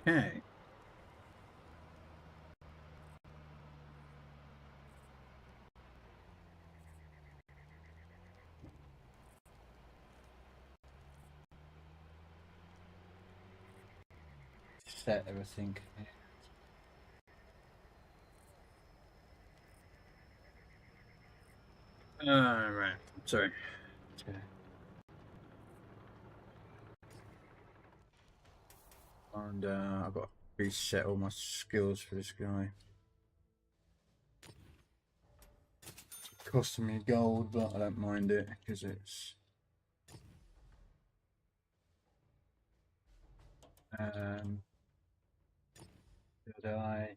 Okay. Set everything. Right. Sorry. Okay. And I've got to reset all my skills for this guy. It's costing me gold, but I don't mind it because it's did I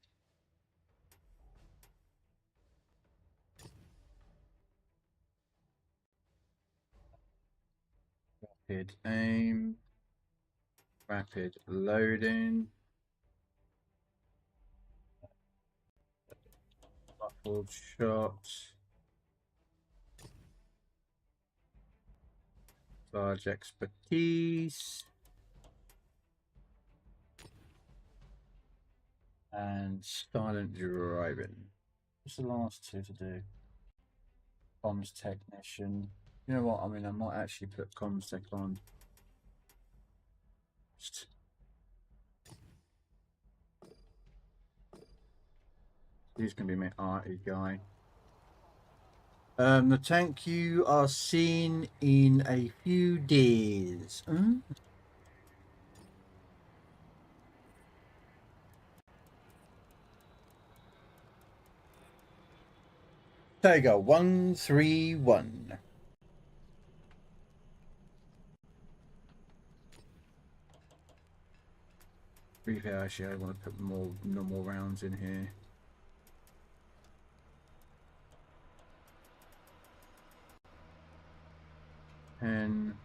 rapid aim, rapid loading, muffled shots, large expertise, and silent driving. What's the last two to do? Comms technician. You know what? I mean, I might actually put comms tech on. He's going to be my arty guy. The tank you are seen in a few days. Tiger 131. Actually, I want to put more normal rounds in here. And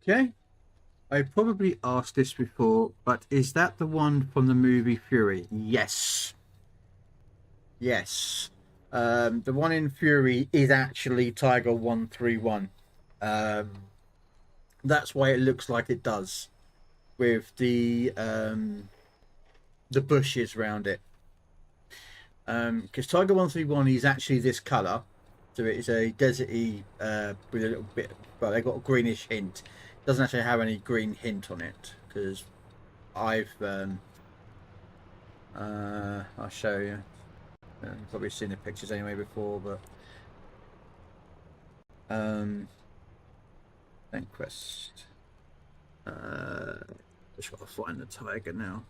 okay. I probably asked this before, but is that the one from the movie Fury? Yes. Yes. The one in Fury is actually Tiger 131. That's why it looks like it does, with the bushes around it. Because Tiger 131 is actually this color, so it is a deserty with a little bit. Well, they got a greenish hint. It doesn't actually have any green hint on it because I've I'll show you. You've probably seen the pictures anyway before, but Quest. Just gotta find the tiger now.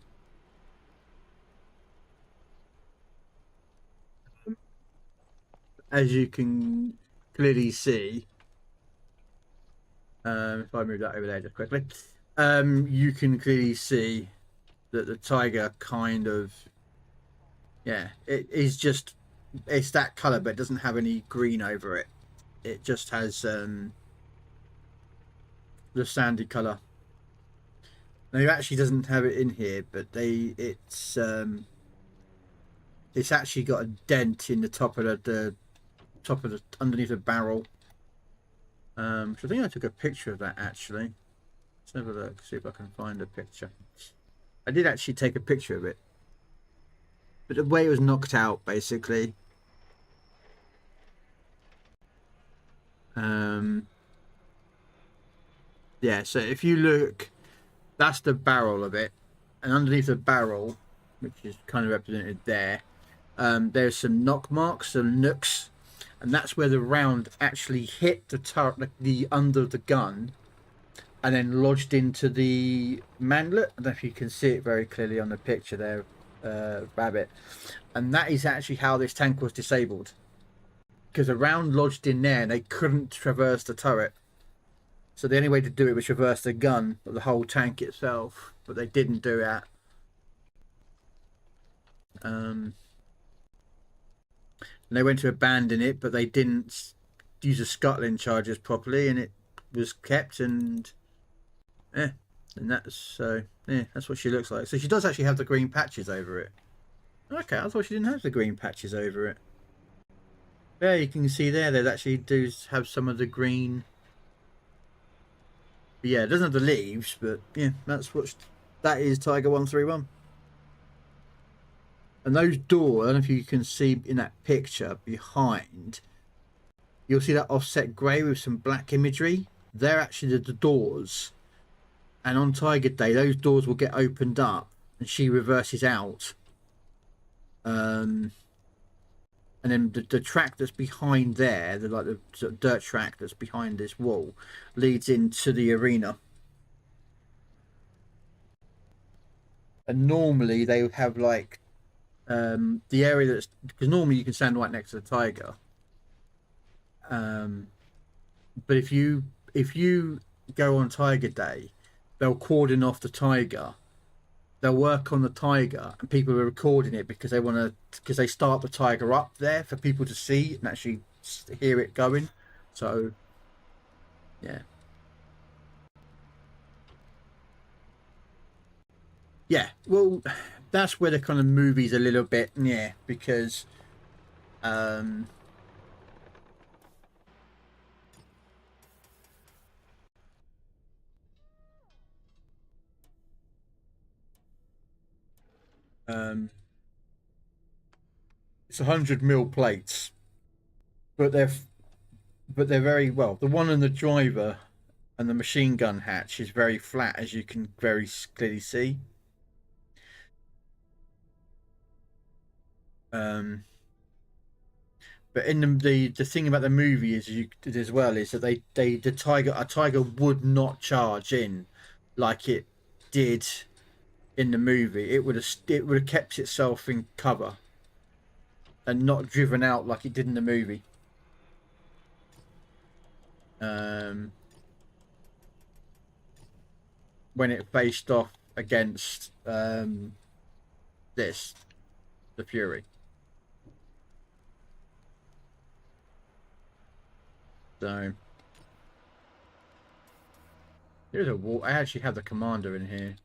As you can clearly see, if I move that over there just quickly, you can clearly see that the tiger kind of, yeah, it is just, it's that color, but it doesn't have any green over it. It just has the sandy color. Now, it actually doesn't have it in here, but it's actually got a dent in the top of the underneath the barrel. So I think I took a picture of that actually. Let's have a look, see if I can find a picture. I did actually take a picture of it, but the way it was knocked out, basically. Yeah, so if you look, that's the barrel of it, and underneath the barrel, which is kind of represented there, there's some knock marks, some nooks, and that's where the round actually hit the turret, the under of the gun, and then lodged into the manlet. I don't know if you can see it very clearly on the picture there, Rabbit. And that is actually how this tank was disabled, because the round lodged in there and they couldn't traverse the turret. So the only way to do it was traverse the gun, or the whole tank itself, but they didn't do that. And they went to abandon it, but they didn't use the scuttling charges properly, and it was kept. And And that's yeah, that's what she looks like. So she does actually have the green patches over it. Okay, I thought she didn't have the green patches over it. Yeah, you can see there they actually do have some of the green. But yeah, it doesn't have the leaves, but yeah, that is Tiger 131. And those doors, I don't know if you can see in that picture behind, you'll see that offset grey with some black imagery. They're actually the doors. And on Tiger Day, those doors will get opened up and she reverses out. And then the track that's behind there, the sort of dirt track that's behind this wall, leads into the arena. And normally they would have like the area that's, because normally you can stand right next to the tiger. But if you go on Tiger Day, they'll cordon off the tiger. They'll work on the tiger, and people are recording it because they want to, because they start the tiger up there for people to see and actually hear it going. So, yeah, yeah. Well, that's where the kind of movie's a little bit, yeah, because um, um, it's 100 mil plates, but they're very well. The one on the driver and the machine gun hatch is very flat, as you can very clearly see. Um, but in the thing about the movie is you as well is that the tiger would not charge in like it did in the movie. It would have kept itself in cover and not driven out like it did in the movie. Um, when it faced off against the Fury. So there's a wall. I actually have the commander in here.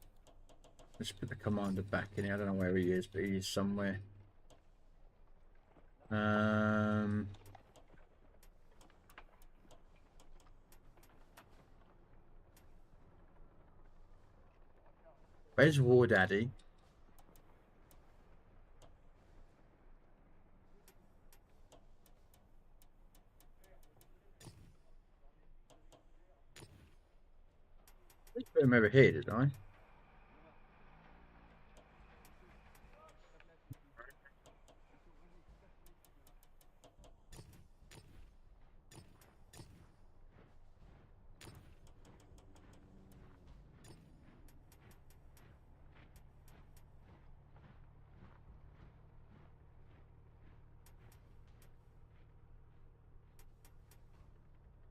Let's put the commander back in here. I don't know where he is, but he's somewhere. Um, where's War Daddy? I put him over here, did I?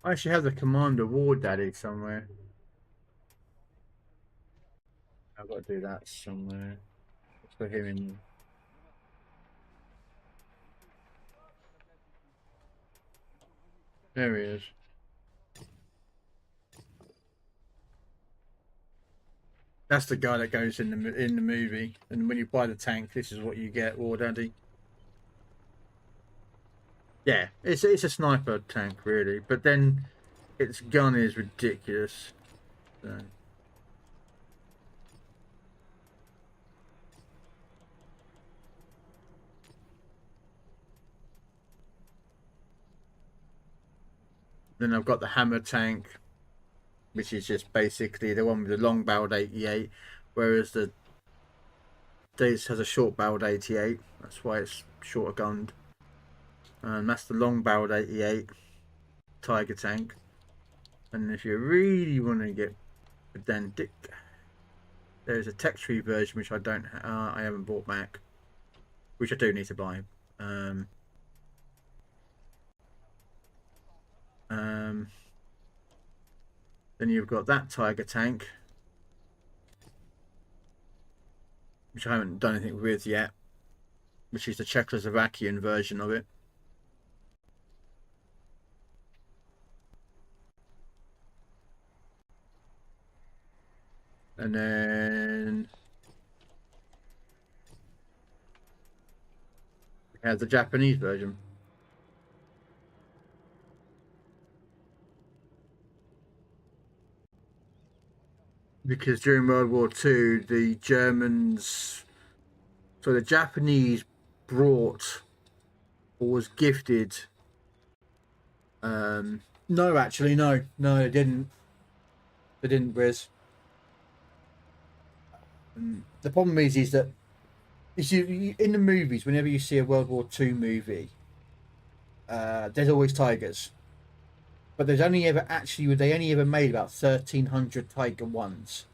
I actually have the commander War Daddy somewhere. I've got to do that somewhere. Let's put him in. There he is. That's the guy that goes in the movie. And when you buy the tank, this is what you get, War Daddy. Yeah, it's a sniper tank really, but then its gun is ridiculous. So. Then I've got the hammer tank, which is just basically the one with the long barreled 88, whereas this has a short barreled 88. That's why it's shorter gunned. And that's the long barreled 88 Tiger tank. And if you really want to get pedantic, there's a tech tree version which I haven't bought back, which I do need to buy. Um, um, then you've got that Tiger tank, which I haven't done anything with yet, which is the Czechoslovakian version of it. And then we have the Japanese version. Because during World War II, the Japanese brought or was gifted. No, actually, no, they didn't. They didn't, Riz. The problem is that in the movies, whenever you see a World War II movie, there's always tigers. But they only ever made about 1,300 Tiger ones.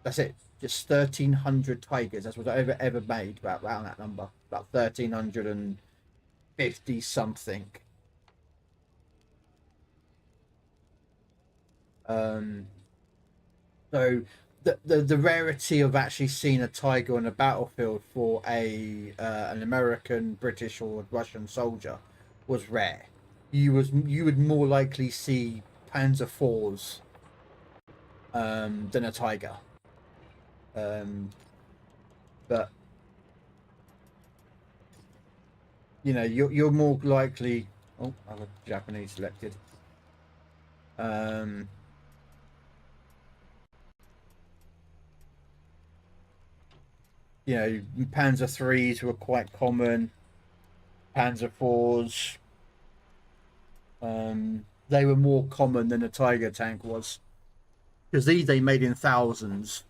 That's it. Just 1,300 tigers. That's what they ever made. About around that number. About 1,350 something. So the rarity of actually seeing a tiger on a battlefield for an American, British, or Russian soldier was rare. You would more likely see Panzer IVs than a tiger. But you know, you're more likely. Oh, I have a Japanese selected. You know, Panzer IIIs were quite common. Panzer IVs. They were more common than a Tiger tank was, because these they made in thousands.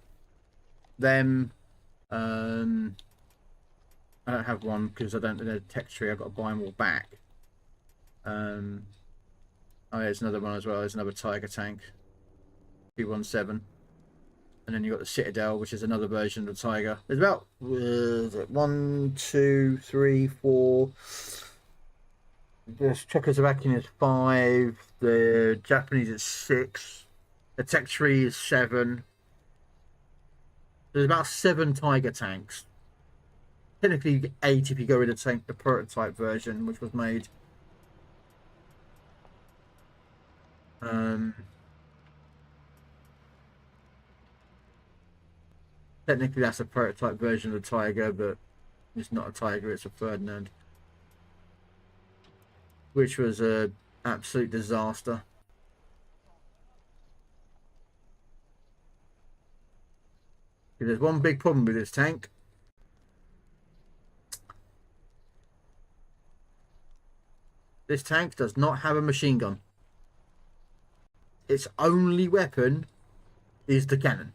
Them, I don't have one because I don't know the tech tree. I've got to buy them all back. Oh, there's another one as well. There's another Tiger tank, 217. And then you've got the Citadel, which is another version of the Tiger. There's about 1, 2, 3, 4. The Czechoslovakian is 5. The Japanese is 6. The tech tree is 7. There's about 7 Tiger tanks. Technically 8 if you go with the prototype version, which was made. Technically that's a prototype version of the Tiger, but it's not a Tiger, it's a Ferdinand. Which was a absolute disaster. There's one big problem with this tank. This tank does not have a machine gun. Its only weapon is the cannon.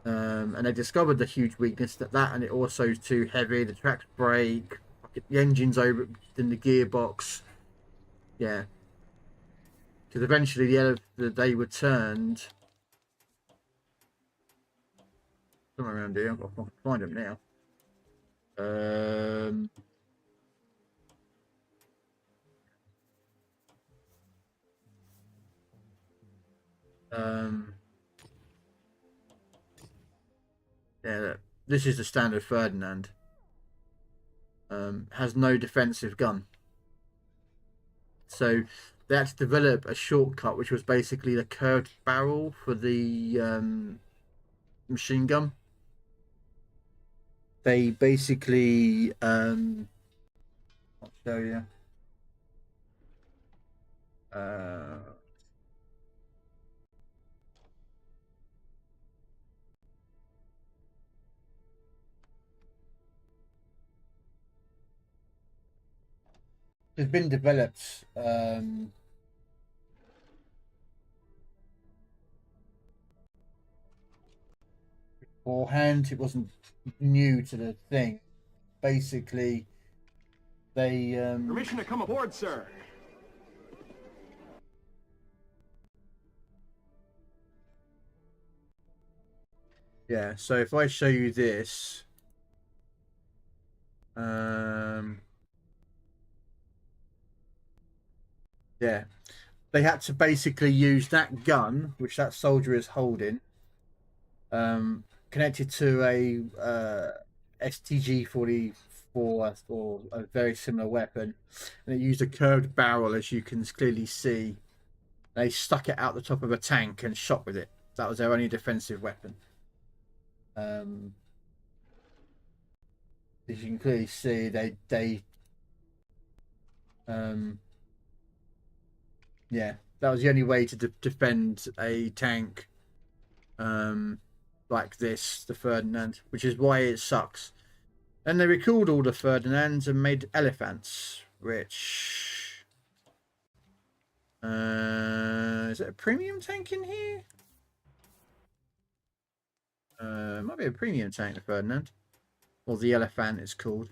And they discovered the huge weakness that and it also is too heavy. The tracks break, the engine's over in the gearbox. Yeah, because eventually they returned somewhere around here. I can find them now. Yeah, this is the standard Ferdinand. Has no defensive gun. So they had to develop a shortcut, which was basically the curved barrel for the machine gun. They basically, I'll show you. It's been developed beforehand. It wasn't new to the thing. Basically, they permission to come aboard, sir. Yeah, so if I show you this, yeah, they had to basically use that gun, which that soldier is holding, connected to a STG-44 or a very similar weapon, and it used a curved barrel, as you can clearly see. They stuck it out the top of a tank and shot with it. That was their only defensive weapon. As you can clearly see, yeah, that was the only way to defend a tank like this, the Ferdinand, which is why it sucks. And they recalled all the Ferdinands and made elephants, which is it a premium tank in here? It might be a premium tank, the Ferdinand, or the elephant it's called.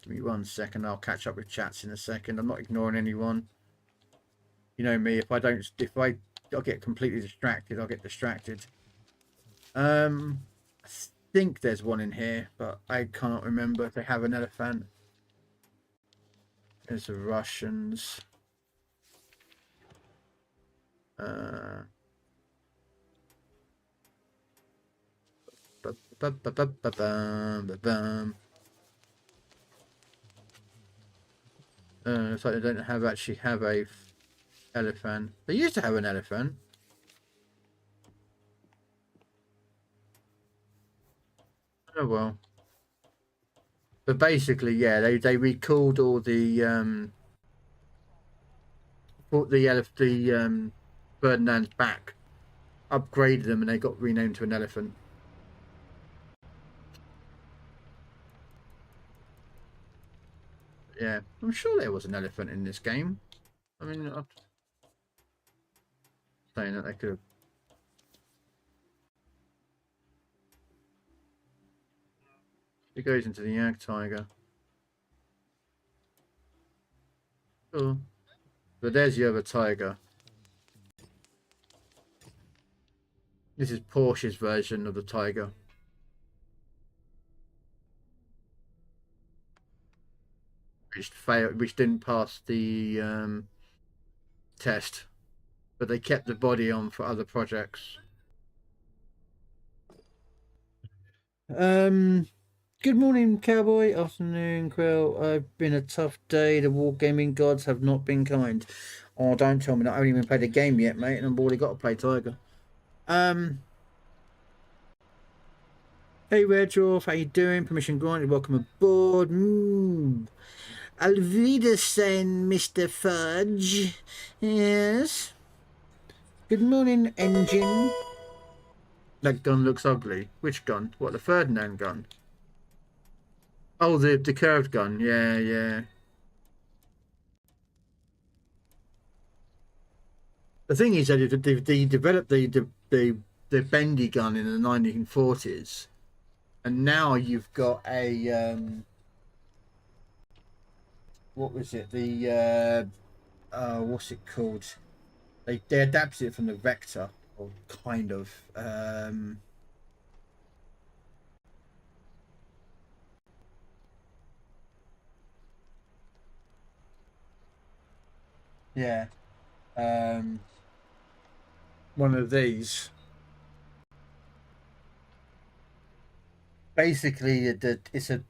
Give me 1 second, I'll catch up with chats in a second. I'm not ignoring anyone. You know me, if I'll get completely distracted, I'll get distracted. I think there's one in here, but I cannot remember if they have an elephant. There's the Russians. It's like they don't actually have a elephant. They used to have an elephant. Oh well. But basically, yeah, they recalled all the Ferdinands back, upgraded them, and they got renamed to an elephant. Yeah, I'm sure there was an elephant in this game. I mean, I'm saying that they could have. It goes into the Yak Tiger. Oh, but there's the other tiger. This is Porsche's version of the tiger. Which failed, which didn't pass the test, but they kept the body on for other projects. Good morning, Cowboy. Afternoon, Krell. I've been a tough day. The wargaming gods have not been kind. Oh, don't tell me that. I haven't even played a game yet, mate, and I've already got to play Tiger. Hey, Redroth, how you doing? Permission granted. Welcome aboard. Alvidersen, Mr. Fudge. Yes. Good morning, engine. That gun looks ugly. Which gun? What, the Ferdinand gun? Oh, the curved gun. Yeah, yeah. The thing is that they developed the bendy gun in the 1940s, and now you've got a what was it? The what's it called? They adapted it from the Vector, or kind of. Yeah. One of these. Basically, it's a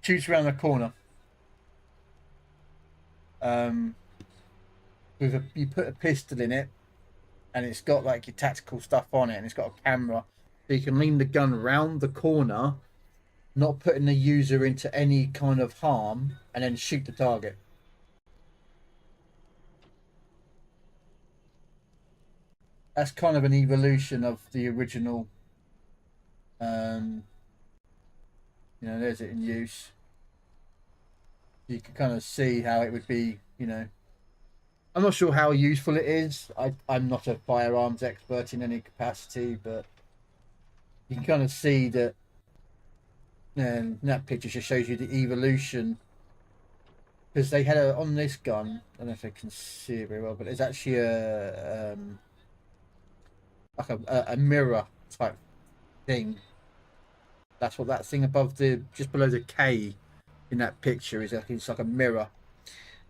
shoots around the corner. You put a pistol in it, and it's got like your tactical stuff on it, and it's got a camera, so you can lean the gun round the corner, not putting the user into any kind of harm, and then shoot the target. That's kind of an evolution of the original. There's it in use. You can kind of see how it would be, I'm not sure how useful it is. I'm not a firearms expert in any capacity, but you can kind of see that. And that picture just shows you the evolution, because they had on this gun. I don't know if I can see it very well, but there's actually like a mirror type thing. That's what that thing above just below the K in that picture is. It's like a mirror,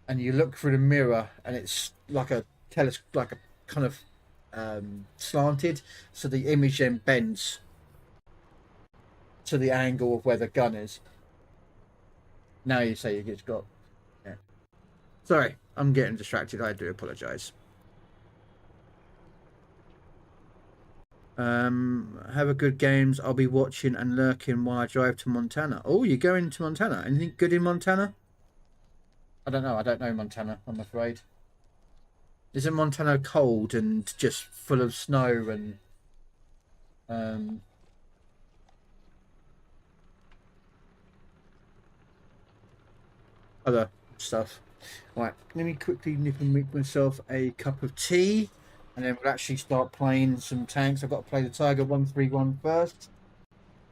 and you look through the mirror, and it's like a like a kind of slanted, so the image then bends to the angle of where the gun is. Now you say it's got. Yeah. Sorry, I'm getting distracted. I do apologise. Have a good games. I'll be watching and lurking while I drive to Montana. Oh, you're going to Montana? Anything good in Montana? I don't know. I don't know Montana, I'm afraid. Isn't Montana cold and just full of snow and other stuff? Right, let me quickly nip and make myself a cup of tea, and then we'll actually start playing some tanks. I've got to play the Tiger 131 first,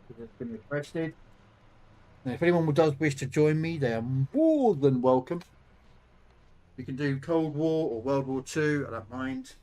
because it's been requested. Now, if anyone does wish to join me, they are more than welcome. We can do Cold War or World War II, I don't mind.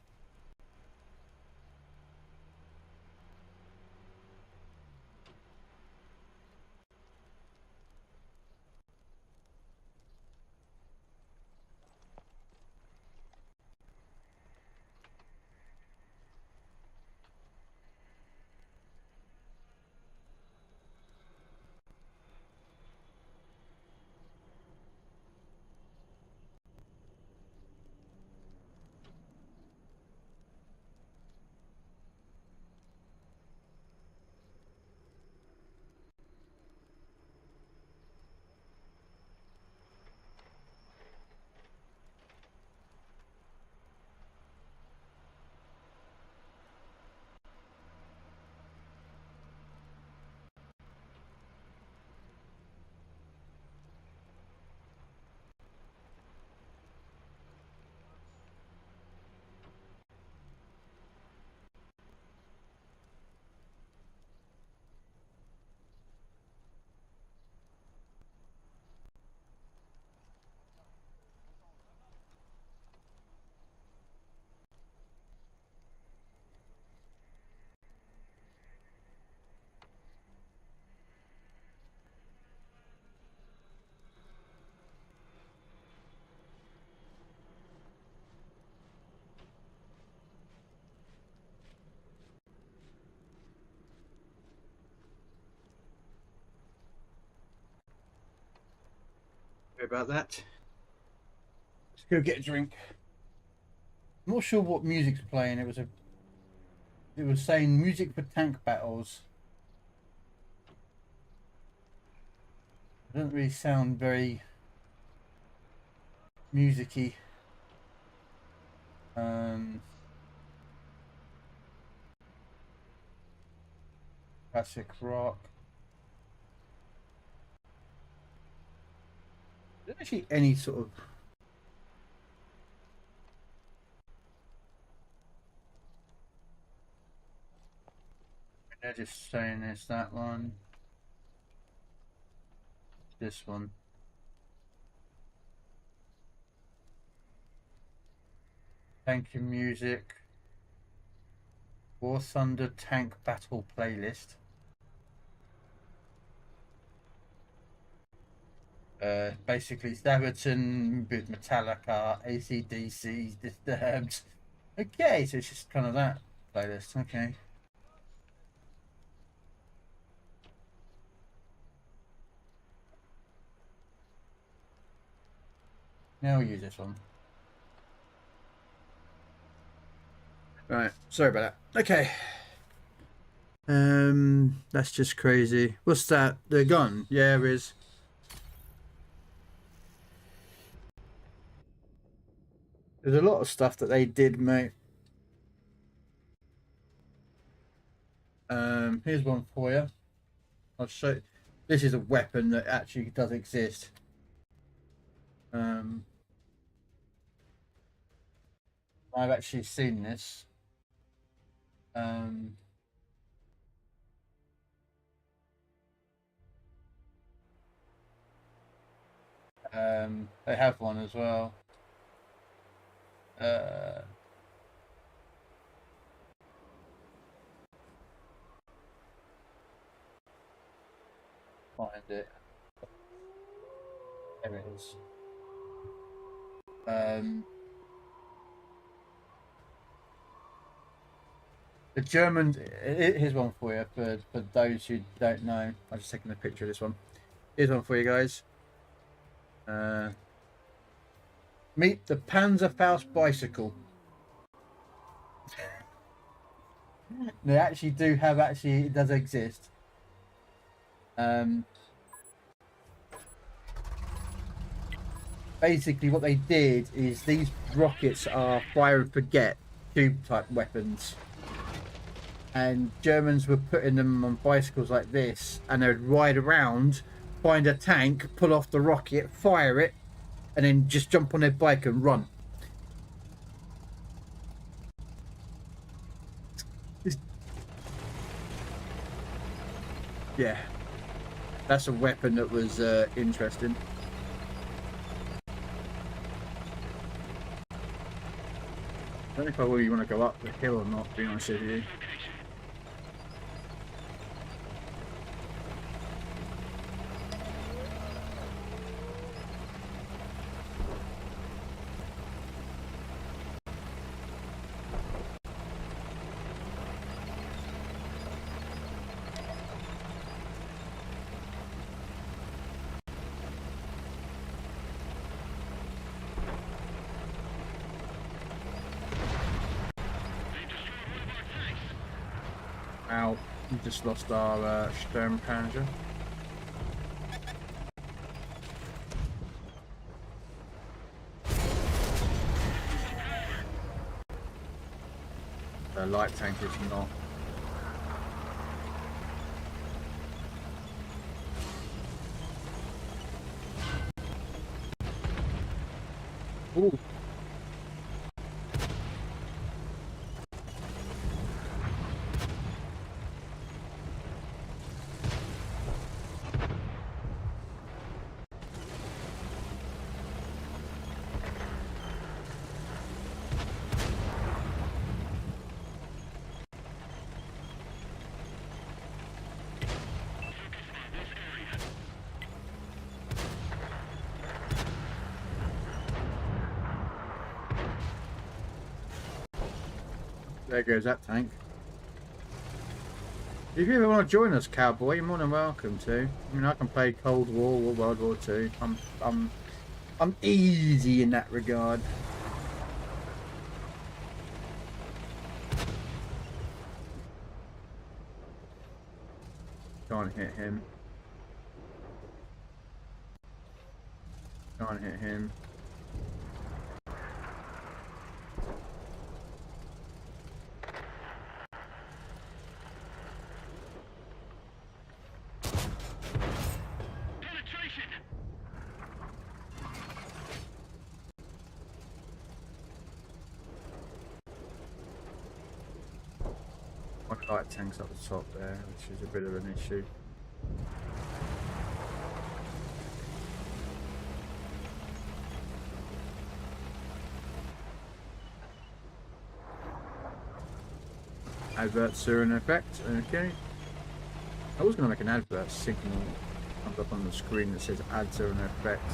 Sorry about that. Let's go get a drink. I'm not sure what music's playing. It was saying music for tank battles. It doesn't really sound very musicy. Classic rock. There's actually any sort of they're just saying it's that one. This one. Thank you music. War Thunder Tank Battle playlist. Basically Staverton, Metallica, AC/DC, Disturbed. Okay, so it's just kind of that playlist. Okay. Now we'll use this one. Right, sorry about that. Okay. That's just crazy. What's that? The gun? Yeah, it is. There's a lot of stuff that they did, mate. Here's one for you. I'll show you. This is a weapon that actually does exist. I've actually seen this. They have one as well. Find it. There it is. The Germans. Here's one for you for those who don't know. I'm just taking a picture of this one. Here's one for you guys. Meet the Panzerfaust bicycle. They actually do have, it does exist. Basically what they did is these rockets are fire and forget tube type weapons. And Germans were putting them on bicycles like this, and they'd ride around, find a tank, pull off the rocket, fire it, and then just jump on their bike and run. Yeah, that's a weapon that was interesting. I don't know if I really want to go up the hill or not, to be honest with you. Ow, we just lost our Sturmpanzer. The light tank is not. Ooh. There goes that tank. If you ever want to join us, cowboy, you're more than welcome to. I mean, I can play Cold War or World War II. I'm easy in that regard. Can't hit him. Can't hit him. My light tank's up the top there, which is a bit of an issue. Adverts are in effect. Okay. I was going to make an advert signal comes up on the screen that says ads are in effect.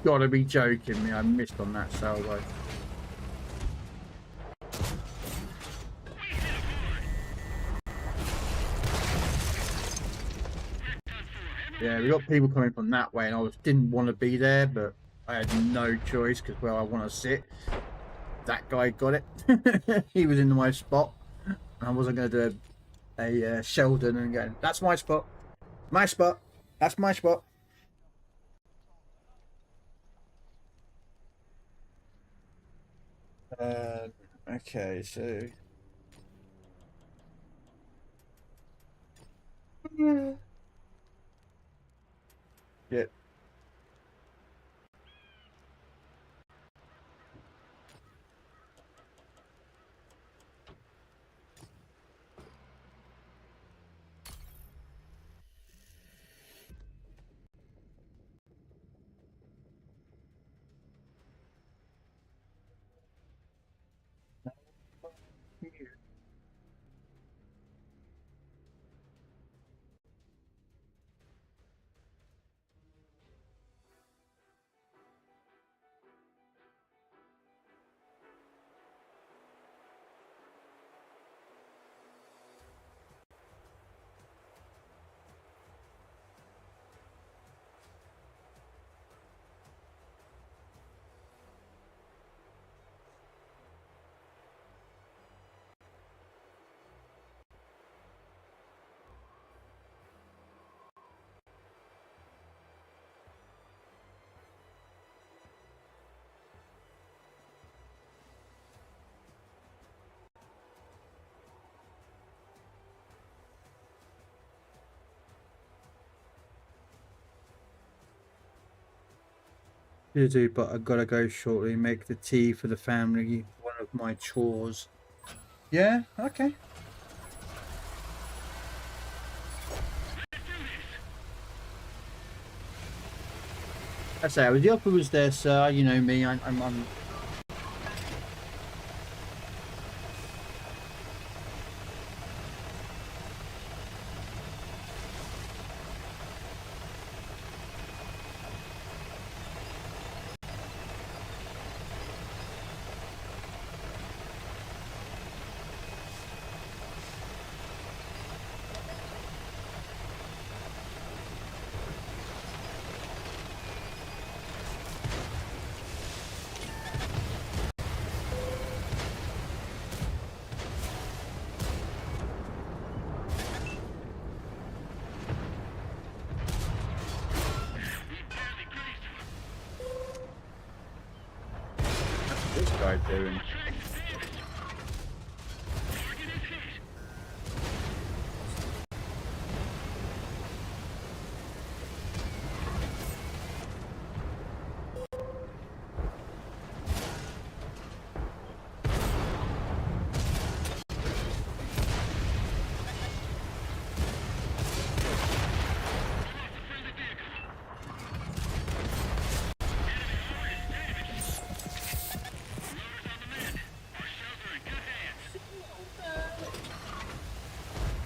Gotta be joking me, I missed on that salvo. Yeah, we got people coming from that way and I didn't want to be there, but I had no choice because where I want to sit, that guy got it. He was in my spot. And I wasn't going to do a Sheldon and go, that's my spot. My spot. That's my spot. Okay, so yeah. You do, but I gotta go shortly. Make the tea for the family. One of my chores. Yeah. Okay. I say, the offer was there, sir. You know me. I'm What's this guy doing?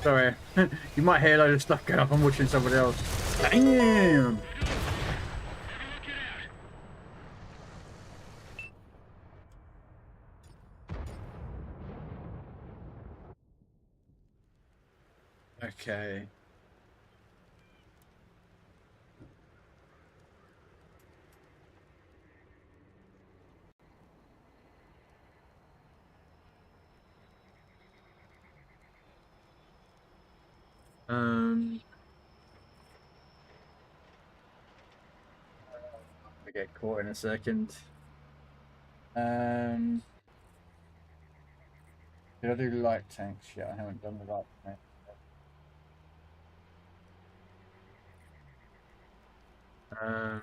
Sorry, you might hear a load of stuff going up. I'm watching somebody else. Damn. Okay. I get caught in a second. Did I do light tanks yet? I haven't done the light tank. Um,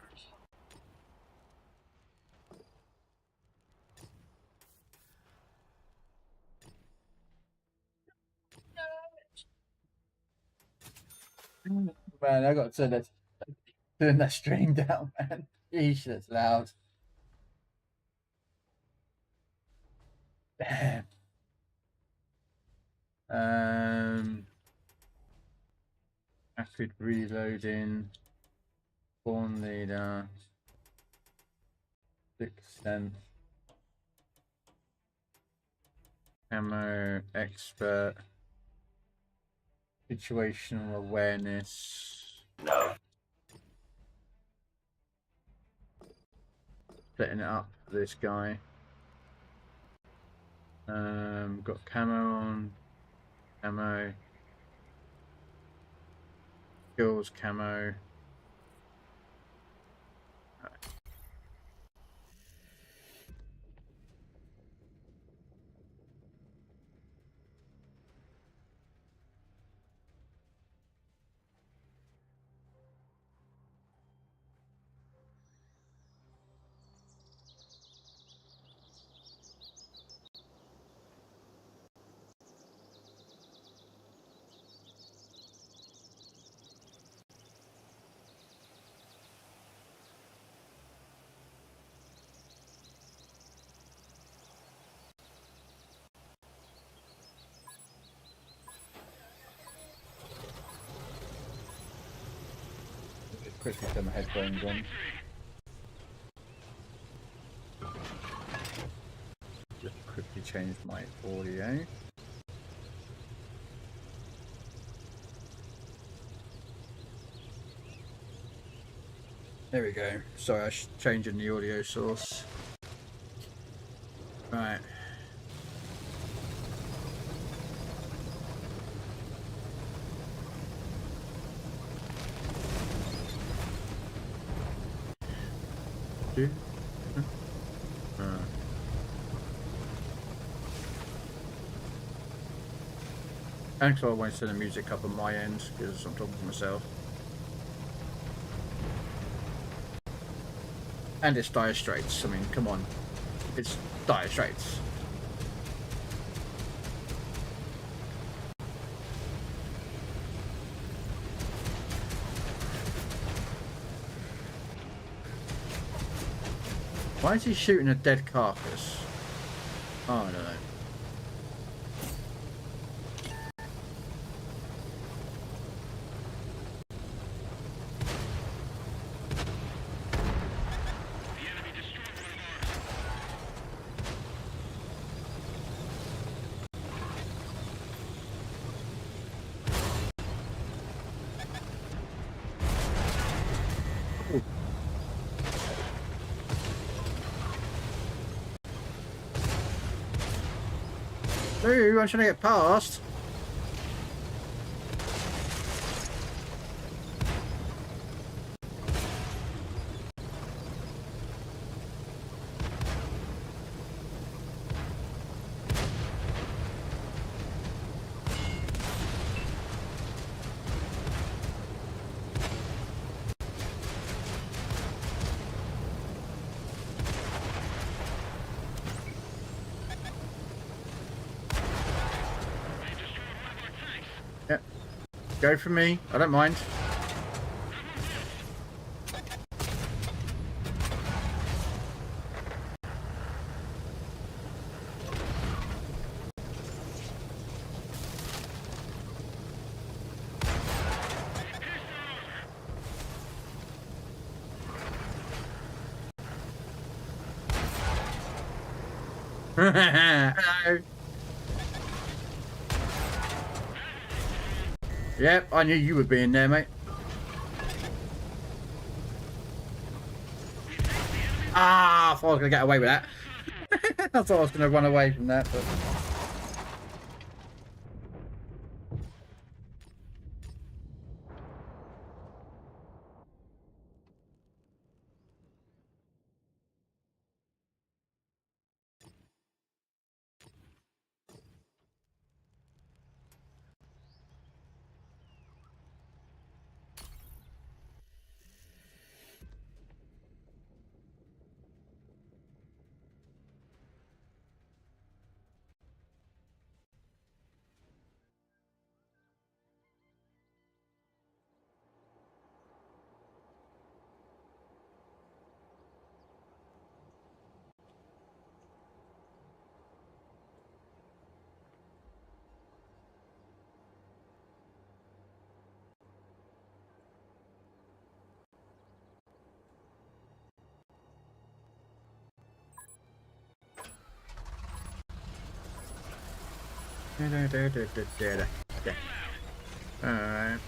Man, I got to turn that stream down, man. Yeesh, that's loud. Damn. Rapid reloading. Spawn leader. 6%. Ammo expert. Situational awareness. No. Setting it up for this guy. Got camo on. Camo. Skills camo. Quickly turn my headphones on. Just quickly change my audio. There we go. Sorry, I was changing the audio source. Right. Actually, I won't turn the music up on my end because I'm talking to myself. And it's dire straits. I mean, come on. It's dire straits. Why is he shooting a dead carcass? Oh, I don't know. Ooh, I'm trying to get past. Yep. Go for me. I don't mind. Hello. Yep, I knew you would be in there, mate. Ah, I thought I was going to get away with that. I thought I was going to run away from that, but... Alright.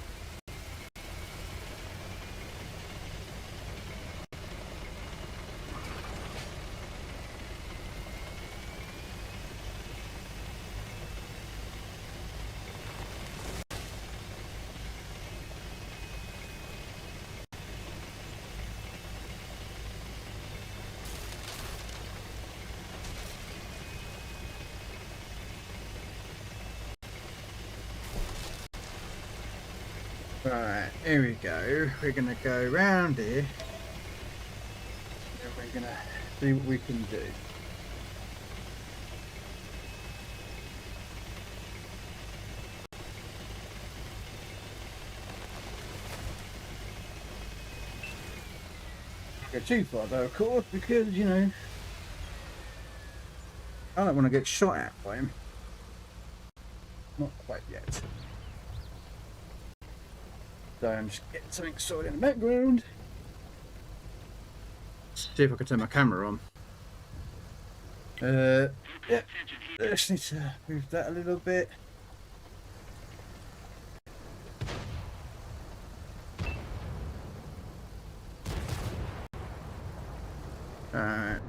Right, here we go. We're gonna go round here. And we're gonna see what we can do. Go too far though, of course, because you know I don't want to get shot at by him. Not quite yet. So I'm just getting something sorted in the background. See if I can turn my camera on. Yeah, I just need to move that a little bit. Alright.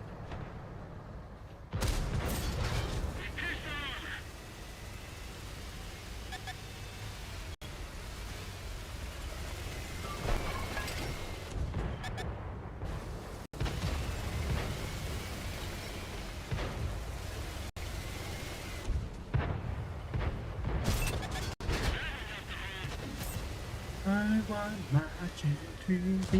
I want my children to be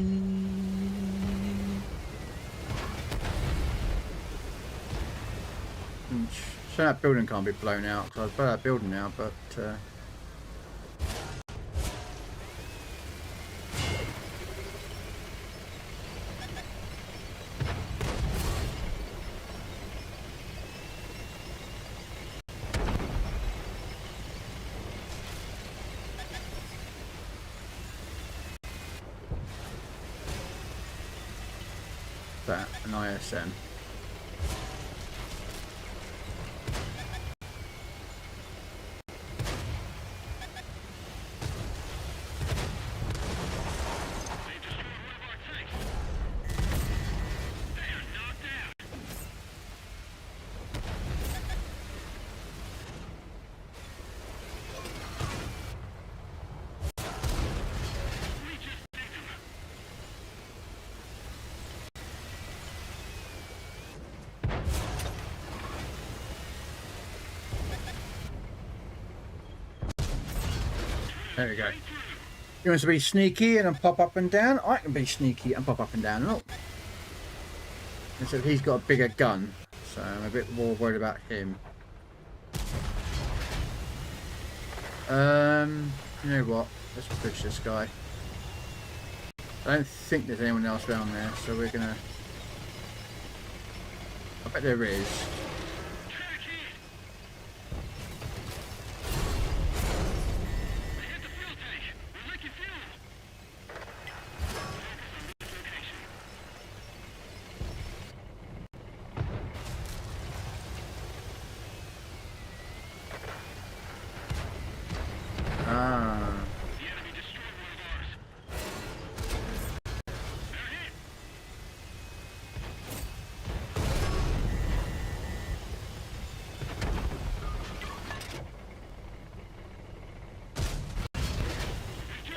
range. So that building can't be blown out because I was blow that building out, but that an ISM. There we go. He wants to be sneaky and pop up and down. I can be sneaky and pop up and down. Look. Except he's got a bigger gun, so I'm a bit more worried about him. You know what? Let's push this guy. I don't think there's anyone else around there, so we're gonna... I bet there is.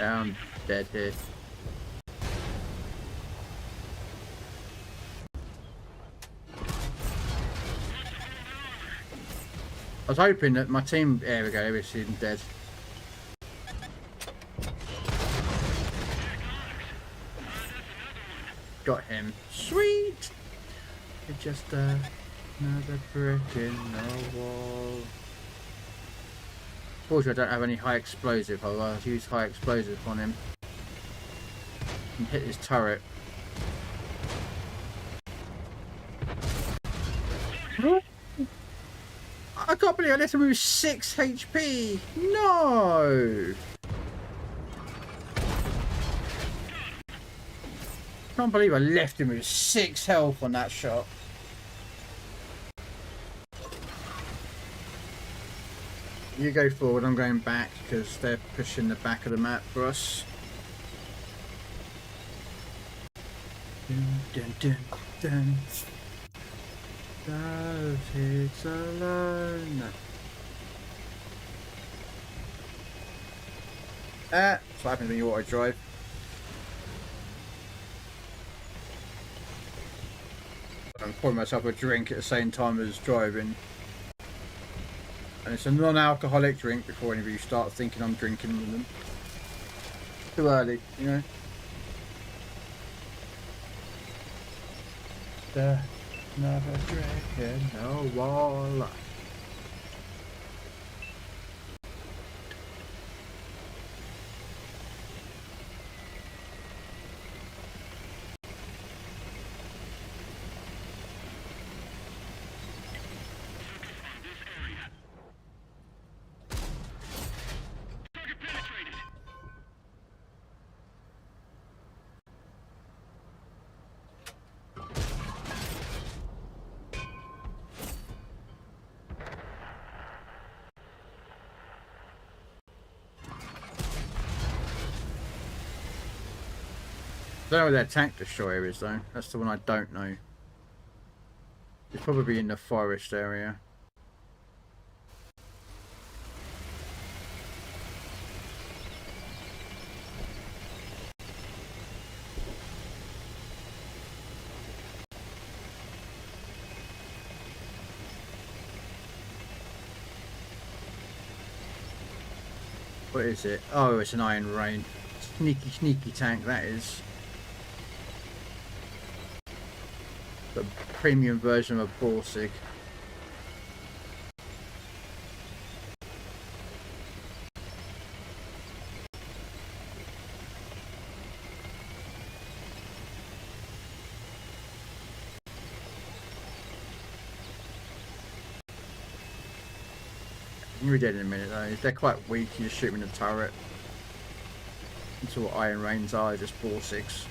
I'm dead here. I was hoping that my team... There we go, everybody's dead. Got him. Sweet! It's just another brick in the wall. Fortunately, I don't have any high explosive, otherwise I'll use high explosive on him and hit his turret. I can't believe I let him lose 6 HP! No! Can't believe I left him with 6 health on that shot. You go forward, I'm going back because they're pushing the back of the map for us. Dun, dun, dun, dun. Those hits alone. That's what happens when you auto drive. I'm pouring myself a drink at the same time as driving. And it's a non-alcoholic drink before any of you start thinking I'm drinking with them. Too early, you know. Another drink in the wall. I don't know where their tank destroyer is though. That's the one I don't know. It's probably in the forest area. What is it? Oh, it's an Iron Rain. Sneaky, sneaky tank that is. The premium version of Borsig. You'll be dead in a minute though. They're quite weak. You just shoot them in the turret. That's what Iron Rains are, just 4-6.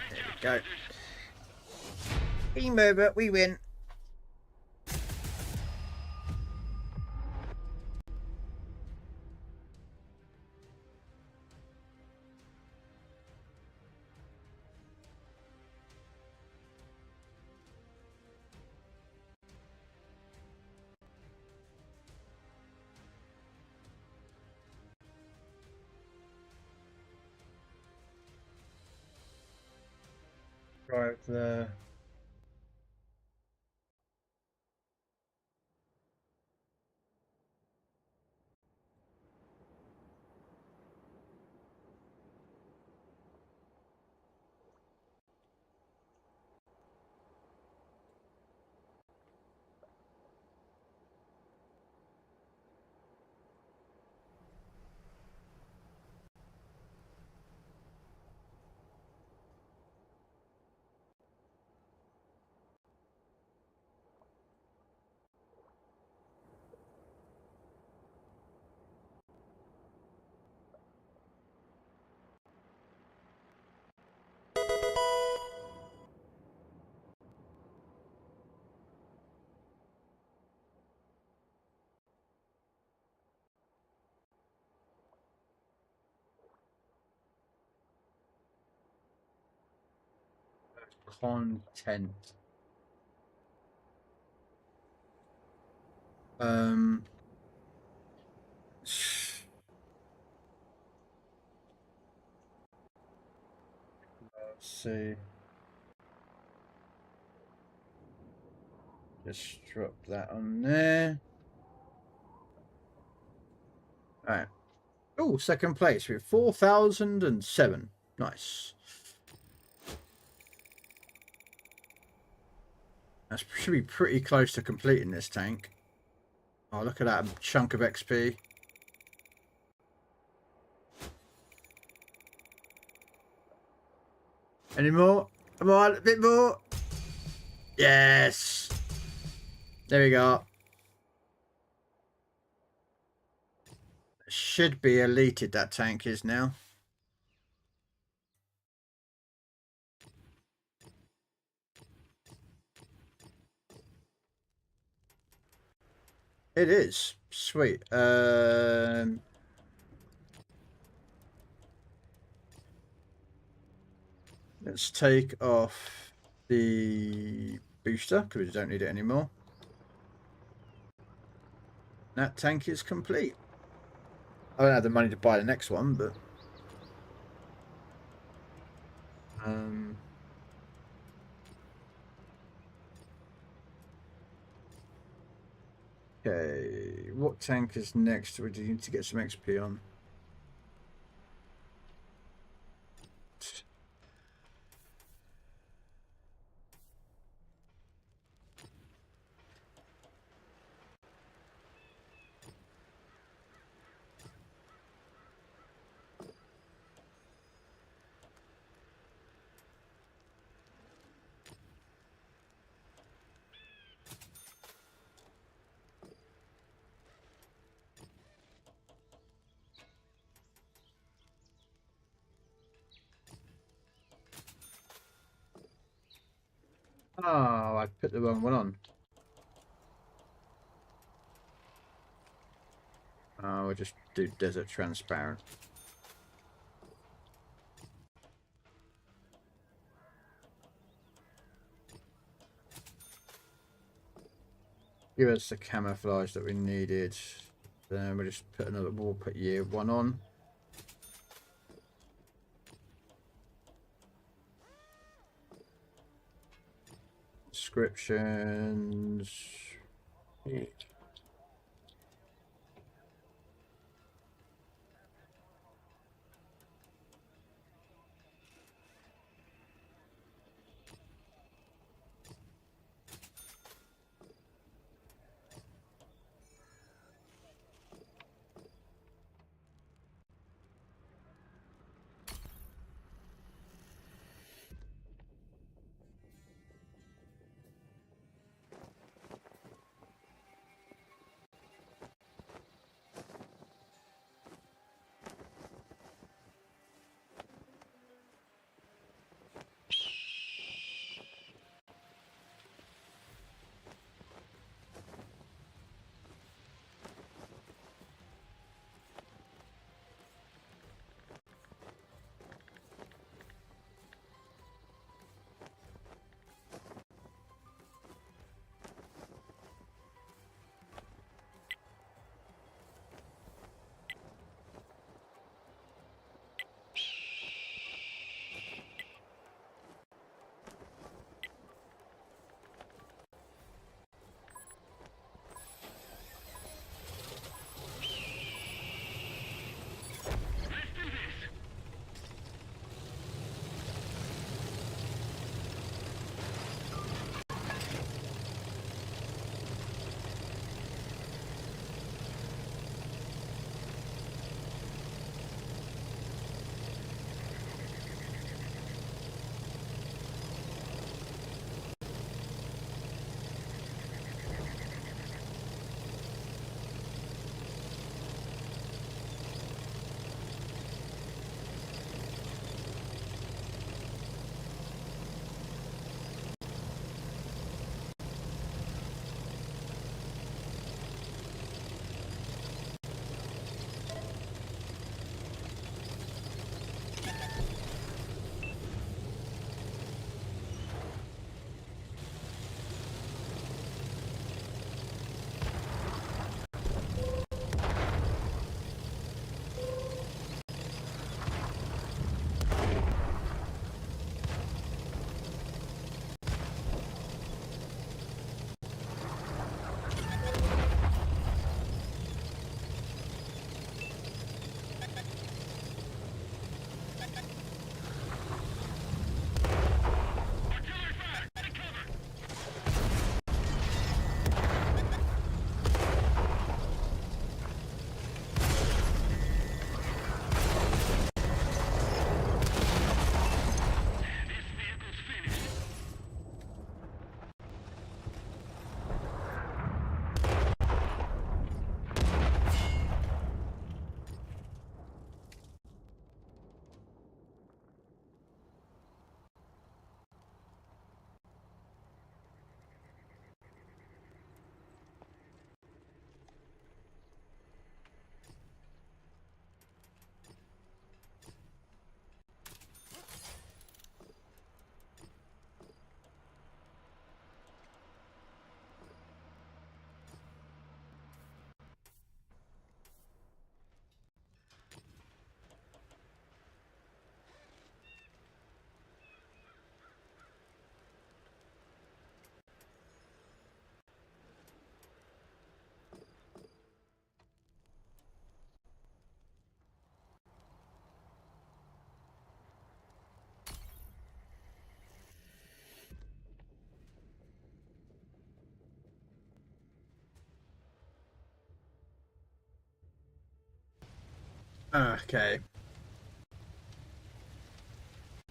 There we go. Game over, we win. Drive the... Content. Let's see. Just drop that on there. Alright. Oh, second place with 4,007. Nice. That should be pretty close to completing this tank. Oh, look at that chunk of XP. Any more? Come on, a bit more. Yes. There we go. Should be elated, that tank is now. It is. Sweet. Let's take off the booster because we don't need it anymore. That tank is complete. I don't have the money to buy the next one, but okay, what tank is next? We need to get some XP on. Oh, I put the wrong one on. Oh, we'll just do desert transparent. Give us the camouflage that we needed. Then we'll just put another. We'll put year 1 on. Descriptions. Okay.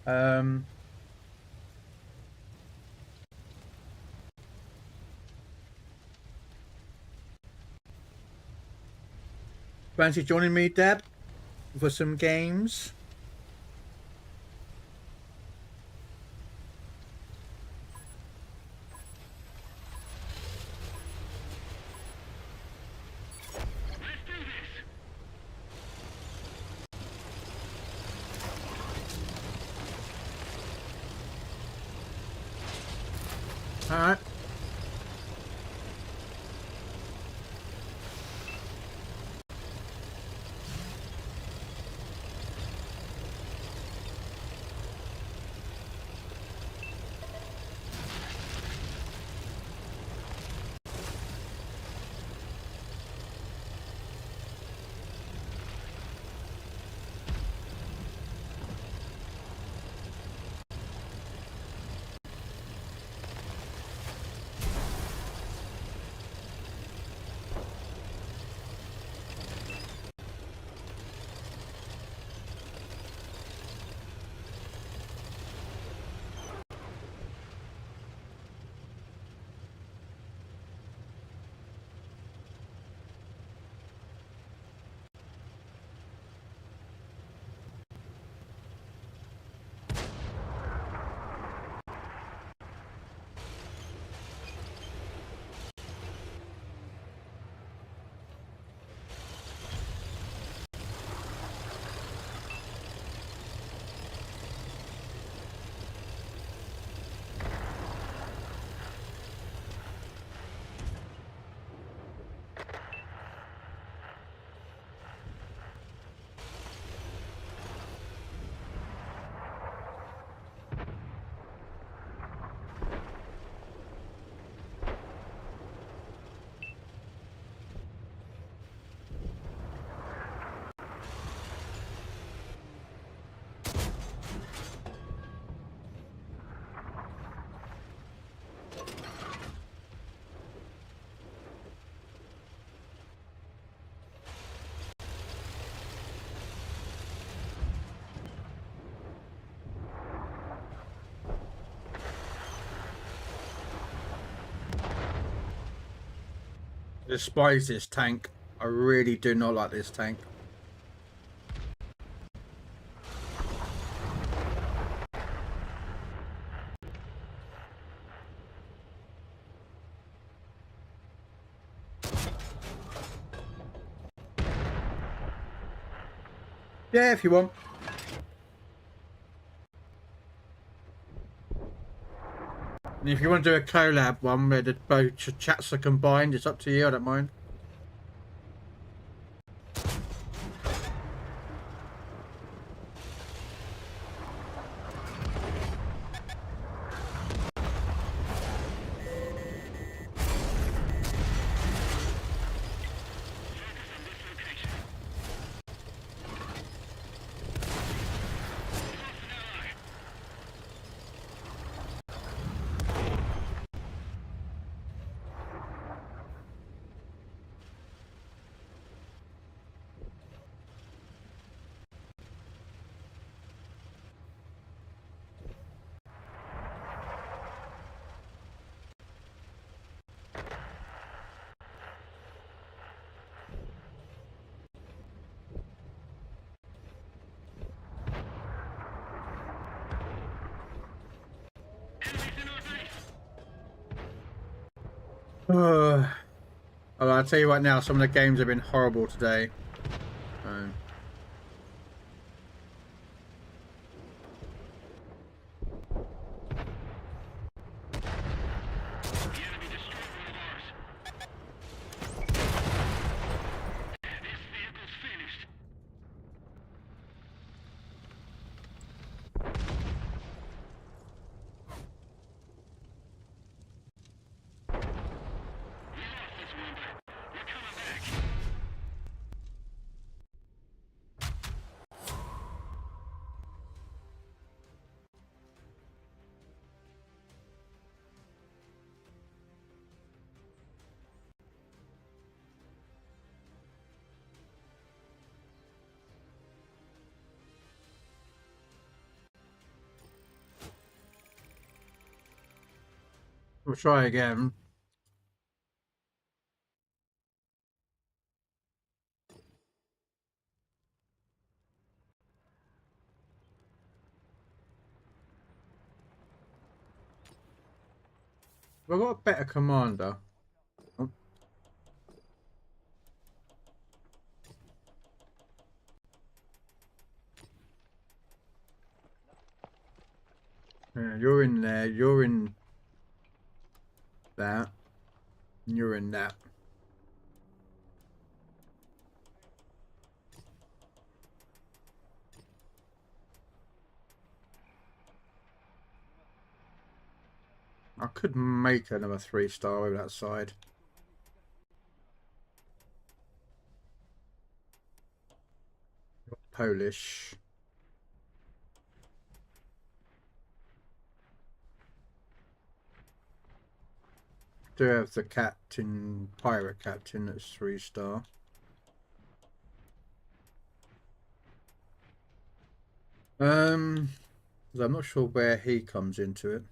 Um. Fancy joining me, Deb, for some games? All right. I despise this tank. I really do not like this tank. Yeah, if you want. And if you want to do a collab one where the both chats are combined, it's up to you. I don't mind. I'll tell you right now, some of the games have been horrible today. Um, We'll try again. We've got a better commander. Oh. Yeah, you're in there. You're in that. And you're in that. I could make another 3-star over that side. Polish. Do have the captain, pirate captain, that's 3-star. I'm not sure where he comes into it.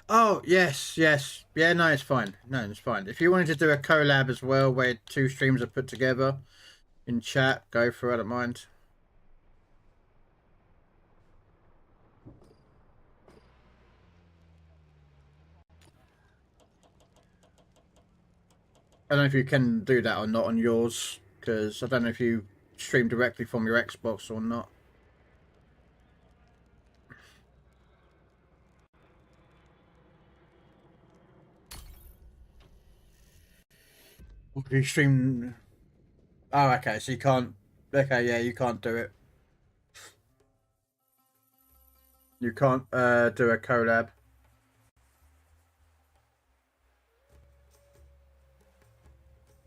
Oh, yes, yes. Yeah, no, it's fine. No, it's fine. If you wanted to do a collab as well, where 2 streams are put together in chat, go for it, I don't mind. I don't know if you can do that or not on yours, because I don't know if you stream directly from your Xbox or not. Or if you stream... Oh, okay, so you can't... Okay, yeah, you can't do it. You can't do a collab.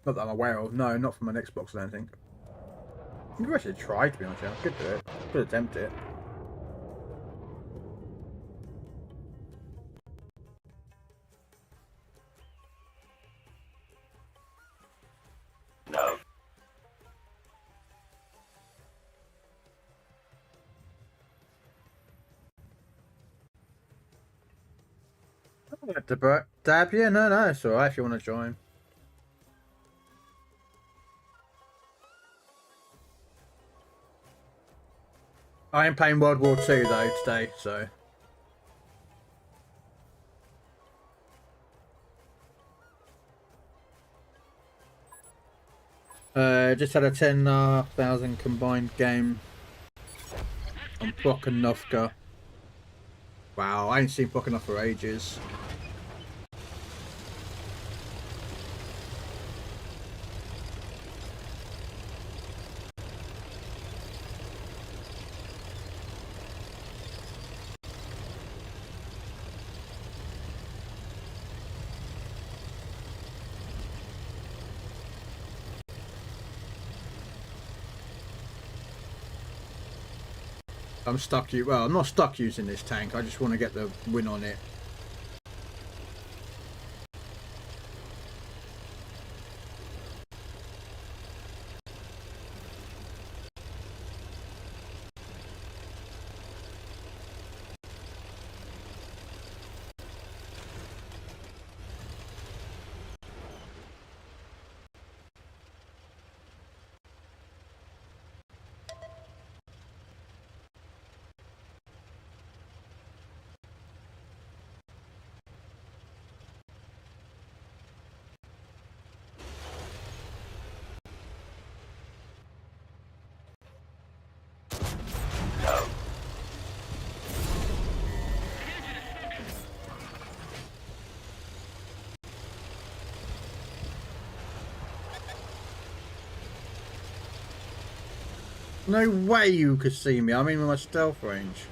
Not that I'm aware of. No, not from an Xbox, I don't think. You actually try, to be honest. I could do it. Could attempt it. No. Dab, yeah, no, it's alright if you want to join. I am playing World War II though today, so. Just had a 10,000 combined game on Prokhonovka. Wow, I ain't seen Prokhonovka for ages. I'm stuck. Well, I'm not stuck using this tank. I just want to get the win on it. No way you could see me. I'm in my stealth range.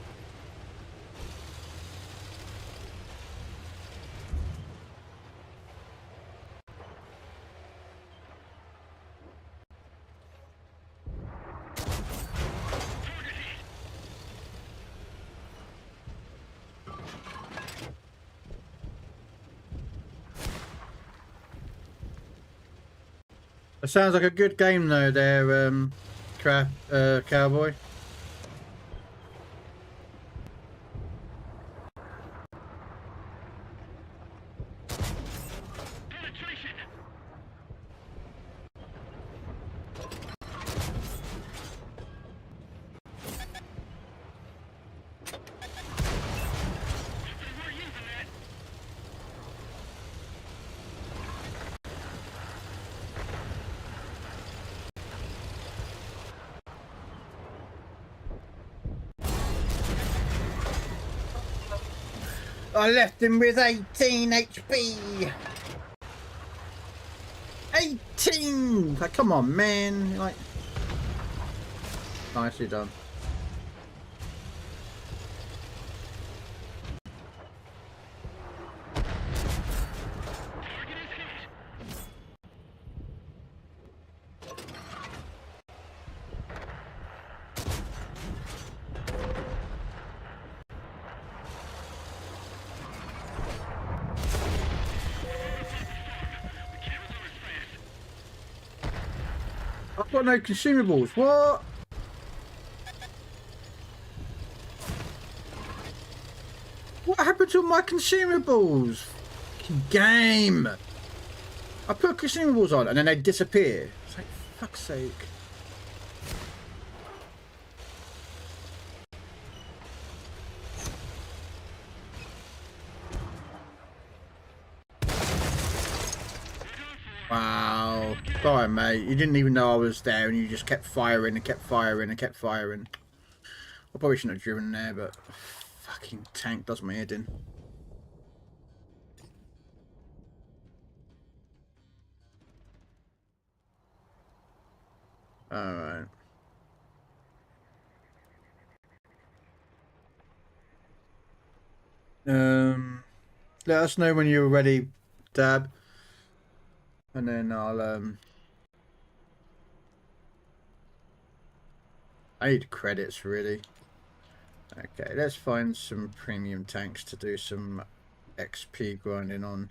It sounds like a good game though there, Cowboy. I left him with 18 HP. 18! Like, come on, man. Like, nicely done. I've got no consumables. What? What happened to my consumables? Fucking game. I put consumables on and then they disappear. It's like, fuck's sake. Wow. Sorry, mate. You didn't even know I was there and you just kept firing and kept firing and kept firing. I probably shouldn't have driven there, but fucking tank does my head in. Alright. Let us know when you're ready, Dab. And then I'll I need credits really. Okay, let's find some premium tanks to do some XP grinding on.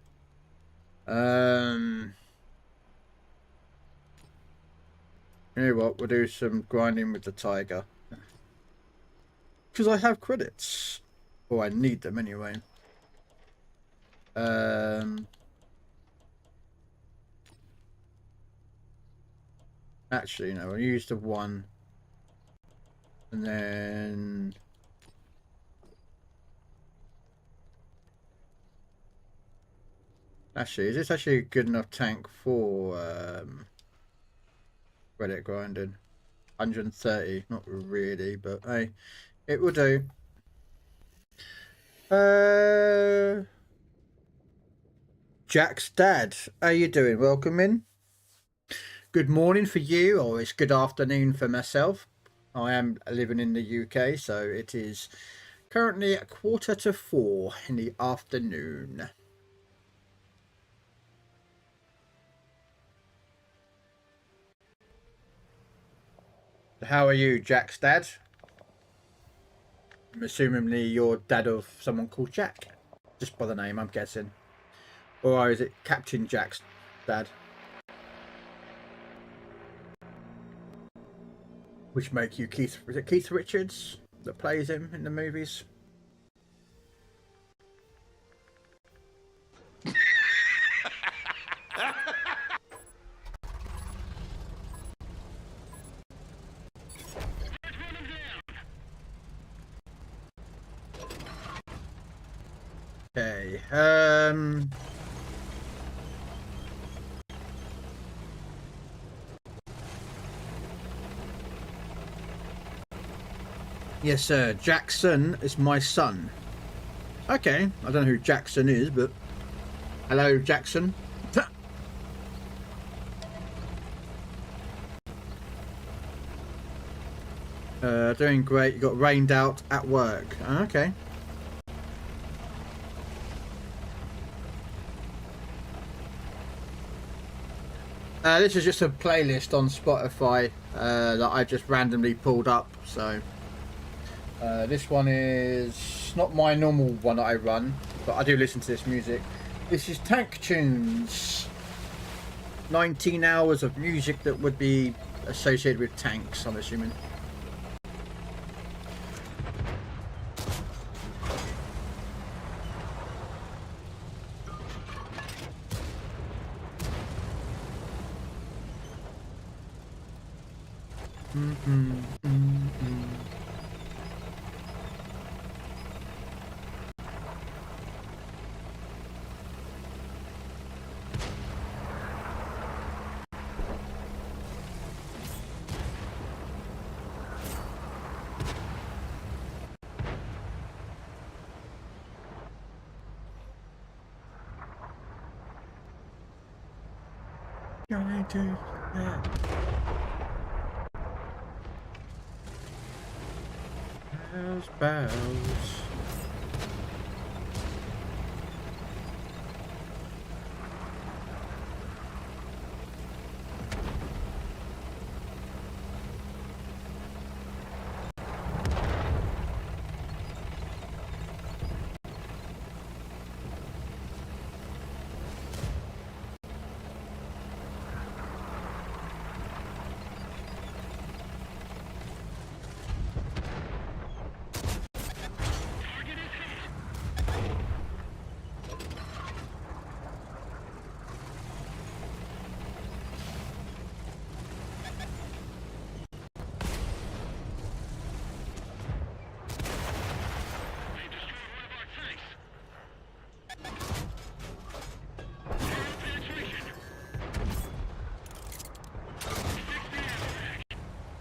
You know what, we'll do some grinding with the Tiger. Because I have credits. Or I need them anyway. Actually, no, I'll use the one. And then... Actually, is this actually a good enough tank for credit grinding? 130, not really, but hey, it will do. Jack's dad, how you doing? Welcome in. Good morning for you, or it's good afternoon for myself. I am living in the UK, so it is currently 3:45 in the afternoon. How are you, Jack's dad? I'm assumingly you're dad of someone called Jack, just by the name, I'm guessing. Or is it Captain Jack's dad? Which make you Keith? Is it Keith Richards that plays him in the movies? Okay. Yes, sir. Jackson is my son. Okay. I don't know who Jackson is, but hello, Jackson. Doing great. You got rained out at work. Okay. This is just a playlist on Spotify that I just randomly pulled up. So this one is not my normal one that I run, but I do listen to this music. This is Tank Tunes. 19 hours of music that would be associated with tanks, I'm assuming. Going to that. Bells, bells.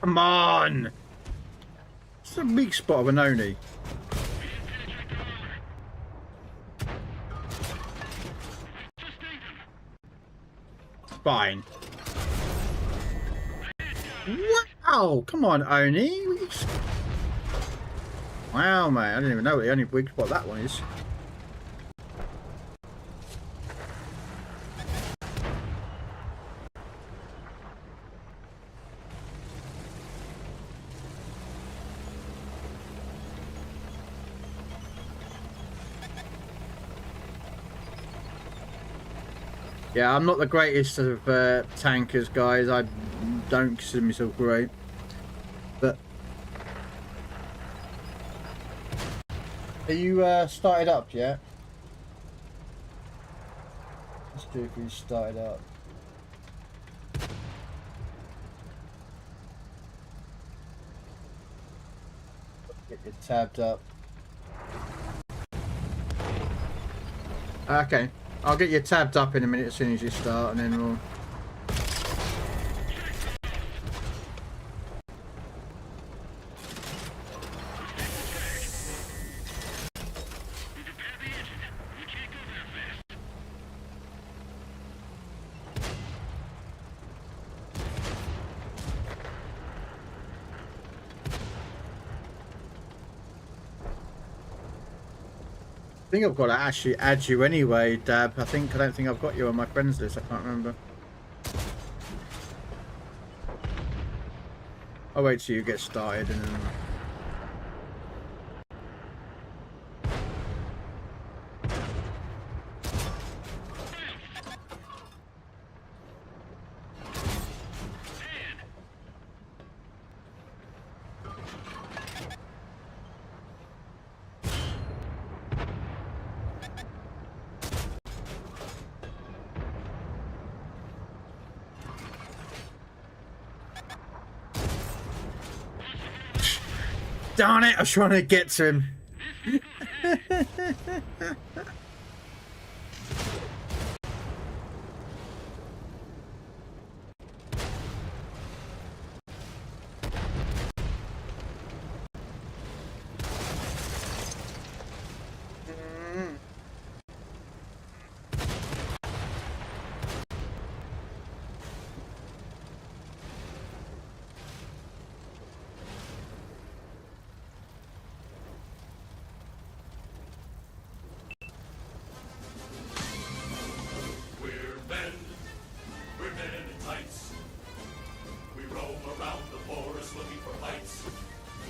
Come on! It's a weak spot of an Oni. Fine. Wow! Come on, Oni. Wow, mate. I didn't even know the only weak spot that one is. Yeah, I'm not the greatest of tankers, guys. I don't consider myself great. But are you started up yet? Let's do if you started up. Get you tabbed up. Okay. I'll get you tabbed up in a minute as soon as you start, and then we'll... I think I've got to actually add you anyway, Dab. I don't think I've got you on my friends list. I can't remember. I'll wait till you get started and then... Darn it, I was trying to get to him.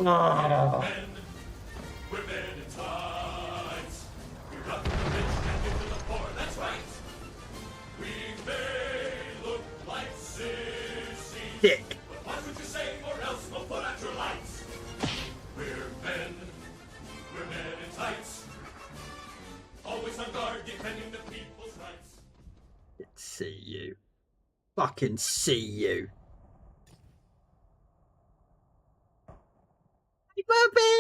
Oh. We're men in tights. We rock the rich and give to the poor. That's right. We may look like sissies, Dick. but watch what you say, or else we'll put out your lights. We're men in tights. Always on guard, defending the people's rights. See you. Fucking see you. Robin!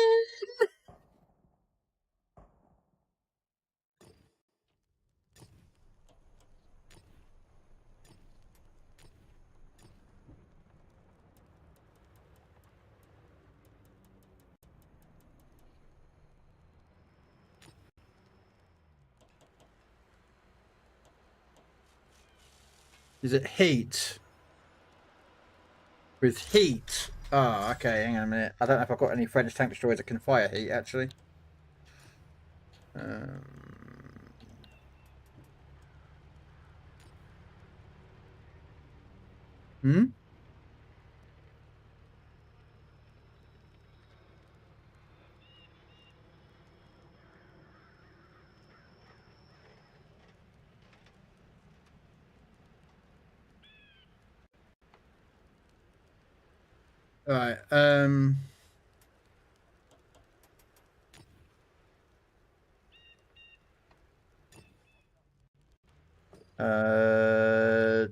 Is it heat? With heat. Oh, okay, hang on a minute. I don't know if I've got any French tank destroyers that can fire heat, actually. Um, hmm? Right,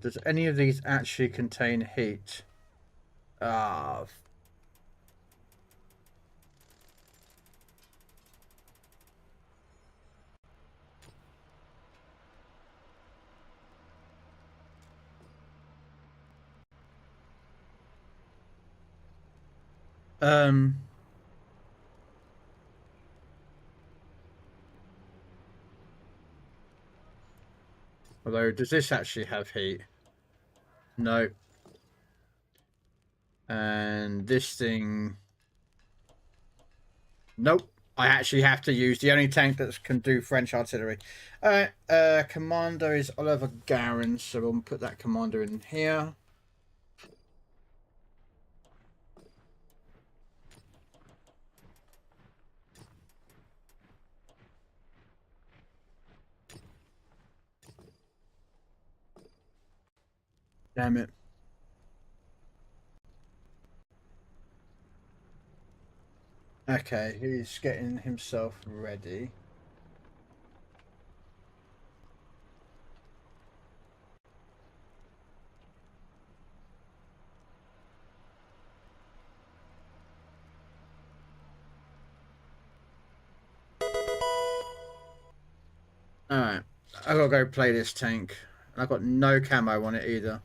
does any of these actually contain heat? Ah, um, although, does this actually have heat? No. And this thing... Nope. I actually have to use the only tank that can do French artillery. Alright, commander is Oliver Garin, so we'll put that commander in here. Damn it. Okay, he's getting himself ready. Alright, I gotta go play this tank. I've got no camo on it either.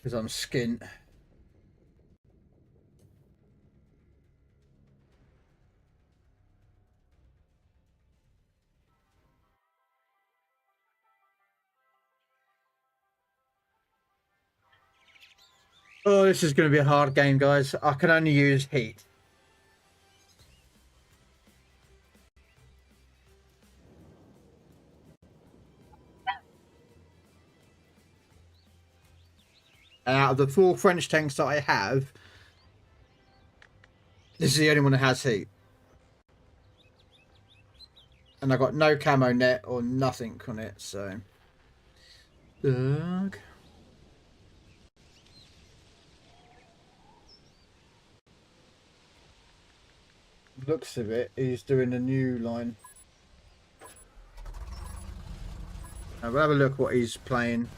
Because I'm skint. Oh, this is going to be a hard game, guys. I can only use heat. And out of the 4 French tanks that I have, this is the only one that has heat. And I got no camo net or nothing on it, so... Ugh. Looks of it, he's doing a new line. Now we'll have a look what he's playing.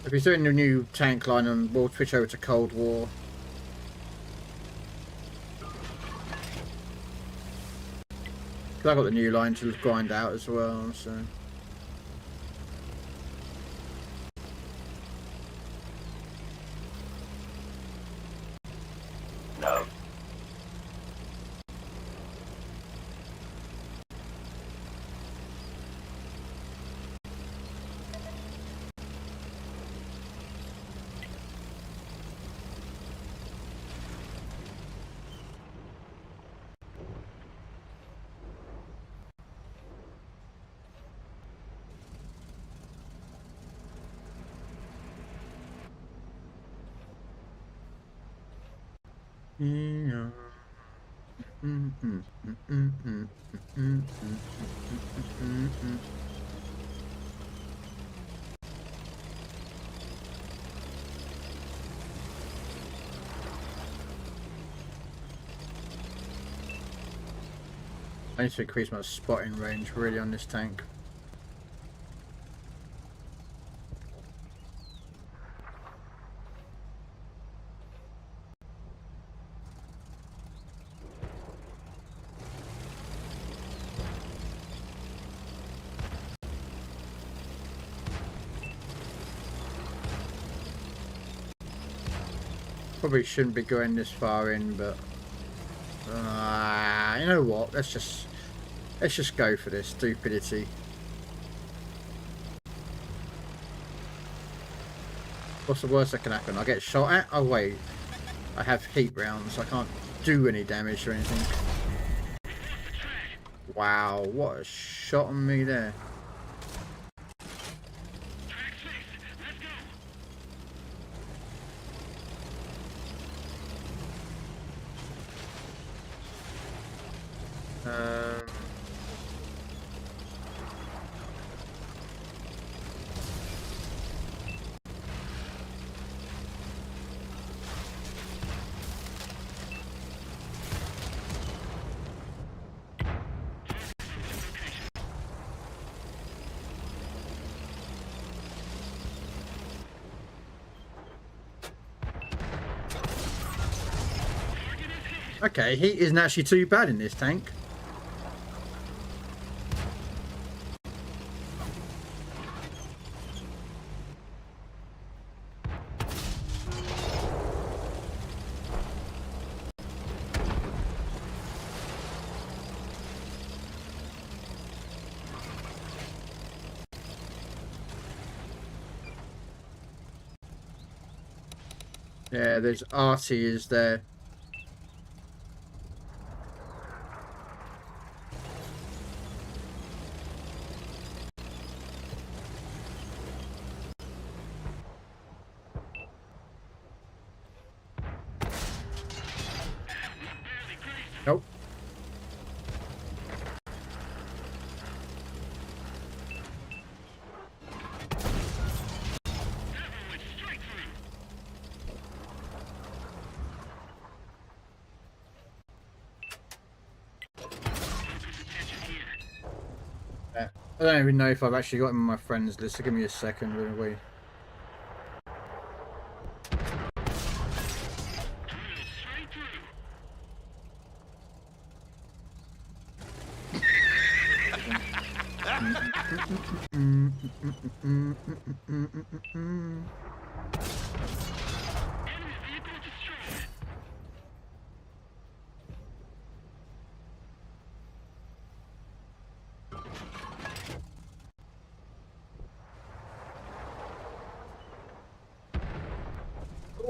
If he's doing a new tank line, and we'll switch over to Cold War. Because I've got the new line to grind out as well, so... No. Yeah. I need to increase my spotting range really on this tank. Probably shouldn't be going this far in, but you know what? Let's just go for this stupidity. What's the worst that can happen? I get shot at? Oh wait, I have heat rounds, so I can't do any damage or anything. Wow, what a shot on me there. Okay, heat isn't actually too bad in this tank. Yeah, there's Artie is there. Nope. Yeah. I don't even know if I've actually got him on my friends list, so give me a second, really.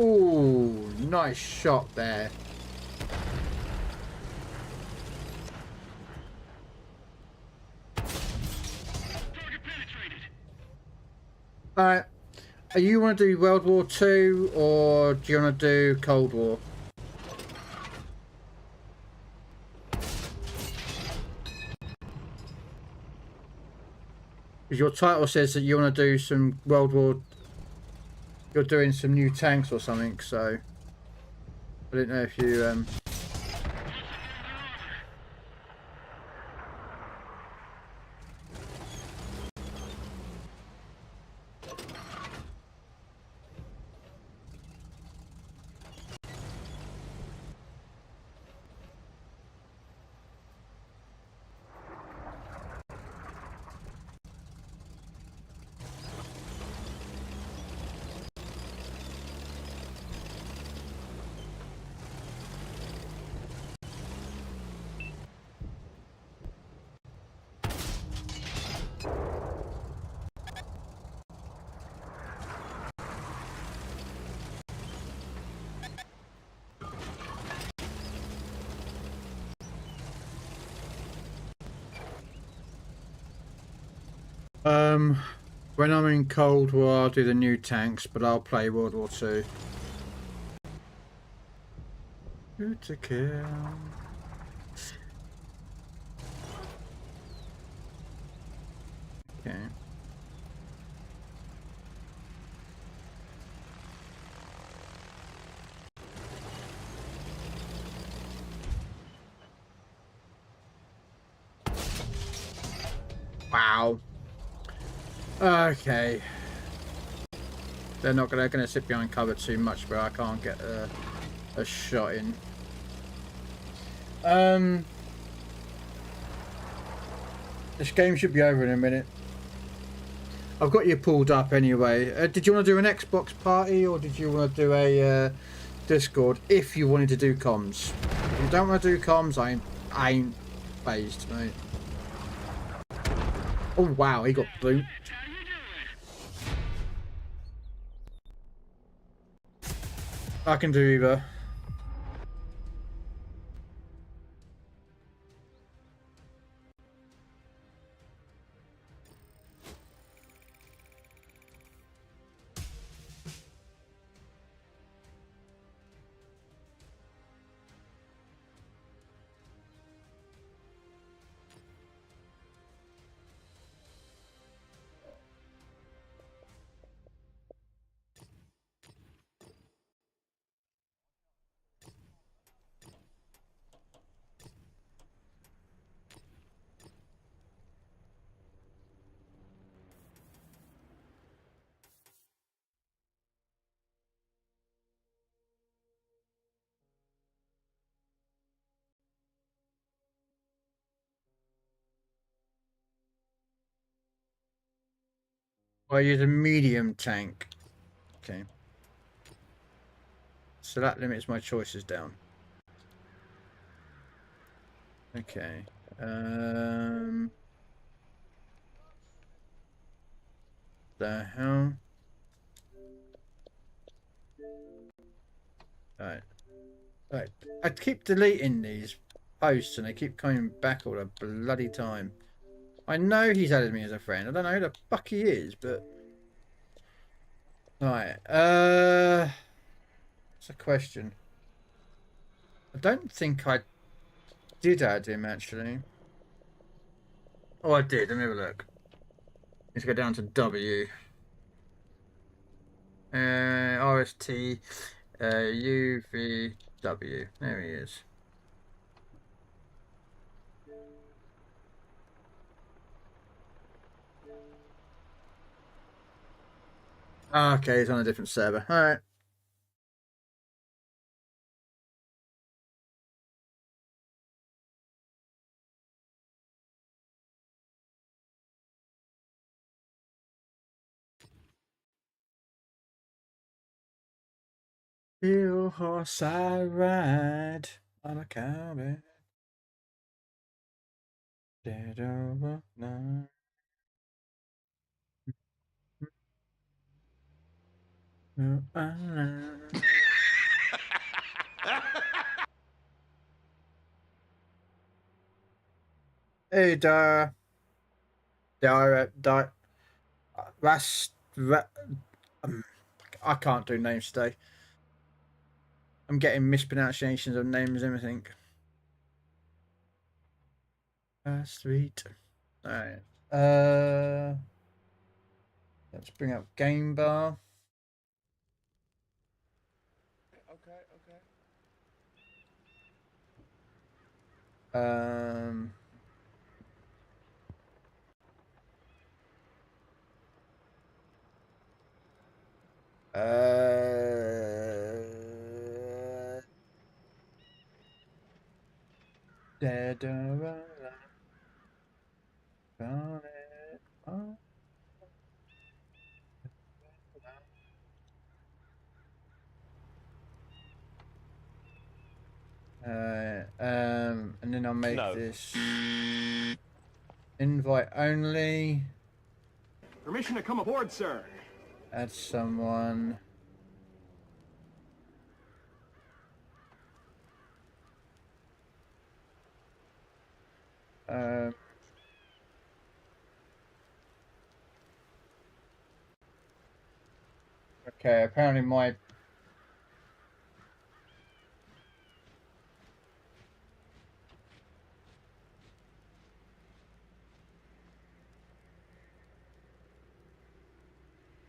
Ooh, nice shot there. Alright, you want to do World War II or do you want to do Cold War? Because your title says that you want to do some World War. You're doing some new tanks or something, so I don't know if you when I'm in Cold War, I'll do the new tanks, but I'll play World War II. Who to kill? Okay. Wow. Okay. They're not gonna sit behind cover too much, but I can't get a shot in. This game should be over in a minute. I've got you pulled up anyway. Did you want to do an Xbox party or did you want to do a Discord? If you wanted to do comms. If you don't want to do comms, I ain't phased, mate. Oh wow, he got boot. I can do either. I use a medium tank. Okay. So that limits my choices down. Okay. The hell? Alright. Right. I keep deleting these posts and they keep coming back all the bloody time. I know he's added me as a friend. I don't know who the fuck he is, but... Right. It's a question. I don't think I did add him, actually. Oh, I did. Let me have a look. Let's go down to W. RST, UVW. There he is. Oh, okay, he's on a different server. All right. Your horse I ride on a cowbell. Dead over night. No, Hey, Ras, I can't do names today. I'm getting mispronunciations of names and everything. Sweet. Alright. Let's bring up game bar. Okay, okay. Um uh Dead or alive, on it. Oh. And then I'll make this invite only. Permission to come aboard, sir. Add someone. Um, okay, apparently my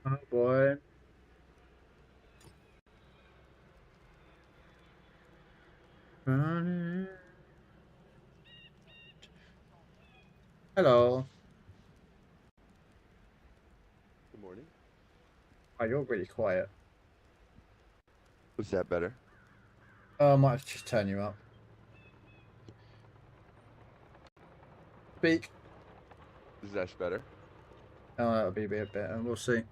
oh boy. Hello. Good morning. Oh, you're really quiet. Was that better? Oh, I might have to just turn you up. Speak. Is that better? Oh, that'll be a bit better. We'll see.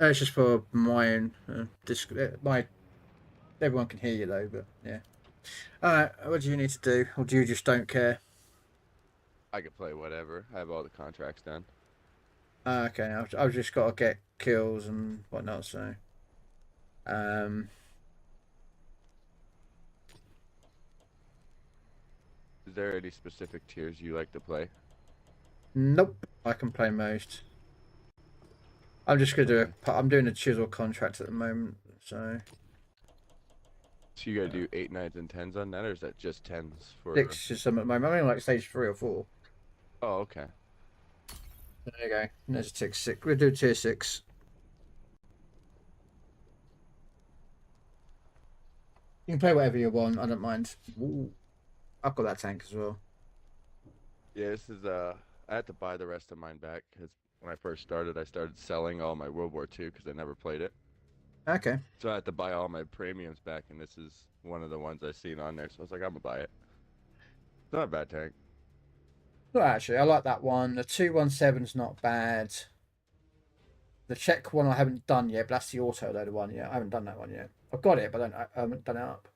It's just for my own my everyone can hear you though, but yeah. Alright, what do you need to do? Or do you just don't care? I can play whatever. I have all the contracts done. Okay, I've just got to get kills and whatnot, so. Um, Is there any specific tiers you like to play? nope, I can play most. I'm just gonna do I'm doing a chisel contract at the moment, so So you gotta do 8, 9s, and 10s on that, or is that just 10s for? 6 is some at the moment. I'm only like stage 3 or 4. Oh, okay. There you go. There's a tier 6. We'll do tier 6. You can play whatever you want. I don't mind. Ooh, I've got that tank as well. Yeah, this is I had to buy the rest of mine back because when I first started, I started selling all my World War II because I never played it. Okay. So I had to buy all my premiums back, and this is one of the ones I seen on there. So I was like, I'm gonna buy it. It's not a bad tank. No, actually, I like that one. The 217's not bad. The Czech one I haven't done yet, but that's the auto loader one. Yeah, I haven't done that one yet. I've got it, but I haven't done it up.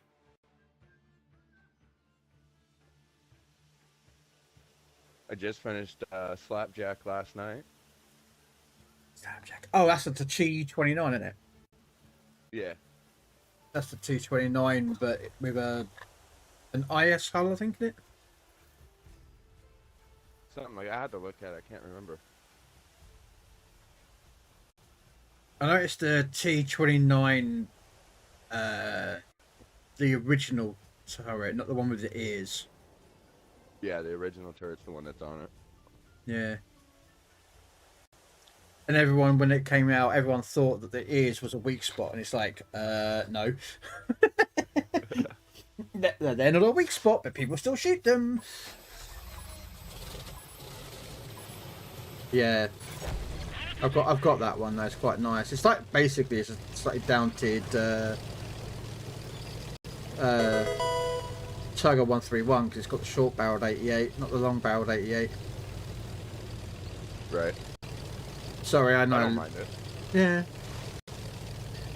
I just finished Slapjack last night. Snapjack. Oh, that's the T29, isn't it? Yeah. That's the T29, but with an IS hull, I think, in it. Something like I had to look at it. I can't remember. I noticed the T29, the original turret, not the one with the ears. Yeah, the original turret's the one that's on it. Yeah. And everyone, when it came out, everyone thought that the ears was a weak spot, and it's like, no. They're not a weak spot, but people still shoot them. Yeah. I've got that one. That's quite nice. It's like basically it's a slightly down-tiered Tiger 131 because it's got the short-barreled 88, not the long-barreled 88. Right. Sorry, I know. I don't mind it. Yeah.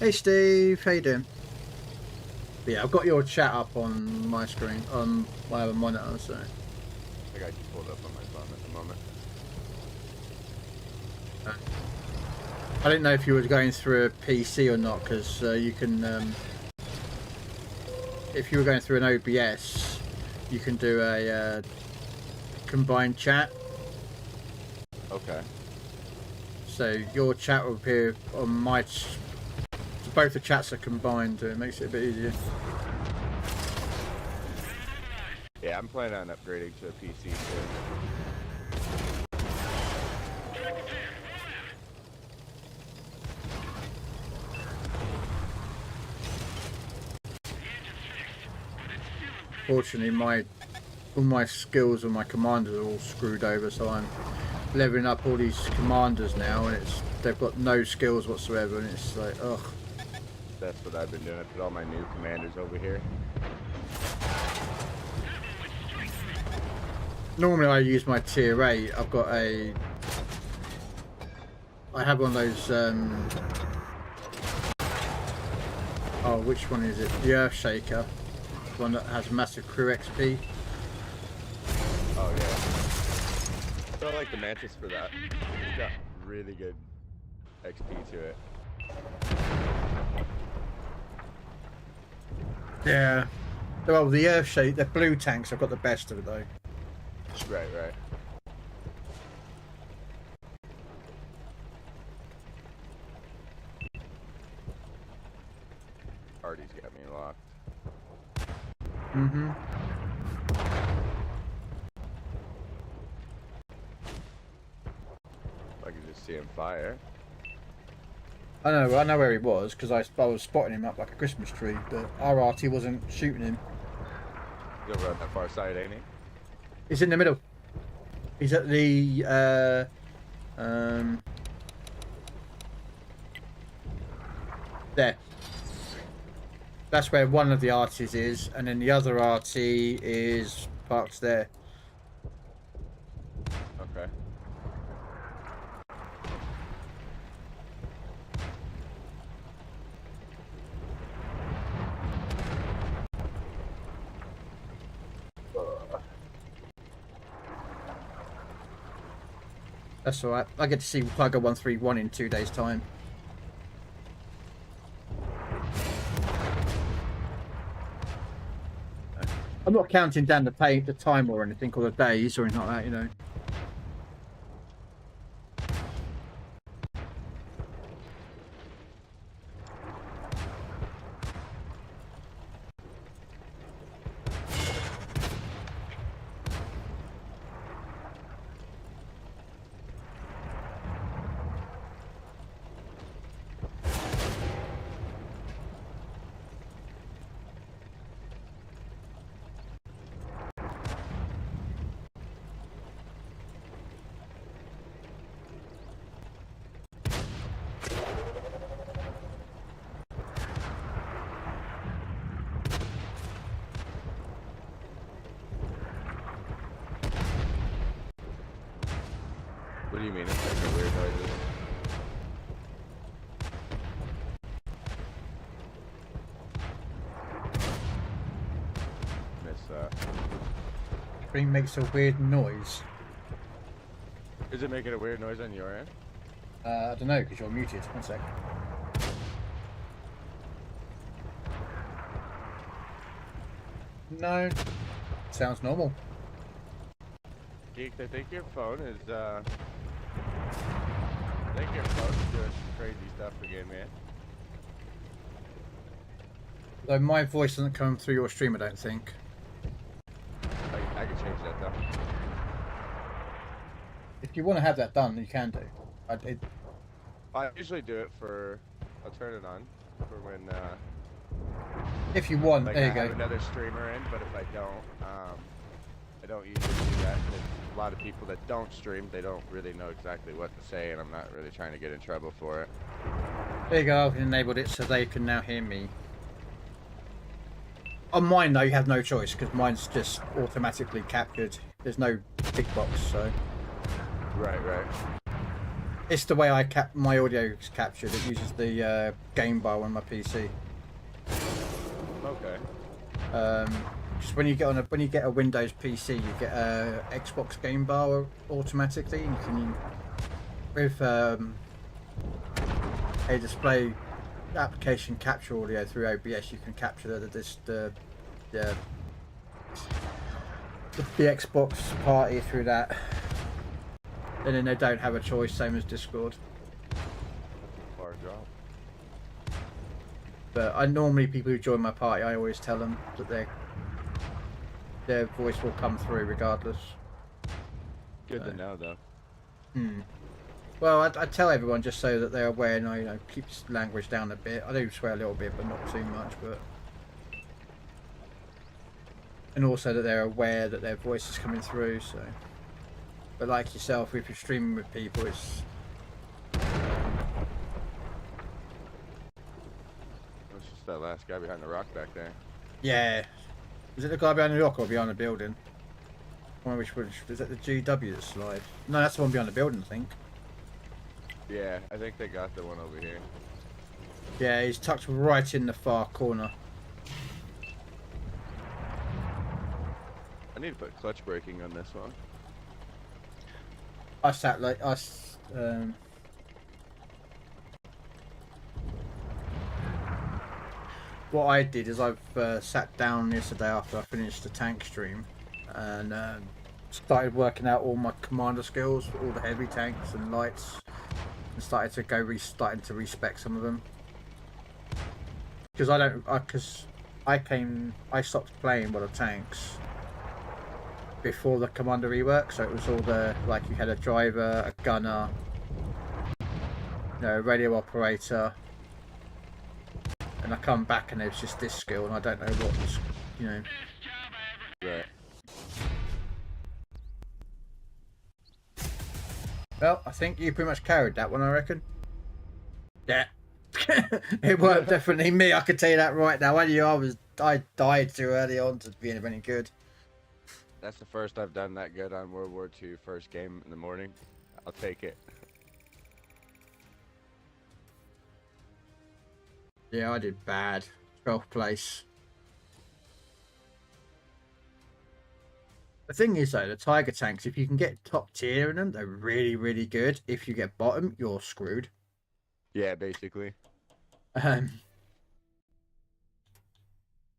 Hey Steve, how you doing? But yeah, I've got your chat up on my screen, on my other monitor, so. I got you pulled up on my phone at the moment. I didn't know if you were going through a PC or not, because you can, if you were going through an OBS, you can do a combined chat. Okay. So your chat will appear on my. So both the chats are combined, so it makes it a bit easier. Yeah, I'm planning on upgrading to a PC soon. Fortunately, all my skills and my commanders are all screwed over, so I'm leveling up all these commanders now, and they've got no skills whatsoever, and it's like, ugh. That's what I've been doing. I put all my new commanders over here. Normally I use my tier 8. I have one of those, oh, which one is it? The Earthshaker. One that has massive crew XP. Oh, yeah. So I like the Mantis for that. It's got really good XP to it. Yeah. Well, the Earthshaker, the blue tanks, I've got the best of it though. Right, right. Artie's got me locked. Mm-hmm. I can just see him fire. I know where he was because I was spotting him up like a Christmas tree, but RRT wasn't shooting him. He's over on that far side, ain't he? He's in the middle. He's at the there. That's where one of the arties is, and then the other arty is parked there. Okay. That's alright. I get to see Plugger 131 in 2 days' time. I'm not counting down the time or anything, or the days or anything like that, you know. What do you mean? It's like a weird noises. Miss that. Screen makes a weird noise. Is it making a weird noise on your end? I don't know, because you're muted. One sec. No. Sounds normal. Geek, I think your phone is, I think your phone's doing some crazy stuff again, man. Though my voice doesn't come through your stream, I don't think. I can change that though. If you want to have that done, you can do. I usually do it for, I'll turn it on for when, If you want, like there I you have go. another streamer in, but if I don't usually do that. There's a lot of people that don't stream, they don't really know exactly what to say, and I'm not really trying to get in trouble for it. There you go, I've enabled it so they can now hear me. On mine though, you have no choice because mine's just automatically captured. There's no tick box, so Right. it's the way my audio is captured. It uses the game bar on my PC. Okay. Just when you get a Windows PC, you get a Xbox game bar automatically, and you can with a display application capture audio through OBS. You can capture the Xbox party through that, and then they don't have a choice. Same as Discord. Far drop. But I normally people who join my party, I always tell them that their voice will come through regardless. Good to know, though. Well, I tell everyone just so that they're aware, and I keep language down a bit. I do swear a little bit, but not too much. And also that they're aware that their voice is coming through. So, but like yourself, if you're streaming with people, it's It's just that last guy behind the rock back there. yeah. Is it the guy behind the rock or behind the building? I wonder which is it the GW that slide? No, that's the one behind the building, I think. Yeah, I think they got the one over here. Yeah, he's tucked right in the far corner. I need to put clutch braking on this one. I sat like what I did is I've sat down yesterday after I finished the tank stream and started working out all my commander skills for all the heavy tanks and lights, and starting to respec some of them because I stopped playing with the tanks before the commander rework, so it was all the like you had a driver, a gunner, a radio operator. And I come back and it's just this skill, and I don't know what's, Right. Well, I think you pretty much carried that one, I reckon. Yeah. It weren't definitely me, I can tell you that right now. I died too early on to be any good. That's the first I've done that good on World War II first game in the morning. I'll take it. Yeah, I did bad. 12th place. The thing is though, the Tiger tanks, if you can get top tier in them, they're really, really good. If you get bottom, you're screwed. Yeah, basically.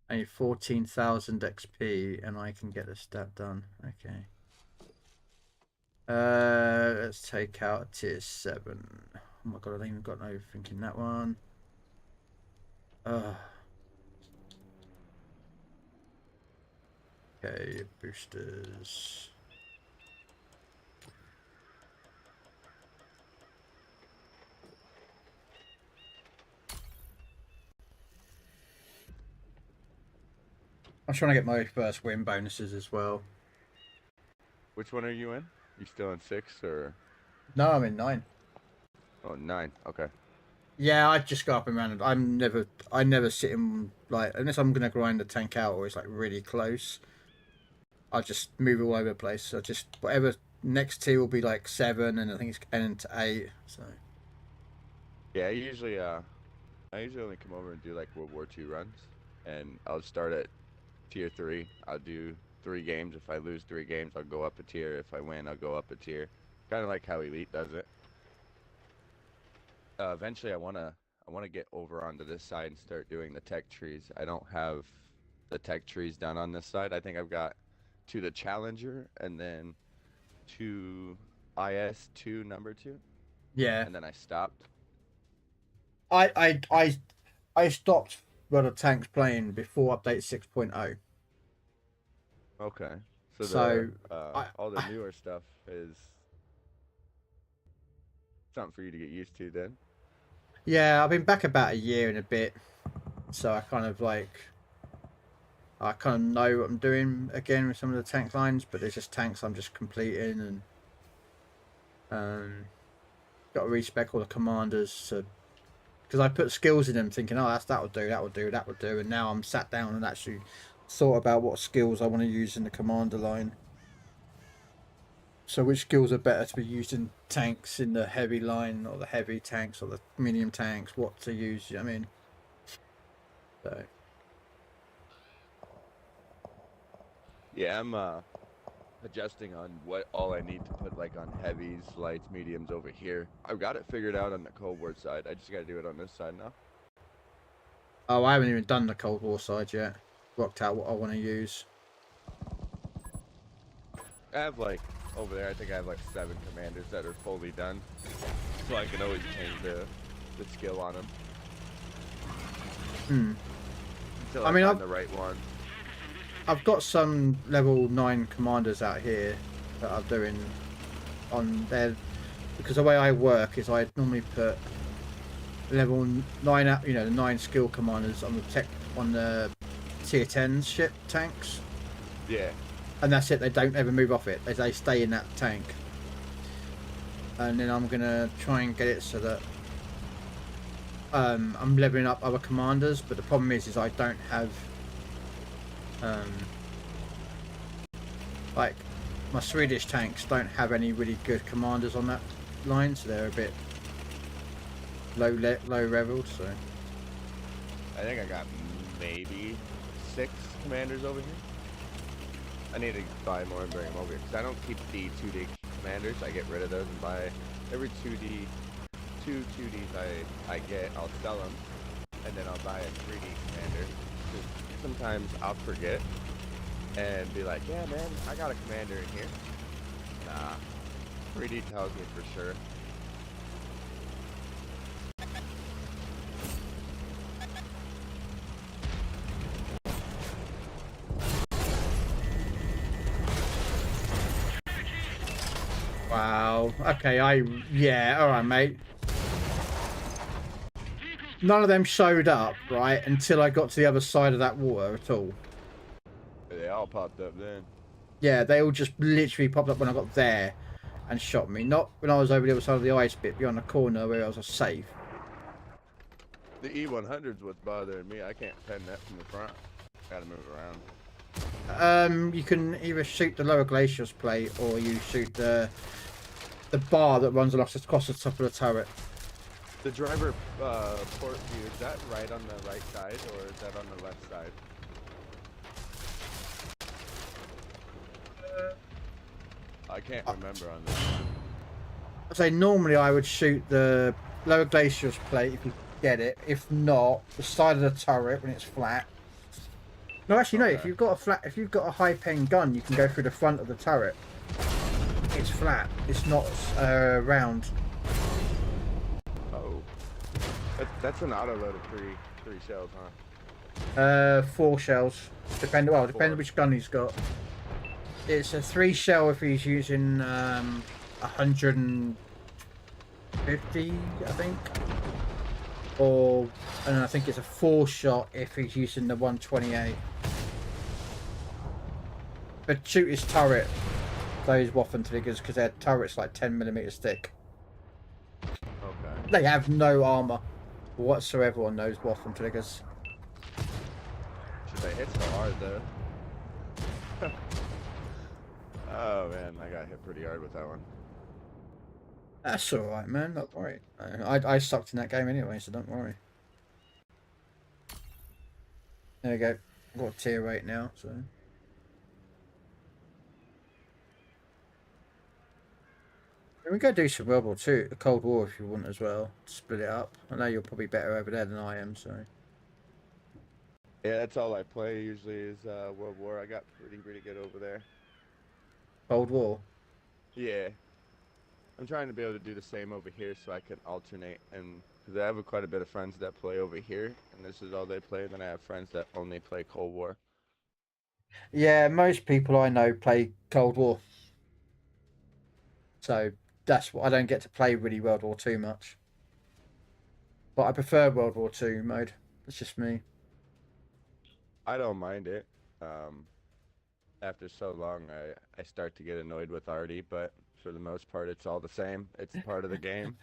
I need 14,000 XP and I can get the stat done. Okay. Let's take out tier 7. Oh my god, I don't even got no thinking that one. Okay, boosters. I'm trying to get my first win bonuses as well. Which one are you in? You still in 6 or? No, I'm in 9. Oh, 9. Okay. Yeah, I just go up and around. I never sit in, like, unless I'm gonna grind the tank out or it's like really close. I just move all over the place. I just whatever next tier will be like 7, and I think it's ending to 8. So Yeah, I usually only come over and do like World War II runs, and I'll start at tier 3. I'll do 3 games. If I lose 3 games, I'll go up a tier. If I win, I'll go up a tier. Kind of like how Elite does it. Eventually, I wanna get over onto this side and start doing the tech trees. I don't have the tech trees done on this side. I think I've got to the Challenger and then to IS2 number 2, yeah, and then I stopped. I stopped World of Tanks playing before update 6.0. Okay, so So all the newer stuff is something for you to get used to then. yeah, I've been back about a year and a bit, so I kind of know what I'm doing again with some of the tank lines, but there's just tanks I'm just completing, and got to respec all the commanders because I put skills in them thinking, oh, that would do, and now I'm sat down and actually thought about what skills I want to use in the commander line. So which skills are better to be used in tanks in the heavy line, or the heavy tanks, or the medium tanks, what to use, you know what I mean? So Yeah, I'm adjusting on what all I need to put like on heavies, lights, mediums over here. I've got it figured out on the Cold War side. I just got to do it on this side now. oh, I haven't even done the Cold War side yet. Worked out what I want to use. I have like over there, I think I have like 7 commanders that are fully done, so I can always change the skill on them. Until I mean, find the right one. I've got some level 9 commanders out here that I'm doing on there, because the way I work is I normally put level 9 up, you know, the 9 skill commanders on the tier 10 ship tanks. Yeah. And that's it. They don't ever move off it. They stay in that tank. And then I'm gonna try and get it so that I'm leveling up other commanders. But the problem is I don't have like my Swedish tanks don't have any really good commanders on that line, so they're a bit low leveled. So I think I got maybe 6 commanders over here. I need to buy more and bring them over here, because I don't keep the 2D commanders. I get rid of those and buy every 2 2Ds I get, I'll sell them, and then I'll buy a 3D commander. Sometimes I'll forget and be like, yeah man, I got a commander in here. Nah, 3D tells me for sure. wow. Okay, yeah, alright mate. None of them showed up, right, until I got to the other side of that water at all. They all popped up then. Yeah, they all just literally popped up when I got there and shot me. Not when I was over the other side of the ice bit beyond the corner where I was safe. The E100's what's bothering me. I can't pen that from the front. Gotta move around. You can either shoot the lower glaciers plate or you shoot the bar that runs across the top of the turret. The driver port view, is that right on the right side or is that on the left side? I can't remember on this. I say normally I would shoot the lower glaciers plate if you get it. If not, the side of the turret when it's flat. No, actually, no. Okay. If you've got a high-paying gun, you can go through the front of the turret. It's flat. It's not round. Oh, that's an auto load of three shells, huh? 4 shells. Depending which gun he's got. It's a 3 shell if he's using 150, I think. And I think it's a 4 shot if he's using the 128. But shoot his turret, those Waffentriggers, because their turret's like 10mm thick. Okay. They have no armor whatsoever on those Waffentriggers. Should they hit so hard though? Oh man, I got hit pretty hard with that one. That's alright, man. Don't worry. I sucked in that game anyway, so don't worry. There we go. I've got tier 8 now, so. We go do some World War II, Cold War if you want as well. Split it up. I know you're probably better over there than I am, so. Yeah, that's all I play usually is World War. I got pretty good over there. Cold War? Yeah. I'm trying to be able to do the same over here so I can alternate, and because I have quite a bit of friends that play over here, and this is all they play, and then I have friends that only play Cold War. Yeah, most people I know play Cold War. So that's what I don't get to play really World War II much. But I prefer World War II mode. That's just me. I don't mind it. After so long, I start to get annoyed with Artie, but for the most part, it's all the same. It's part of the game.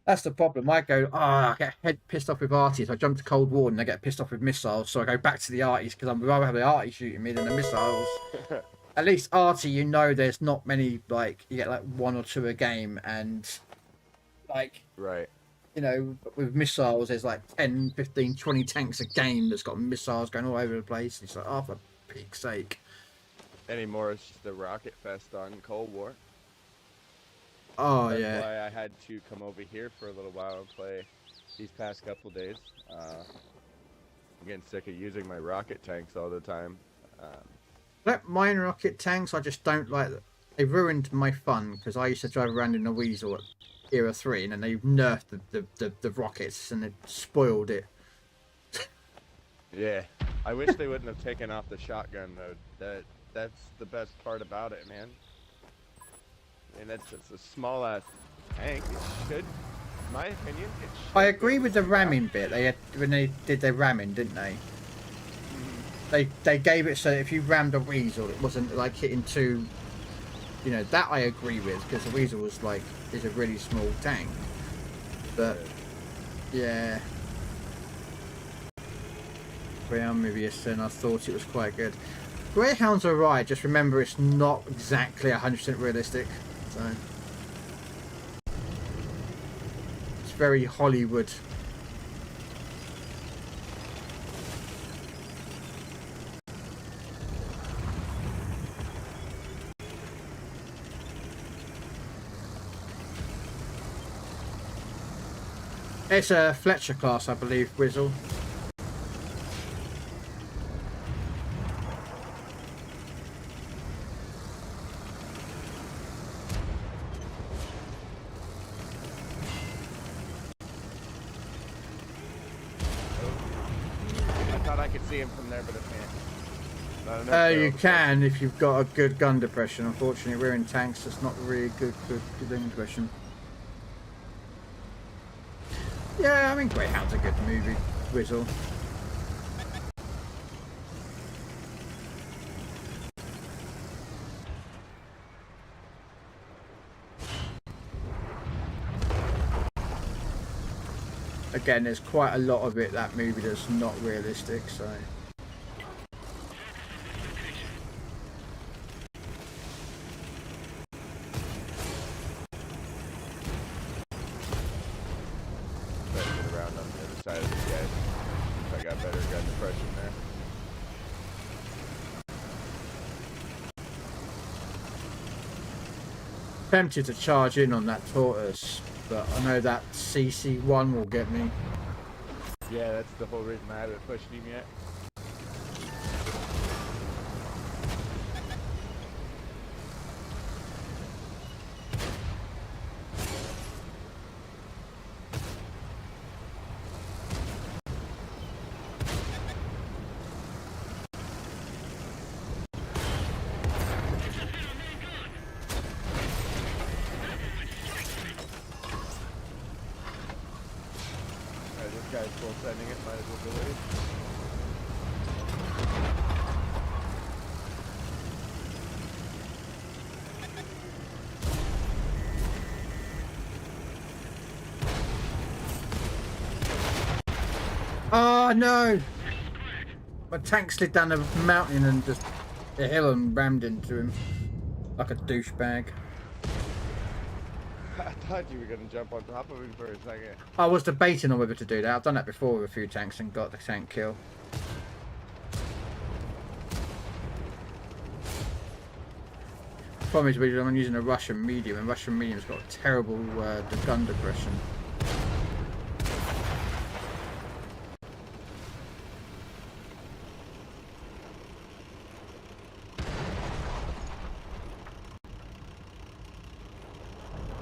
That's the problem. I go, I get pissed off with arties. I jump to Cold War and I get pissed off with missiles. So I go back to the arties because I'd rather have the arties shooting me than the missiles. At least arty, you know, there's not many, like, you get like 1 or 2 a game, and like, Right. you know, with missiles, there's like 10, 15, 20 tanks a game that's got missiles going all over the place. It's like, oh, for peak's sake. Anymore, it's just the rocket fest on Cold War. Oh, That's yeah. why I had to come over here for a little while and play these past couple days. I'm getting sick of using my rocket tanks all the time. I don't mind rocket tanks, I just don't like them. They ruined my fun because I used to drive around in a Weasel at Era 3 and then they nerfed the rockets and it spoiled it. Yeah, I wish they wouldn't have taken off the shotgun mode. That's the best part about it, man. And that's just a small ass tank. It should, in my opinion, it should. I agree with the ramming bit. They had, when they did their ramming, didn't they? They gave it so if you rammed a Weasel, it wasn't like hitting two. You know, that I agree with because the Weasel was like is a really small tank. But yeah, Greyhound Movius, and I thought it was quite good. Greyhound's alright. Just remember, it's not exactly 100% realistic. So it's very Hollywood. It's a Fletcher class, I believe, Whizzle. I thought I could see him from there, but I can't. You can if you've got a good gun depression. Unfortunately, we're in tanks. It's not really good gun depression. Yeah, I mean, Greyhound's a good movie, Whizzle. Again, there's quite a lot of it, that movie, that's not realistic, so... Tempted to charge in on that tortoise, but I know that CC1 will get me. Yeah, that's the whole reason I haven't pushed him yet. guy's full sending it, might as well delete it. Oh no! My tank slid down a mountain and just a hill and rammed into him like a douchebag. I thought you were gonna jump on top of him for a second. I was debating on whether to do that. I've done that before with a few tanks and got the tank kill. Problem is, I'm using a Russian medium, and Russian medium's got terrible gun digression.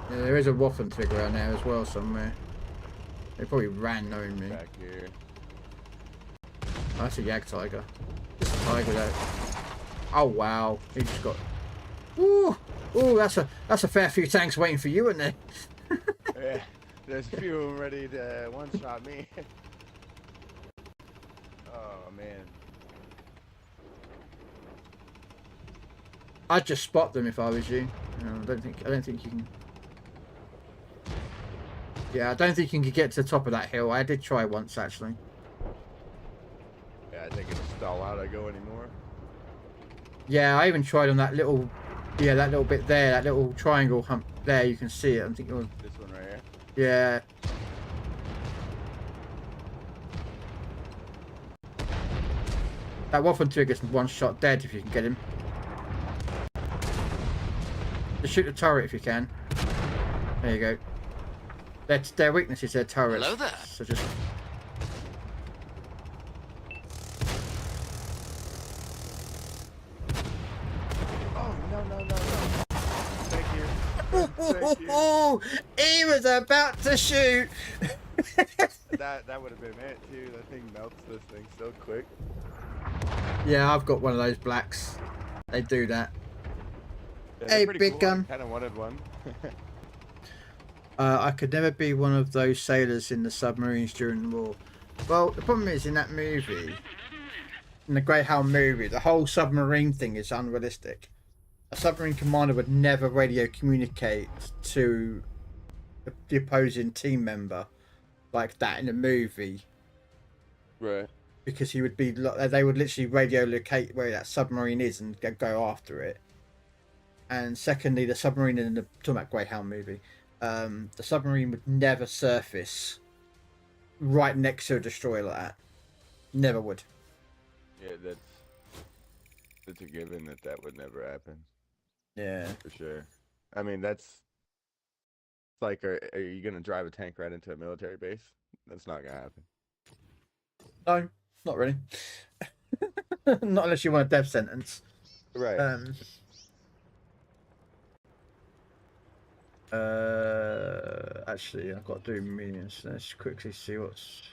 Yeah, there is a Waffentig around there as well somewhere. They probably ran knowing me. Back here. Oh, that's a Jagdtiger. Just a tiger though. Oh wow, he just got. Ooh, ooh, that's a fair few tanks waiting for you, isn't there? Yeah, there's a few of them ready to one-shot me. Oh man. I'd just spot them if I was you. I don't think you can. Yeah, I don't think you can get to the top of that hill. I did try once actually. Yeah, I think it's stall out. I go anymore. Yeah, I even tried on that little, yeah, that little bit there, that little triangle hump there. You can see it. I think you're. This one right here. Yeah. That Waffentig is one shot dead if you can get him. Just shoot the turret if you can. There you go. Their weakness is their turrets. Hello there. So just. Oh no! Thank you. Thank you. He was about to shoot. That would have been it too. That thing melts this thing so quick. Yeah, I've got one of those blacks. They do that. Yeah, Hey, pretty big cool. gun. I kind of wanted one. I could never be one of those sailors in the submarines during the war. Well, the problem is in that movie, in the Greyhound movie, the whole submarine thing is unrealistic. A submarine commander would never radio communicate to the opposing team member like that in a movie. Right. Because he would be, they would literally radio locate where that submarine is and go after it. And secondly, the submarine in the talking about Greyhound movie, the submarine would never surface right next to a destroyer like that. Never would. Yeah, that's a given that would never happen. Yeah. For sure. I mean, it's like, are you gonna drive a tank right into a military base? That's not gonna happen. No, not really. Not unless you want a death sentence. Right. Actually, I've got to do minions. Let's quickly see what's.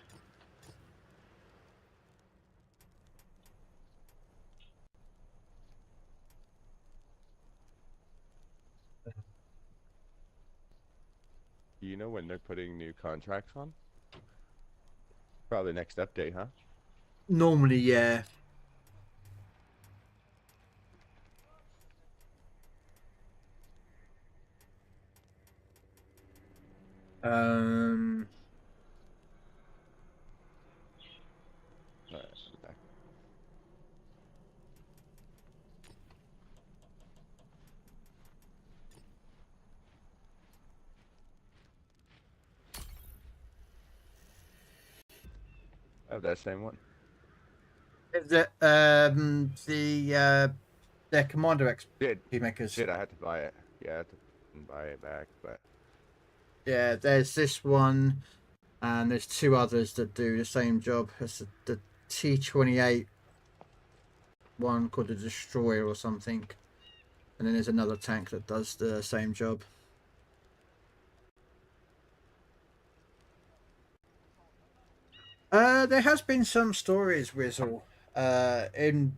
Do you know when they're putting new contracts on? Probably next update, huh? Normally, yeah. Alright, back. I have that same one. The their Commander Did XP makers. I had to buy it? Yeah, I had to buy it back, but Yeah, there's this one, and there's two others that do the same job. It's the T-28 one called the Destroyer or something, and then there's another tank that does the same job. There has been some stories, Wizzle, in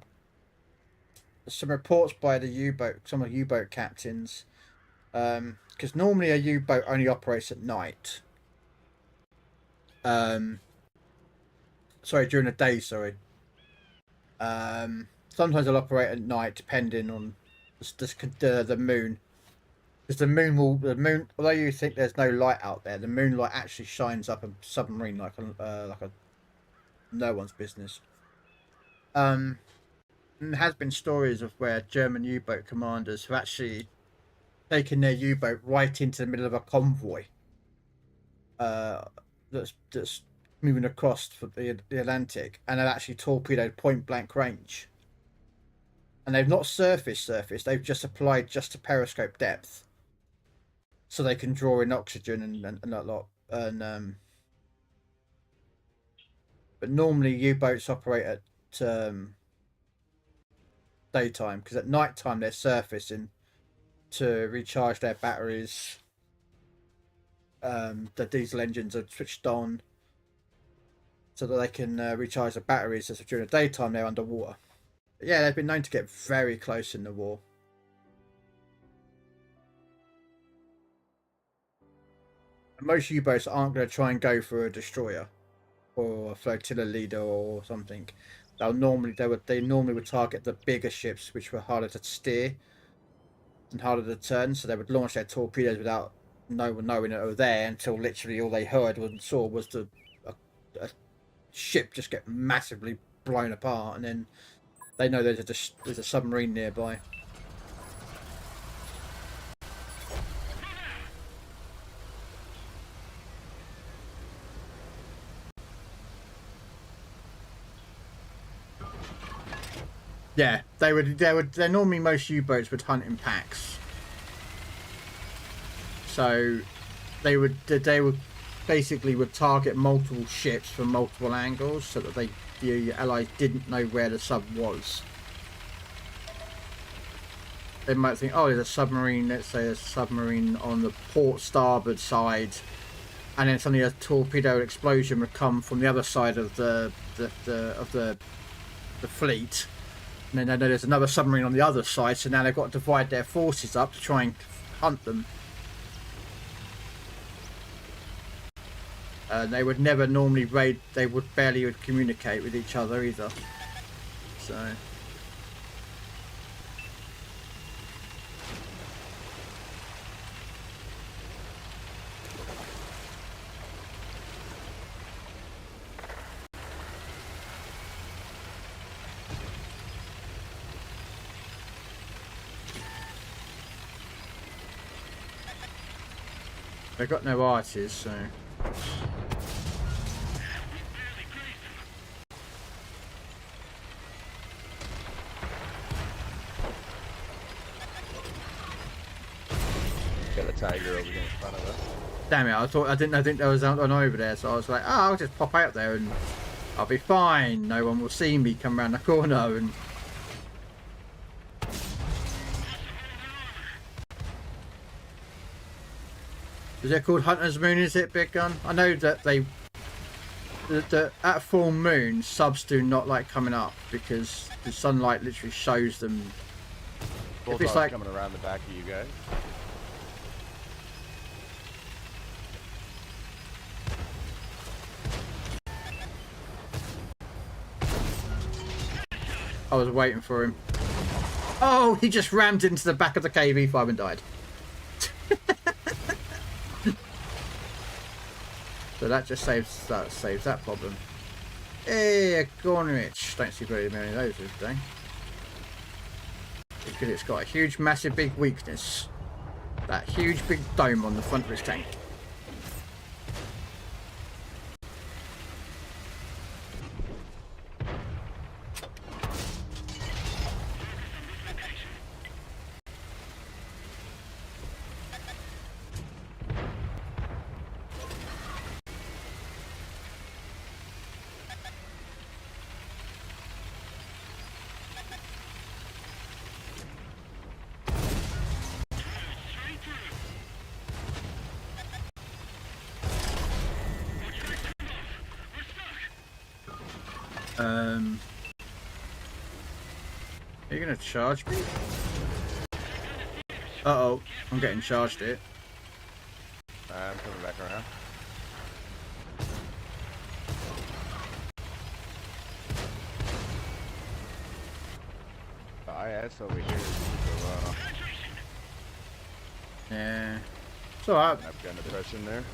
some reports by the U-boat, some of the U-boat captains, because normally a U-boat only operates at night. Sorry, during the day. Sorry. Sometimes they'll operate at night, depending on the moon. Because the moon, although you think there's no light out there, the moonlight actually shines up a submarine like a no one's business. There has been stories of where German U-boat commanders have actually taken their U-boat right into the middle of a convoy. That's moving across for the Atlantic, and have actually torpedoed point blank range. And they've not surfaced. They've just applied just to periscope depth, so they can draw in oxygen and that lot. And but normally U-boats operate at daytime, because at night time they're surfacing to recharge their batteries. The diesel engines are switched on so that they can recharge the batteries. So during the daytime they're underwater. But yeah, they've been known to get very close in the war. And most U-boats aren't going to try and go for a destroyer or a flotilla leader or something. They normally would target the bigger ships, which were harder to steer and harder to turn. So they would launch their torpedoes without no one knowing it were there, until literally all they heard and saw was a ship just get massively blown apart, and then they know there's a submarine nearby. Yeah, they're normally, most U-boats would hunt in packs. So they would basically target multiple ships from multiple angles, so that the Allies didn't know where the sub was. They might think, oh, there's a submarine, let's say a submarine on the port starboard side, and then suddenly a torpedo explosion would come from the other side of the fleet. And then they know there's another submarine on the other side, so now they've got to divide their forces up to try and hunt them. They would never normally raid, they would barely communicate with each other either. So... they've got no arches, so... Got a tiger over here in front of us. Damn it, I didn't think there was one over there, so I was like, oh, I'll just pop out there and I'll be fine. No one will see me come around the corner. And is it called Hunter's Moon, is it, Big Gun? I know that at full moon, subs do not like coming up, because the sunlight literally shows them. If it's like coming around the back of you guys. I was waiting for him. Oh, he just rammed into the back of the KV-5 and died. So that just saves that problem. Hey, a Gornrich. Don't see very many of those today. Because it's got a huge, massive, big weakness. That huge, big dome on the front of its tank. Are you gonna charge me? Uh-oh, I'm getting charged here. I'm coming back around. IS over here is super low. Yeah. It's alright. I've got depression there.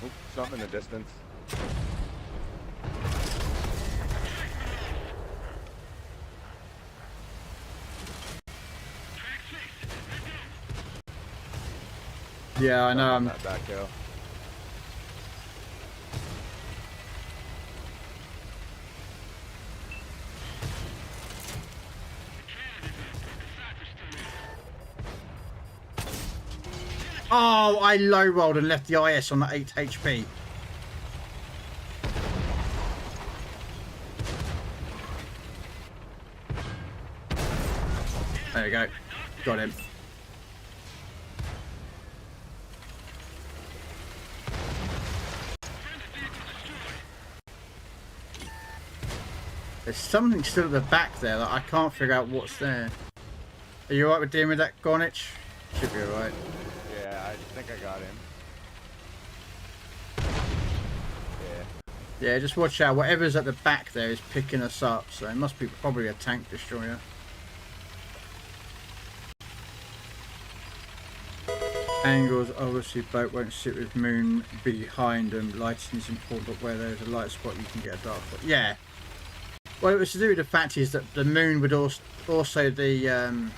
Oop, something in the distance. Yeah, I know. On I'm that back hill. Oh, I low rolled and left the IS on the 8 HP. There we go. Got him. There's something still at the back there that I can't figure out what's there. Are you alright with dealing with that, Gornich? Should be alright. Yeah, I think I got him. Yeah. Yeah, just watch out. Whatever's at the back there is picking us up, so it must be probably a tank destroyer. Angles, obviously boat won't sit with moon behind them. Lighting is important, but where there's a light spot you can get a dark spot. Yeah. Well, it was to do with the fact is that the moon would also the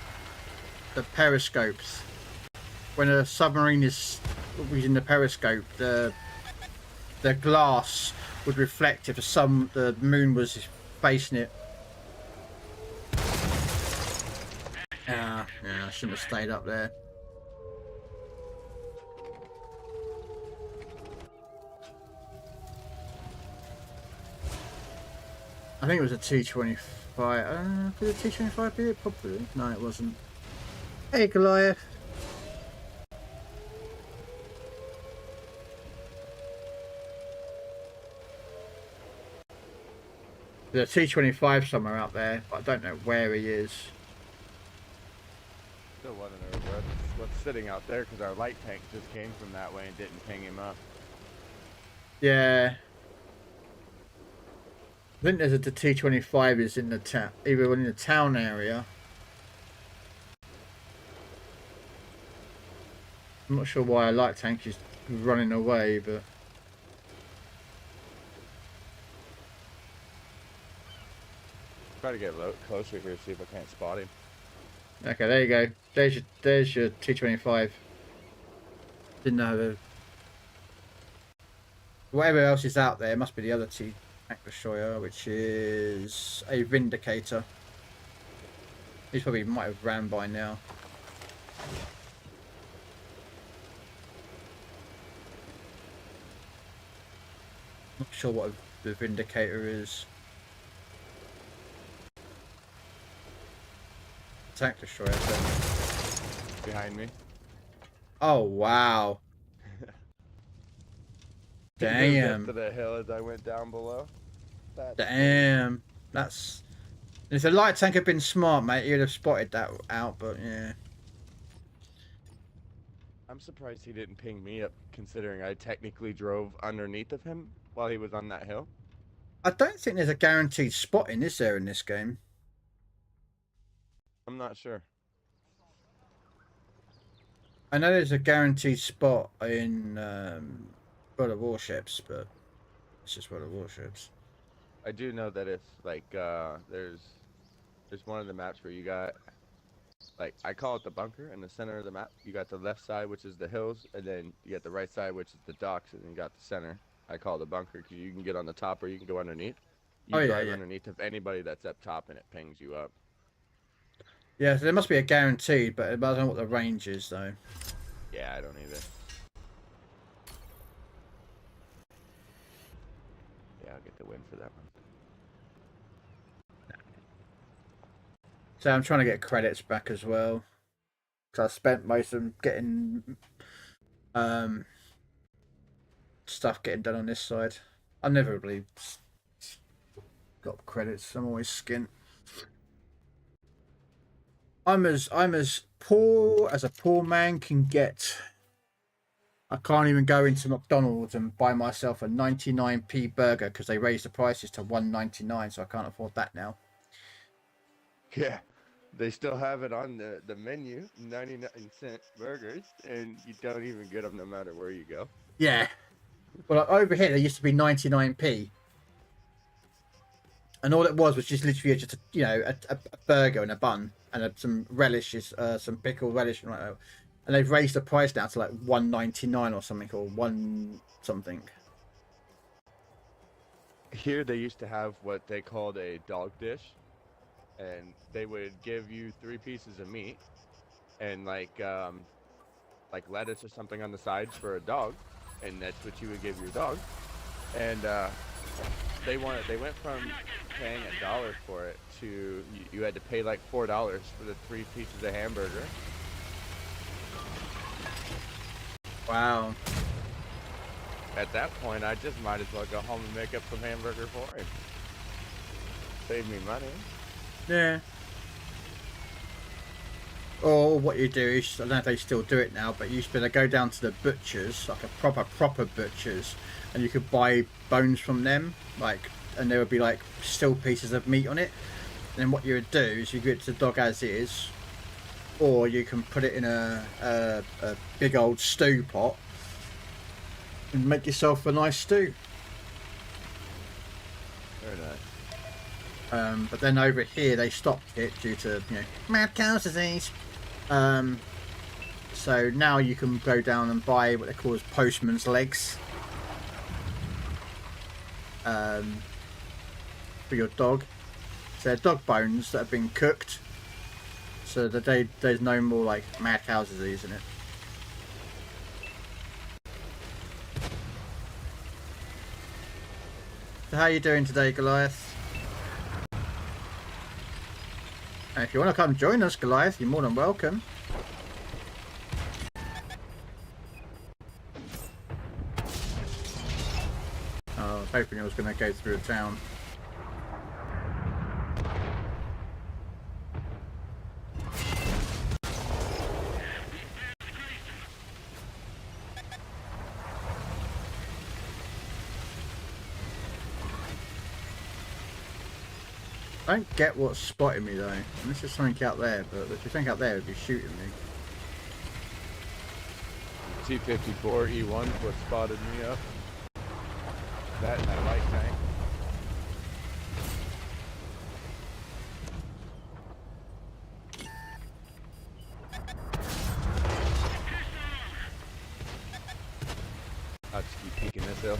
periscopes. When a submarine is using the periscope, the glass would reflect if the moon was facing it. Yeah, I shouldn't have stayed up there. I think it was a T-25. Could a T-25 be it? Probably. No, it wasn't. Hey, Goliath. There's a T-25 somewhere out there, but I don't know where he is. Still wondering what's sitting out there because our light tank just came from that way and didn't ping him up. Yeah. I think there's the T-25 is in the town, either in the town area. I'm not sure why a light tank is running away, but Try to get closer here, see if I can't spot him. okay, there you go. There's your T-25. Didn't know the whatever else is out there. It must be the other T tank destroyer, which is a Vindicator. He probably might have ran by now. Not sure what the Vindicator is. Tank destroyer. Behind me. Oh wow! Damn! To the hill as I went down below. Damn! That's. If the light tank had been smart, mate, you'd have spotted that out. But yeah. I'm surprised he didn't ping me up, considering I technically drove underneath of him while he was on that hill. I don't think there's a guaranteed spotting, is there, in this game? I'm not sure. I know there's a guaranteed spot in World of Warships, but it's just World of Warships. I do know that if like there's one of the maps where you got, like, I call it the bunker in the center of the map. You got the left side, which is the hills, and then you got the right side, which is the docks, and then you got the center. I call it the bunker because you can get on the top or you can go underneath. You drive underneath of anybody that's up top, and it pings you up. Yeah, so there must be a guaranteed, but I don't know what the range is, though. Yeah, I don't either. Yeah, I'll get the win for that one. So I'm trying to get credits back as well. Because I spent most of them getting stuff getting done on this side. I never really got credits. I'm always skint. I'm as poor as a poor man can get. I can't even go into McDonald's and buy myself a 99p burger because they raised the prices to 1.99, so I can't afford that now. Yeah, they still have it on the menu, 99-cent burgers, and you don't even get them no matter where you go. Yeah. Well, like, over here, they used to be 99p. And all it was just literally just a burger and a bun and some relishes, some pickled relish, and they've raised the price now to like 1.99 or something, or one something. Here they used to have what they called a dog dish, and they would give you 3 pieces of meat and like lettuce or something on the sides for a dog, and that's what you would give your dog. And they went from paying $1 for it to you had to pay like $4 for the 3 pieces of hamburger. Wow. At that point, I just might as well go home and make up some hamburger for him. Save me money. Yeah. Or what you do is, I don't know if they still do it now, but you used to go down to the butchers, like a proper butchers, and you could buy bones from them, and there would be like still pieces of meat on it. And then what you would do is you give it to the dog as is, or you can put it in a big old stew pot and make yourself a nice stew. Very nice. But then over here they stopped it due to mad cow disease. So now you can go down and buy what they call as postman's legs for your dog. So they're dog bones that have been cooked, so that there's no more like mad cow disease in it. So how are you doing today, Goliath? And if you want to come join us, Goliath, you're more than welcome. Oh, I was hoping it was going to go through a town. I don't get what's spotting me though. Unless there's something out there, but if there's something out there, it would be shooting me. T-54 E1 what spotted me up. That and that light tank. I'll just keep peeking this hill.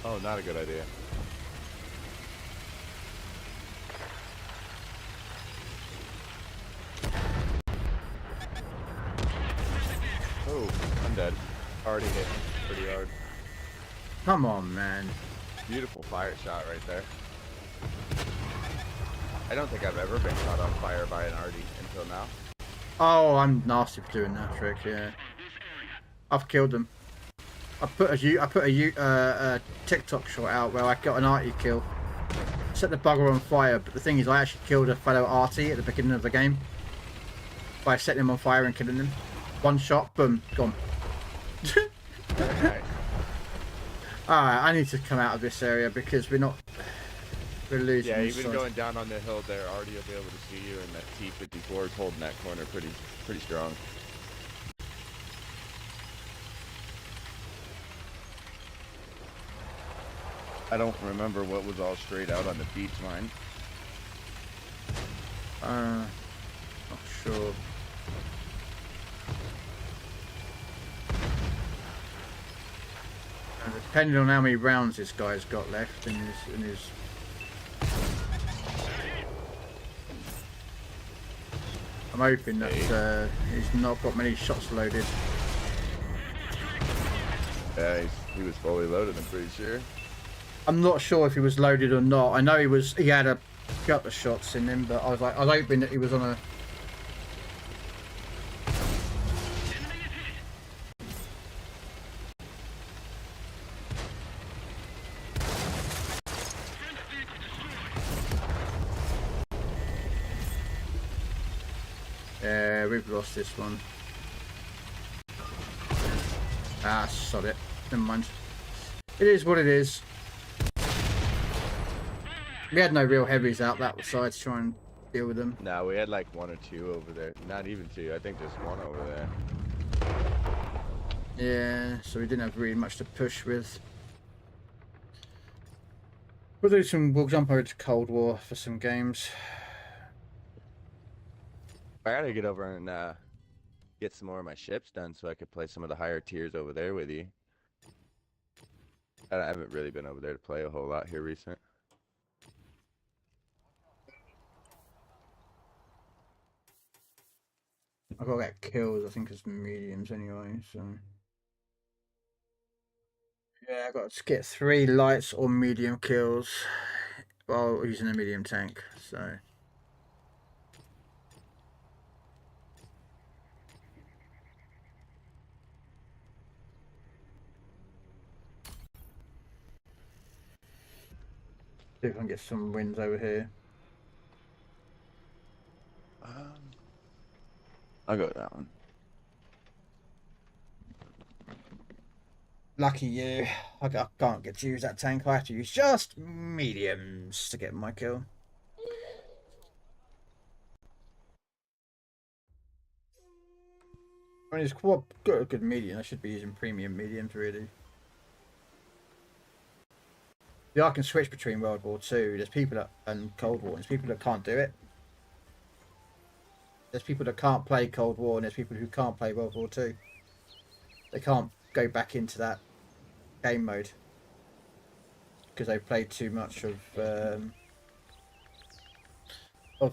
Oh, not a good idea. Oh, I'm dead. Already hit me pretty hard. Come on, man. Beautiful fire shot right there. I don't think I've ever been caught on fire by an arty until now. Oh, I'm nasty for doing that trick, yeah. I've killed them. I put a TikTok shot out where I got an arty kill. Set the bugger on fire, but the thing is I actually killed a fellow arty at the beginning of the game. By setting him on fire and killing him. One shot, boom, gone. Very nice. Alright, I need to come out of this area because we're losing. Yeah, even going down on the hill there, Artie will be able to see you, and that T-54 is holding that corner pretty strong. I don't remember what was all straight out on the beach line. Not sure. Depending on how many rounds this guy's got left in his I'm hoping that he's not got many shots loaded. Yeah, he was fully loaded, I'm pretty sure. I'm not sure if he was loaded or not. I know he had a couple of shots in him, but I was hoping that he was on a. Yeah, we've lost this one. Ah, sod it. Never mind. It is what it is. We had no real heavies out that side to try and deal with them. No, we had like 1 or 2 over there. Not even 2. I think just 1 over there. Yeah, so we didn't have really much to push with. We'll jump over to Cold War for some games. I gotta get over and get some more of my ships done so I could play some of the higher tiers over there with you. I haven't really been over there to play a whole lot here recent. I've got to get kills, I think, as mediums anyway, so. Yeah, I've got to get 3 lights or medium kills while using a medium tank, so. See if I can get some wins over here. I'll go with that one. Lucky you. I can't get to use that tank. I have to use just mediums to get my kill. I mean, it's quite got a good medium. I should be using premium mediums, really. Yeah, I can switch between World War II. There's people that, and Cold War. There's people that can't do it. There's people that can't play Cold War, and there's people who can't play World War II. They can't go back into that game mode because they played too much of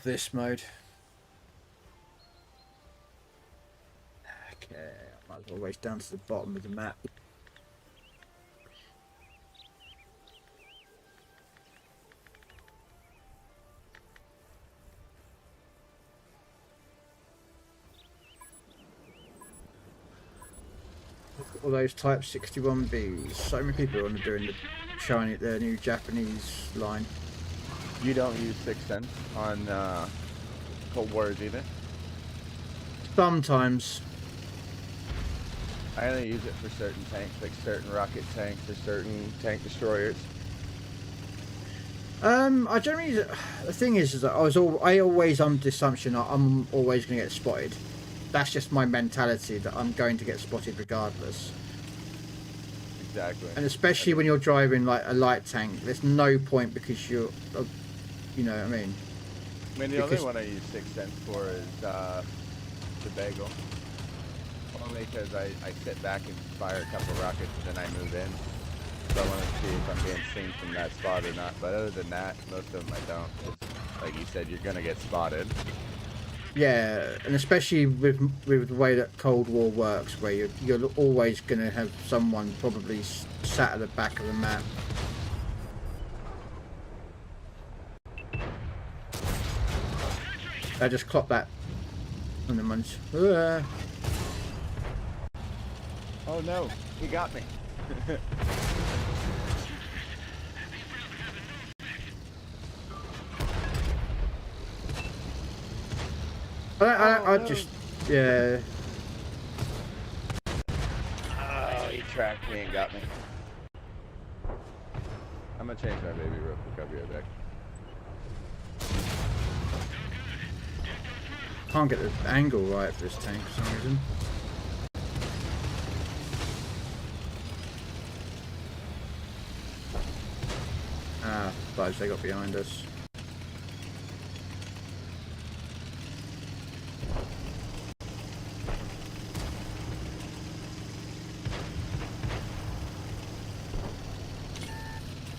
this mode. Okay, I might as well race down to the bottom of the map. All those Type 61Bs. So many people are doing the new Japanese line. You don't use 610 on Cold Wars either? Sometimes. I only use it for certain tanks, like certain rocket tanks or certain tank destroyers. I generally use it. The thing is that I always under the assumption I'm always going to get spotted. That's just my mentality, that I'm going to get spotted regardless. Exactly. And especially when you're driving like a light tank, there's no point because you're, you know what I mean? I mean, the only one I use 610 for is the bagel. Only because I sit back and fire a couple rockets and then I move in. So I want to see if I'm being seen from that spot or not. But other than that, most of them I don't. 'Cause like you said, you're going to get spotted. Yeah, and especially with the way that Cold War works, where you're always going to have someone probably sat at the back of the map. I just clocked that on the munch. Oh no, he got me. I just, yeah. Oh, he tracked me and got me. I'm gonna change my baby real quick. I'll be right back. Can't get the angle right for this tank for some reason. Ah, fudge, they got behind us.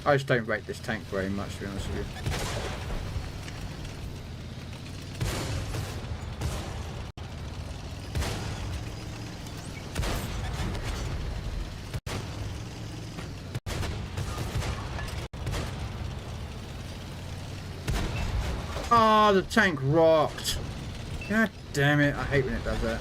I just don't rate this tank very much, to be honest with you. Ah, the tank rocked. God damn it, I hate when it does that.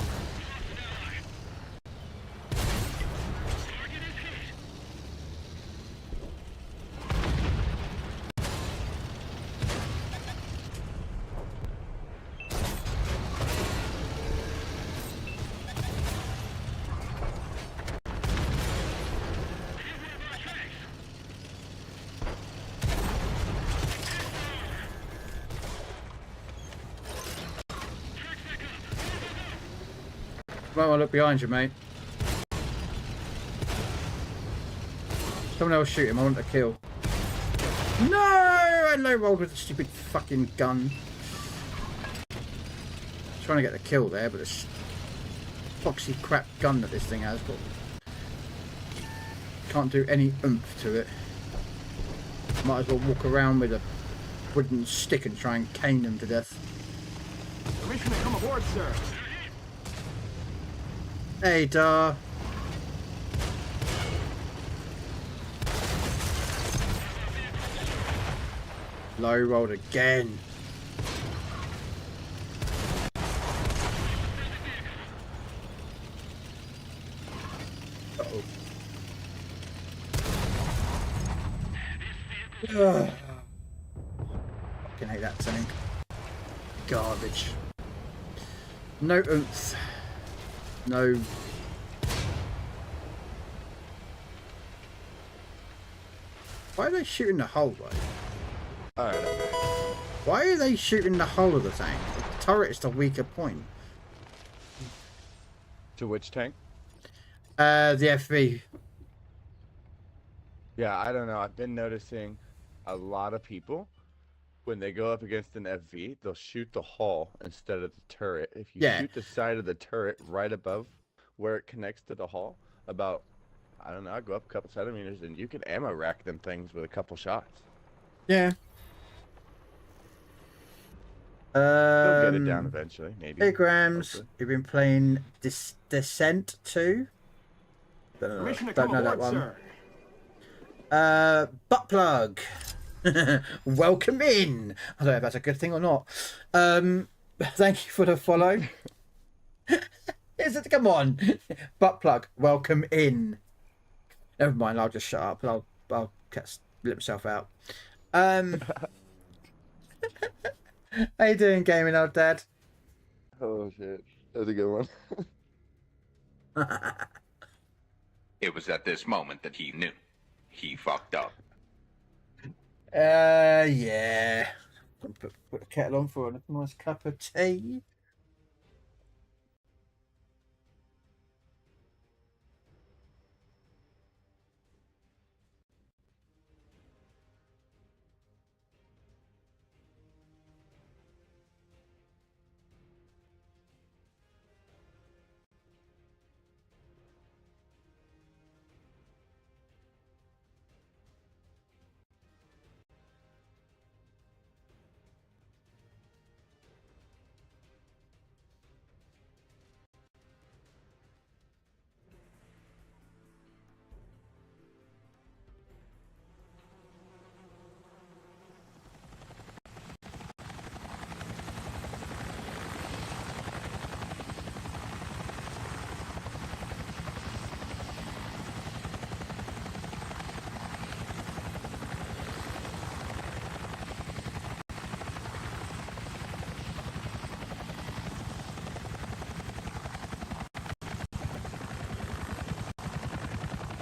Well, I look behind you, mate. Someone else shoot him. I want a kill. No! I low rolled with a stupid fucking gun. Trying to get the kill there, but it's foxy crap gun that this thing has. But can't do any oomph to it. Might as well walk around with a wooden stick and try and cane them to death. Permission to come aboard, sir. Hey, Dar. Low rolled again. Uh-oh. Ugh. Fucking hate that tank. Garbage. No oomph. No. Why are they shooting the hull, though? Alright. Why are they shooting the hull of the tank? The turret is the weaker point. To which tank? The FV. Yeah, I don't know. I've been noticing a lot of people, when they go up against an FV, they'll shoot the hull instead of the turret. If you shoot the side of the turret right above where it connects to the hull, about, I don't know, I go up a couple centimeters and you can ammo rack them things with a couple shots. Yeah. They'll get it down eventually, maybe. Hey, Grams, Hopefully. you've been playing Descent 2? Permission to Don't come know aboard, that one. sir. Butt plug. Welcome in. I don't know if that's a good thing or not. Thank you for the follow. Is it? Come on, butt plug. Welcome in. Never mind. I'll just shut up. I'll let myself out. How you doing, gaming old dad? Oh shit, that was a good one. It was at this moment that he knew. He fucked up. Yeah. Put the kettle on for a nice cup of tea.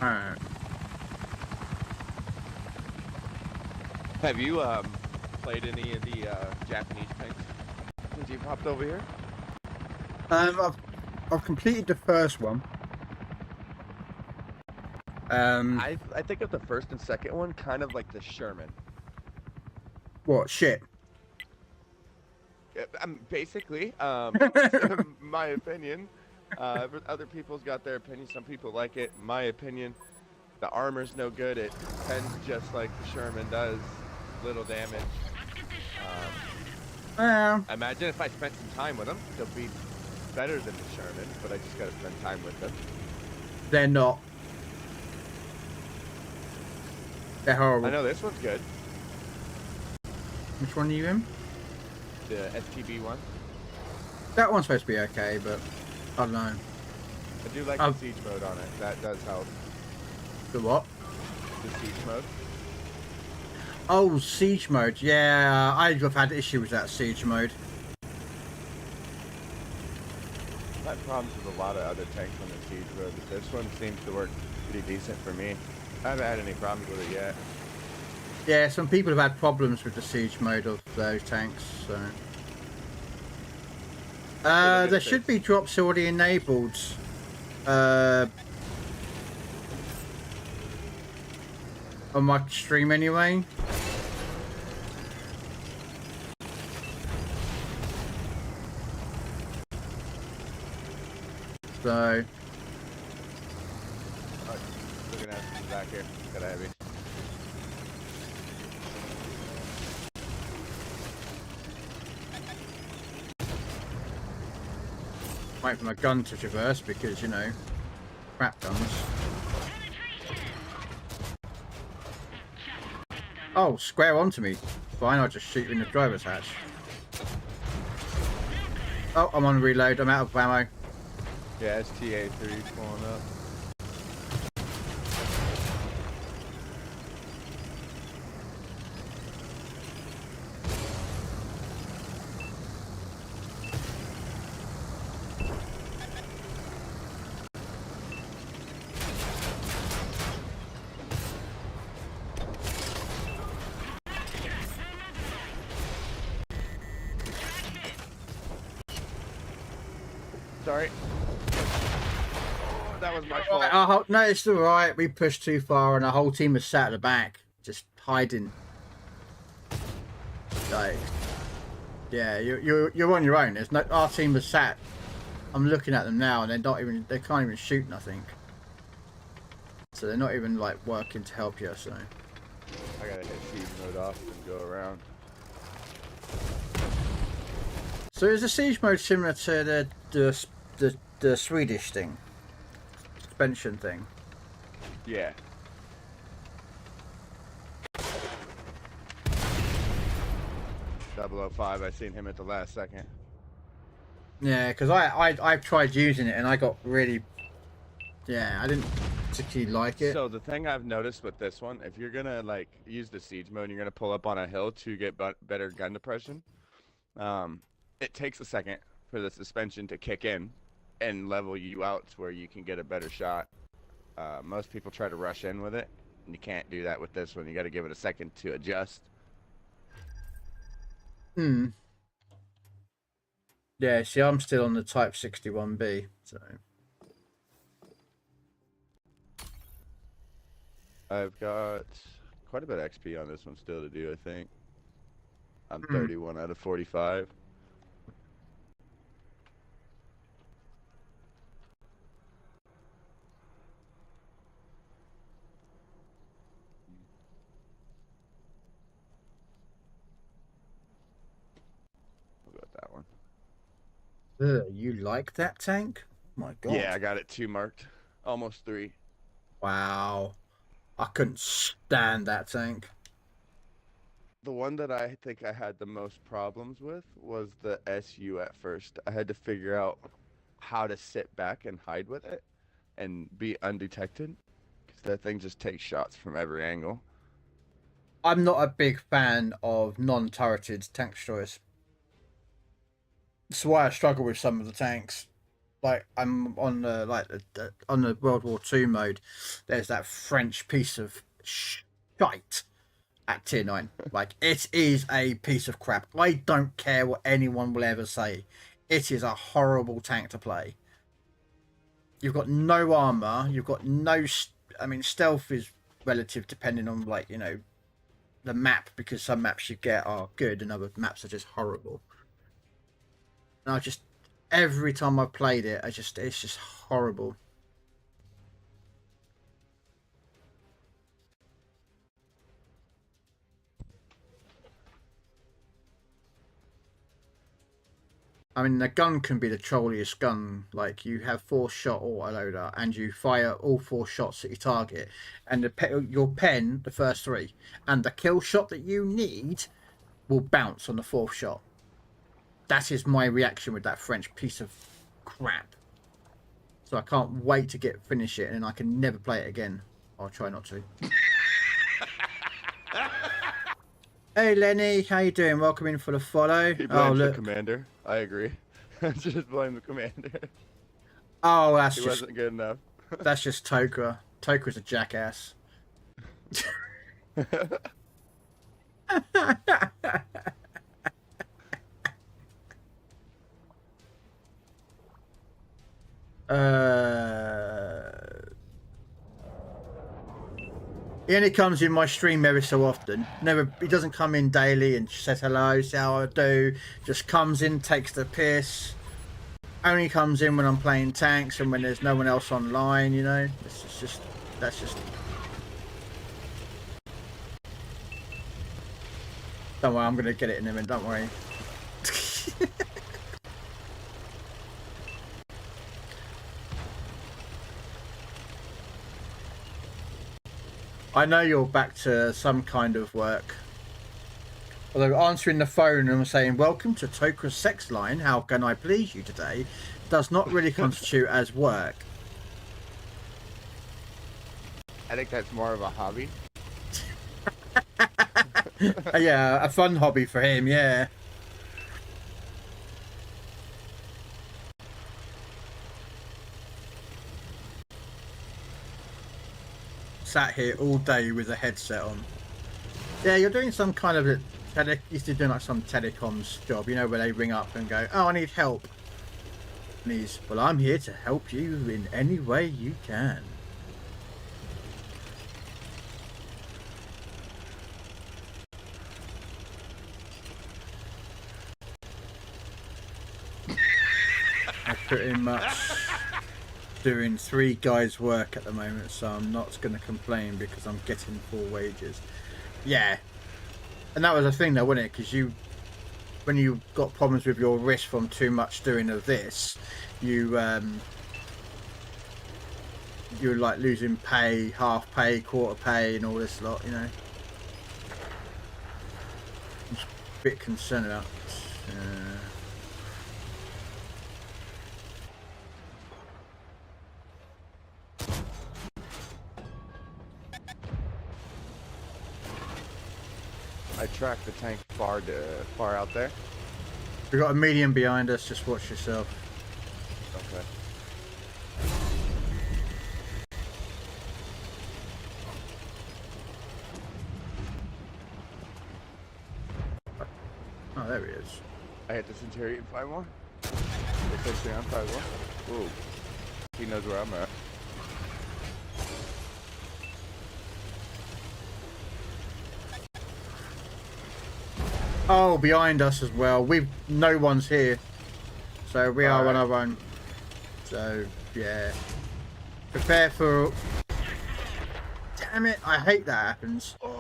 Alright. Have you played any of the Japanese tanks since you popped over here? I've completed the first one. I think of the first and second one kind of like the Sherman. What shit? Basically, my opinion. Other people's got their opinion. Some people like it. My opinion, the armor's no good. It tends just like the Sherman does, little damage. Imagine if I spent some time with them, they'll be better than the Sherman, but I just gotta spend time with them. They're not. They're horrible. I know this one's good. Which one are you in? The STB one. That one's supposed to be okay, but I don't know. I do like the siege mode on it. That does help. The what? The siege mode. Oh, siege mode. Yeah, I've had issues with that siege mode. I've had problems with a lot of other tanks on the siege mode, but this one seems to work pretty decent for me. I haven't had any problems with it yet. Yeah, some people have had problems with the siege mode of those tanks, so... There should be drops already enabled. On my stream anyway. So. Looking at the back here. Got a heavy. Wait for my gun to traverse because, you know, crap guns. Oh, square onto me. Fine, I'll just shoot you in the driver's hatch. Oh, I'm on reload. I'm out of ammo. Yeah, STA3 pulling up. Sorry. Oh, that was my fault. No, it's all right. We pushed too far, and our whole team was sat at the back, just hiding. Like, yeah, you're on your own. There's no. Our team was sat. I'm looking at them now, and they can't even shoot nothing. So they're not even like working to help you. So I gotta hit siege mode off and go around. So is the siege mode similar to the Swedish thing? Suspension thing? Yeah. .005, I seen him at the last second. Yeah, because I've tried using it and I got really... Yeah, I didn't particularly like it. So the thing I've noticed with this one, if you're gonna like use the siege mode and you're gonna pull up on a hill to get better gun depression, it takes a second for the suspension to kick in and level you out to where you can get a better shot. Most people try to rush in with it, and you can't do that with this one. You got to give it a second to adjust. Yeah, see, I'm still on the Type 61B, so... I've got quite a bit of XP on this one still to do, I think. I'm 31 out of 45. We'll go with that one. You like that tank? My God. Yeah, I got it 2 marked. Almost 3. Wow. I couldn't stand that tank. The one that I think I had the most problems with was the SU at first. I had to figure out how to sit back and hide with it and be undetected, because that thing just takes shots from every angle. I'm not a big fan of non-turreted tank destroyers. That's why I struggle with some of the tanks. Like I'm on the on the World War II mode. There's that French piece of shite at tier 9. Like, it is a piece of crap. I don't care what anyone will ever say. It is a horrible tank to play. You've got no armor. You've got no... I mean, stealth is relative depending on, like, you know, the map, because some maps you get are good and other maps are just horrible. And I just... Every time I've played it, it's just horrible. I mean, the gun can be the trolliest gun. Like, you have 4-shot autoloader, and you fire all 4 shots at your target, and your pen, the first 3, and the kill shot that you need will bounce on the 4th shot. That is my reaction with that French piece of crap. So I can't wait to finish it, and I can never play it again. I'll try not to. Hey Lenny, how you doing? Welcome in for the follow. He blames the commander. I agree. Just blame the commander. Oh, that's he wasn't good enough. That's just Toka. Toka's a jackass. He only comes in my stream every so often. Never, he doesn't come in daily and says hello, say how I do. Just comes in, takes the piss. Only comes in when I'm playing tanks and when there's no one else online. You know, it's just that's just. Don't worry, I'm gonna get it in a minute. Don't worry. I know you're back to some kind of work. Although answering the phone and saying, welcome to Tokra's sex line, how can I please you today, does not really constitute as work. I think that's more of a hobby. Yeah, a fun hobby for him, yeah. Sat here all day with a headset on. Yeah, you're doing some kind of used to do like some telecoms job, you know, where they ring up and go, oh, I need help. And he's, well, I'm here to help you in any way you can. I'm pretty much doing 3 guys' work at the moment, so I'm not going to complain because I'm getting full wages. Yeah. And that was the thing though, wasn't it? Because when you got problems with your wrist from too much doing of this, you're like losing pay, half pay, quarter pay, and all this lot, you know. I'm just a bit concerned about. I tracked the tank far out there. We've got a medium behind us, just watch yourself. Okay. Oh, there he is. I hit the Centurion 5-1. The Centurion 5-1. Ooh. He knows where I'm at. Oh, behind us as well. No one's here, so we are on our own. So yeah, prepare for. Damn it! I hate that happens. Oh,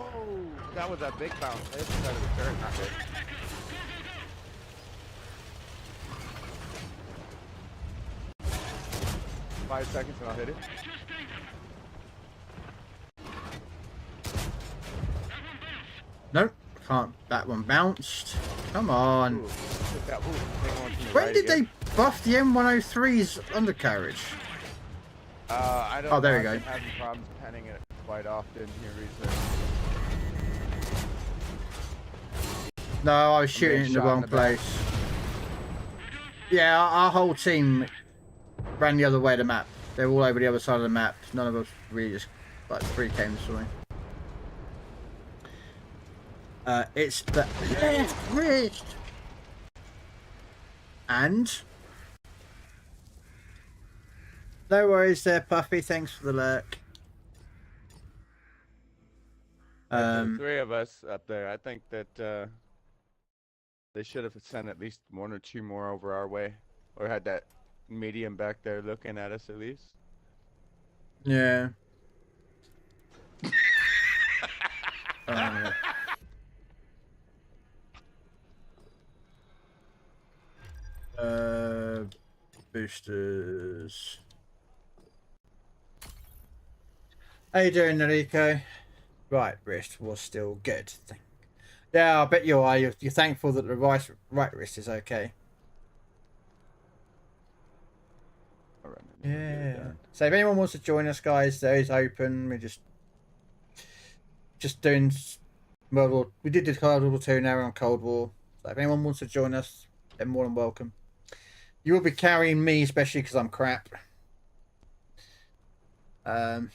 that was a big bounce. I hit the side of the turret, not it. Five seconds and I'll hit it. Nope, can't. That one bounced. Come on. Ooh, When did they buff the M103's undercarriage? I don't Oh, there know. we go. I've been having problems penning it quite often here recently. No, I was shooting it in the wrong place. Yeah, our whole team ran the other way of the map. They're all over the other side of the map. None of us really just, like, 3 came this way. It's the left wrist. And no worries there, Puffy. Thanks for the lurk. The 3 of us up there. I think that they should have sent at least 1 or 2 more over our way, or had that medium back there looking at us at least. Yeah. Boosters. How you doing, Nariko? Right wrist was still good. Yeah, I bet you are. You're thankful that the right wrist is okay. Yeah. So if anyone wants to join us, guys, there is open. We're just doing World War. We did the World War 2, now we're on Cold War. So if anyone wants to join us, they're more than welcome. You will be carrying me, especially because I'm crap. You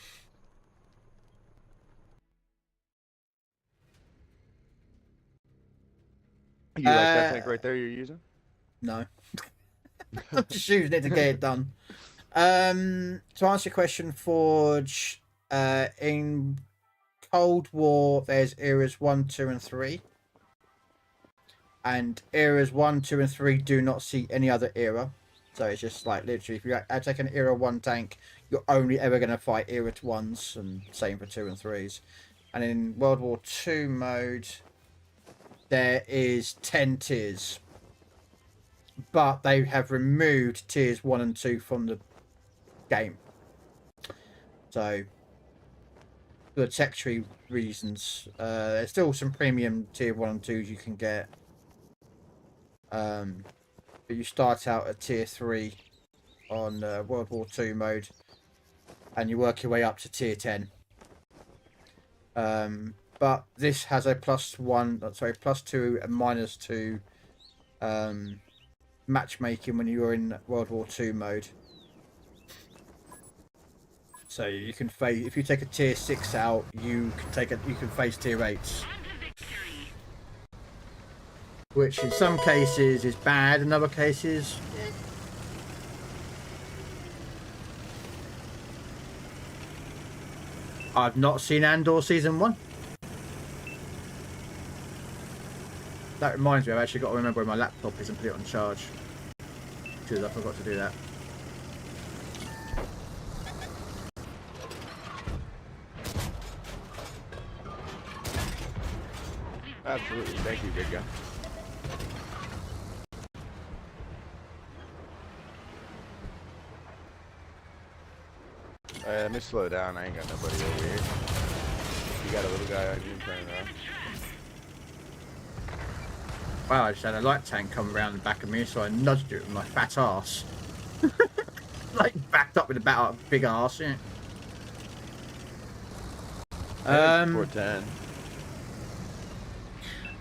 like that tank right there you're using? No. I'm just using it to get it done. To answer your question, Forge, in Cold War, there's eras 1, 2, and 3. And eras 1, 2, and 3 do not see any other era. So it's just like literally, if you take an era 1 tank, you're only ever going to fight era 1s, and same for 2 and 3s. And in World War 2 mode, there is 10 tiers. But they have removed tiers 1 and 2 from the game. So, for the tech tree reasons, there's still some premium tier 1 and 2s you can get. But you start out at tier 3 on World War 2 mode, and you work your way up to tier 10. But this has a +2 and -2 matchmaking when you're in World War 2 mode. So you can face, if you take a tier 6 out, you can face tier 8s. Which in some cases is bad, in other cases, I've not seen Andor Season 1. That reminds me, I've actually got to remember where my laptop is and put it on charge. Because I forgot to do that. Absolutely. Thank you, big guy. Let me slow down. I ain't got nobody over here. You got a little guy on you playing around. Wow, I just had a light tank come around the back of me, so I nudged it with my fat ass. Like, backed up with about a big ass, yeah. 410.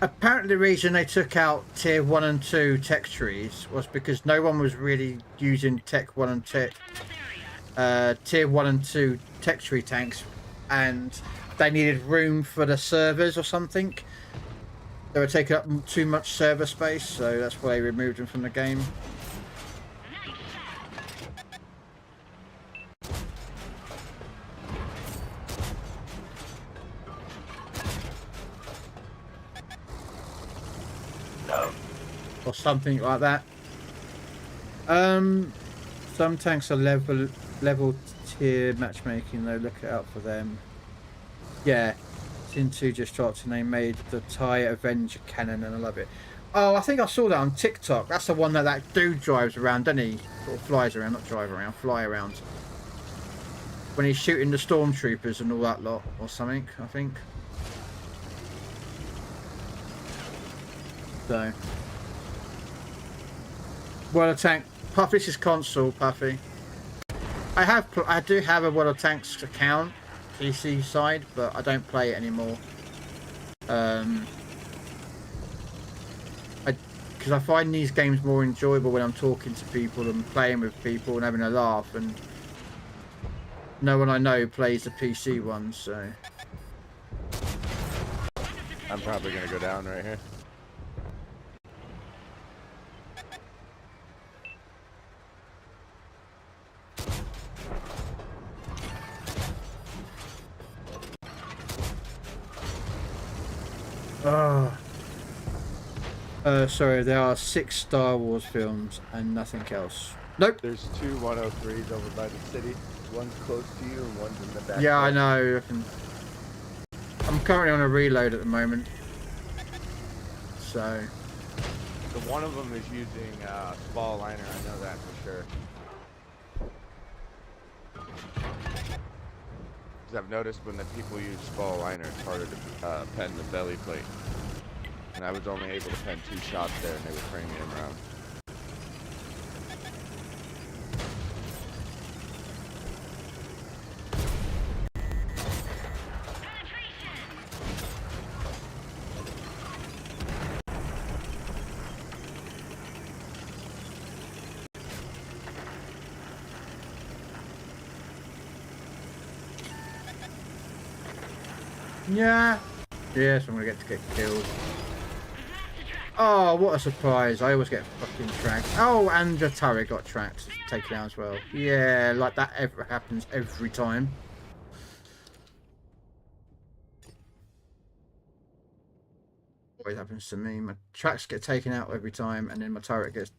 Apparently the reason they took out tier 1 and 2 tech trees was because no one was really using tier 1 and 2 tech tree tanks, and they needed room for the servers or something. They were taking up too much server space, so that's why they removed them from the game. Or something like that. Some tanks are level tier matchmaking though, look out for them. Yeah, Sin 2 just dropped and they made the TIE Avenger cannon and I love it. Oh, I think I saw that on TikTok. That's the one that dude drives around, doesn't he? Sort of flies around, not drive around, fly around. When he's shooting the stormtroopers and all that lot or something, I think. So. World of Tank. Puffy, this is console, Puffy. I do have a World of Tanks account, PC side, but I don't play it anymore. Because I find these games more enjoyable when I'm talking to people and playing with people and having a laugh, and no one I know plays the PC one, so. I'm probably gonna go down right here. Sorry, there are 6 Star Wars films and nothing else. Nope. There's 2 103s over by the city. One's close to you and one's in the back. Yeah, I know. I'm currently on a reload at the moment. So. So one of them is using spall liner, I know that for sure. Because I've noticed when the people use spall liner, it's harder to pen the belly plate. And I was only able to pen 2 shots there and they were premium round. Yeah. Yes, I'm gonna get killed. Oh, what a surprise. I always get fucking tracked. Oh, and the turret got tracked. Taken out as well. Yeah, like that ever happens every time. Always happens to me. My tracks get taken out every time, and then my turret gets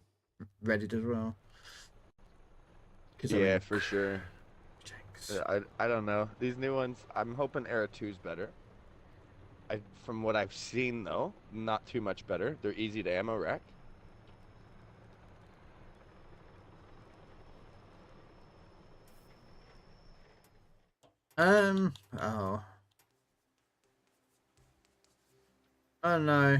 readied as well. Yeah, for sure. Jinx. I don't know. These new ones, I'm hoping Era 2's better. From what I've seen though, not too much better. They're easy to ammo rack. Oh. Oh no.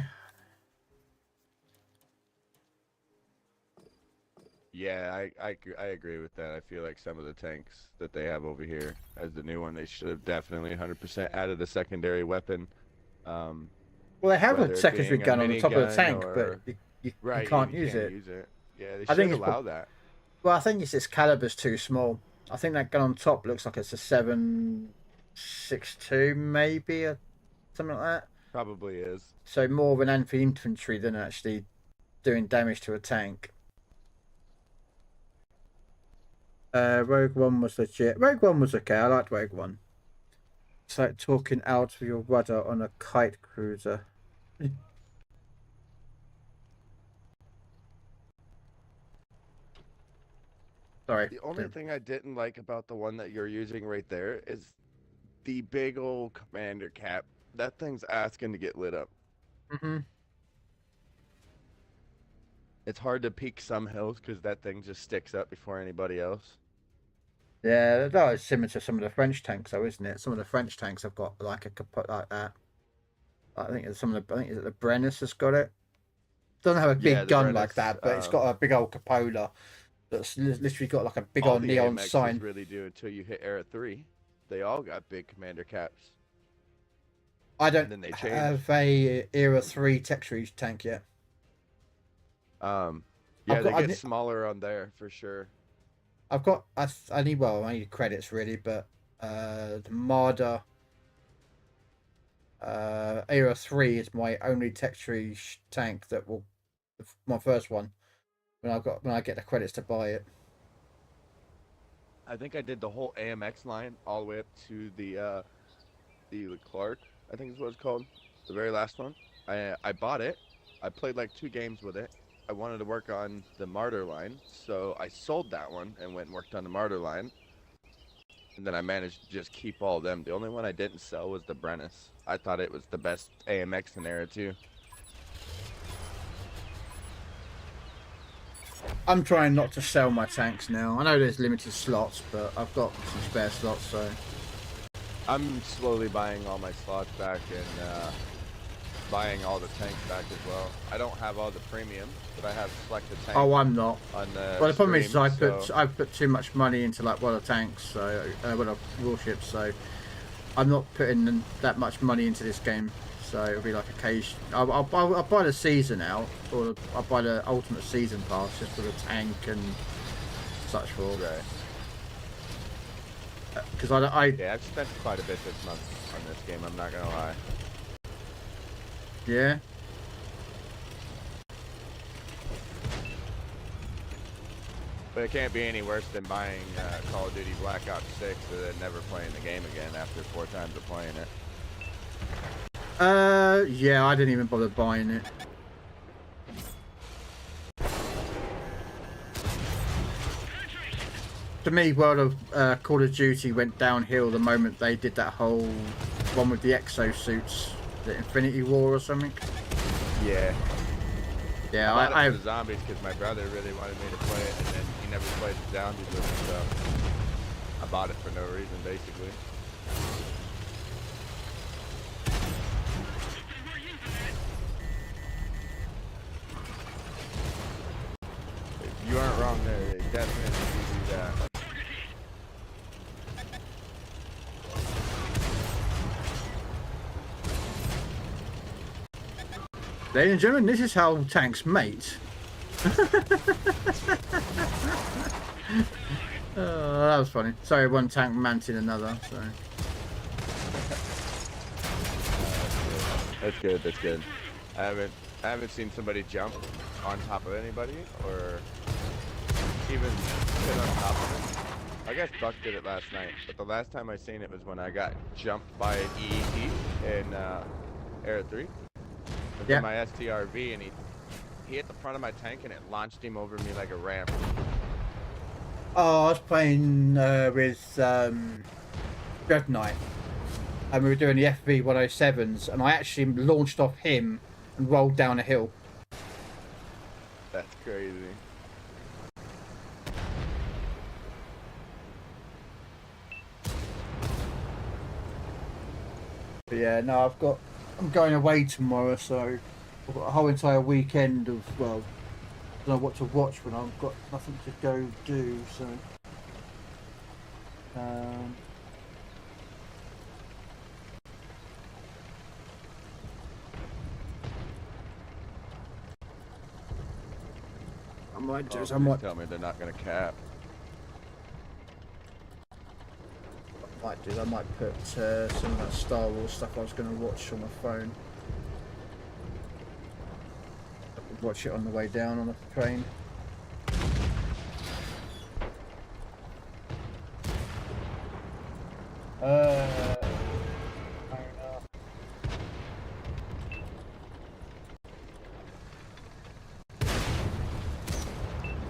Yeah, I agree with that. I feel like some of the tanks that they have over here as the new one, they should have definitely 100% added a secondary weapon. Well, they have Whether a it secondary being a gun on the top of the minigun tank, or- but you Right, can't you use can't it. use it. Yeah, they I think should it's allow that. Well, I think it's its caliber's too small. I think that gun on top looks like it's a 7.62 maybe, or something like that. Probably is. So more of an anti-infantry than actually doing damage to a tank. Rogue One was legit. Rogue One was okay. I liked Rogue One. It's like talking out of your rudder on a kite cruiser. Sorry. The only thing I didn't like about the one that you're using right there is the big old commander cap. That thing's asking to get lit up. Mm-hmm. It's hard to peak some hills because that thing just sticks up before anybody else. Yeah, that is similar to some of the French tanks, though, isn't it? Some of the French tanks have got like a kaput like that. I think it's some of the. I think is it the Brennus has got it. Doesn't have a big Yeah, the gun like Brennus, that, but it's got a big old cupola that's literally got like a big All old the neon AMXs sign. really do until you hit Era 3. They all got big commander caps. I don't And then they change. have a Era 3 tech series tank yet. Yeah, I've they got- get smaller on there for sure. I've got. I need credits really, but the Marder Era 3 is my only tech tree tank that will. My first one. When I get the credits to buy it. I think I did the whole AMX line all the way up to the Clark, I think is what it's called, the very last one. I bought it. I played like 2 games with it. I wanted to work on the Martyr line, so I sold that one and went and worked on the Martyr line. And then I managed to just keep all of them. The only one I didn't sell was the Brennus. I thought it was the best AMX in Era 2. I'm trying not to sell my tanks now. I know there's limited slots, but I've got some spare slots, so. I'm slowly buying all my slots back and buying all the tanks back as well. I don't have all the premium, but I have selected tanks. Oh, I'm not. On the Well, the problem is stream, I put too much money into like one of the tanks, so one of warships, so I'm not putting that much money into this game. So it'll be like occasion. I'll buy the season out, or I'll buy the ultimate season pass just for the tank and such for. Right. Because Yeah, I've spent quite a bit this month on this game. I'm not gonna lie. Yeah. But it can't be any worse than buying Call of Duty Black Ops 6 and then never playing the game again after 4 times of playing it. Yeah, I didn't even bother buying it. To me, World of Call of Duty went downhill the moment they did that whole one with the exosuits, the Infinity War or something. Yeah. Yeah, I I bought it for the zombies because my brother really wanted me to play it, and then he never played the zombies with me, so I bought it for no reason, basically. You aren't wrong there. They definitely do that. Ladies and gentlemen, this is how tanks mate. Oh, that was funny. Sorry, one tank manted another. Sorry. That's good. That's good. I haven't I haven't seen somebody jump on top of anybody or even sit on top of it. I guess Buck did it last night, but the last time I seen it was when I got jumped by an EET in Era 3. With Yeah. my STRV, and he hit the front of my tank and it launched him over me like a ramp. Oh, I was playing with Dread Knight, and we were doing the FV107s, and I actually launched off him and rolled down a hill. That's crazy. But yeah, no, I'm going away tomorrow, so I've got a whole entire weekend of, well, I don't know what to watch when I've got nothing to go do, so. I might do is I might tell me they're not gonna cap. I might put some of that Star Wars stuff I was going to watch on my phone. I could watch it on the way down on the train.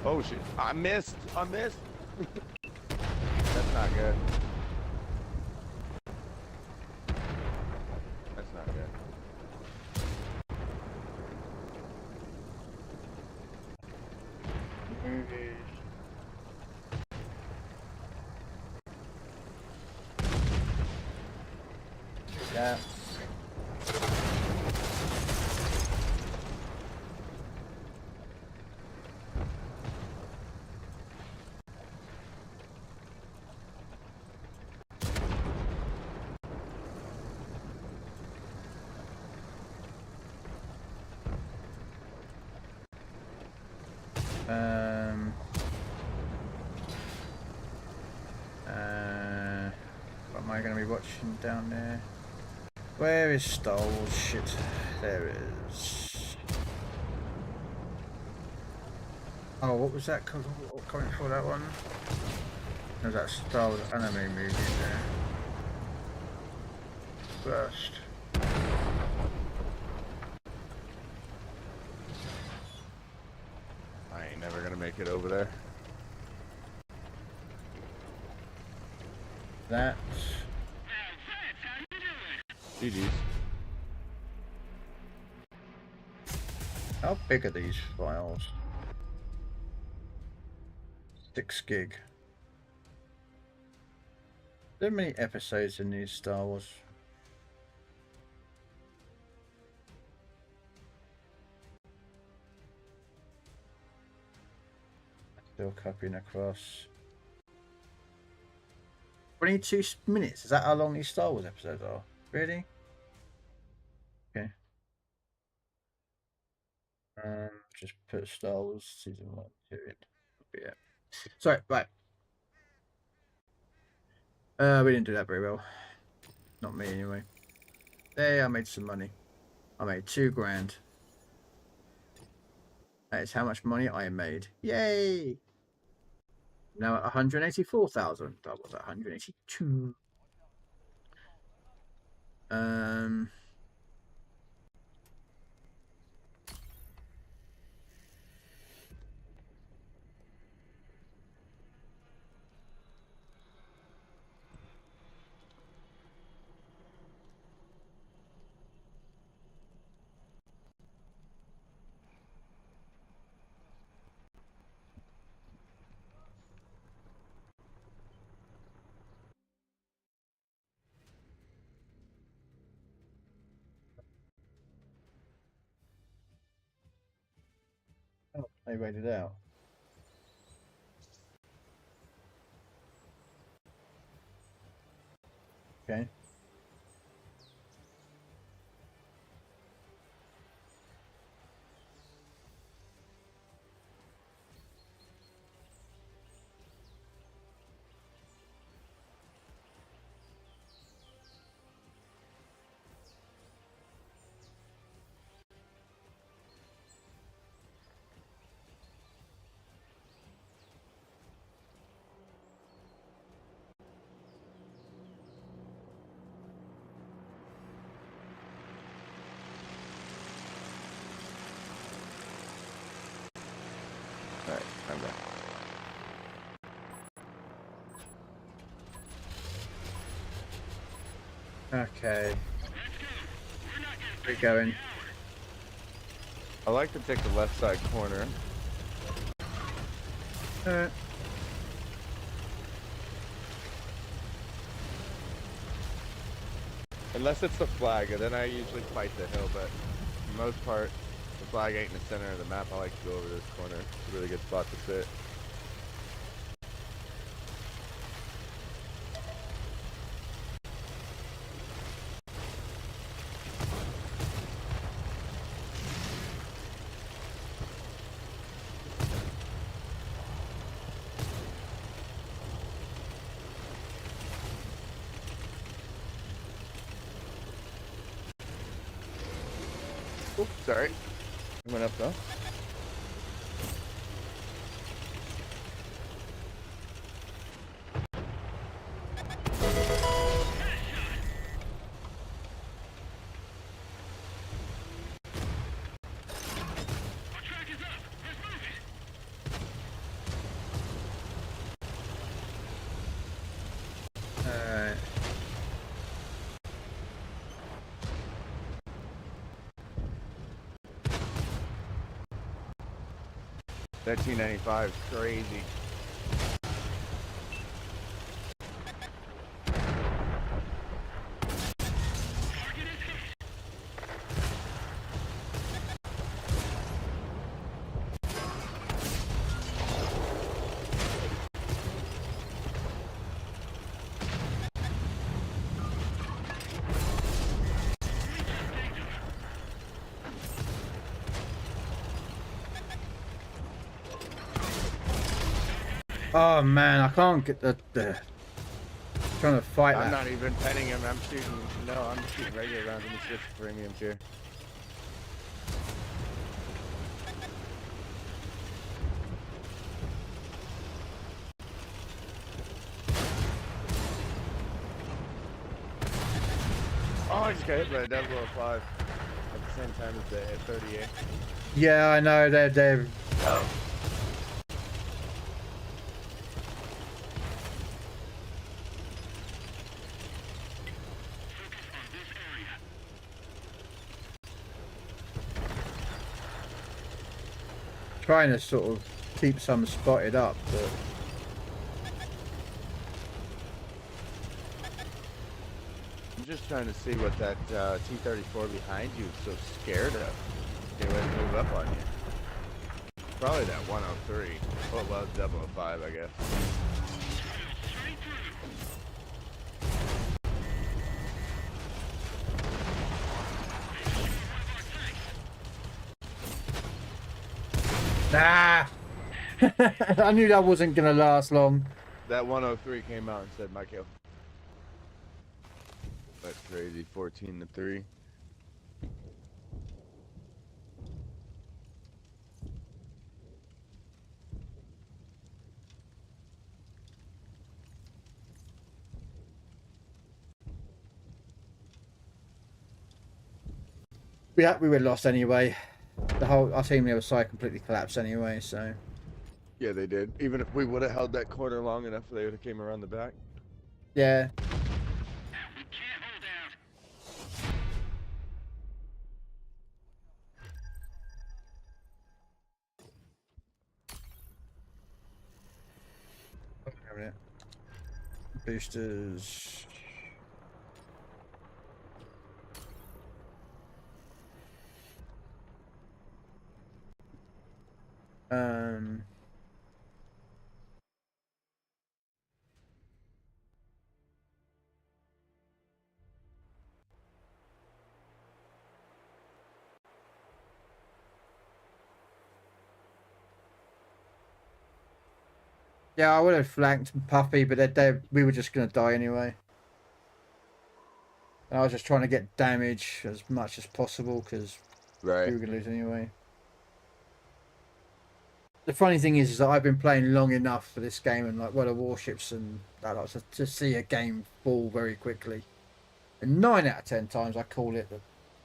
Oh shit! I missed. That's not good. That's not good. Yeah. What am I going to be watching down there? Where is Star Wars shit? There it is. Oh, what was that coming for, that one? There's that Star Wars anime movie there. First. I ain't never gonna make it over there. That. GG's. How big are these files? 6 gig. There are many episodes in these Star Wars. Still copying across. 22 minutes. Is that how long these Star Wars episodes are? Really? Okay. Just put Star Wars season 1 period. Yeah. Sorry, right. We didn't do that very well. Not me anyway. There, I made some money. I made $2,000. That is how much money I made. Yay! Now at 184,000. That was 182. Oh, they read it out. Okay. Okay. We're going. I like to take the left side corner. Alright. Unless it's the flag, and then I usually fight the hill, but for the most part, the flag ain't in the center of the map. I like to go over this corner. It's a really good spot to sit. Oops, sorry. It went up though. Alright. That T95 is crazy. Oh man, I can't get the trying to fight I'm that. not even penning him. I'm shooting. No, I'm shooting regular rounds. Let me switch to premiums here. Oh, I just got hit by a 005 at the same time as the 38. Yeah, I know they're trying to sort of keep some spotted up, but I'm just trying to see what that T-34 behind you is so scared of. Get ready to move up on you. Probably that 103. Oh, well, 005, I guess. nah. I knew that wasn't gonna last long. That 103 came out and said, my kill. That's crazy. 14-3. Yeah, we were lost anyway. Our team the other side completely collapsed anyway, so Yeah, they did. Even if we would have held that corner long enough, they would have came around the back. yeah. Boosters. Yeah, I would have flanked Puffy, but we were just going to die anyway. And I was just trying to get damage as much as possible because we Right. were going to lose anyway. The funny thing is that I've been playing long enough for this game and like World of Warships and that lot to see a game fall very quickly. And 9 out of 10 times I call it that,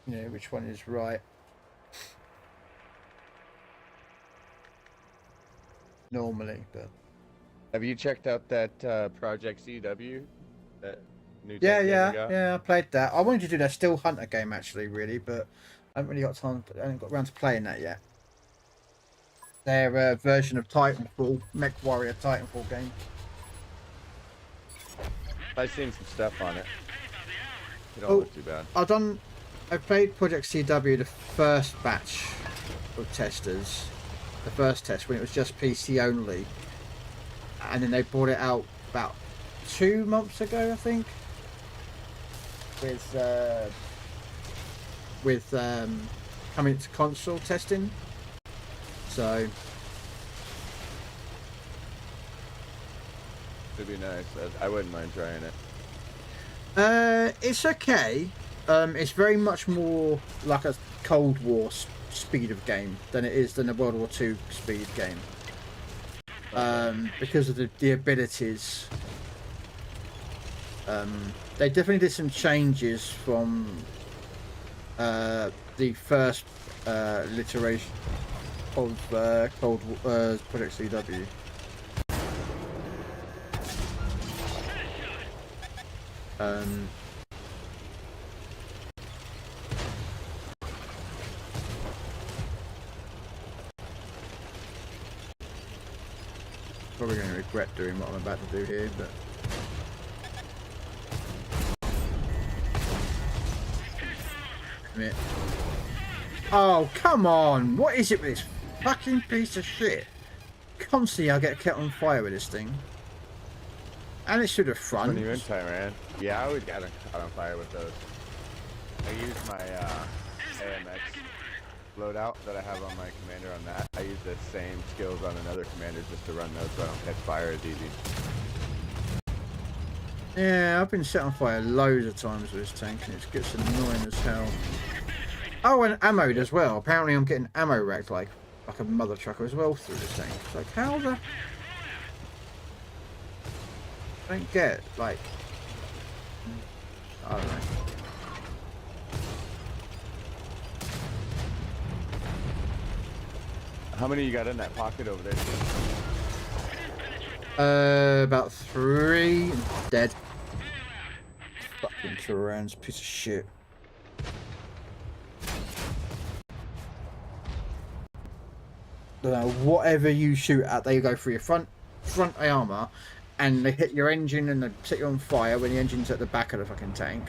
you know, which one is right. Normally, but Have you checked out that Project CW that New Yeah, Tech game yeah, we got? yeah. I played that. I wanted to do that Still Hunter game actually, really, but I haven't really got time. I haven't got around to playing that yet. Their version of Titanfall, Mech Warrior Titanfall game. I've seen some stuff on it. It don't Oh, look too bad. I played Project CW, the first batch of testers, the first test when it was just PC only, and then they brought it out about 2 months ago, I think, with coming to console testing. So It'd be nice. I wouldn't mind trying it. it's okay. It's very much more like a Cold War speed of game than it is than a World War II speed game. Because of the abilities. They definitely did some changes from the first iteration of Project CW. Probably going to regret doing what I'm about to do here, but oh, come on! What is it with this fucking piece of shit? Constantly I get kept on fire with this thing. And it's through the front. When you're in Thailand, yeah, I would get caught on fire with those. I use my AMX loadout that I have on my commander on that. I use the same skills on another commander just to run those so I don't catch fire as easy. Yeah, I've been set on fire loads of times with this tank and it gets annoying as hell. Oh, and ammoed as well. Apparently I'm getting ammo wrecked like a mother trucker as well through this tank. It's like, how the... I don't get, like... I don't know. How many you got in that pocket over there? About 3. Dead. Fucking Turan's piece of shit. Don't know, whatever you shoot at, they go through your front armor, and they hit your engine and they set you on fire when the engine's at the back of the fucking tank,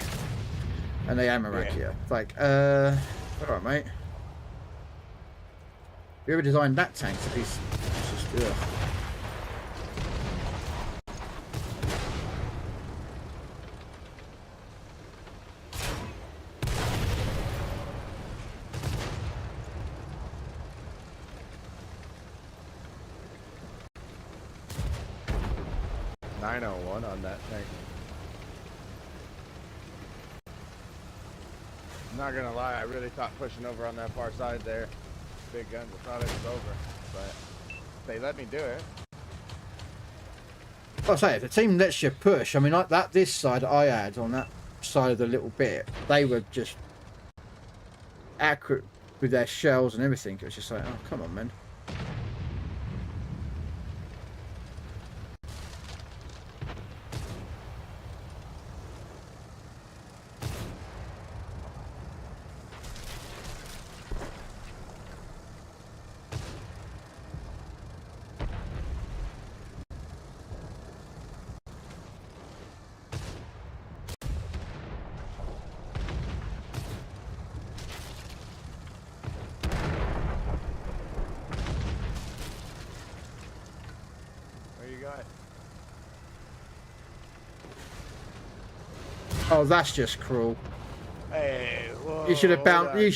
and they ammo rack you. It's like, alright, mate. Whoever designed that tank to be just, ugh. .901 on that tank. I'm not gonna lie, I really thought pushing over on that far side there, big guns, I thought it was over, but they let me do it. I'll say, if the team lets you push, I mean, like that, this side I had on that side of the little bit, they were just accurate with their shells and everything. It was just like, oh, come on, man. Oh, that's just cruel. Hey, whoa, You should have bounced. You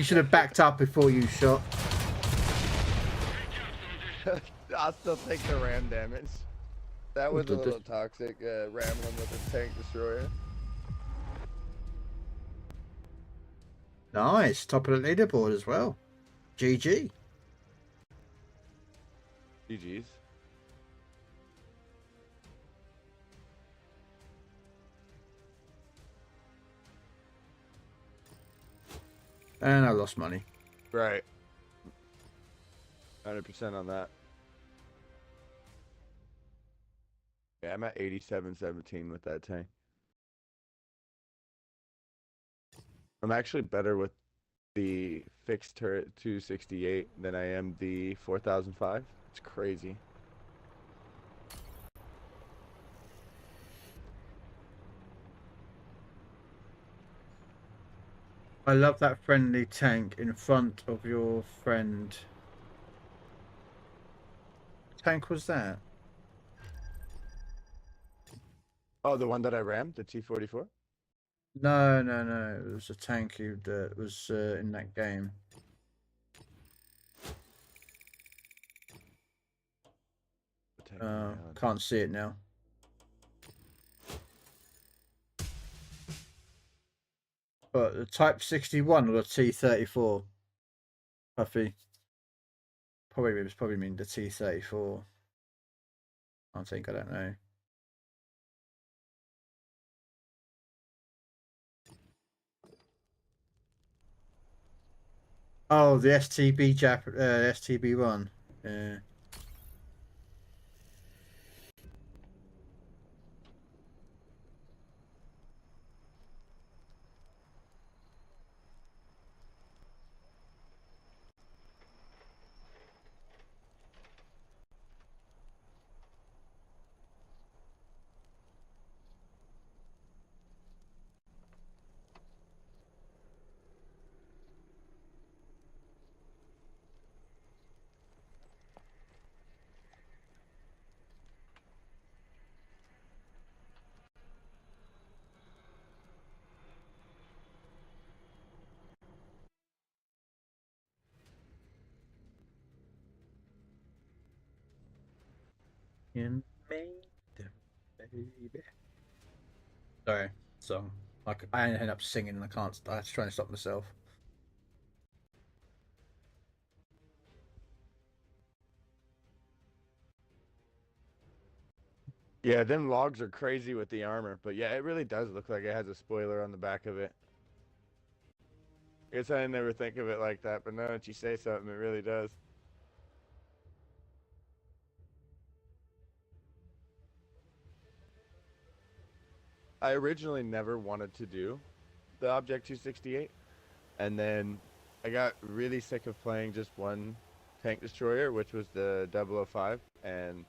should have backed up before you shot. I'll still take the ram damage. That was a little toxic, rambling with a tank destroyer. Nice, top of the leaderboard as well. GG. GG's. And I lost money. Right. 100% on that. Yeah, I'm at 87-17 with that tank. I'm actually better with the fixed turret 268 than I am the 4005. It's crazy. I love that friendly tank in front of your friend. What tank was that? Oh, the one that I rammed, the T-44? No. It was a tank that was in that game. Can't see it now. But the Type 61 or the T-34? Puffy. Probably mean the T-34. I don't know. Oh, the STB1. Yeah. In May, baby. Sorry, song. Like I end up singing and I can't. I have to try and stop myself. Yeah, them logs are crazy with the armor, but yeah, it really does look like it has a spoiler on the back of it. I guess I never think of it like that, but now that you say something, it really does. I originally never wanted to do the Object 268, and then I got really sick of playing just one tank destroyer, which was the 005, and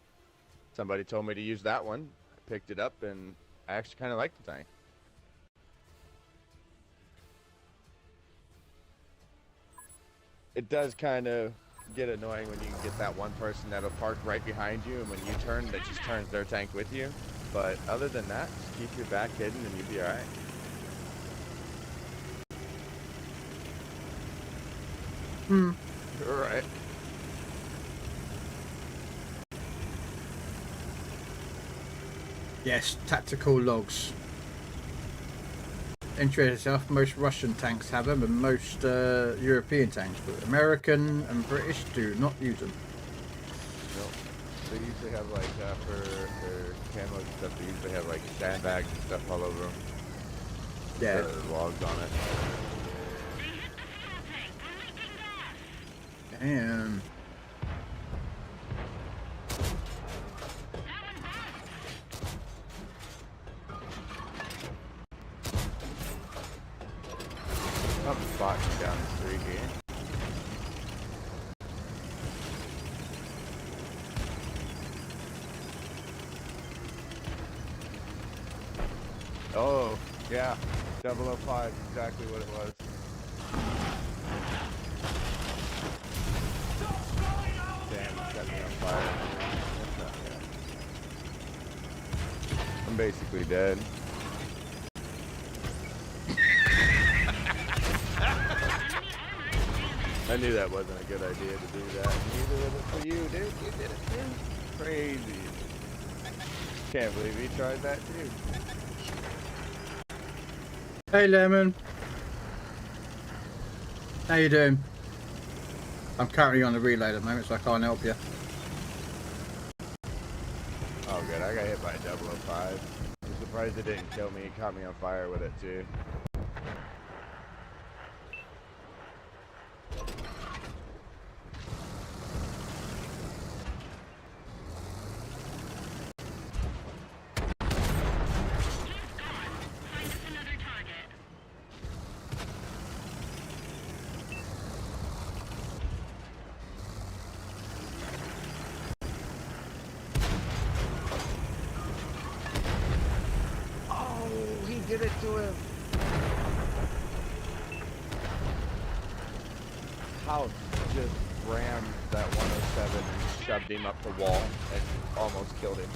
somebody told me to use that one. I picked it up, and I actually kind of liked the tank. It does kind of get annoying when you get that one person that'll park right behind you, and when you turn, that just turns their tank with you. But other than that, just keep your back hidden and you'll be alright. Alright. Yes, tactical logs. Interesting yourself. Most Russian tanks have them, and most European tanks, but American and British do not use them. Nope. They usually have like for camo and stuff. They usually have like sandbags and stuff all over them. Yeah. Logs on it. Damn. I'm spotting down the street here. Oh, yeah. 005, exactly what it was. Damn, it set me on fire. I'm basically dead. I knew that wasn't a good idea to do that. Neither was it for you, dude. You did it too. Crazy. Can't believe he tried that too. Hey, Lemon. How you doing? I'm currently on the relay at the moment, so I can't help you. Oh, good. I got hit by a 005. I'm surprised it didn't kill me. It caught me on fire with it too. did it to him. House just rammed that 107 and shoved him up the wall and almost killed him.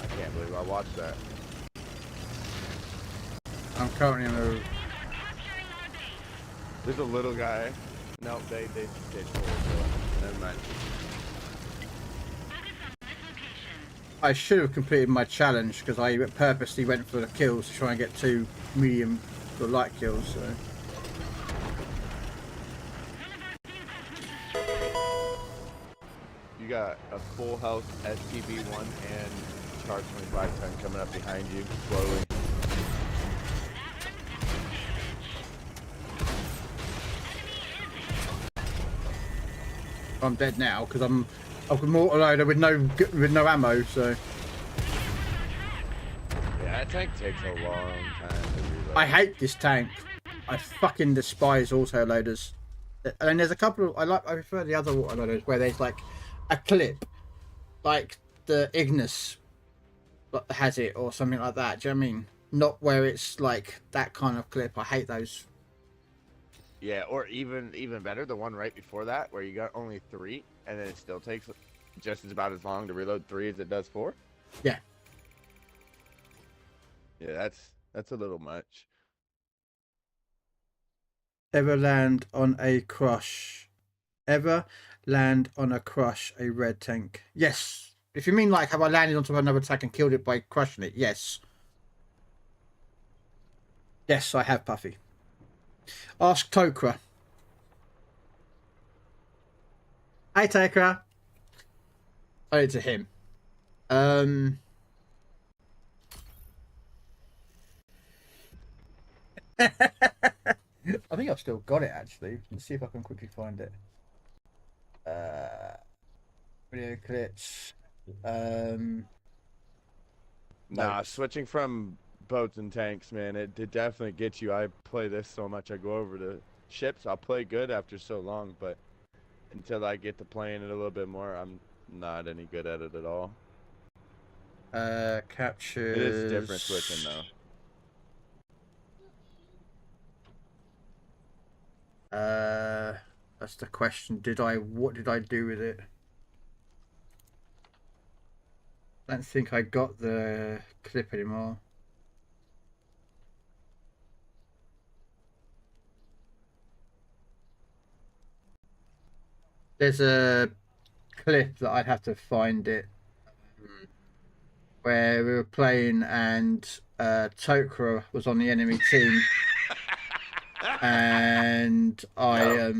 I can't believe I watched that. I'm currently on a... There's a little guy. No, they totally. Never mind. I should have completed my challenge because I purposely went for the kills to try and get 2 medium or light kills. So. You got a full health STB1 and Char 2510 coming up behind you slowly. I'm dead now because I've got mortar loader with no ammo. So Yeah, that tank takes a long time to reload. I hate this tank. I fucking despise auto loaders. And there's a couple of I prefer the other auto loaders where there's like a clip, like the Ignis has it or something like that. Do you know what I mean? Not where it's like that kind of clip. I hate those. Yeah, or even better, the one right before that where you got only 3 and then it still takes just as about as long to reload 3 as it does 4. Yeah. Yeah, that's a little much. Ever land on a crush? Ever land on a crush a red tank? Yes. If you mean like have I landed on top of another tank and killed it by crushing it? Yes. Yes, I have, Puffy. Ask Tokra. Hi, Tokra. Oh, it's to him. I think I've still got it actually. Let's see if I can quickly find it. Video clips. Nah, switching from boats and tanks, man, it did definitely get you. I play this so much. I go over to ships. I'll play good after so long, but until I get to playing it a little bit more, I'm not any good at it at all. Captures. It is different switching though. That's the question. What did I do with it? I don't think I got the clip anymore. There's a clip that I'd have to find it where we were playing and Tokra was on the enemy team and I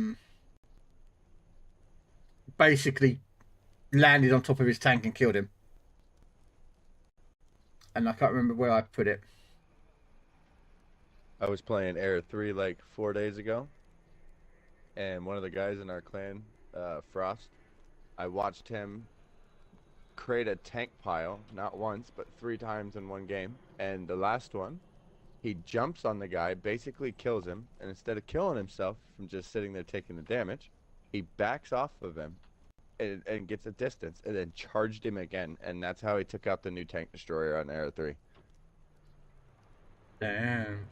basically landed on top of his tank and killed him. And I can't remember where I put it. I was playing Air 3 like 4 days ago, and one of the guys in our clan, Frost, I watched him create a tank pile, not once, but 3 times in one game. And the last one, he jumps on the guy, basically kills him, and instead of killing himself from just sitting there taking the damage, he backs off of him and gets a distance, and then charged him again, and that's how he took out the new tank destroyer on Air 3. Damn.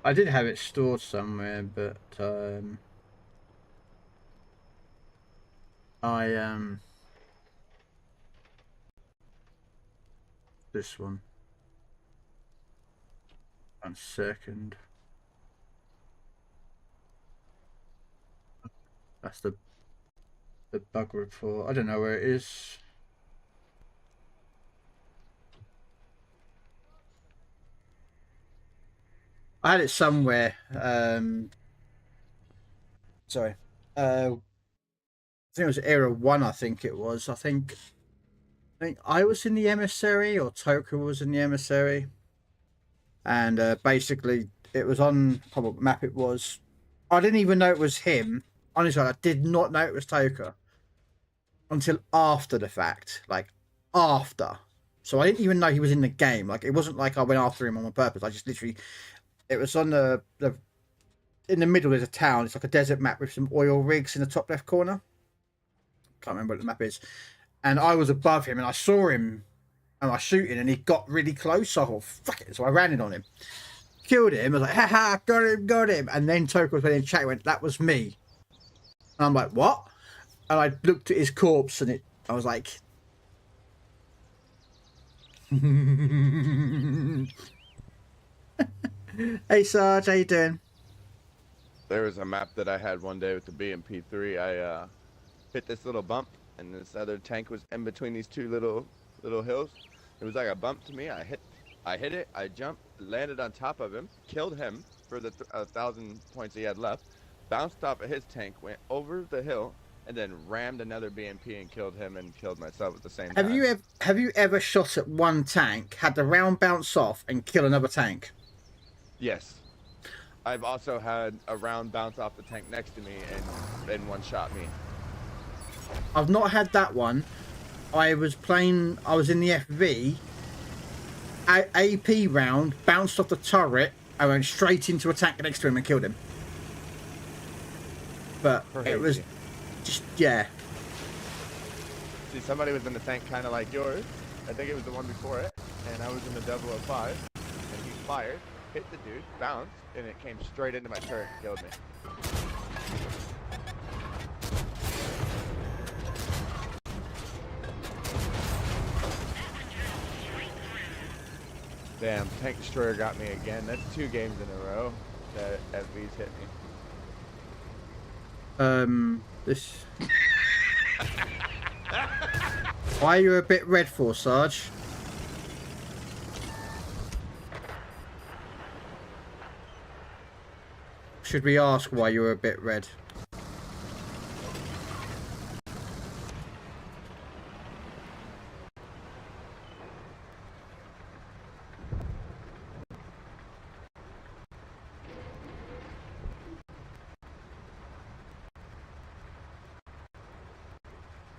I did have it stored somewhere, but this one. 1 second. That's the bug report. I don't know where it is. I had it somewhere. Sorry. I think it was Era 1, I think it was. I think I was in the emissary, or Toka was in the emissary. And basically, it was on what map it was. I didn't even know it was him. Honestly, I did not know it was Toka until after the fact. Like, after. So I didn't even know he was in the game. Like, it wasn't like I went after him on purpose. I just literally, it was on the in the middle. There's a town. It's like a desert map with some oil rigs in the top left corner. Can't remember what the map is. And I was above him, and I saw him, and I was shooting, and he got really close. So I thought, fuck it. So I ran in on him, killed him. I was like, haha, got him. And then Toka was in chat, went, that was me. And I'm like, what? And I looked at his corpse, and I was like, hey Sarge, how you doing? There was a map that I had one day with the BMP3. I hit this little bump, and this other tank was in between these two little hills. It was like a bump to me. I hit it. I jumped, landed on top of him, killed him for the 1,000 points he had left. Bounced off of his tank, went over the hill, and then rammed another BMP and killed him and killed myself at the same time. Have you ever shot at one tank, had the round bounce off, and kill another tank? Yes. I've also had a round bounce off the tank next to me and one shot me. I've not had that one. I was in the FV. AP round bounced off the turret. I went straight into a tank next to him and killed him. But it was just, yeah. See, somebody was in the tank kind of like yours. I think it was the one before it. And I was in the 005. And he fired, hit the dude, bounced, and it came straight into my turret and killed me. Damn, tank destroyer got me again. That's 2 games in a row that FV's hit me. This. Why are you a bit red for, Sarge? Should we ask why you're a bit red?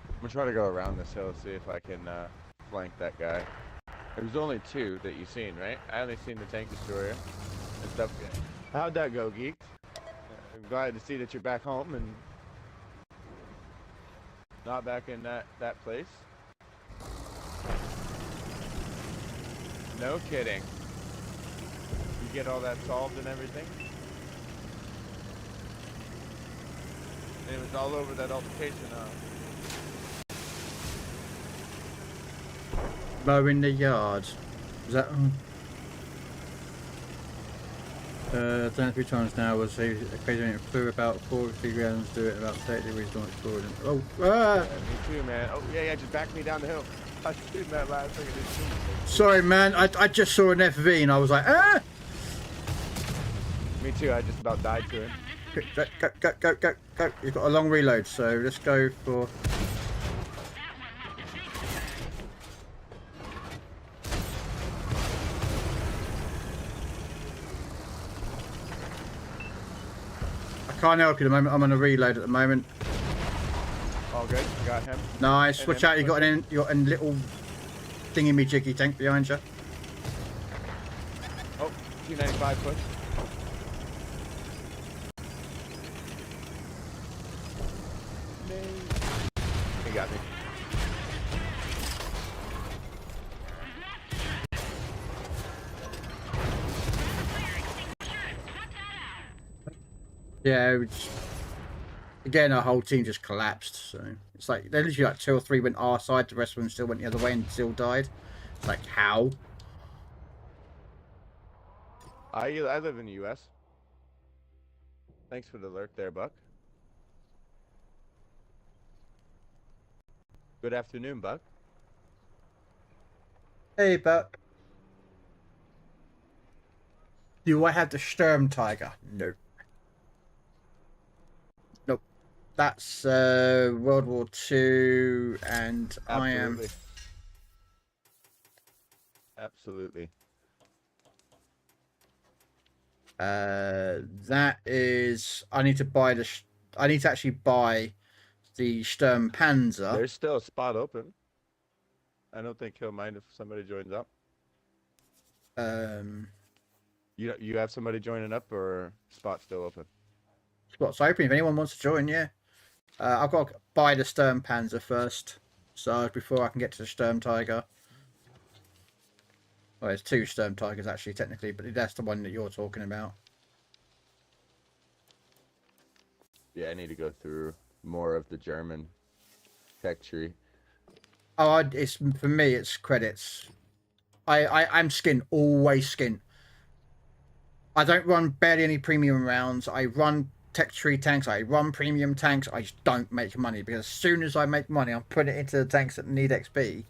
I'm gonna try to go around this hill, see if I can flank that guy. There's only 2 that you've seen, right? I only seen the tank destroyer and stuff. How'd that go, Geek? I'm glad to see that you're back home and not back in that place. No kidding. You get all that solved and everything? And it was all over that altercation, huh? Mowing the yard. Is that? Done it 3 times now. Was occasionally flew about 40 rounds. Do it about 30 degrees north forward. Oh, yeah, me too, man. Oh yeah, just back me down the hill. I was shooting that last thing. Sorry, man. I just saw an FV and I was like, ah. Me too. I just about died to him. Go. You've got a long reload, so let's go for. I can't help you at the moment. I'm on a reload at the moment. All good. Got him. Nice. Watch out! You got a little thingy me jiggy tank behind you. Oh, 295 push. He got me. Yeah, again, our whole team just collapsed. So it's like they literally like 2 or 3 went our side, the rest of them still went the other way and still died. It's like how? I live in the U.S. Thanks for the lurk there, Buck. Good afternoon, Buck. Hey, Buck. Do I have the Sturm Tiger? No. Nope. That's World War II, and Absolutely. Absolutely. That is. I need to buy the. I need to actually buy the Sturm Panzer. There's still a spot open. I don't think he'll mind if somebody joins up. Um, You have somebody joining up, or spot still open? spot's open if anyone wants to join. Yeah. I've got to buy the Sturm Panzer first, so before I can get to the Sturm Tiger. Well, there's 2 Sturm Tigers actually, technically, but that's the one that you're talking about. Yeah, I need to go through more of the German tech tree. Oh, it's for me. It's credits. I'm skin, always skin. I don't run barely any premium rounds. I run tech tree tanks. I run premium tanks. I just don't make money because as soon as I make money, I'm putting it into the tanks that need XP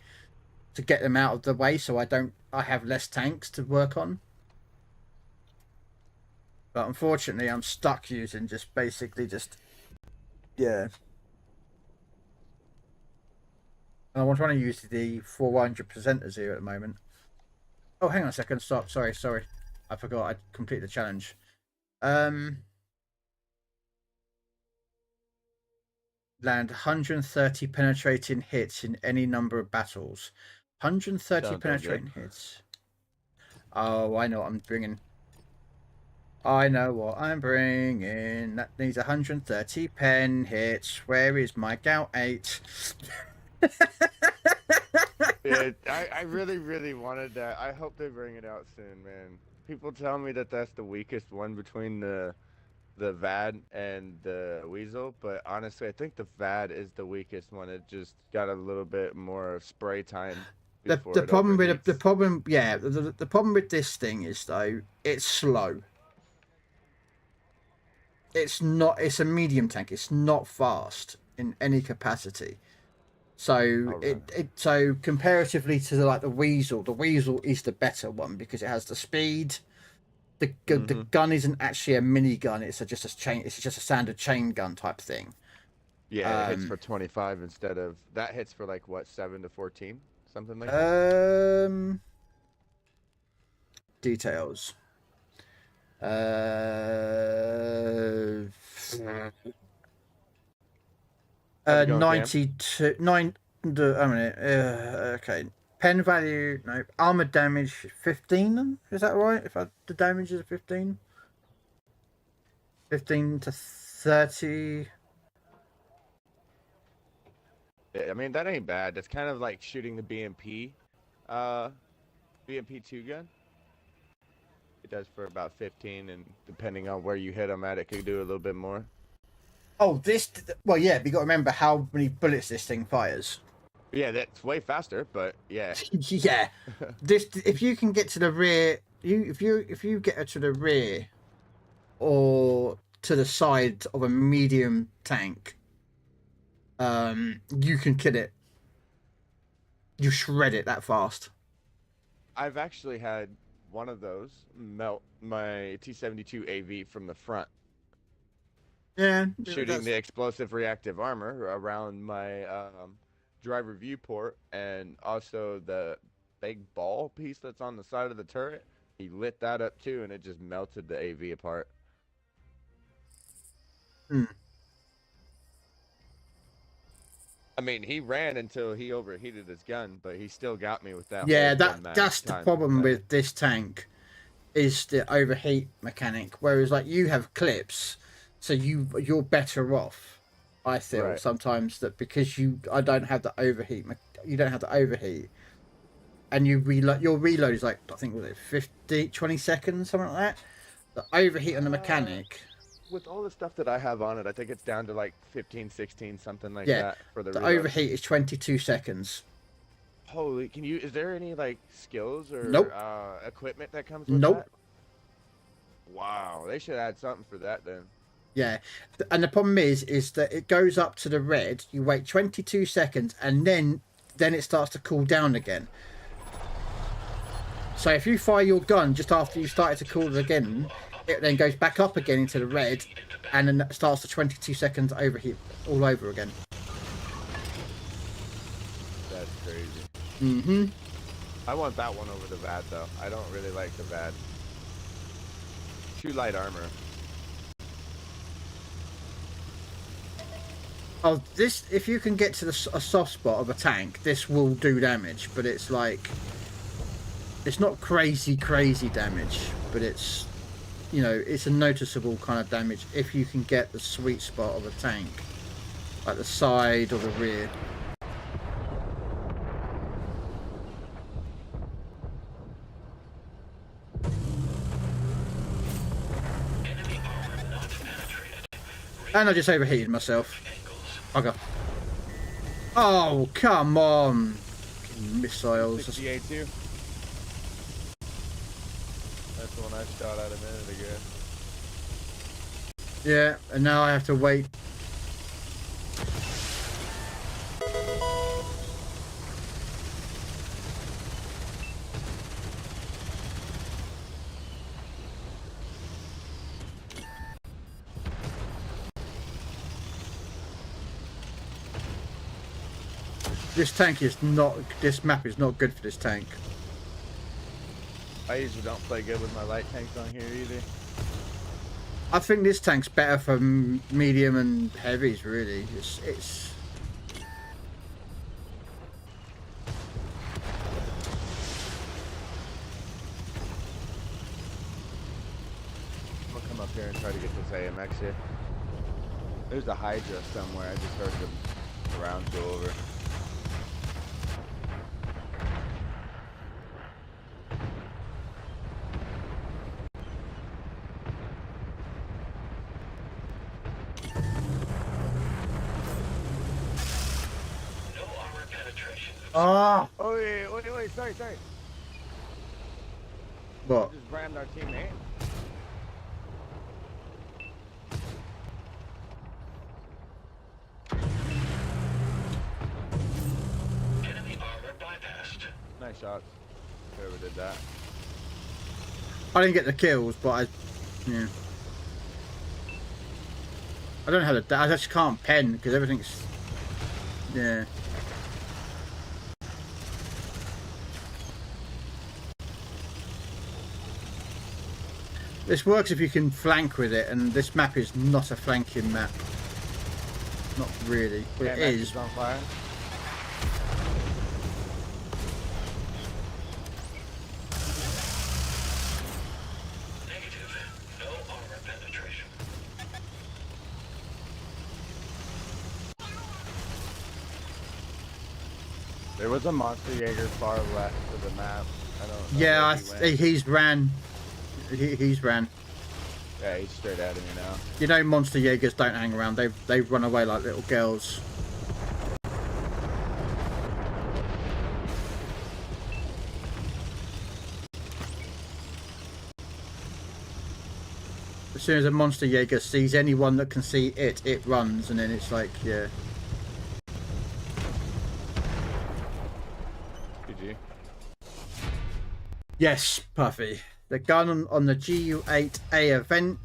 to get them out of the way, so I have less tanks to work on. But unfortunately, I'm stuck using yeah. And I'm trying to use the 400%ers here at the moment. Oh, hang on a second. Stop. Sorry. I forgot. I completed the challenge. Land 130 penetrating hits in any number of battles. 130 Sounds penetrating good. hits. Oh, I know what I'm bringing. I know what I'm bringing. That needs 130 pen hits. Where is my Gout 8? Yeah, I really, really wanted that. I hope they bring it out soon, man. People tell me that that's the weakest one between the VAD and the Weasel, but honestly, I think the VAD is the weakest one. It just got a little bit more spray time. The problem with the problem, yeah, the problem with this thing is though it's slow. It's not. It's a medium tank. It's not fast in any capacity. So so comparatively to the Weasel is the better one because it has the speed. The gun isn't actually a mini gun. It's just a chain. It's just a standard chain gun type thing. Yeah, it hits for 25 instead of that hits for like what 7 to 14, something like that. Details. 92 9. Okay. Pen value, no. Armor damage 15. Is that right? The damage is 15. 15 to 30. I mean, that ain't bad. That's kind of like shooting the BMP, BMP2 gun. It does for about 15, and depending on where you hit them at, it could do a little bit more. Oh, well, yeah, but you got to remember how many bullets this thing fires. Yeah, that's way faster, but yeah. Yeah, if you can get to the rear, if you get to the rear or to the side of a medium tank, you can kill it. You shred it that fast. I've actually had one of those melt my T-72 AV from the front. Yeah, shooting the explosive reactive armor around my driver viewport, and also the big ball piece that's on the side of the turret. He lit that up too, and it just melted the AV apart. I mean, he ran until he overheated his gun, but he still got me with that. Yeah, that's the problem with this tank, is the overheat mechanic. Whereas like you have clips, so you're better off. I feel sometimes that because I don't have the overheat. You don't have the overheat, and you reload. Your reload is like I think was it 20 seconds, something like that. The overheat on the mechanic. With all the stuff that I have on it, I think it's down to like 15, 16, something like that for the reload. Overheat is 22 seconds. Holy, is there any like skills or equipment that comes with that? Wow, they should add something for that then. Yeah, and the problem is that it goes up to the red, you wait 22 seconds, and then it starts to cool down again. So if you fire your gun just after you started to cool it again, it then goes back up again into the red, and then it starts the 22 seconds overheat all over again. That's crazy. Mm-hmm. I want that one over the VAD though. I don't really like the VAD. Shoot light armor. Oh, this, if you can get to a soft spot of a tank, this will do damage, but it's like, it's not crazy damage, but it's, you know, it's a noticeable kind of damage if you can get the sweet spot of a tank, like the side or the rear. And I just overheated myself. Okay. Oh, come on. Missiles. 68 too. That's the one I shot at a minute ago. Yeah, and now I have to wait. This tank is not, this map is not good for this tank. I usually don't play good with my light tanks on here either. I think this tank's better for medium and heavies, really. It's... I'll come up here and try to get this AMX here. There's a Hydra somewhere. I just heard the rounds go over. Ah! Oh, wait, sorry. What? Just rammed our teammate. Enemy armor bypassed. Nice shots. Whoever did that. I didn't get the kills, but yeah. I don't know how to, I just can't pen, because everything's, yeah. This works if you can flank with it, and this map is not a flanking map. Not really, but it is. On fire. Negative. No armor penetration. There was a monster Jaeger far left of the map. I don't know. Yeah, where he went. he's ran. He's ran. Yeah, he's straight at me now. You know, monster Jaegers don't hang around. They run away like little girls. As soon as a monster Jaeger sees anyone that can see it, it runs, and then it's like, yeah. GG. Yes, Puffy. The gun on the GU8A event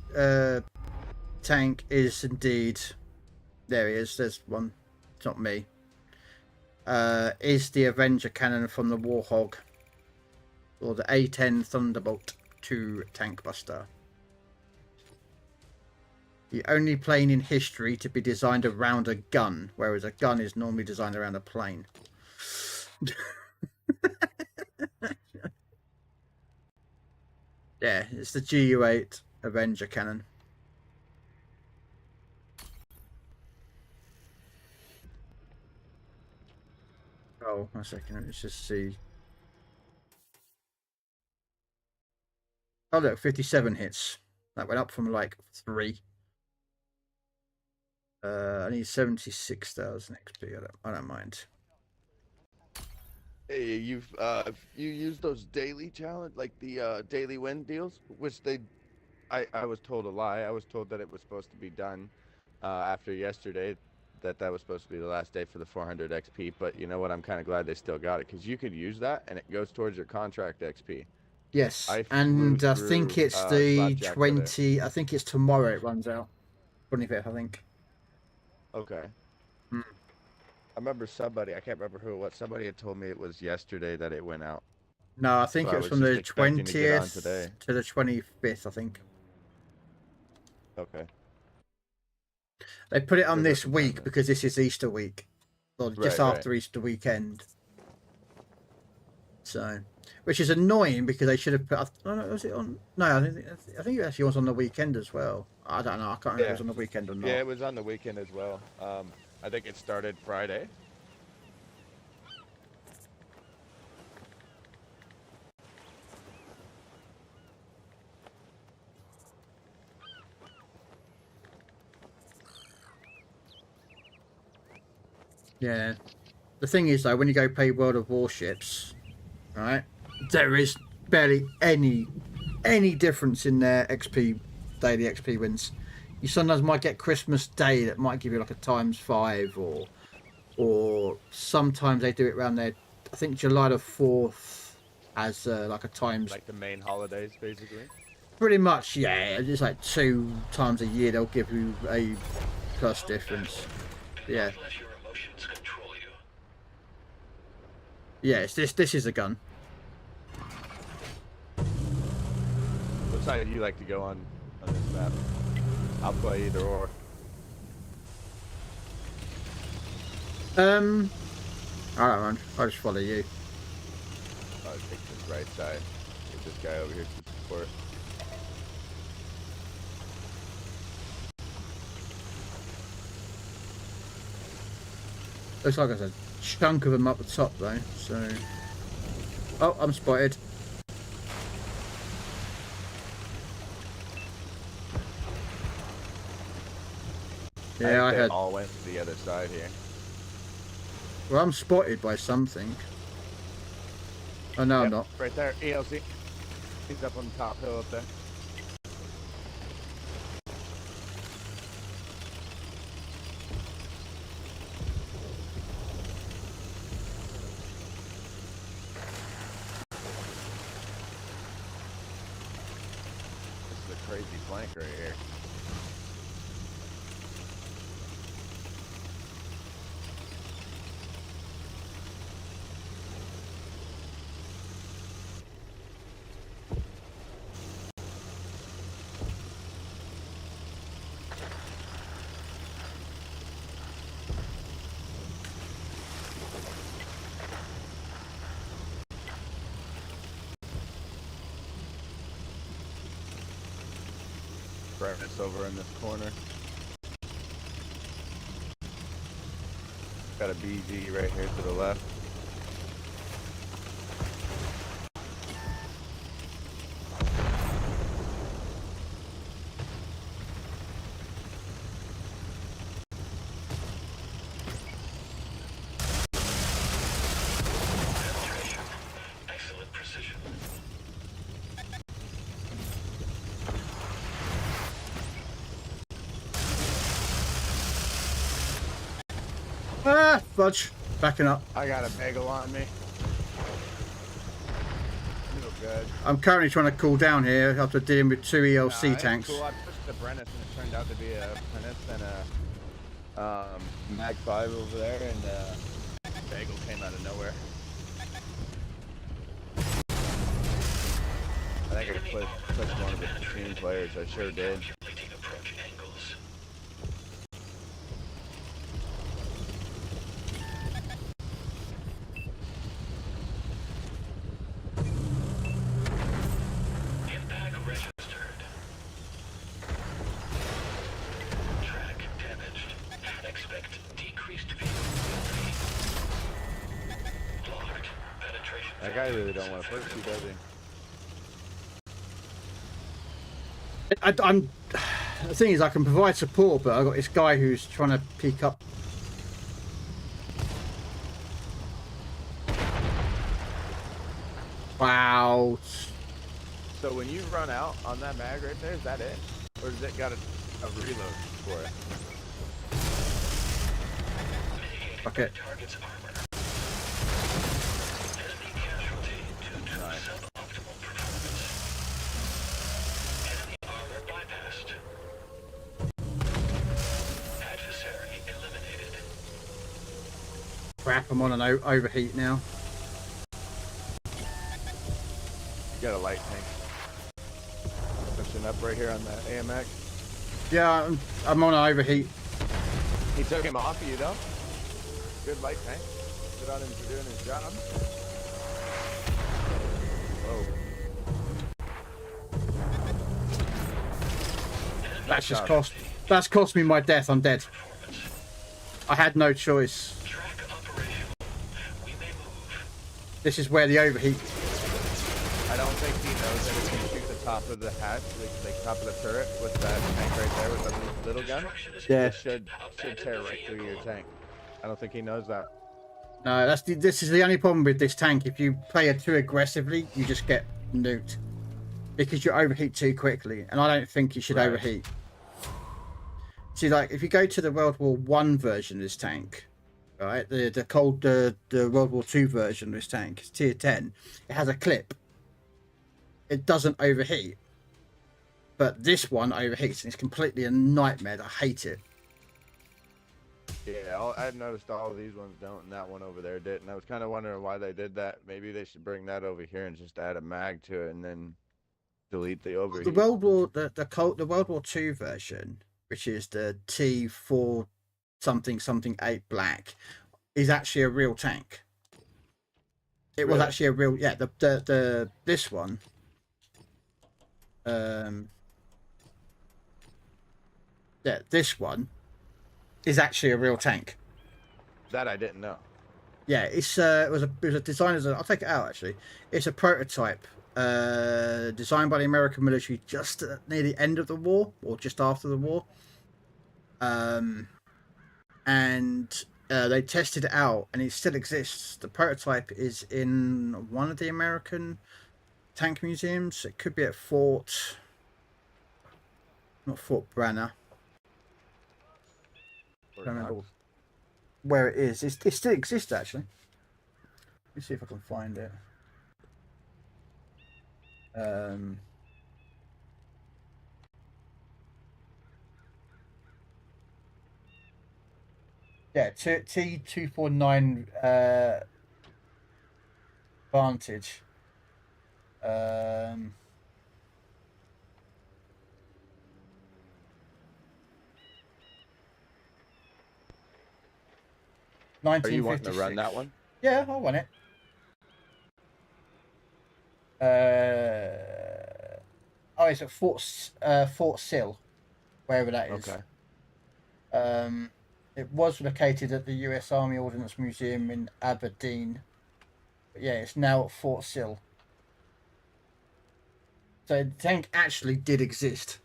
tank is indeed... There he is, there's one. It's not me. Is the Avenger cannon from the Warhog. Or the A10 Thunderbolt 2 tank buster. The only plane in history to be designed around a gun, whereas a gun is normally designed around a plane. Yeah, it's the GU8 Avenger cannon. Oh, 1 second, let's just see. Oh look, 57 hits. That went up from like 3. I need 76,000 XP. I don't mind. Hey, you use those daily challenge, like the daily win deals, which I was told a lie. I was told that it was supposed to be done after yesterday, that was supposed to be the last day for the 400 XP. But you know what? I'm kind of glad they still got it, because you could use that and it goes towards your contract XP. Yes, and I think it's the 20. I think it's tomorrow it runs out. 25th, I think. Okay. I remember somebody, I can't remember who it was, somebody had told me it was yesterday that it went out. No, I think So it was from the 20th today. to the 25th, I think. Okay. They put it on They're this not week dependent. because this is Easter week, or just Right, after Easter weekend. So, which is annoying because they should have put. I don't know, was it on? No, I think it actually was on the weekend as well. I don't know. I can't remember if it was on the weekend or not. Yeah, it was on the weekend as well. I think it started Friday. Yeah. The thing is, though, when you go play World of Warships, right, there is barely any difference in their XP, daily XP wins. You sometimes might get Christmas Day that might give you like a ×5, or sometimes they do it around there. I think July the 4th as like a times. Like the main holidays, basically. Pretty much, yeah. It's like 2 times a year they'll give you a plus difference. Yeah. Let your emotions control you. Yeah, it's this is a gun. What side do you like to go on this map? I'll play either or. I don't know. I'll just follow you. I'll take this right side. Get this guy over here to support. Looks like there's a chunk of them up the top though. So, oh, I'm spotted. Yeah, I think they heard. all went to the other side here. Well, I'm spotted by something. Oh no, I'm not. Right there, ELC. He's up on the top hill up there. This is a crazy flank right here. Brightness over in this corner. Got a BG right here to the left. Penetration. Excellent precision. Ah, fudge. Backing up. I got a bagel on me. Real good. I'm currently trying to cool down here after dealing with 2 ELC Nah, it's tanks. Cool. I pushed the Brennis and it turned out to be a Brennis and a Mag 5 over there, and bagel came out of nowhere. I think I pushed one of the team players. I sure did. Calculating approach angles. Impact registered. Track damaged. Expect decreased vehicle mobility. Locked. Penetration. That guy really don't want to push you, does he? I'm. The thing is, I can provide support, but I've got this guy who's trying to peek up. Wow. So when you run out on that mag right there, is that it? Or does it got a reload for it? Okay. Target's armor. Enemy casualty due to suboptimal performance. Enemy armor bypassed. Adversary eliminated. Crap, I'm on an overheat now. You got a light tank. Pushing up right here on that AMX. Yeah, I'm on an overheat. He took him off of you though. Good light tank. Good on him for doing his job. Whoa. That's cost me my death. I'm dead. I had no choice. This is where the overheat. I don't think he knows that if you shoot the top of the hatch, like top of the turret, with that tank right there with the little gun, Yeah. it should tear right through your tank. I don't think he knows that. No, this is the only problem with this tank. If you play it too aggressively, you just get nuked because you overheat too quickly, and I don't think you should overheat. See, like if you go to the World War I version of this tank, right, the World War II version of this tank, it's tier 10. It has a clip. It doesn't overheat, but this one overheats, and it's completely a nightmare. I hate it. Yeah, I've noticed all of these ones don't, and that one over there did. And I was kind of wondering why they did that. Maybe they should bring that over here and just add a mag to it, and then delete the overheat. The World War II version, which is the T4 something 8 black, is actually a real tank. It was actually a real, yeah. The this one, yeah, this one is actually a real tank. That I didn't know. Yeah, it's it was a design as I'll take it out actually. It's a prototype designed by the American military just near the end of the war or just after the war. And they tested it out and it still exists. The prototype is in one of the American tank museums. It could be at not Fort Branner. I don't remember where it is. It still exists actually. Let me see if I can find it. Yeah, T249 Vantage. 1956. Are you wanting to run that one? Yeah, I want it. Oh, it's at Fort Sill, wherever that is. Okay. It was located at the U.S. Army Ordnance Museum in Aberdeen. But yeah, it's now at Fort Sill. So the tank actually did exist.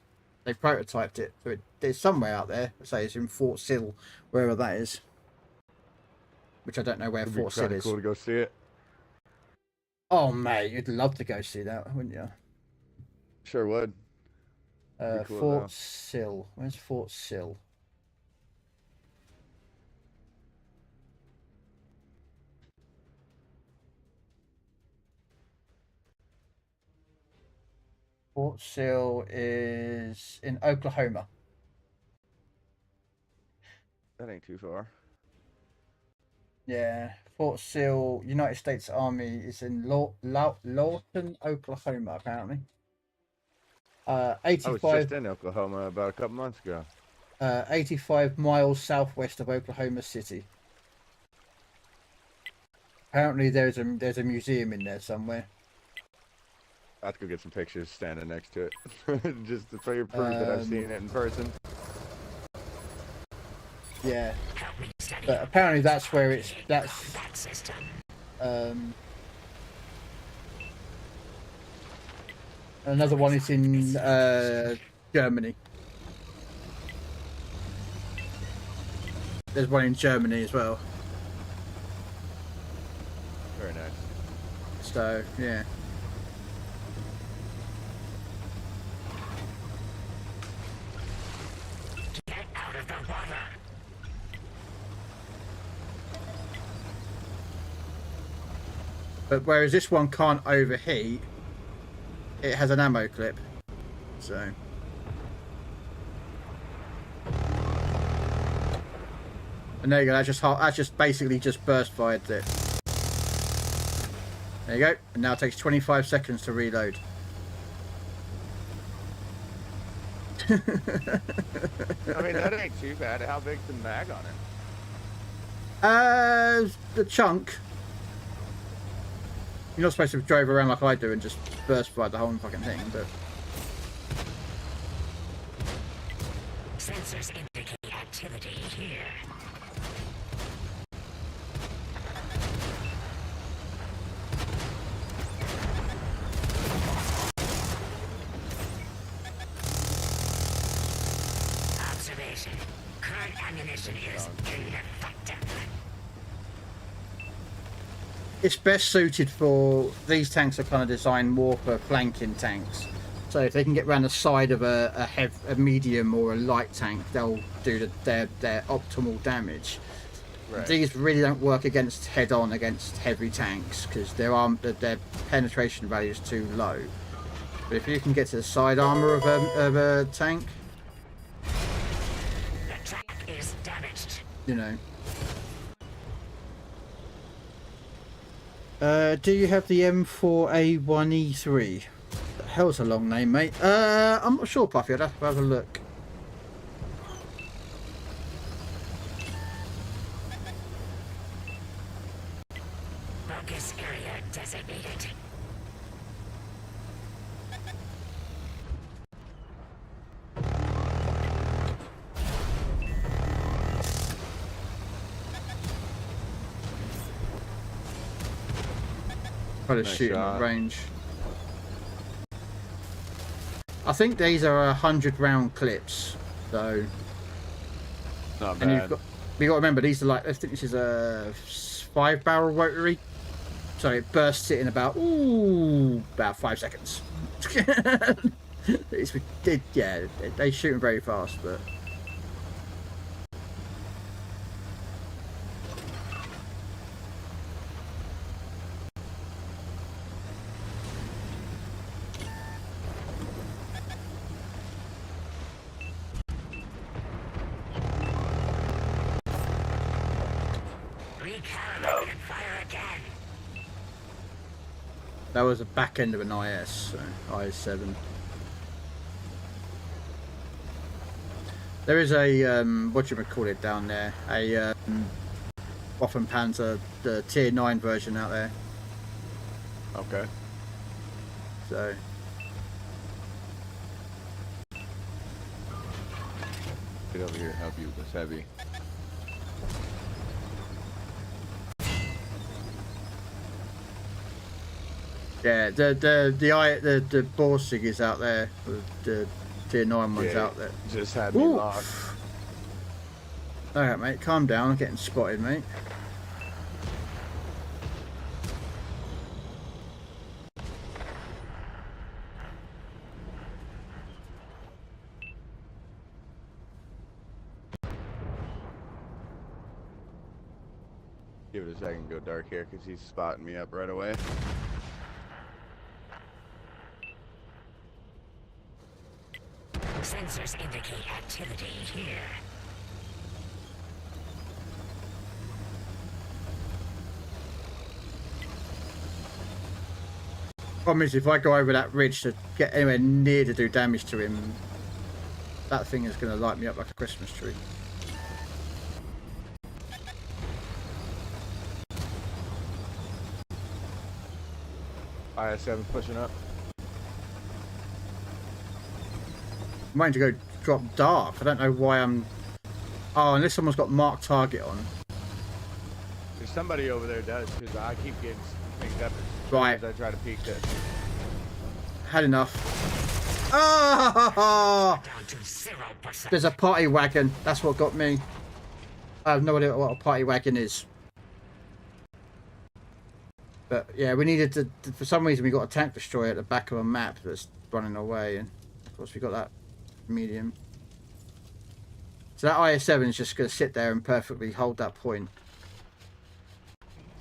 They prototyped it. So it's somewhere out there. Say it's in Fort Sill, wherever that is. Which I don't know where Fort Sill is. Cool to go see it. Oh mate, you'd love to go see that, wouldn't you? Sure would. Cool Fort Sill. Where's Fort Sill? Fort Sill is in Oklahoma. That ain't too far. Yeah, Fort Sill, United States Army is in Lawton, Oklahoma, apparently. 85. I was just in Oklahoma about a couple months ago. 85 miles southwest of Oklahoma City. Apparently, there's a museum in there somewhere. I have to go get some pictures standing next to it, just to show you proof that I've seen it in person. Yeah, but apparently that's where another one is in Germany. There's one in Germany as well. Very nice. So yeah. Get out of the water. But whereas this one can't overheat, it has an ammo clip. So. And there you go. That's just basically just burst fired it. There you go. And now it takes 25 seconds to reload. I mean, that ain't too bad. How big's the mag on it? The chunk. You're not supposed to drive around like I do and just burst by the whole fucking thing, but. Sensors indicate activity here. Observation. Current ammunition is ineffective. It's best suited for, these tanks are kind of designed more for flanking tanks. So if they can get around the side of a medium or a light tank, they'll do their optimal damage. Right. These really don't work against head-on against heavy tanks because their penetration value is too low. But if you can get to the side armor of a tank, The track is damaged. you know. Do you have the M4A1E3? The hell's a long name, mate. I'm not sure, Puffy. I'd have to have a look. Focus area designated. Try to Nice shoot him shot. at range. I think these are 100-round clips, so. Not And bad. you got to remember these are like, I think this is a 5-barrel rotary, so it bursts it in about 5 seconds. Yeah, they shoot them very fast, but. Recalibrate and fire again. That was the back end of an IS, so IS7. There is a what you would call it down there, a Waffenpanzer, the Tier 9 version out there. Okay. So Get over here and help you with this heavy. yeah, the Borsig is out there. The Tier 9 one's Yeah, out there. Just had me Ooh. locked. Alright, mate, calm down. I'm getting spotted, mate. Give it a second to go dark here because he's spotting me up right away. Sensors indicate activity here. Problem is, if I go over that ridge to get anywhere near to do damage to him, that thing is going to light me up like a Christmas tree. IS7 pushing up. I'm waiting to go drop dark. I don't know why I'm. Oh, unless someone's got marked target on. There's somebody over there does because I keep getting picked up Right. as I try to peek this. Had enough. Oh! Down to 0%. There's a party wagon. That's what got me. I have no idea what a party wagon is. But yeah, we needed to. For some reason, we got a tank destroyer at the back of a map that's running away, and of course we got that medium. So that IS7 is just going to sit there and perfectly hold that point.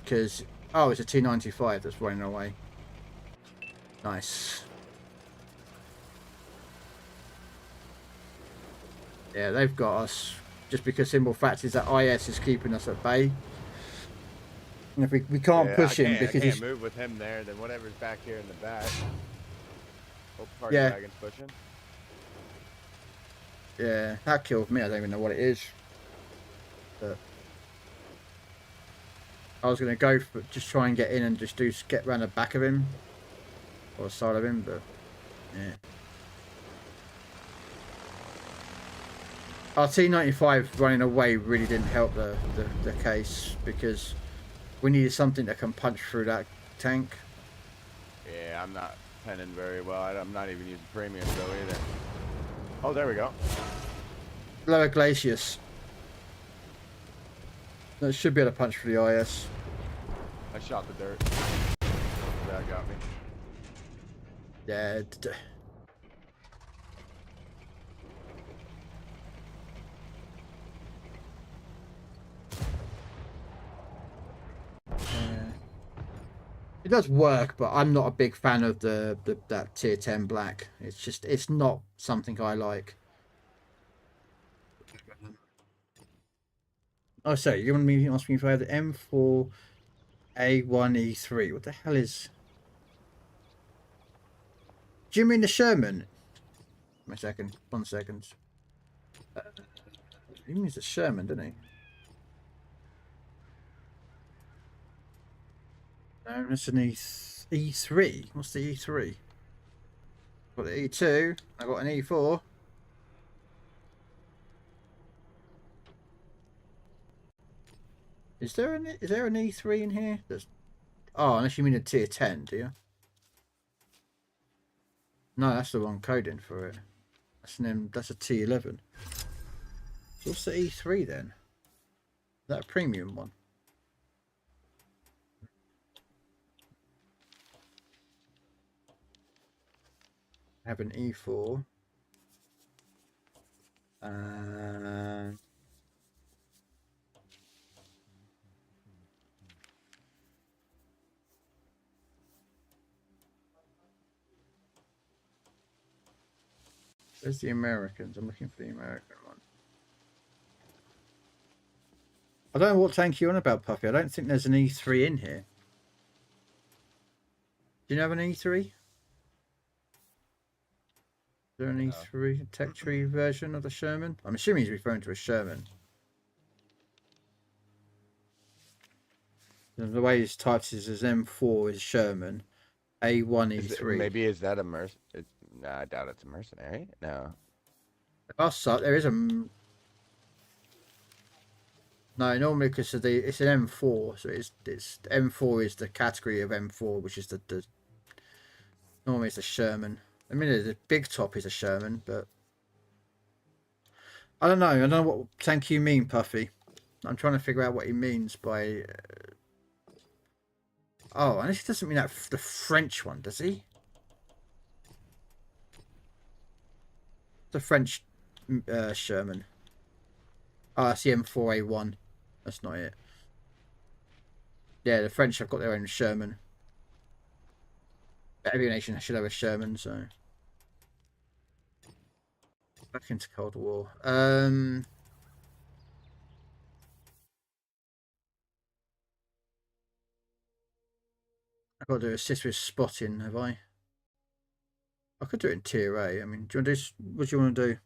Because oh, it's a T95 that's running away. Nice. Yeah, they've got us. Just because simple fact is that IS is keeping us at bay. And if we can't push him because I can't he's move with him there, then whatever's back here in the back. Oh, party Yeah. wagon's pushing. Yeah, that killed me. I don't even know what it is. But I was going to go for just try and get in and just get round the back of him. Or the side of him, but yeah. Our T95 running away really didn't help the case because we needed something that can punch through that tank. Yeah, I'm not penning very well. I'm not even using premium though either. Oh, there we go. Lower Glacius. That should be able to punch through the IS. I shot the dirt. That got me. Yeah. It does work, but I'm not a big fan of that tier 10 black. It's not something I like. Oh, sorry, you want me to ask me if I have the M4A1E3? What the hell is? Do you mean the Sherman? One second. He means the Sherman, doesn't he? No, that's an E3. What's the E3? Got the E2. I got an E4. Is there an E3 in here? Oh, unless you mean a tier 10, do you? No, that's the wrong coding for it. That's a T11. So what's the E3 then? Is that a premium one? I have an E4. Where's the Americans? I'm looking for the American one. I don't know what tank you're on about, Puffy. I don't think there's an E3 in here. Do you have an E3? Is there an E3 tech tree version of the Sherman? I'm assuming he's referring to a Sherman. The way he's typed is as M4 is Sherman, A1E3. Maybe is that a mercenary? No, I doubt it's a mercenary. No. There is a... No, normally because it's an M4, so it's M4 is the category of M4, which is the normally it's a Sherman. I mean, the big top is a Sherman, but I don't know. I don't know what tank you mean, Puffy. I'm trying to figure out what he means by. Oh, and this doesn't mean that the French one, does he? The French Sherman. Oh, that's the M4A1. That's not it. Yeah, the French have got their own Sherman. Every nation should have a Sherman, so. Back into Cold War. I've got to do assist with spotting, have I? I could do it in tier A. I mean, do you want to do? What do you want to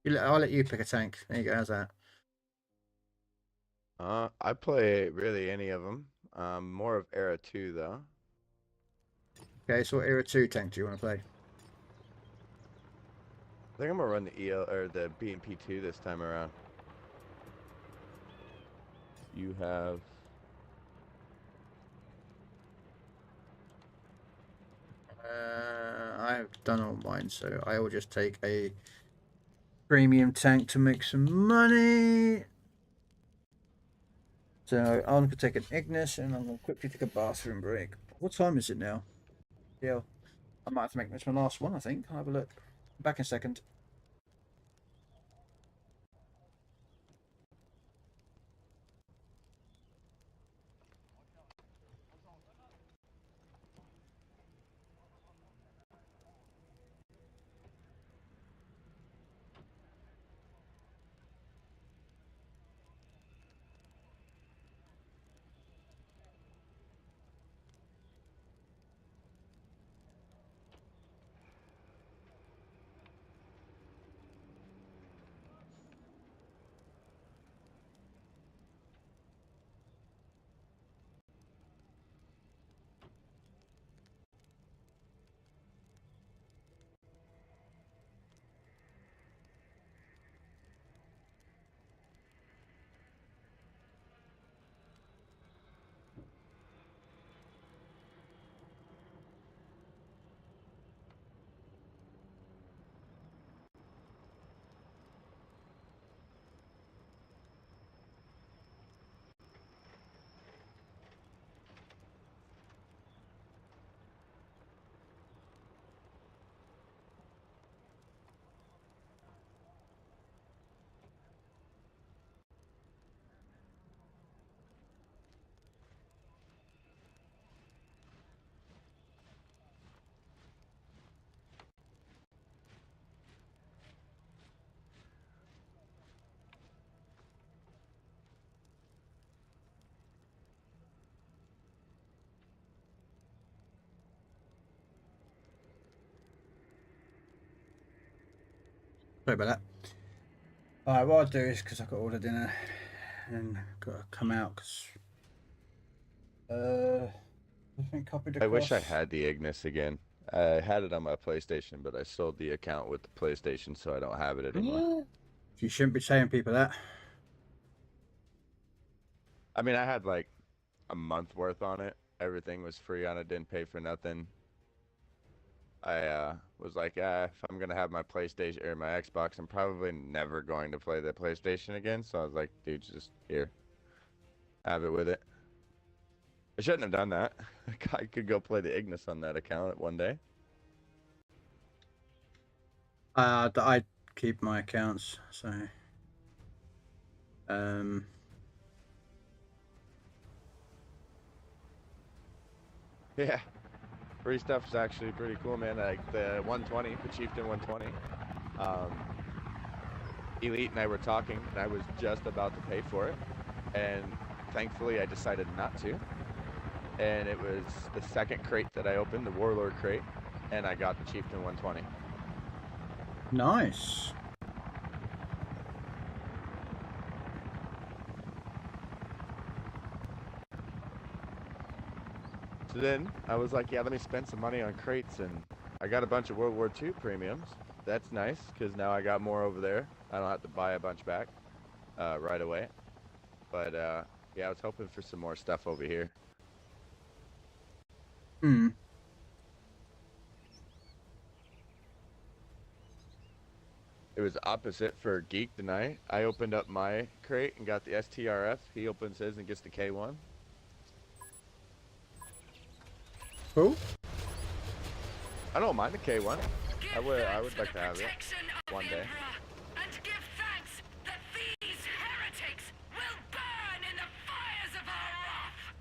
do? I'll let you pick a tank. There you go. How's that? I play really any of them. More of Era 2 though. Okay, so what Era 2 tank do you want to play? I think I'm gonna run the EL or the BMP2 this time around. You have. I've done all mine, so I will just take a premium tank to make some money. So I'm going to take an Ignis and I'm going to quickly take a bathroom break. What time is it now? Yeah, I might have to make this my last one, I think. I'll have a look. Back in a second. Sorry about that. Alright, what I'll do is, because I've got to order dinner and got to come out because I think copied across. I wish I had the Ignis again. I had it on my PlayStation, but I sold the account with the PlayStation, so I don't have it anymore. You shouldn't be saying people that. I mean, I had like a month worth on it. Everything was free on it, didn't pay for nothing. I was like, if I'm gonna have my PlayStation or my Xbox, I'm probably never going to play the PlayStation again. So I was like, dude, just here, have it with it. I shouldn't have done that. I could go play the Ignis on that account one day. I keep my accounts, so Yeah, free stuff is actually pretty cool, man. Like the 120, the Chieftain 120. Elite and I were talking, and I was just about to pay for it, and thankfully I decided not to. And it was the second crate that I opened, the Warlord crate, and I got the Chieftain 120. nice. So then I was like, yeah, let me spend some money on crates, and I got a bunch of World War II premiums. That's nice, because now I got more over there. I don't have to buy a bunch back right away. But yeah, I was hoping for some more stuff over here. Hmm. It was opposite for Geek tonight. I opened up my crate and got the STRF. He opens his and gets the K1. Cool. I don't mind the K1. I would like to have it one day. And give thanks that these heretics will burn in the fires of our wrath.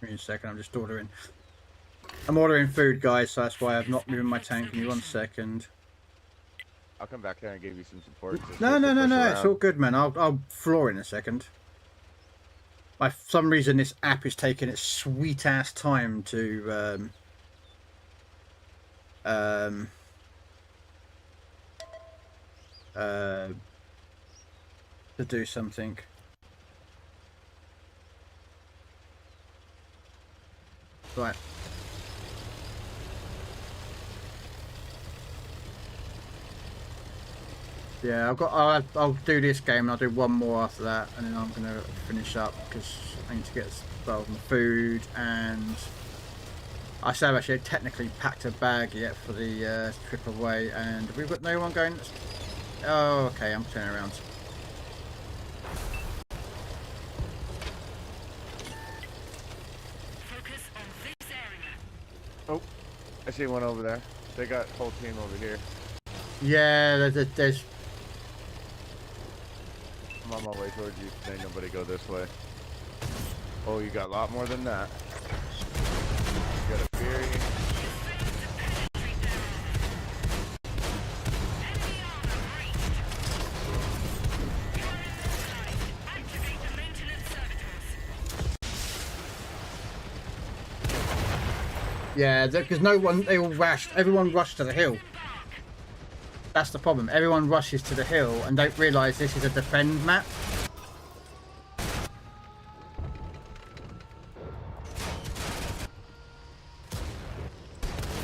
Give me a second, I'm just ordering. I'm ordering food, guys, so that's why I've not moved my tank. Give me 1 second. I'll come back there and give you some support. No, it's all good, man. I'll floor in a second. For some reason, this app is taking its sweet ass time to do something. Right. Yeah, I'll do this game and I'll do one more after that, and then I'm gonna finish up because I need to get started on the food, and I still haven't actually technically packed a bag yet for the trip away, and we've got no one going. Oh, okay, I'm turning around. Focus on this area. Oh, I see one over there. They got whole team over here. Yeah, there's. I'm on my way towards you. Ain't nobody go this way. Oh, you got a lot more than that. You got a Fury. Yeah, because everyone rushed to the hill. That's the problem. Everyone rushes to the hill and don't realise this is a defend map.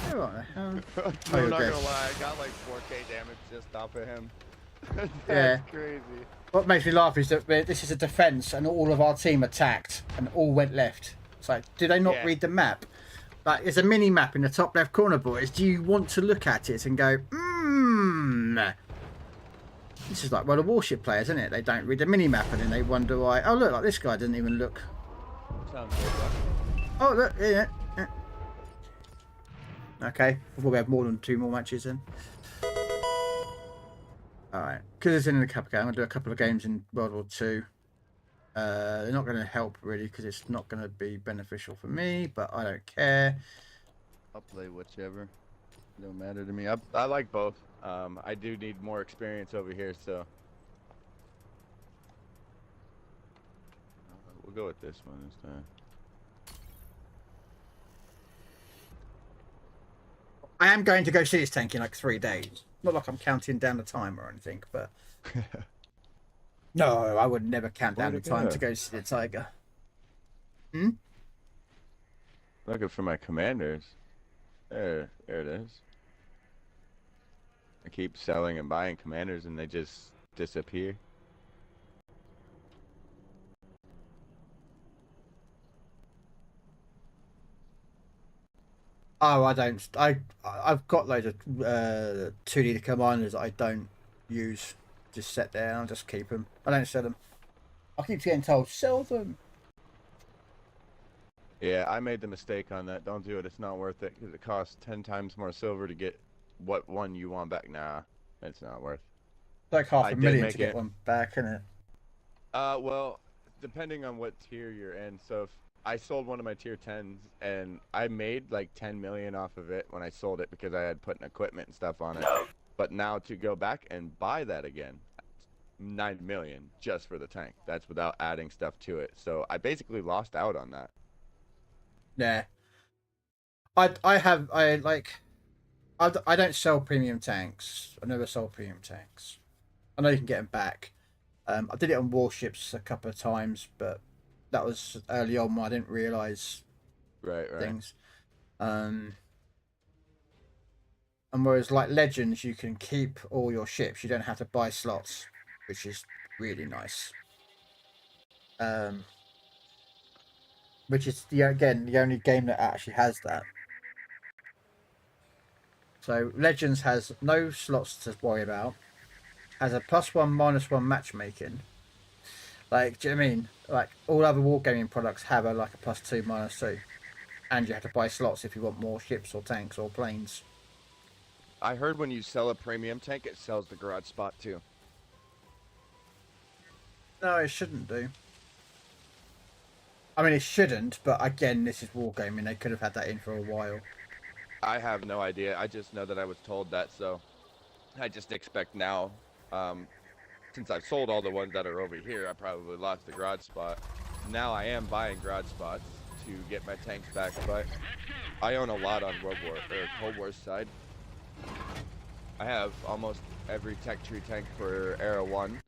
What the hell? I'm not gonna lie, I got like 4k damage just off of him. That's crazy. What makes me laugh is that this is a defence and all of our team attacked and all went left. It's like, do they not read the map? Like, there's a mini map in the top left corner, boys. Do you want to look at it and go, this is like World of Warship players, isn't it? They don't read the mini map and then they wonder why. Oh, look, like this guy didn't even look. Sounds good. Oh, look, yeah. Okay, we'll probably have more than 2 more matches then. Alright, because it's in a couple of games, I'm going to do a couple of games in World War 2. They're not going to help really because it's not going to be beneficial for me, but I don't care. I'll play whichever. It don't matter to me. I like both. I do need more experience over here, so. We'll go with this one this time. I am going to go see this tank in like 3 days. Not like I'm counting down the time or anything, but no, I would never count down the Where'd it time go? to go see the tiger. Looking for my commanders. There it is. I keep selling and buying commanders and they just disappear. Oh, I don't. I've got loads of 2-liter commanders that I don't use. Just sit there and I'll just keep them. I don't sell them. I keep getting told sell them. Yeah, I made the mistake on that. Don't do it. It's not worth it because it costs 10 times more silver to get what one you want back. Nah, it's not worth. It's like half I a did million make to get it. one back, isn't it? Well, depending on what tier you're in. So if I sold one of my tier 10s and I made like 10 million off of it when I sold it because I had put in equipment and stuff on it. But now to go back and buy that again, 9 million just for the tank. That's without adding stuff to it. So I basically lost out on that. Yeah. I don't sell premium tanks. I never sold premium tanks. I know you can get them back. I did it on warships a couple of times, but that was early on when I didn't realise Right. things. And whereas like Legends, you can keep all your ships. You don't have to buy slots, which is really nice. Which is the only game that actually has that. So Legends has no slots to worry about. Has a +1, -1 matchmaking. Like, do you know what I mean? Like all other wargaming products have a like a +2, -2, and you have to buy slots if you want more ships or tanks or planes. I heard when you sell a premium tank, it sells the garage spot too. No, it shouldn't do. I mean, it shouldn't, but again, this is wargaming. They could have had that in for a while. I have no idea. I just know that I was told that, so I just expect now, since I've sold all the ones that are over here, I probably lost the garage spot. Now I am buying garage spots to get my tanks back, but I own a lot on Cold War side. I have almost every tech tree tank for Era 1.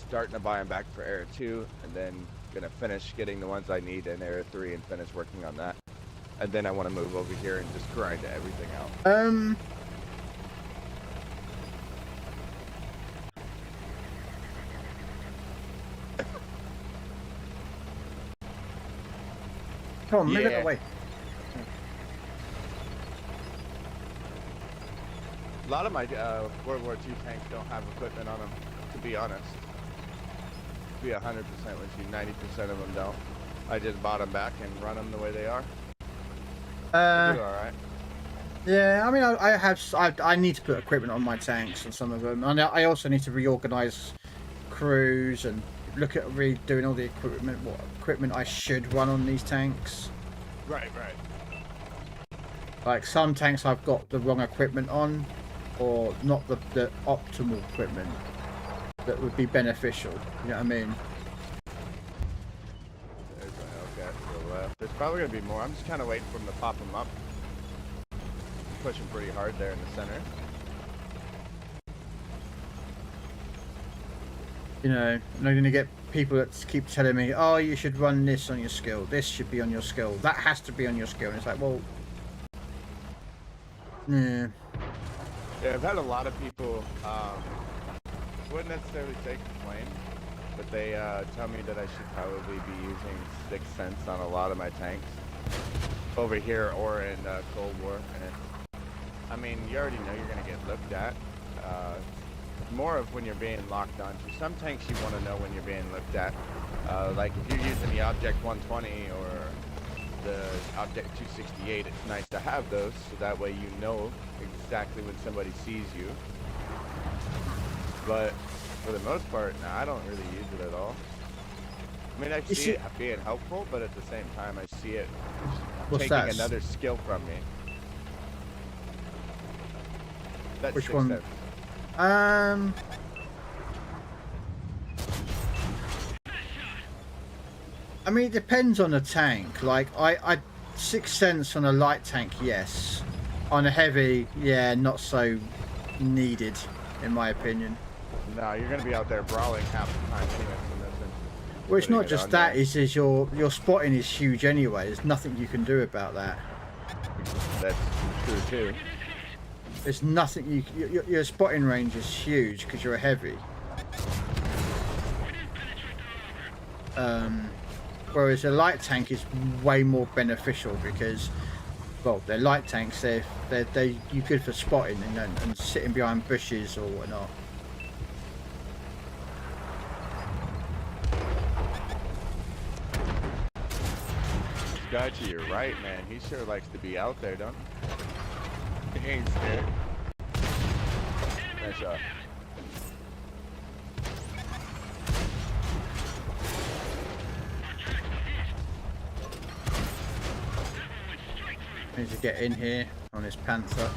Starting to buy them back for Era 2, and then gonna finish getting the ones I need in Era 3 and finish working on that. And then I want to move over here and just grind everything out. Come on, move it Yeah. away. A lot of my World War II tanks don't have equipment on them, to be honest. To be 100% with you, 90% of them don't. I just bought them back and run them the way they are. They do all right. Yeah, I mean, I need to put equipment on my tanks and some of them, and I also need to reorganize crews and look at redoing all the equipment, what equipment I should run on these tanks. Right. Like some tanks I've got the wrong equipment on, or not the optimal equipment that would be beneficial. You know what I mean? There's an Elgate to the left. There's probably going to be more. I'm just kind of waiting for them to pop them up. I'm pushing pretty hard there in the center. You know, I'm not going to get people that keep telling me, oh, you should run this on your skill. This should be on your skill. That has to be on your skill. And it's like, well, yeah. Yeah, I've had a lot of people, wouldn't necessarily say complain, but they tell me that I should probably be using 6 cents on a lot of my tanks over here or in Cold War. And I mean, you already know you're going to get looked at. More of when you're being locked onto. Some tanks you want to know when you're being looked at. Like if you're using the Object 120 or the Object 268, it's nice to have those so that way you know exactly when somebody sees you. But for the most part, nah, I don't really use it at all. I mean, I see it being helpful, but at the same time, I see it taking another skill from me. That's Which 6 one? cents. I mean, it depends on the tank. Like, I 6 cents on a light tank, yes. On a heavy, yeah, not so needed, in my opinion. No, you're gonna be out there brawling half the time anyway. So nothing. Well, it's Putting not it just on that. there. Is your spotting is huge anyway. There's nothing you can do about that. That's true too. There's nothing your spotting range is huge because you're a heavy. Whereas a light tank is way more beneficial because, well, they're light tanks. They're you good for spotting and sitting behind bushes or whatnot. This guy to your right, man, he sure likes to be out there, don't he? He ain't scared. Nice shot. Need to get in here on this Panther.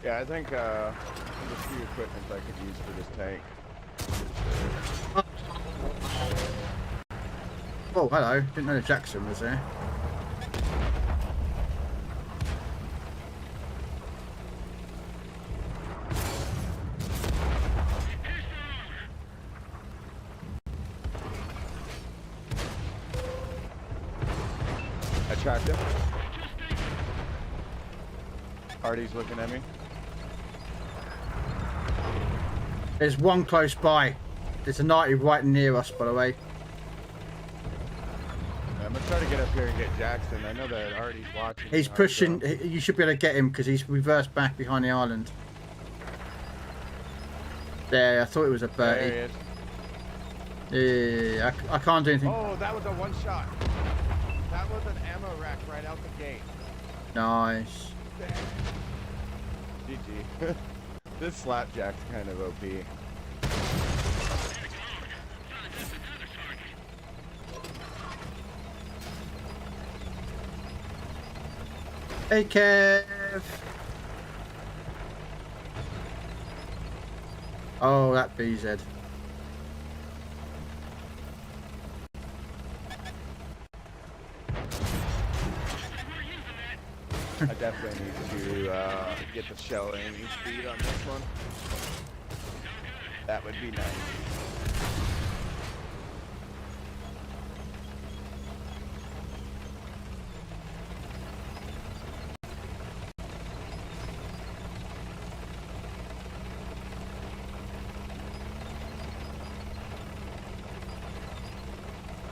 Yeah, I think there's a few equipment I could use for this tank. Oh, hello. Didn't know Jackson was there. I tracked him. Hardy's looking at me. There's one close by. There's a 90 right near us, by the way. I'm gonna try to get up here and get Jackson. I know that Hardy's watching. He's pushing. You should be able to get him because he's reversed back behind the island. There, I thought it was a There he birdie. is. Yeah, I can't do anything. Oh, that was a one shot. That was an ammo rack right out the gate. Nice. GG. This slapjack's kind of OP. Hey, Kev. Oh, that BZ. I definitely need to get the shell aiming speed on this one. That would be nice.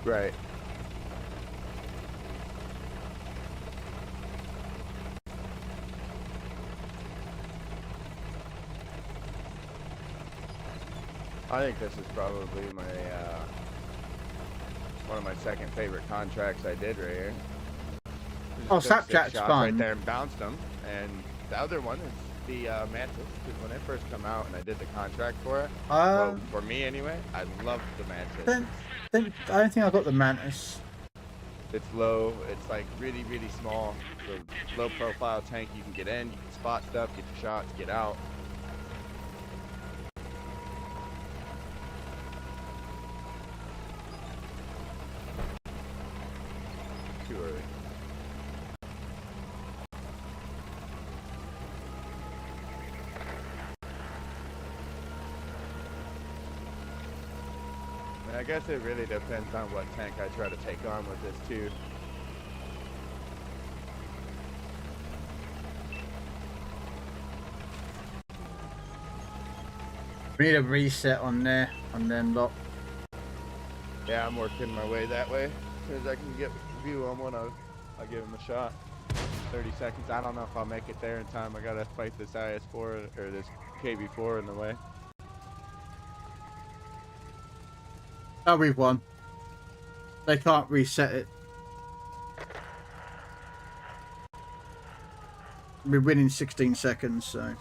Right. I think this is probably my one of my second favorite contracts I did right here. Oh, Just took 6 Slapjack's shots fun. right there and bounced them. And the other one is the Mantis, because when it first come out and I did the contract for it, well, for me anyway, I loved the Mantis. I don't think I got the Mantis. It's low. It's like really, really small. So low profile tank. You can get in, you can spot stuff, get your shots, get out. Too early. And I guess it really depends on what tank I try to take on with this too. We need a reset on there, on them lot. Yeah, I'm working my way that way. As soon as I can get view on one, I'll give him a shot. 30 seconds. I don't know if I'll make it there in time. I gotta fight this IS4 or this KV4 in the way. Oh, we've won. They can't reset it. We're winning 16 seconds, so.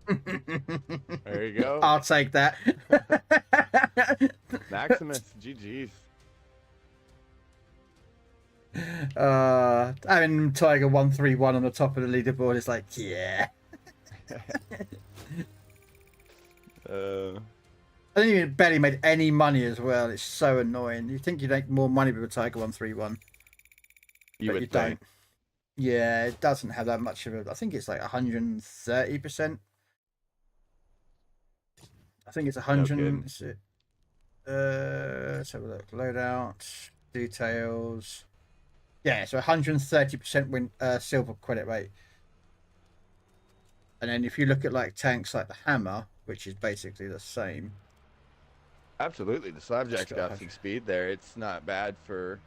There you go. I'll take that. Maximus, GG's. Having Tiger 131 on the top of the leaderboard is like, yeah. I think you barely made any money as well. It's so annoying. You think you'd make more money with a Tiger 131, You but would you think. don't. Yeah, it doesn't have that much of a. I think it's like 130%. I think it's 100. kidding. Is it? Let's have a look. Loadout details. Yeah, so 130% win silver credit rate. And then if you look at like tanks like the Hammer, which is basically the same. Absolutely, the Slabjack's got some speed there. It's not bad for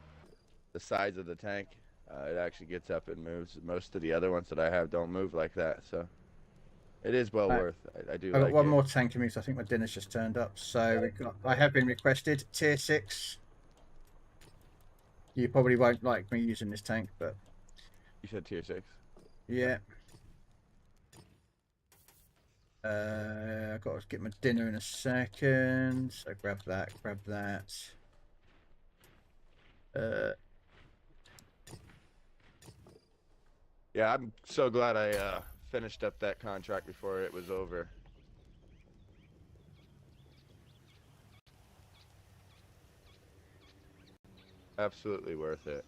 the size of the tank. It actually gets up and moves. Most of the other ones that I have don't move like that, so it is well worth. I do I've like got one it. more tank to move, so I think my dinner's just turned up. So we've got, I have been requested tier 6. You probably won't like me using this tank, but You said tier 6. yeah. I've got to get my dinner in a second. So grab that, grab that. Yeah, I'm so glad I finished up that contract before it was over. Absolutely worth it.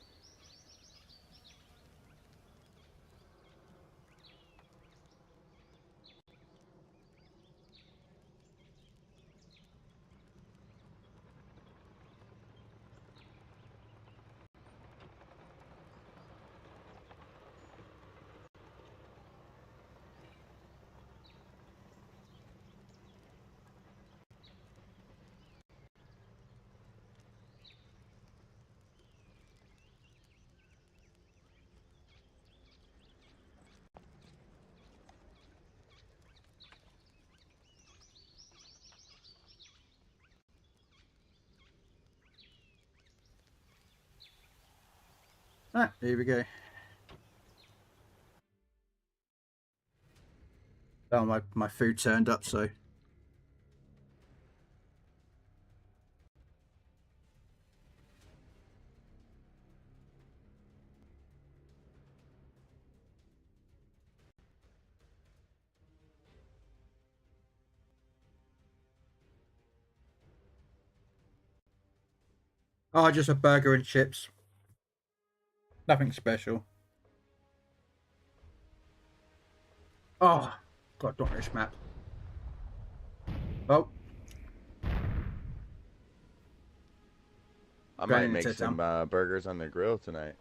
Ah, here we go. Oh, my food turned up, so. Oh, just a burger and chips. Nothing special. Oh, God, don't this map. Oh. I Going might into make some burgers on the grill tonight.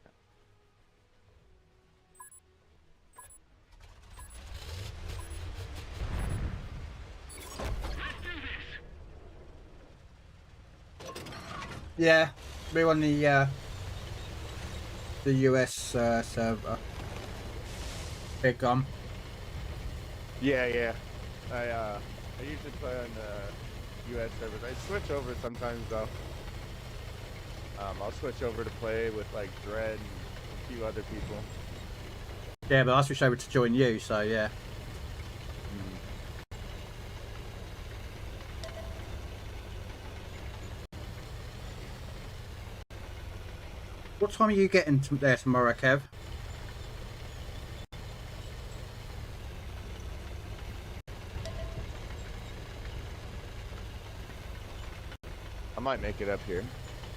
Yeah, we're on the US server. Big gun. Yeah. I usually play on the US servers. I switch over sometimes though. I'll switch over to play with like Dread and a few other people. Yeah, but I switched over to join you, so yeah. What time are you getting there tomorrow, Kev? I might make it up here.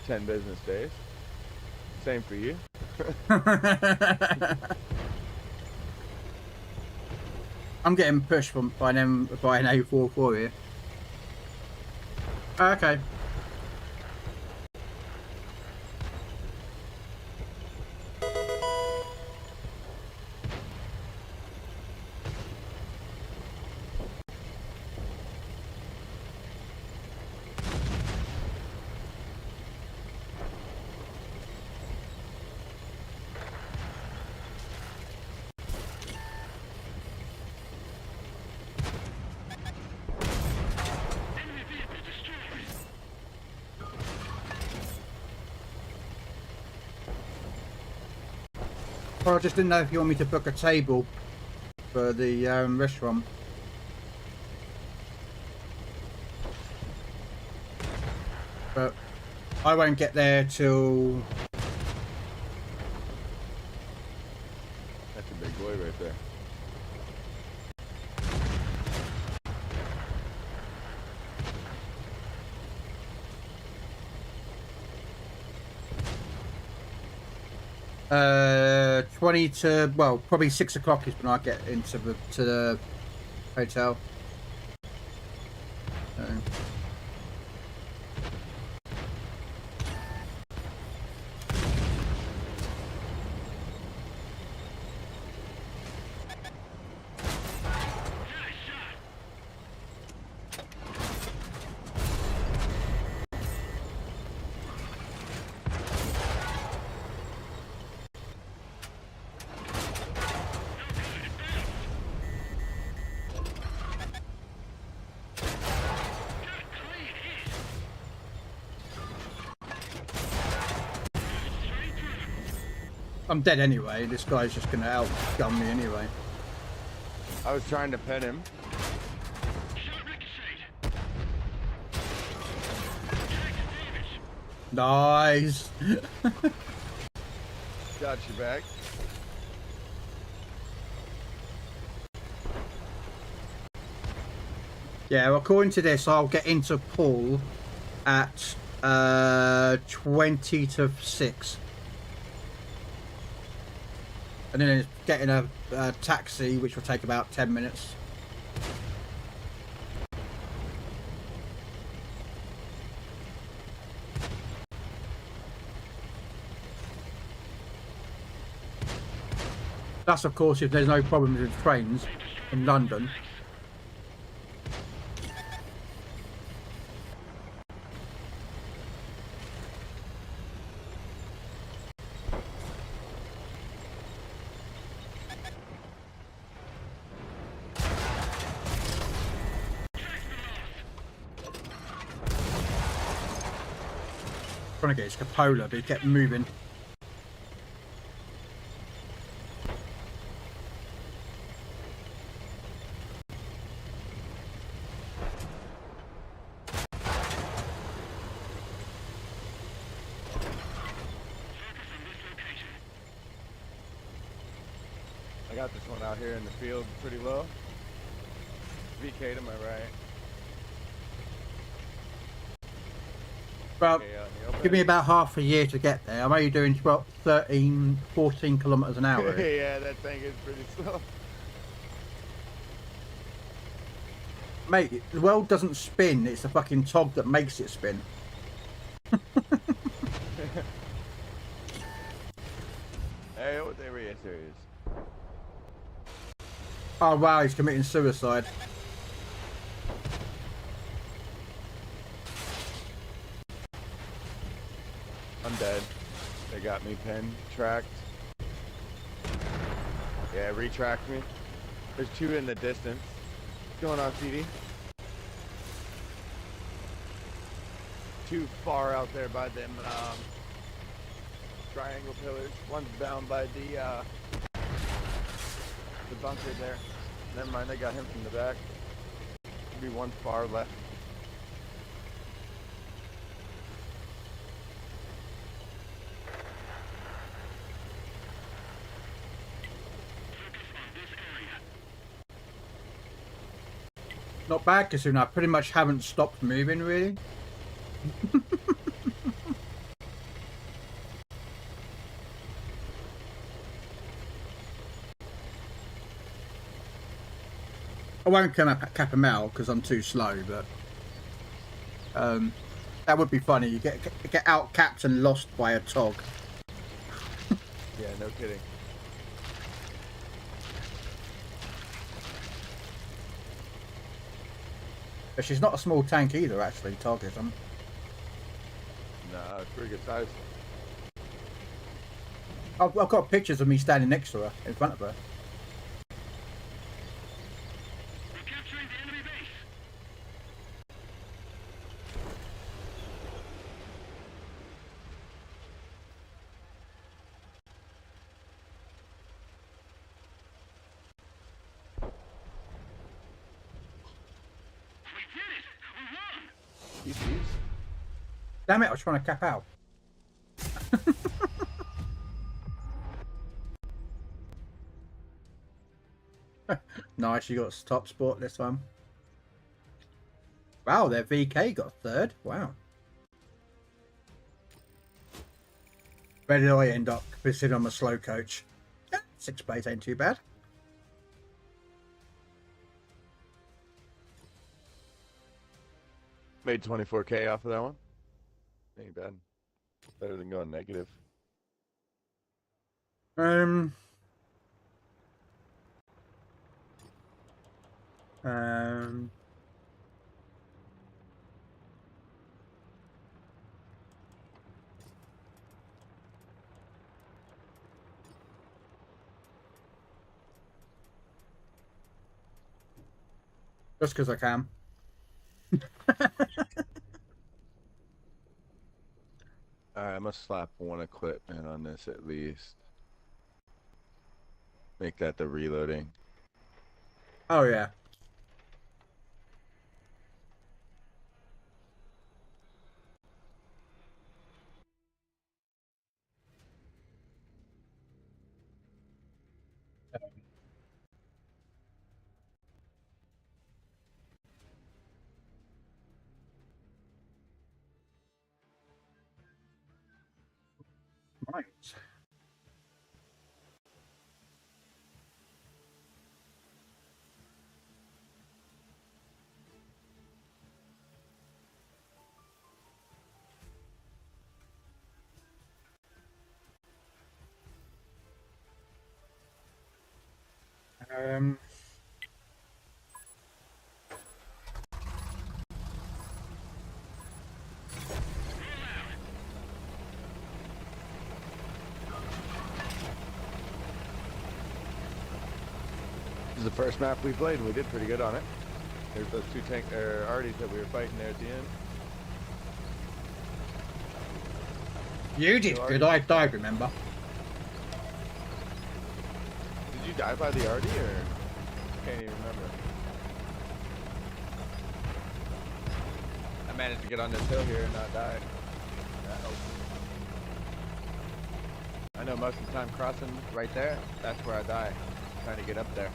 10 business days. Same for you. I'm getting pushed by an A44 here. Okay. Well, I just didn't know if you want me to book a table for the restaurant. I won't get there till... That's a big boy right there. Uh, 20 to, well, probably 6 o'clock is when I get into the hotel. I'm dead anyway. This guy's just gonna outgun me anyway. I was trying to pet him. Nice. Got you back. Yeah, well, according to this, I'll get into pool at 20 to 6. And then it's getting a taxi, which will take about 10 minutes. That's, of course, if there's no problems with trains in London. Trying to get his cupola, but he kept moving. I got this one out here in the field pretty low. VK to my right. Well, Okay, out in the open. give me about half a year to get there. I'm only doing 12, 13, 14 kilometers an hour. Yeah, that thing is pretty slow. Mate, the world doesn't spin. It's the fucking tog that makes it spin. Hey, what they were serious? Oh wow, he's committing suicide. I'm dead. They got me pinned, tracked. Yeah, retracked me. There's two in the distance. What's going on, CD? Too far out there by them triangle pillars. One's down by the bunker there. Never mind, they got him from the back. Be one far left. Not bad, considering I pretty much haven't stopped moving, really. I won't cap him out because I'm too slow, but that would be funny. You get out capped and lost by a tog. Yeah, no kidding. But she's not a small tank either, actually. Tog is. Nah, it's pretty good size. I've got pictures of me standing next to her, in front of her. We're capturing the enemy base. We did it! We won! GG's. Damn it, I was trying to cap out. Nice, you got top spot this time. Wow, their VK got third. Wow. Where did I end up? Considering I'm a slow coach. Yeah, 6th place ain't too bad. Made 24K off of that one. Ain't bad. Better than going negative. Um, just because I can. Alright, I must slap one equipment on this at least. Make that the reloading. Oh yeah. Right. Um, This is the first map we played and we did pretty good on it. There's those two tank arties that we were fighting there at the end. you did good. I died, remember? Did you die by the arty or can't even remember? I managed to get on this hill here and not die. That helped. I know most of the time crossing right there, that's where I die. Trying to get up there.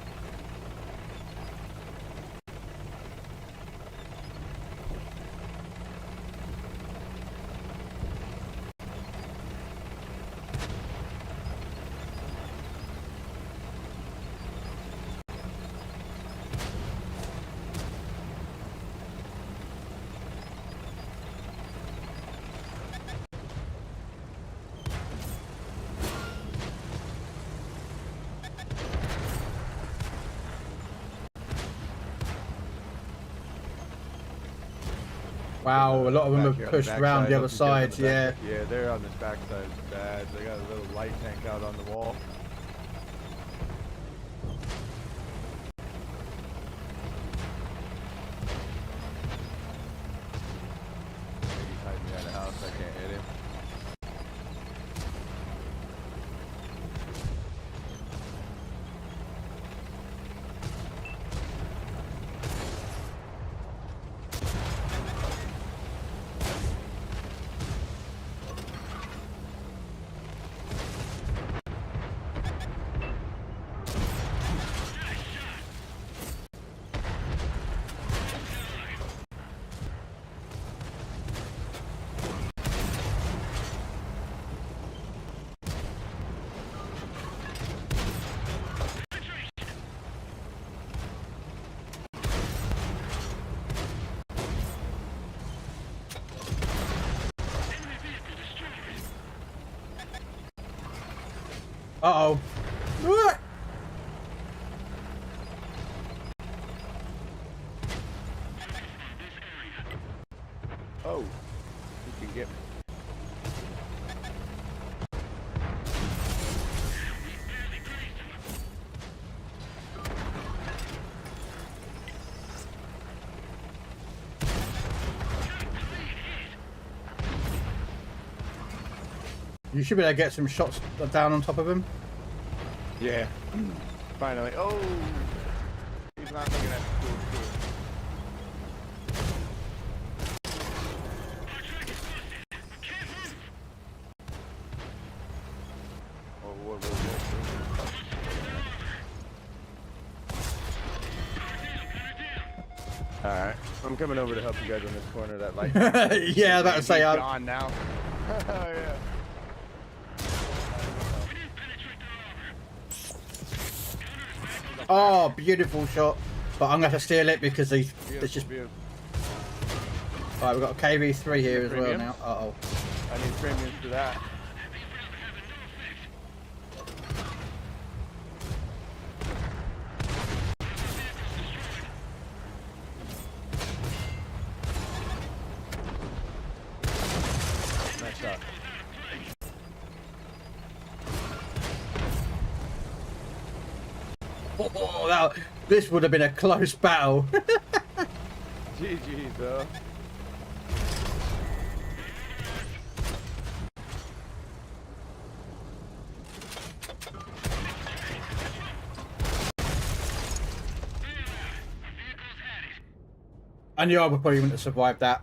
Wow, a lot of them Back have here on the pushed back around side, the hope other these guys on sides. the Yeah. back- Yeah, they're on this backside bad. They got a little light tank out on the wall. He's hiding behind the house. I can't hit him. Uh-oh. What? Oh, you can get me. You should be able to get some shots down on top of him. Yeah. Finally. Oh, he's not looking at the cool. Alright, I'm coming over to help you guys on this corner. That light. Yeah, I was about to say, He's gone now. Oh, yeah. oh, beautiful shot. But I'm going to have to steal it because it's just... Beautiful. Alright, we've got a KV3 here as well Premiums? now. Uh-oh. I need premiums for that. Nice shot. Oh, this would have been a close battle. GG, though. I knew I would probably wouldn't have survived that.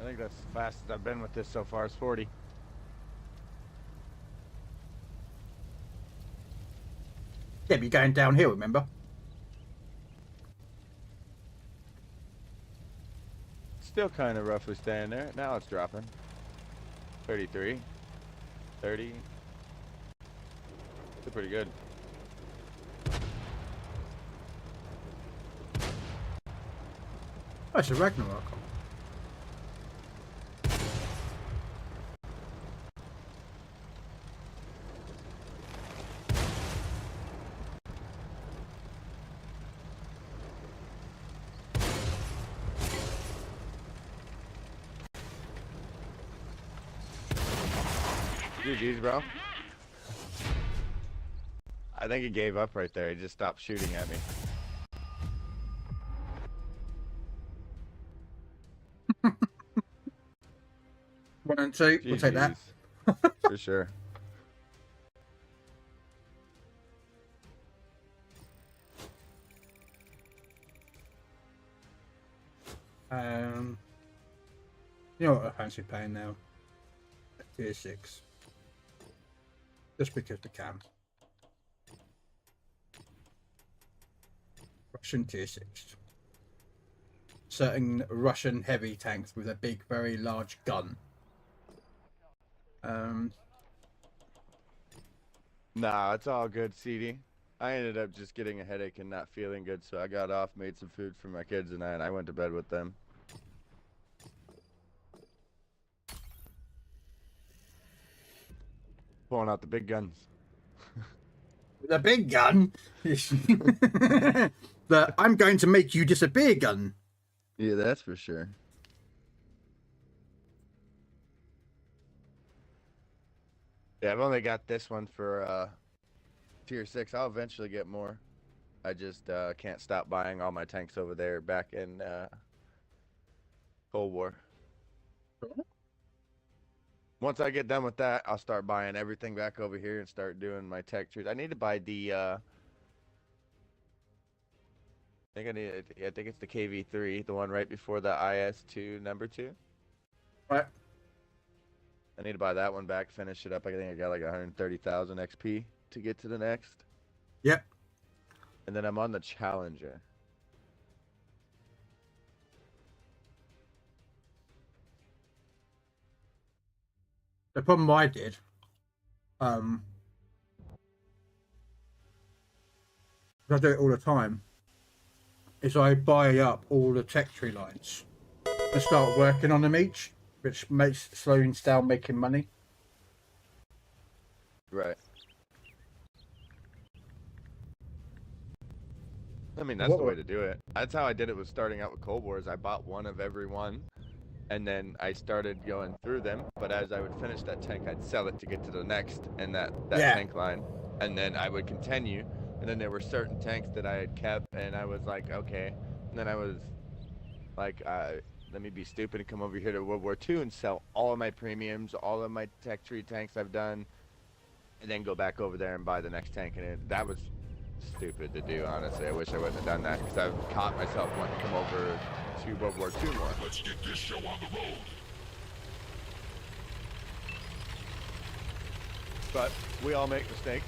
I think that's the fastest I've been with this so far is 40. Yeah, but you're going downhill, remember? Still kind of roughly staying there. Now it's dropping. 33. 30. Still pretty good. Oh, it's a Ragnarok. GG's, bro. I think he gave up right there. He just stopped shooting at me. One and two, we'll take that. For sure. You know what I fancy playing now? Tier 6. Just because we can. Russian tier 6. Certain Russian heavy tanks with a big, very large gun. Nah, it's all good, CD. I ended up just getting a headache and not feeling good, so I got off, made some food for my kids and I went to bed with them. Pulling out the big guns. The big gun? The I'm going to make you disappear gun. Yeah, that's for sure. Yeah, I've only got this one for tier 6. I'll eventually get more. I just can't stop buying all my tanks over there back in Cold War. Once I get done with that, I'll start buying everything back over here and start doing my tech trees. I need to buy the I think it's the KV3, the one right before the IS2 number 2. Right. I need to buy that one back, finish it up. I think I got like 130,000 XP to get to the next. Yep. And then I'm on the Challenger. The problem I did, I do it all the time, is I buy up all the tech tree lines and start working on them each, which makes slowing down making money. Right. I mean, that's the way to do it. That's how I did it with starting out with Cold Wars. I bought one of every one, and then I started going through them. But as I would finish that tank, I'd sell it to get to the next and that tank line. And then I would continue. And then there were certain tanks that I had kept, and I was like, okay. And then I was like, let me be stupid and come over here to World War II and sell all of my premiums, all of my tech tree tanks I've done, and then go back over there and buy the next tank. And that was stupid to do, honestly. I wish I wouldn't have done that, because I've caught myself wanting to come over to World War II more. Let's get this show on the road. But we all make mistakes.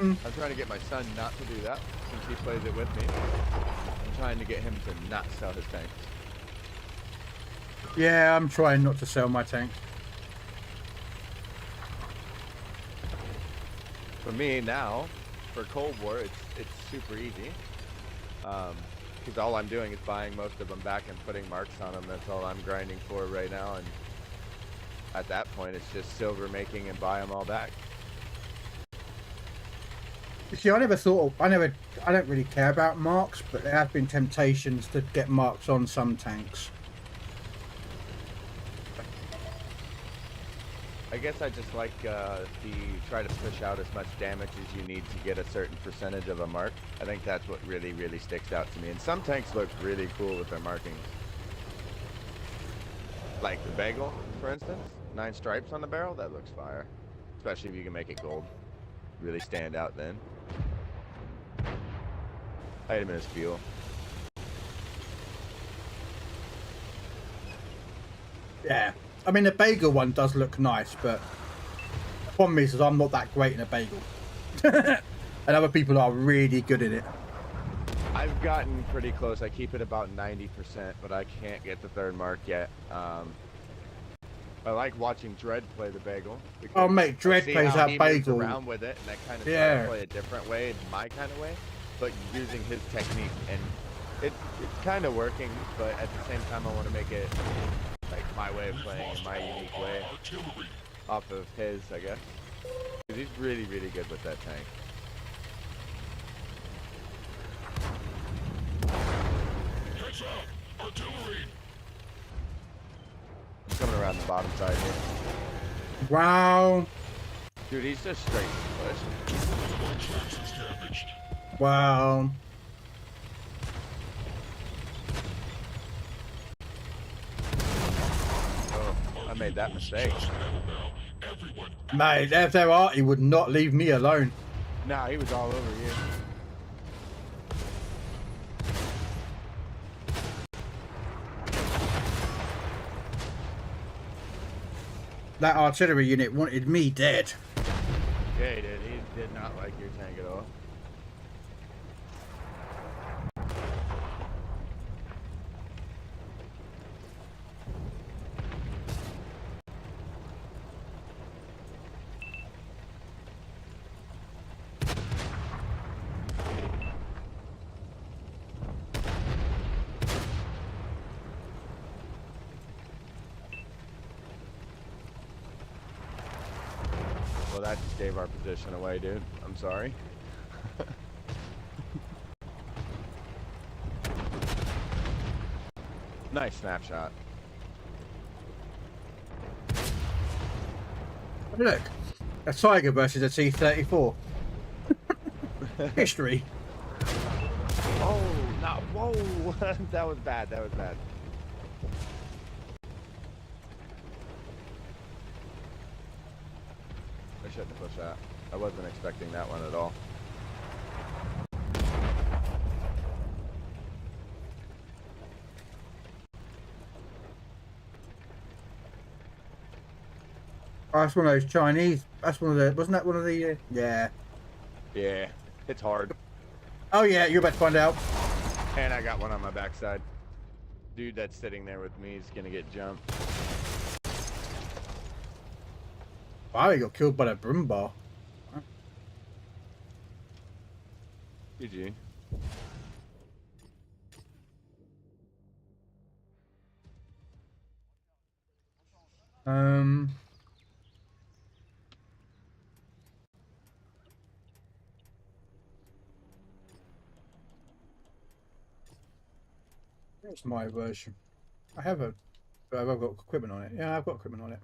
I'm trying to get my son not to do that since he plays it with me. I'm trying to get him to not sell his tanks. Yeah, I'm trying not to sell my tank. For me now, for Cold War, it's super easy. Because all I'm doing is buying most of them back and putting marks on them. That's all I'm grinding for right now. And at that point, it's just silver making and buy them all back. You see, I don't really care about marks, but there have been temptations to get marks on some tanks. I guess I just like try to push out as much damage as you need to get a certain percentage of a mark. I think that's what really, really sticks out to me. And some tanks look really cool with their markings. Like the Bagel, for instance. 9 stripes on the barrel, that looks fire. Especially if you can make it gold. Really stand out then. Item is fuel. Yeah. I mean, the bagel one does look nice, but the problem is I'm not that great in a bagel. And other people are really good in it. I've gotten pretty close. I keep it about 90%, but I can't get the 3rd mark yet. I like watching Dread play the bagel. Oh, mate, Dread plays that bagel. Around with it, and I kind of try to play a different way, my kind of way, but using his technique, and it's kind of working. But at the same time, I want to make it like my way of playing, in my unique way, off of his, I guess. 'Cause he's really, really good with that tank. Heads up! Artillery! Coming around the bottom side here. Wow. Dude, he's just straight push. One tracks is damaged. Wow. Oh, I made that mistake. Everyone, Mate, if there are, he would not leave me alone. Nah, he was all over you. That artillery unit wanted me dead. Yeah, he did. He did not like your tank at all. Well, that just gave our position away, dude. I'm sorry. Nice snapshot. Look, a Tiger versus a T-34. History. Oh, no, whoa. That was bad. That was bad. I shouldn't have pushed that. I wasn't expecting that one at all. Oh, that's one of those Chinese. That's one of the. Wasn't that one of the? Yeah. Yeah, it's hard. Oh yeah, you're about to find out. And I got one on my backside. Dude that's sitting there with me is gonna get jumped. Wow, he got killed by that broom bar. GG. Where's my version? I have a. I've got equipment on it. Yeah, I've got equipment on it.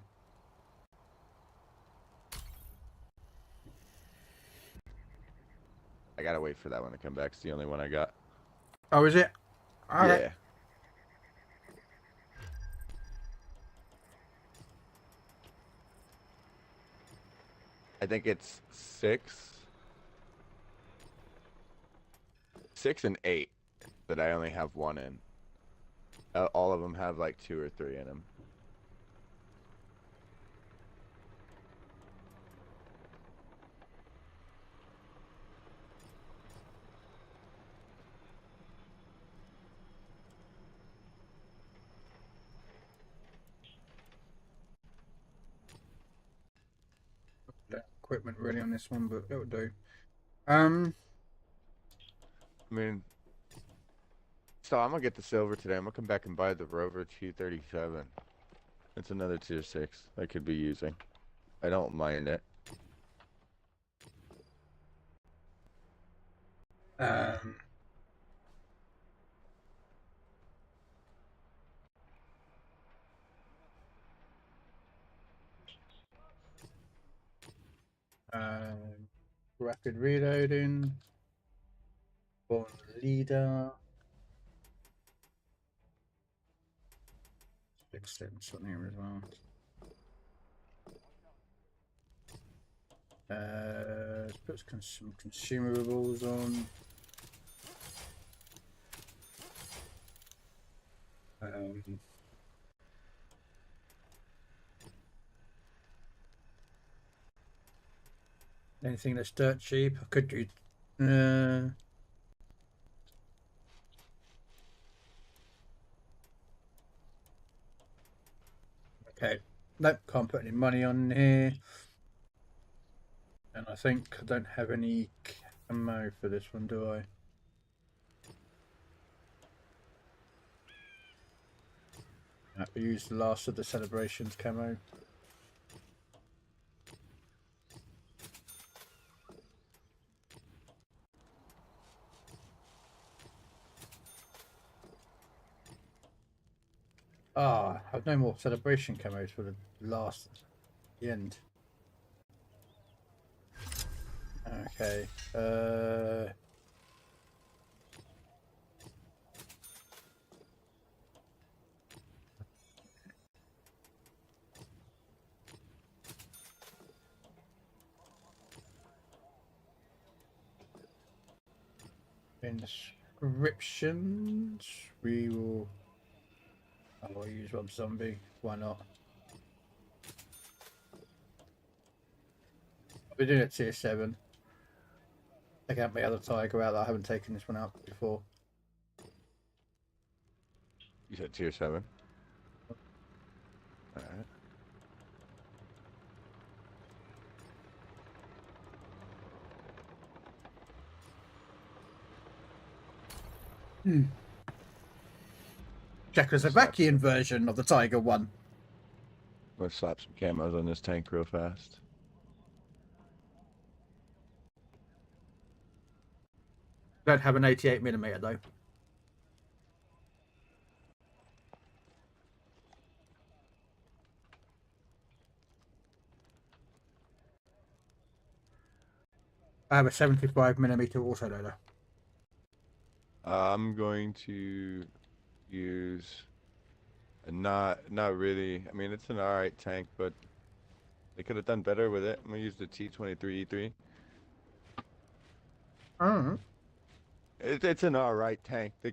I gotta wait for that one to come back. It's the only one I got. Oh, is it? All right. Yeah. I think it's 6 and 8 that I only have one in. All of them have like 2 or 3 in them. equipment really on this one, but it'll do. I mean, so I'm gonna get the silver today. I'm gonna come back and buy the Rover 237. It's another tier 6 I could be using. I don't mind it. Rapid reloading. Born leader. Extend something here as well. Let's put some consumables on. Anything that's dirt cheap, I could do. Okay, nope, can't put any money on here. And I think I don't have any camo for this one, do I? We used the last of the celebrations camo. Ah, I have no more celebration camos for the end. Okay. Inscriptions. We will. I'll use Rob Zombie. Why not? I've been doing it tier 7. Take out my other tiger out that I haven't taken this one out before. You said tier 7? Alright. Czechoslovakian version of the Tiger 1. Let's slap some camos on this tank real fast. Don't have an 88mm though. I have a 75mm autoloader. I'm going to use not really. I mean, it's an alright tank, but they could have done better with it. I'm gonna use the T23E3. It's an alright tank. They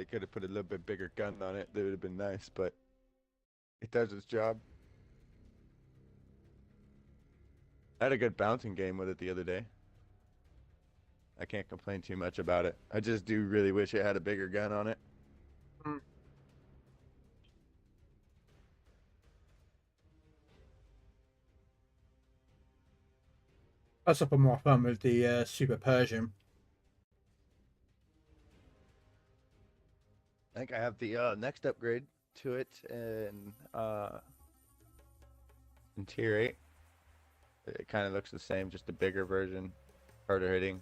could have put a little bit bigger gun on it. That would have been nice, but it does its job. I had a good bouncing game with it the other day. I can't complain too much about it. I just do really wish it had a bigger gun on it. That's up on more fun with the Super Persian. I think I have the next upgrade to it in tier 8. It kind of looks the same, just a bigger version, harder hitting.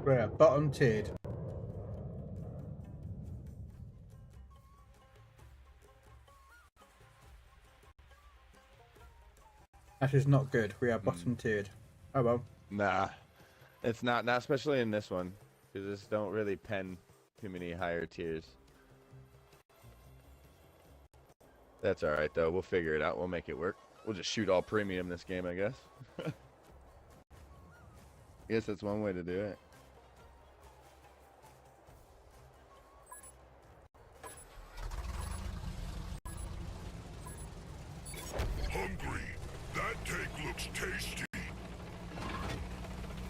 We're bottom tiered. That is not good. We are bottom tiered. Oh well. Nah, it's not especially in this one, because this don't really pen too many higher tiers. That's alright though, we'll figure it out, we'll make it work. We'll just shoot all premium this game, I guess. I guess that's one way to do it. Hungry. That cake looks tasty.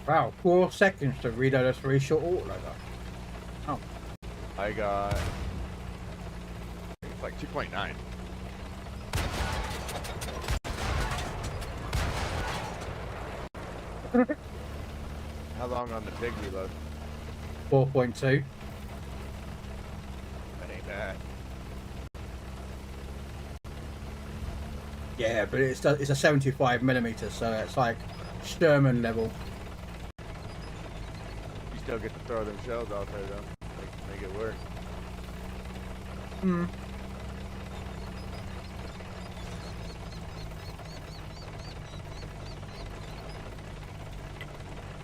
Wow, 4 seconds to reload a 3-shot autoloader. Oh. I got It's like 2.9. How long on the big reload? 4.2. That ain't bad. Yeah, but it's a 75mm, so it's like Sherman level. You still get to throw them shells out there though. Make it work. Hmm.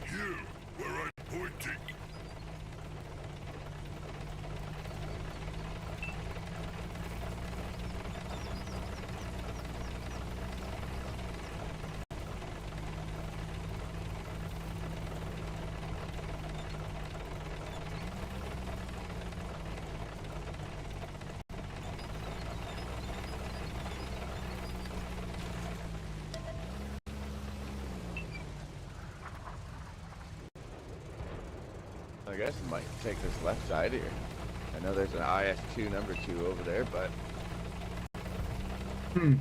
Here, where I'm pointing. I guess I might take this left side here. I know there's an IS-2 number 2 over there, but Hmm.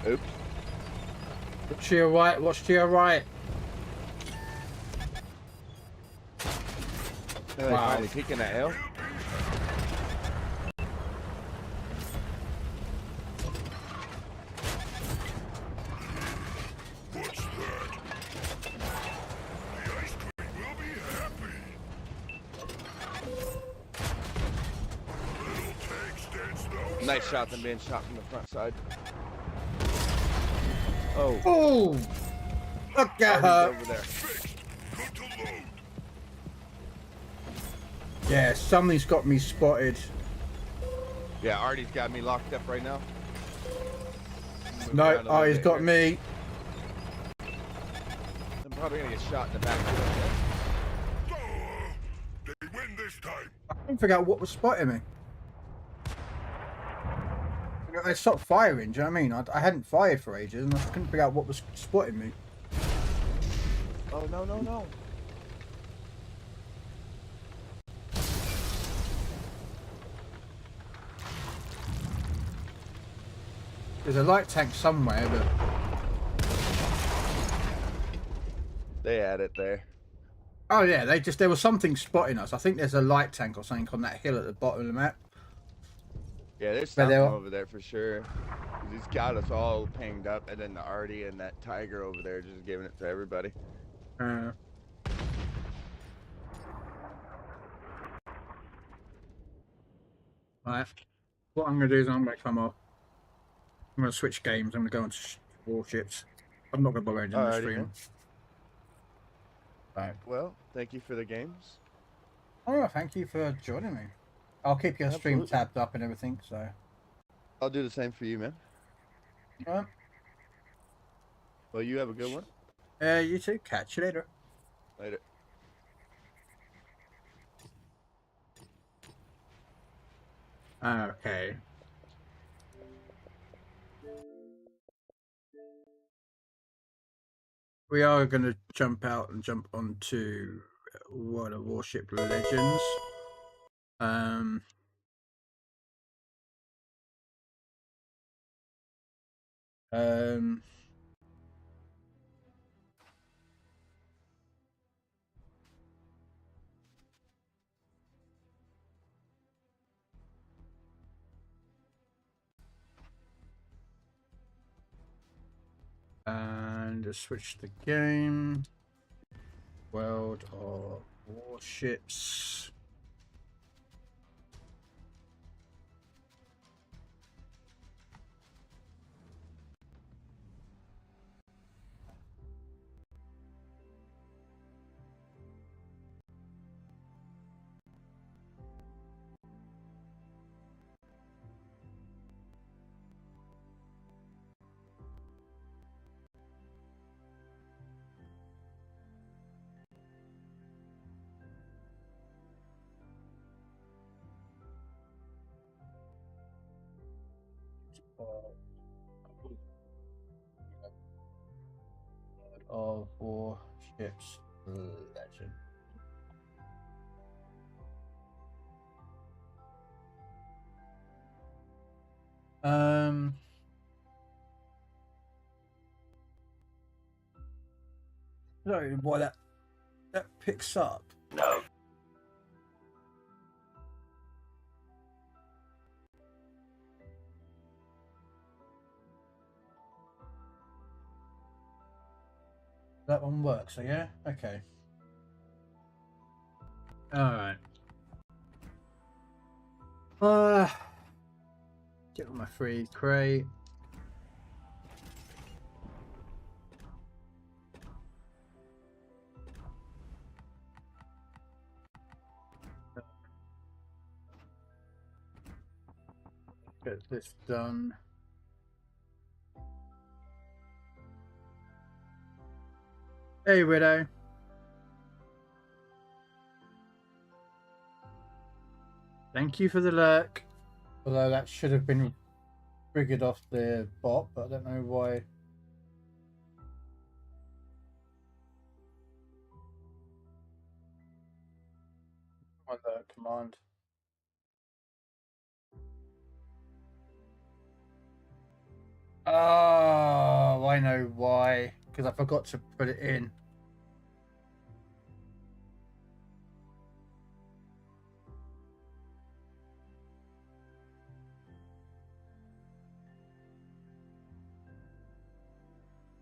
oops. Watch to your right. Watch to your right. They're Wow. finally peeking that hill. What's that? The ice cream will be happy. Little tank stands no Nice shot chance. than being shot from the front side. Oh, Oh! Look at Artie's her. over there. Fixed. Good to load. Yeah, something's got me spotted. Yeah, Artie's got me locked up right now. Moving No, around a little he's bit got here. me. I'm probably gonna get shot in the back. Oh, they win this time. I couldn't figure out what was spotting me. They stopped firing, do you know what I mean? I hadn't fired for ages and I just couldn't figure out what was spotting me. Oh, no, no, no. There's a light tank somewhere, but... They had it there. Oh yeah, there was something spotting us. I think there's a light tank or something on that hill at the bottom of the map. Yeah, there's But something they're- over there for sure. 'Cause he's got us all pinged up, and then the Artie and that tiger over there just giving it to everybody. Right. What I'm going to do is I'm going to come off. I'm going to switch games. I'm going to go on to warships. I'm not going to bother ending the Alrighty, stream. man. Right. Well, thank you for the games. Oh, thank you for joining me. I'll keep your stream Absolutely. tabbed up and everything, so... I'll do the same for you, man. Alright. Well, you have a good one. You too. Catch you later. Later. Okay. We are going to jump out and jump onto World of Warship Legends. Um, and just switch the game. World of Warships. of Warships Legend. Sorry, why that picks up. No. That one works, so yeah? Okay. Alright. Get my free crate. Get this done. Hey, Widow. Thank you for the lurk. Although that should have been triggered off the bot, but I don't know why. My lurk command. Oh, I know why. Because I forgot to put it in.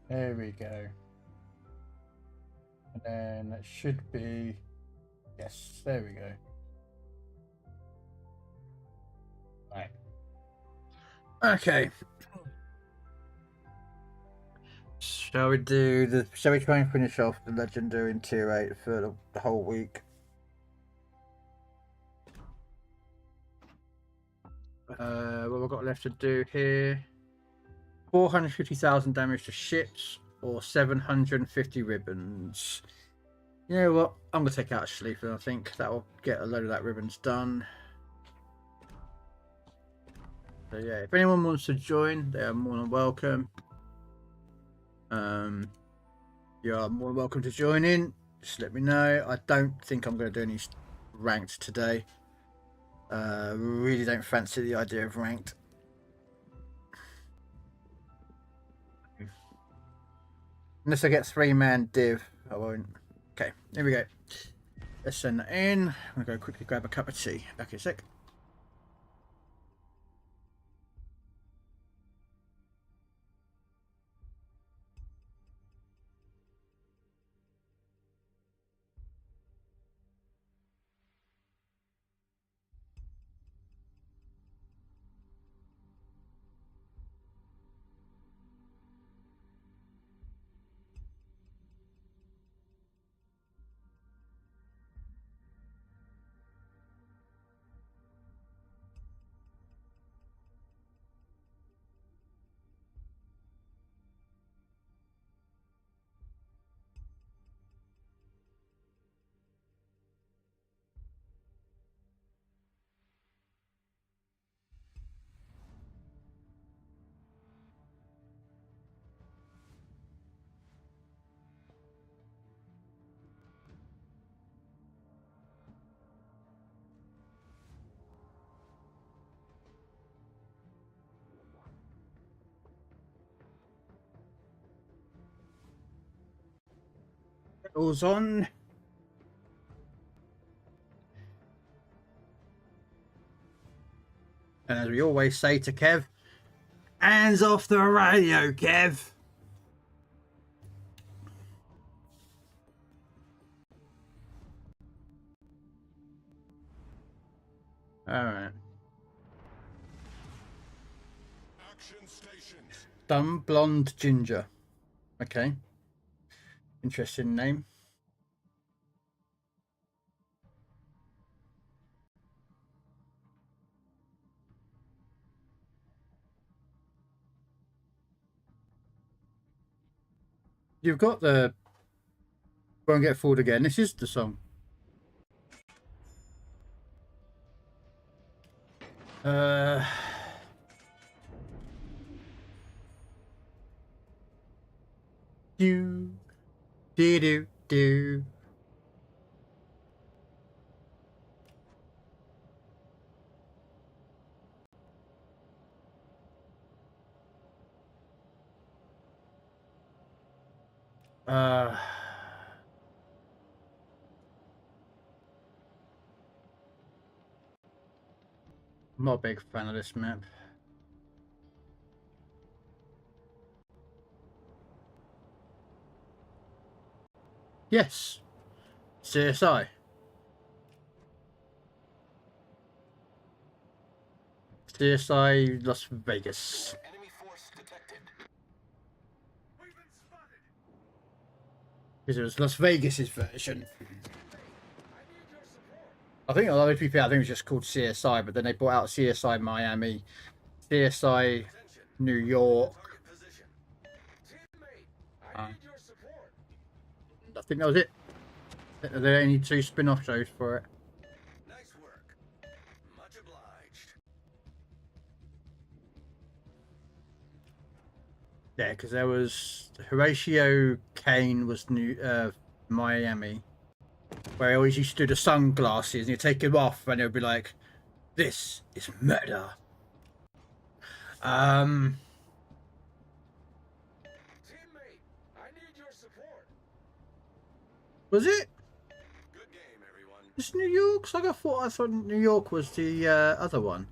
There we go. And then it should be... Yes, there we go. Right. Okay. Shall we do the... Shall we try and finish off the Legendary in Tier 8 for the whole week? What we've got left to do here... 450,000 damage to ships or 750 ribbons. You know what? I'm going to take out a Sleeper. I think that will get a load of that ribbons done. So yeah, if anyone wants to join, they are more than welcome. You are more than welcome to join in. Just let me know. I don't think I'm going to do any ranked today. Really don't fancy the idea of ranked. Unless I get 3-man div, I won't. Okay, here we go. Let's send that in. I'm going to go quickly grab a cup of tea. Back in a sec. Goes on. And as we always say to Kev, hands off the radio, Kev. All right. Action stations. Dumb blonde ginger. Okay. Interesting name. You've got the Won't Get Fooled Again. This is the song. You Do do do. Uh, I'm not a big fan of this map. Yes, CSI. CSI Las Vegas. Enemy force detected. We've been spotted. Because it was Las Vegas's version. I need your support. I think a lot of people, I think it was just called CSI, but then they brought out CSI Miami, CSI New York. Target position. Teammate, I need your support. I think that was it. There are only 2 spin-off shows for it. Nice work. Much obliged. Yeah, because there was Horatio Kane was Miami, where he always used to do the sunglasses and you take them off and it would be like, "This is murder." Teammate, I need your support. Was it? Good game, everyone. It's New York? So I thought New York was the other one.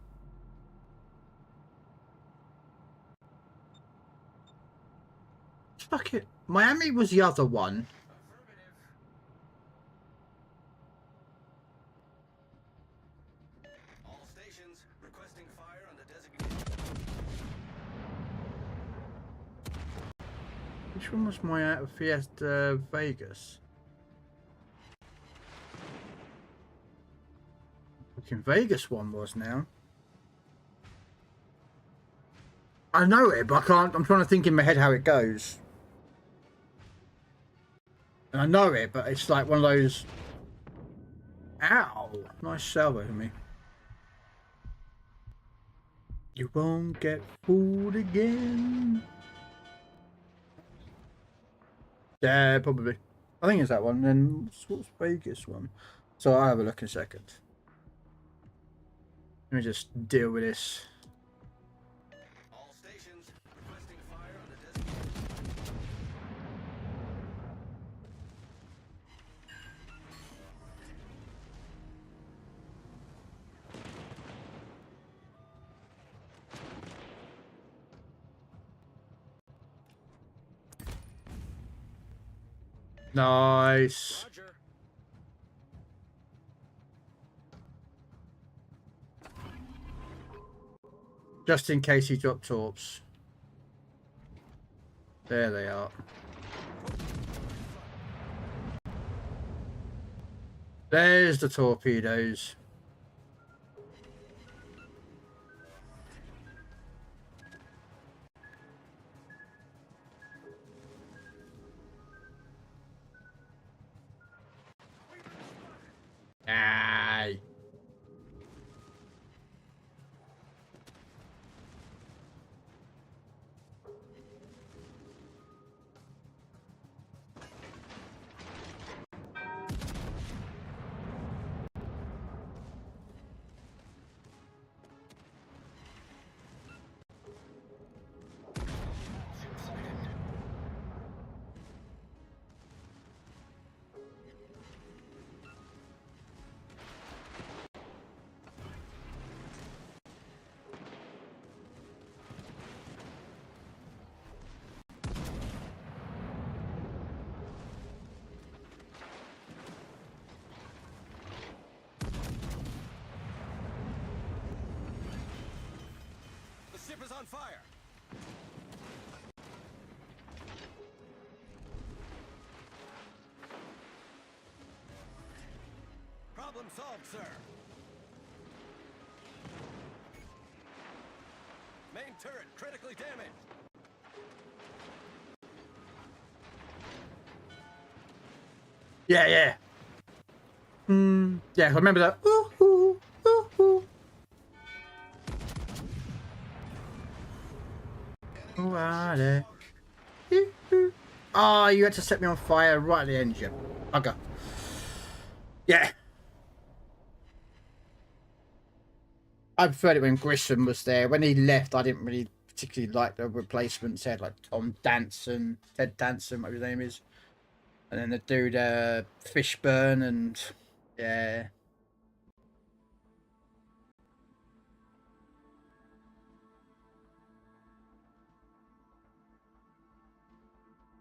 Fuck it. Miami was the other one. Affirmative. All stations requesting fire on the designated. Which one was my Fiesta Vegas? Fucking Vegas one was now. I know it, but I can't. I'm trying to think in my head how it goes. And I know it, but it's like one of those. Ow! Nice salvo to me. You won't get fooled again. Yeah, probably. I think it's that one. Then what's Vegas one? So I'll have a look in a second. Let me just deal with this. All stations requesting fire on the designated. Nice. Roger. Just in case he dropped torps. There they are. There's the torpedoes. Aye. The ship is on fire. Problem solved, sir. Main turret critically damaged. Yeah, yeah. Yeah, I remember that. Ooh, ooh, ooh, ooh. Alrighty. Oh, you had to set me on fire right at the end, you bugger. Yeah. I preferred it when Grissom was there. When he left, I didn't really particularly like the replacements. They had like Ted Danson, whatever his name is. And then the dude, Fishburne, and yeah.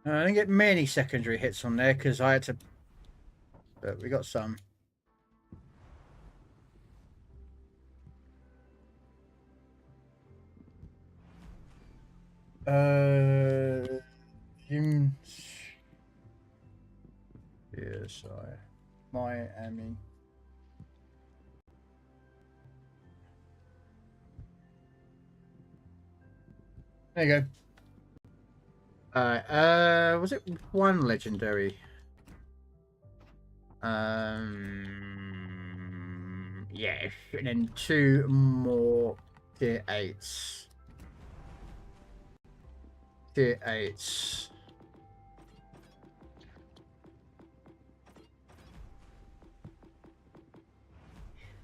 I didn't get many secondary hits on there because I had to, but we got some. Jim. Yes, Miami. There you go. Alright, was it one legendary? Yeah, and then 2 more tier 8s. Tier 8s.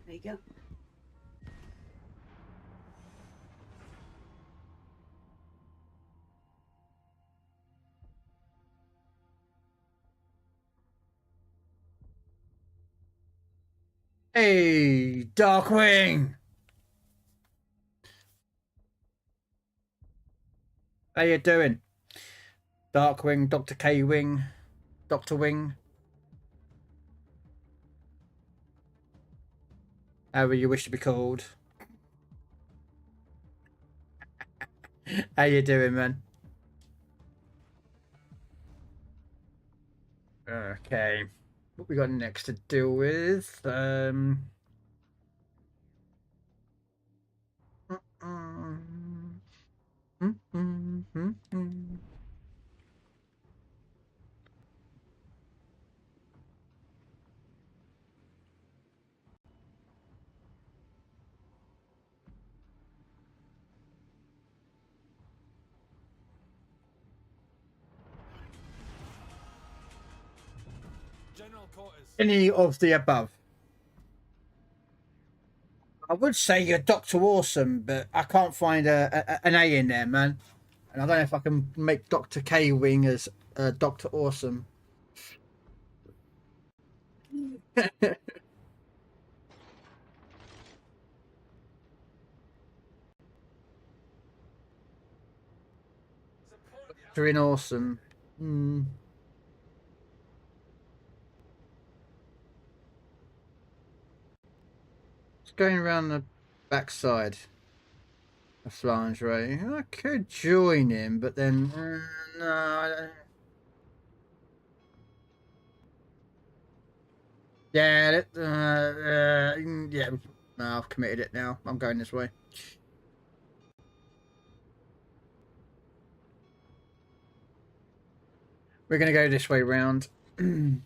There you go. Hey, Darkwing! How you doing? Darkwing, Dr. K-Wing, Dr. Wing. However you wish to be called. How you doing, man? Okay. What we got next to deal with? General quarters. Any of the above. I would say you're Dr. Awesome, but I can't find an A in there, man. And I don't know if I can make Dr. K-Wing as Dr. Awesome. Doing awesome. It's going around the backside of Flange Ray. I could join him, but then no, I don't. Yeah, yeah. No, I've committed it now. I'm going this way. We're gonna go this way round. Enemy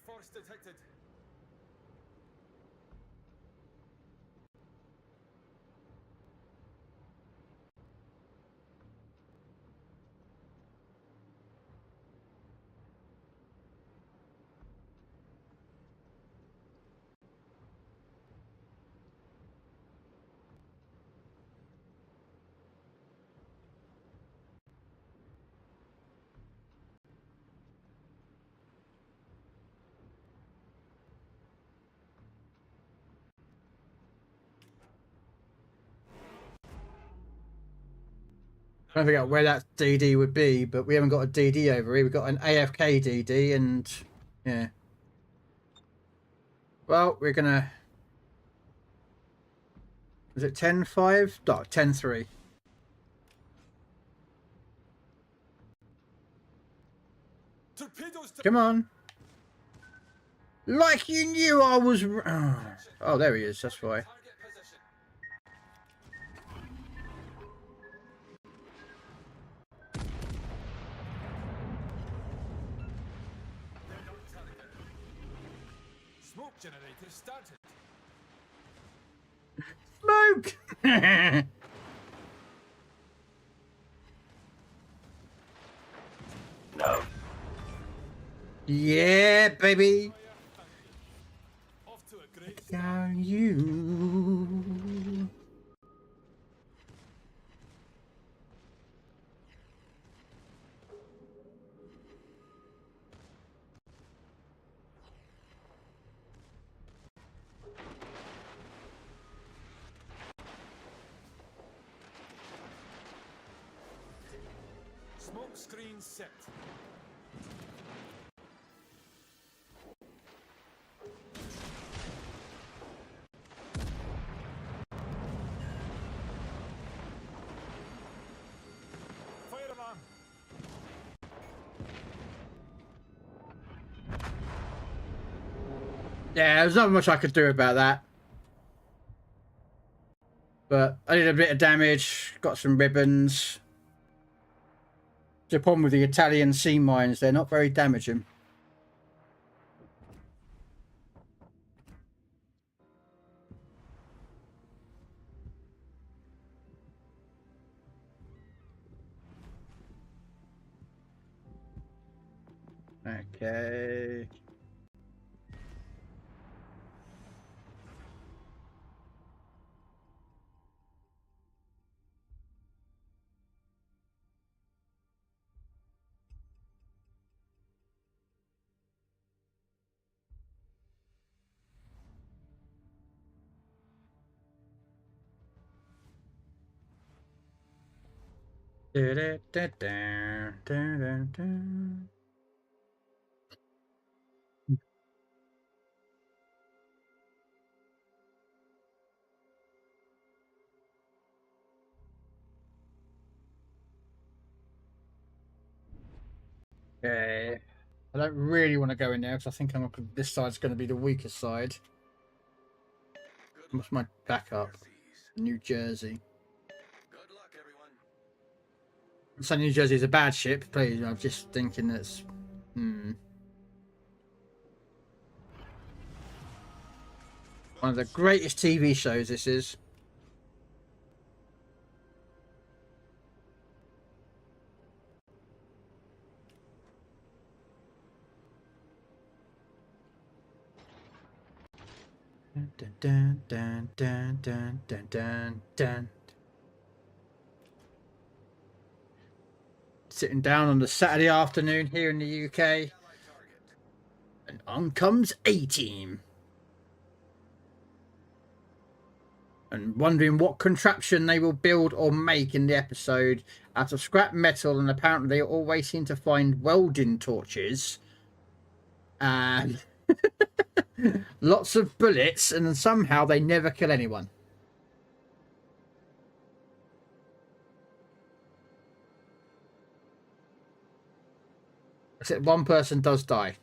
force detected. Trying to figure out where that DD would be, but we haven't got a DD over here. We've got an AFK DD, and yeah. Well, we're gonna. Is it 10-5? No, 10-3. Torpedoes. Come on. Like you knew I was. Oh, there he is. That's why. Target position. smoke generator started. Smoke! No. Yeah, baby. Off to a great Down you. smoke screen set. Fire alarm. Yeah, there's not much I could do about that. But I did a bit of damage, got some ribbons. The problem with the Italian sea mines, they're not very damaging. Okay. Okay. I don't really want to go in there because I think this side's going to be the weaker side. What's my backup? New Jersey. Good luck, everyone. So New Jersey is a bad ship, please. I'm just thinking that's. One of the greatest TV shows this is. Dun, dun, dun, dun, dun, dun, dun, dun. Sitting down on the Saturday afternoon here in the UK, and on comes A-Team. And wondering what contraption they will build or make in the episode out of scrap metal, and apparently they always seem to find welding torches and lots of bullets, and somehow they never kill anyone. Except one person does die.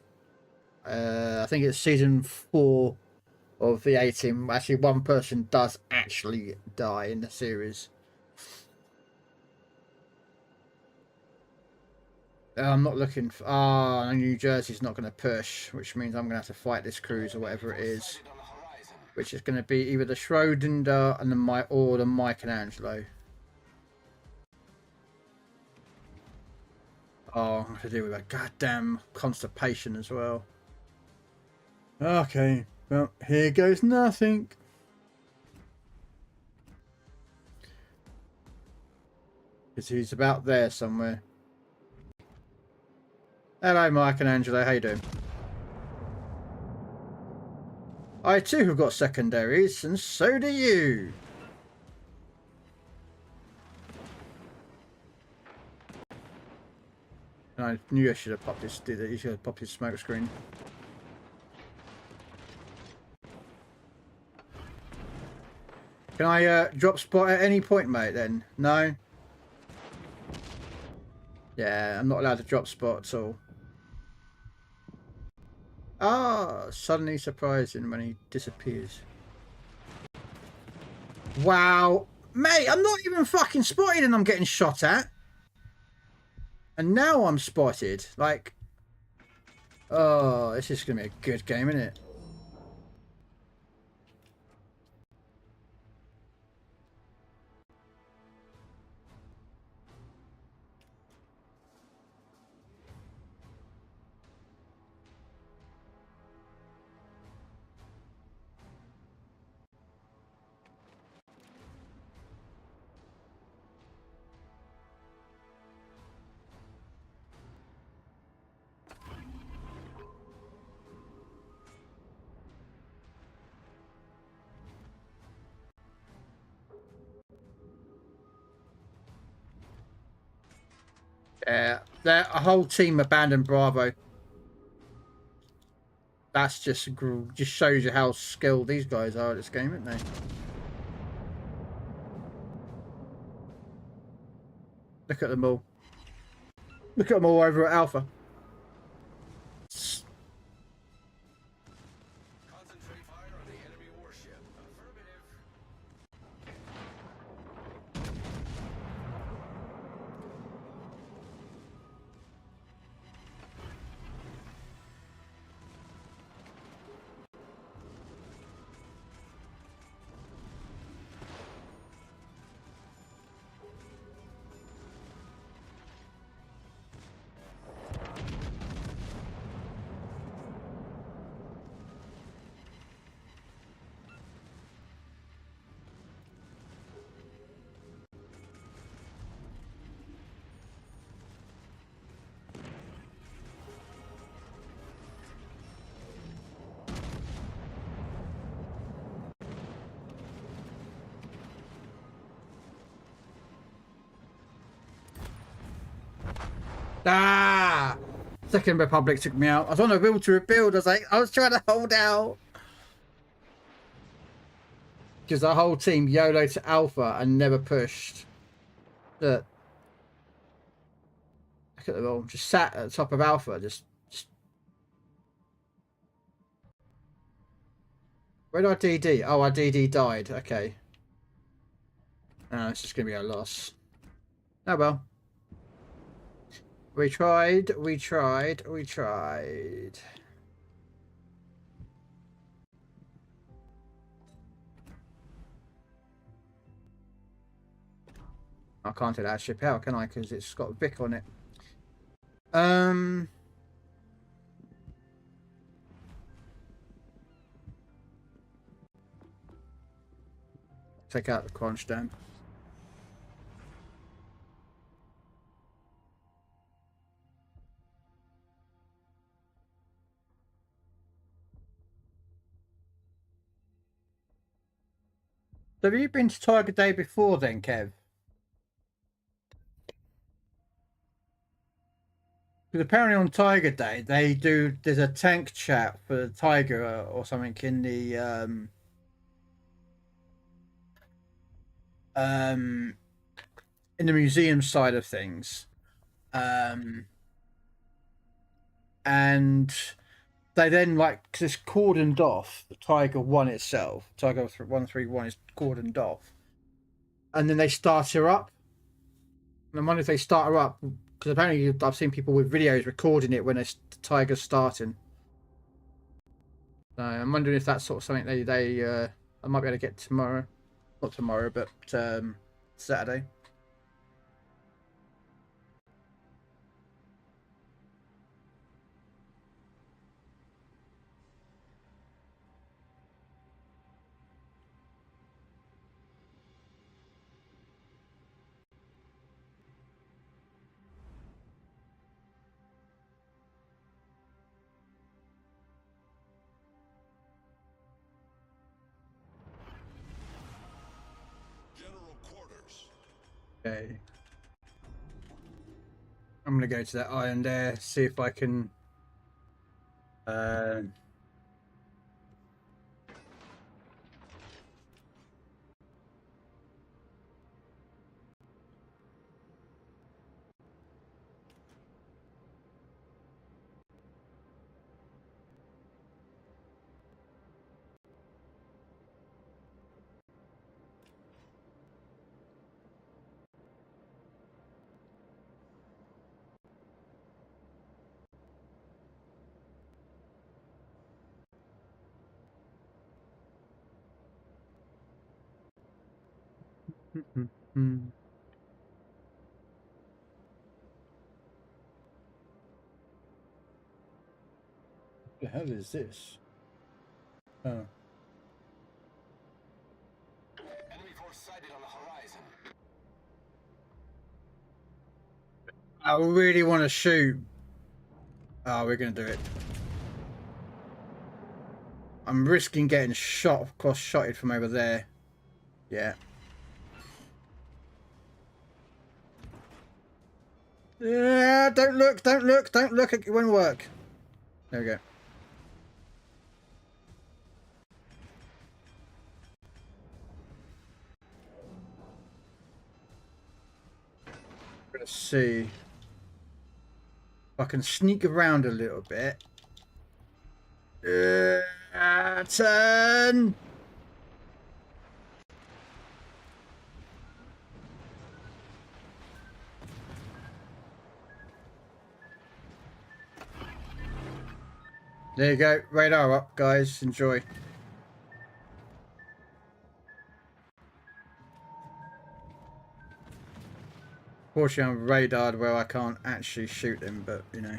I think it's season 4 of the A-Team. Actually, one person does actually die in the series. I'm not looking for... Ah, New Jersey's not going to push, which means I'm going to have to fight this cruise or whatever it is. Which is going to be either the Schrodinger and or the Michelangelo. Oh, I have to deal with that goddamn constipation as well. Okay, well, here goes nothing. Because he's about there somewhere. Hello, Michelangelo, how you doing? I too have got secondaries, and so do you. And I knew I should have popped this. You should have popped his smoke screen. Can I drop spot at any point, mate? Then no. Yeah, I'm not allowed to drop spot at all. Ah, suddenly surprising when he disappears. Wow, mate, I'm not even fucking spotted, and I'm getting shot at. And now I'm spotted. Like, oh, this is gonna be a good game, isn't it? Their whole team abandoned Bravo. That's just shows you how skilled these guys are at this game, aren't they? Look at them all. Look at them all over at Alpha. Concentrate fire on the enemy warship. Affirmative. Ah! Second Republic took me out. I was on a wheel to rebuild. I was trying to hold out. Because the whole team YOLO to Alpha and never pushed. Look. Look at them all. Just sat at the top of Alpha. Just... Where did I DD? Oh, I DD died. Okay. It's just going to be a loss. Oh well. We tried. I can't take that ship out, can I? Because it's got Vic on it. Take out the crunch down. Have you been to Tiger Day before then, Kev? Because apparently on Tiger Day there's a tank chat for the Tiger or something in the museum side of things. And they then like just cordoned off the Tiger 1 itself. Tiger 131 is cordoned off. And then they start her up. And I wonder if they start her up, because apparently I've seen people with videos recording it when the Tiger's starting. So I'm wondering if that's sort of something I might be able to get tomorrow. Not tomorrow, but Saturday. Okay. I'm gonna go to that island there, see if I can the hell is this? Oh. Enemy force sighted on the horizon. I really want to shoot. Oh, we're gonna do it. I'm risking getting cross-shotted from over there. Yeah. Yeah, don't look, don't look, don't look. It won't work. There we go. Let's see if I can sneak around a little bit. Turn. There you go. Radar up, guys. Enjoy. Fortunately, I'm radared where I can't actually shoot him, but you know.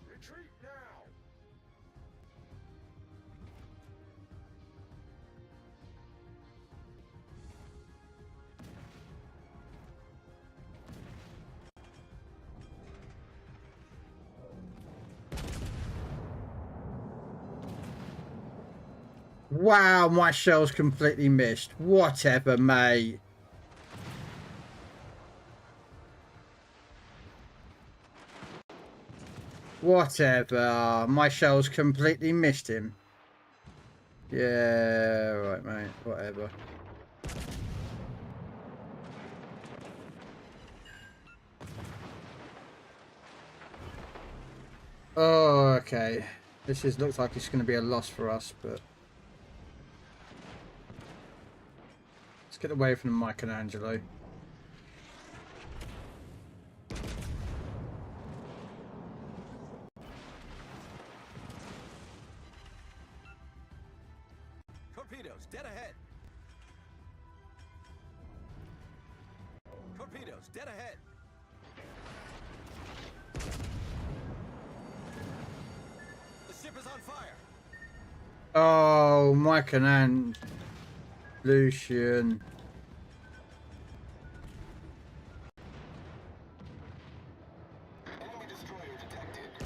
Retreat now. Wow, my shell's completely missed. Whatever, mate. Whatever. My shell's completely missed him. Yeah, right, mate. Whatever. Oh, okay. This looks like it's going to be a loss for us, but let's get away from Michelangelo. Torpedoes, dead ahead. Torpedoes, dead ahead. The ship is on fire. Oh, Michelangelo. Lucian. Enemy destroyer detected.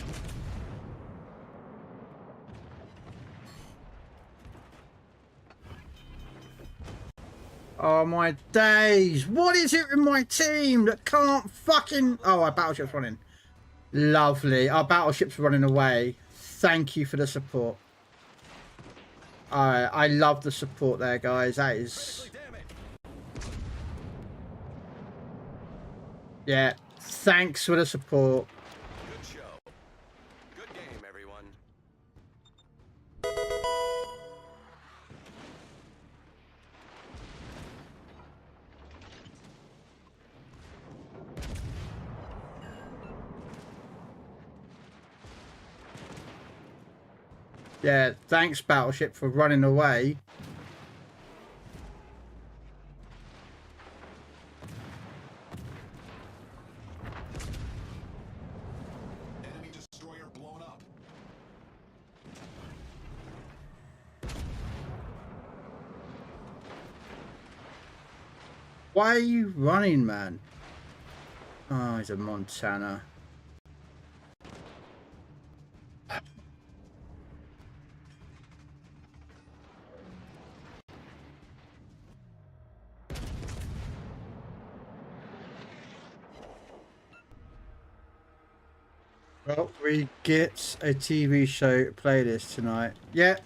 Oh, my days. What is it with my team that can't fucking... Oh, our battleship's running. Lovely. Our battleship's running away. Thank you for the support. Alright, I love the support there, guys. That is... Yeah, thanks for the support. Good show. Good game, everyone. Yeah, thanks, battleship, for running away. Enemy destroyer blown up. Why are you running, man? Oh, he's a Montana. Well, we get a TV show playlist tonight. Yeah.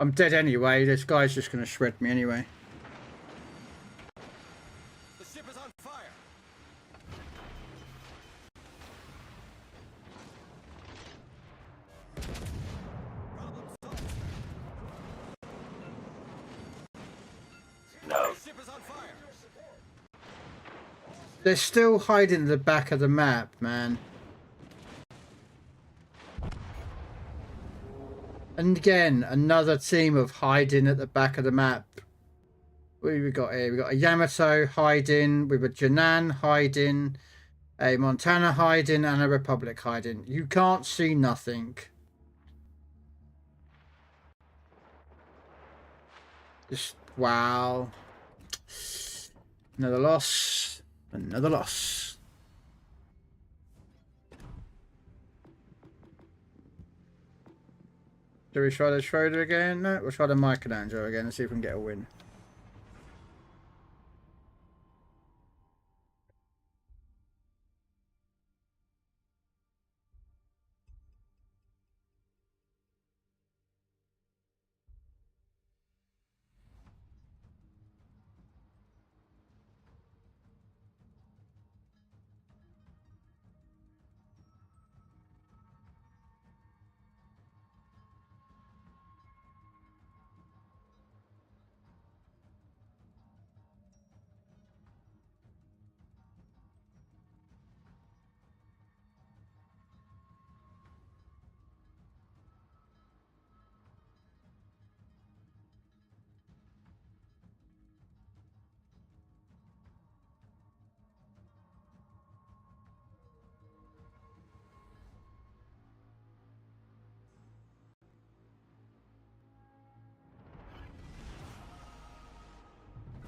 I'm dead anyway. This guy's just going to shred me anyway. The ship is on fire. Problem solved. No. The ship is on fire. They're still hiding at the back of the map, man. And again, another team of hiding at the back of the map. What have we got here? We've got a Yamato hiding, we've a Janan hiding, a Montana hiding, and a Republic hiding. You can't see nothing. Just wow. Another loss. Another loss. Do we try the Schroeder again? No, we'll try the Michelangelo again and see if we can get a win.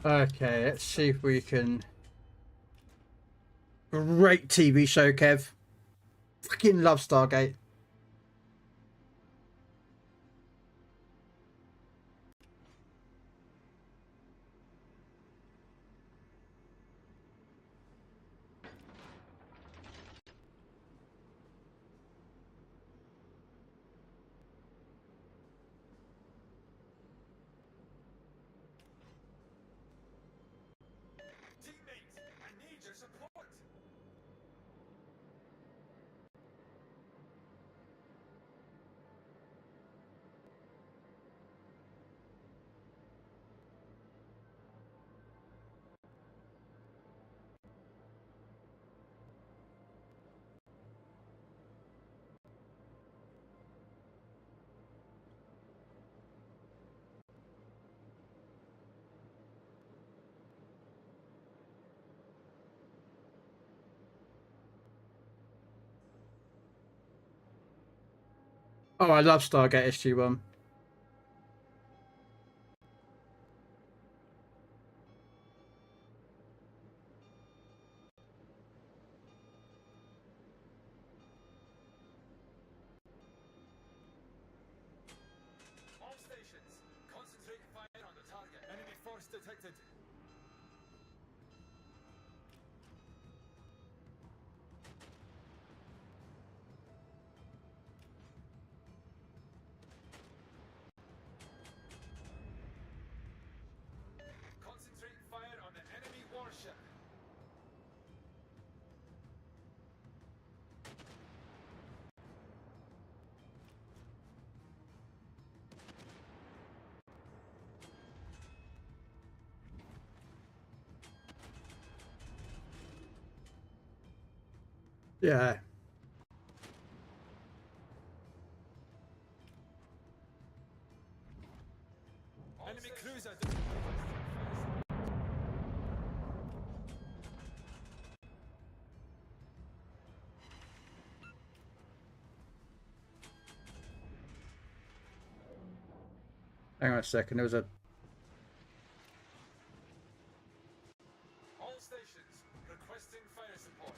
Okay, let's see if we can. Great TV show, Kev. Fucking love Stargate. Teammates, I need your support. Oh, I love Stargate SG-1. All stations, concentrate fire on the target. Enemy force detected. Concentrate fire on the enemy warship. Yeah. Enemy cruiser. Hang on a second. There was a. All stations, requesting fire support.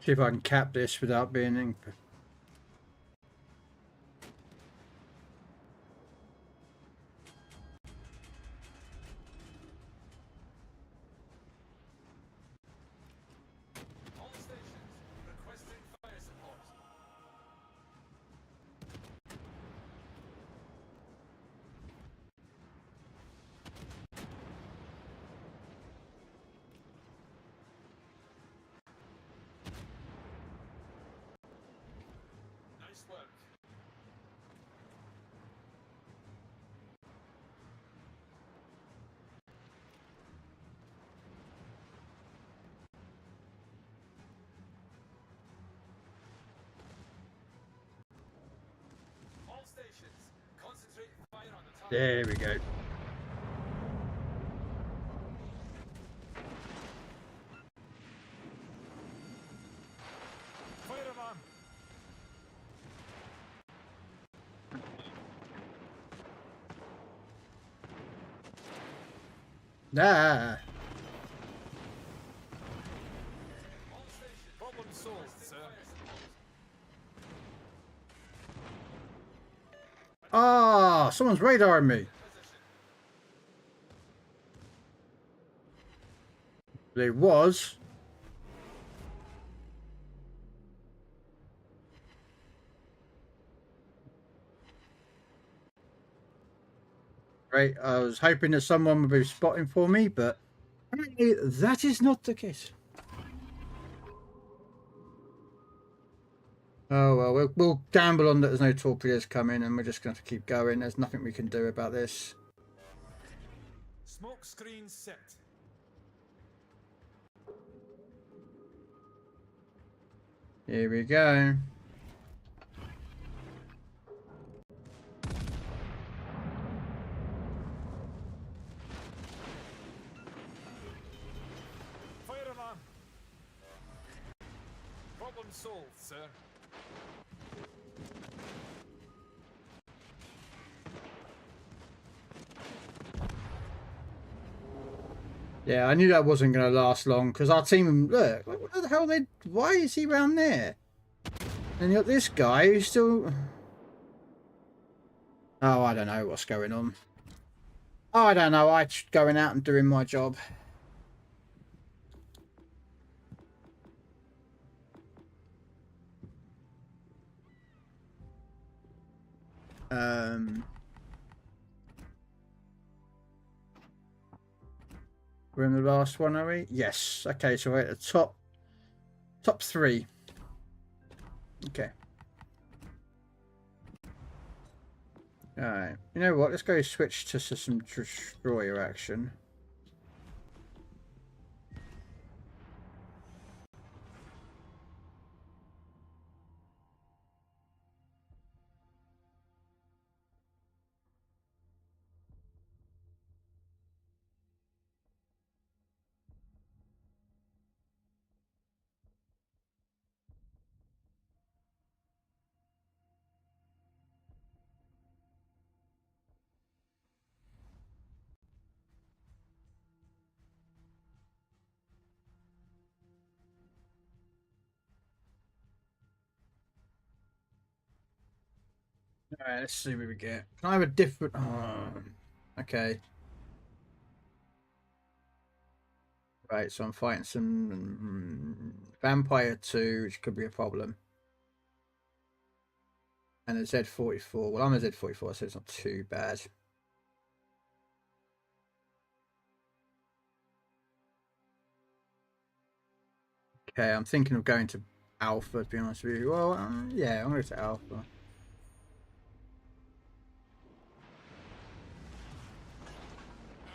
See if I can cap this without being in. All stations, requesting fire support. Nice work. All stations, concentrate fire on the target. There we go. Ah. Problem solved, sir. Ah, someone's radaring me. There was. Right, I was hoping that someone would be spotting for me, but apparently that is not the case. Oh well, we'll gamble on that there's no torpedoes coming, and we're just going to keep going. There's nothing we can do about this. Smoke screen set. Here we go. Fire alarm. Problem solved, sir. Yeah, I knew that wasn't going to last long because our team. Look, what the hell? Why is he around there? And you got this guy who's still. Oh, I don't know what's going on. I don't know. I'm just going out and doing my job. We're in the last one, are we? Yes. Okay, so we're at the top 3. Okay. Alright. You know what? Let's go switch to some destroyer action. Alright, let's see what we get. Can I have a different... Oh, okay. Right, so I'm fighting some Vampire 2, which could be a problem. And a Z44. Well, I'm a Z44, so it's not too bad. Okay, I'm thinking of going to Alpha, to be honest with you. Well, yeah, I'm going to go to Alpha.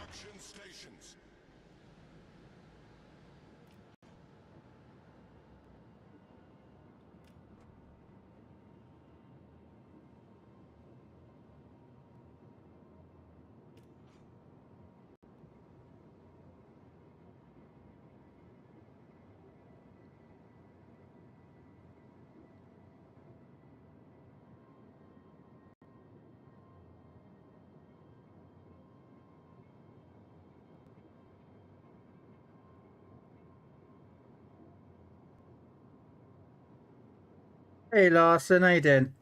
Action stations. Hey, Larson, how you doing?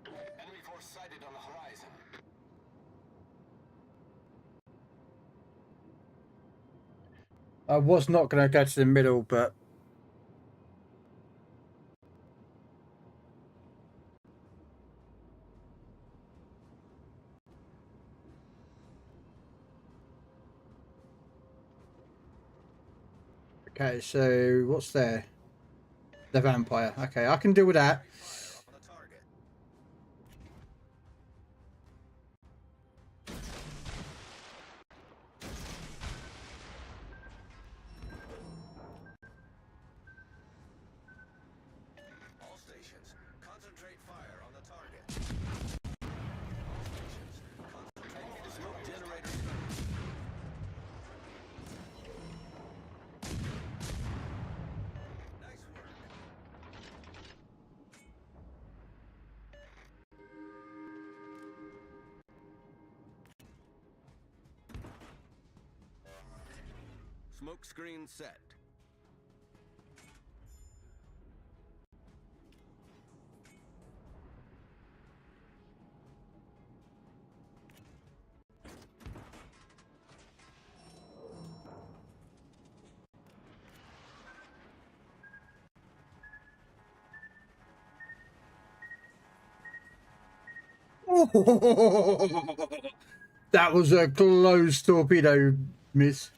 Enemy force sighted on the horizon. I was not going to go to the middle, but... Okay, so what's there? The Vampire. Okay, I can deal with that. On the target. All stations, concentrate fire on the target. All stations, concentrate smoke generator. Nice work. Smoke screen set. That was a close torpedo miss.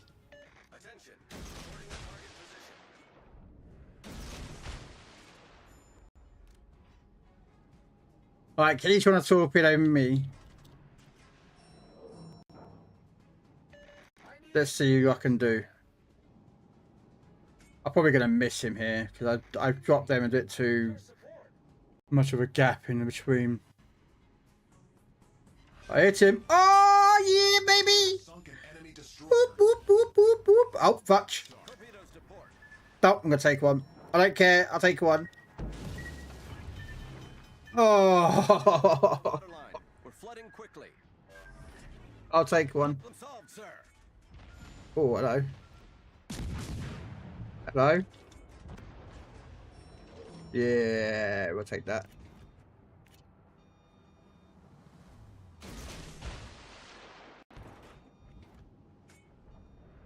Attention. Reporting a target position. Alright, can each want to torpedo me? Let's see who I can do. I'm probably going to miss him here because I've dropped them a bit too much of a gap in between. I hit him. Oh, yeah, baby. Boop, boop, boop, boop, boop. Oh, fudge. Torpedoes to port. No, I'm going to take one. I don't care. I'll take one. Oh. Waterline. We're flooding quickly. I'll take one. Problem solved, sir. Oh, hello. Hello. Yeah, we'll take that.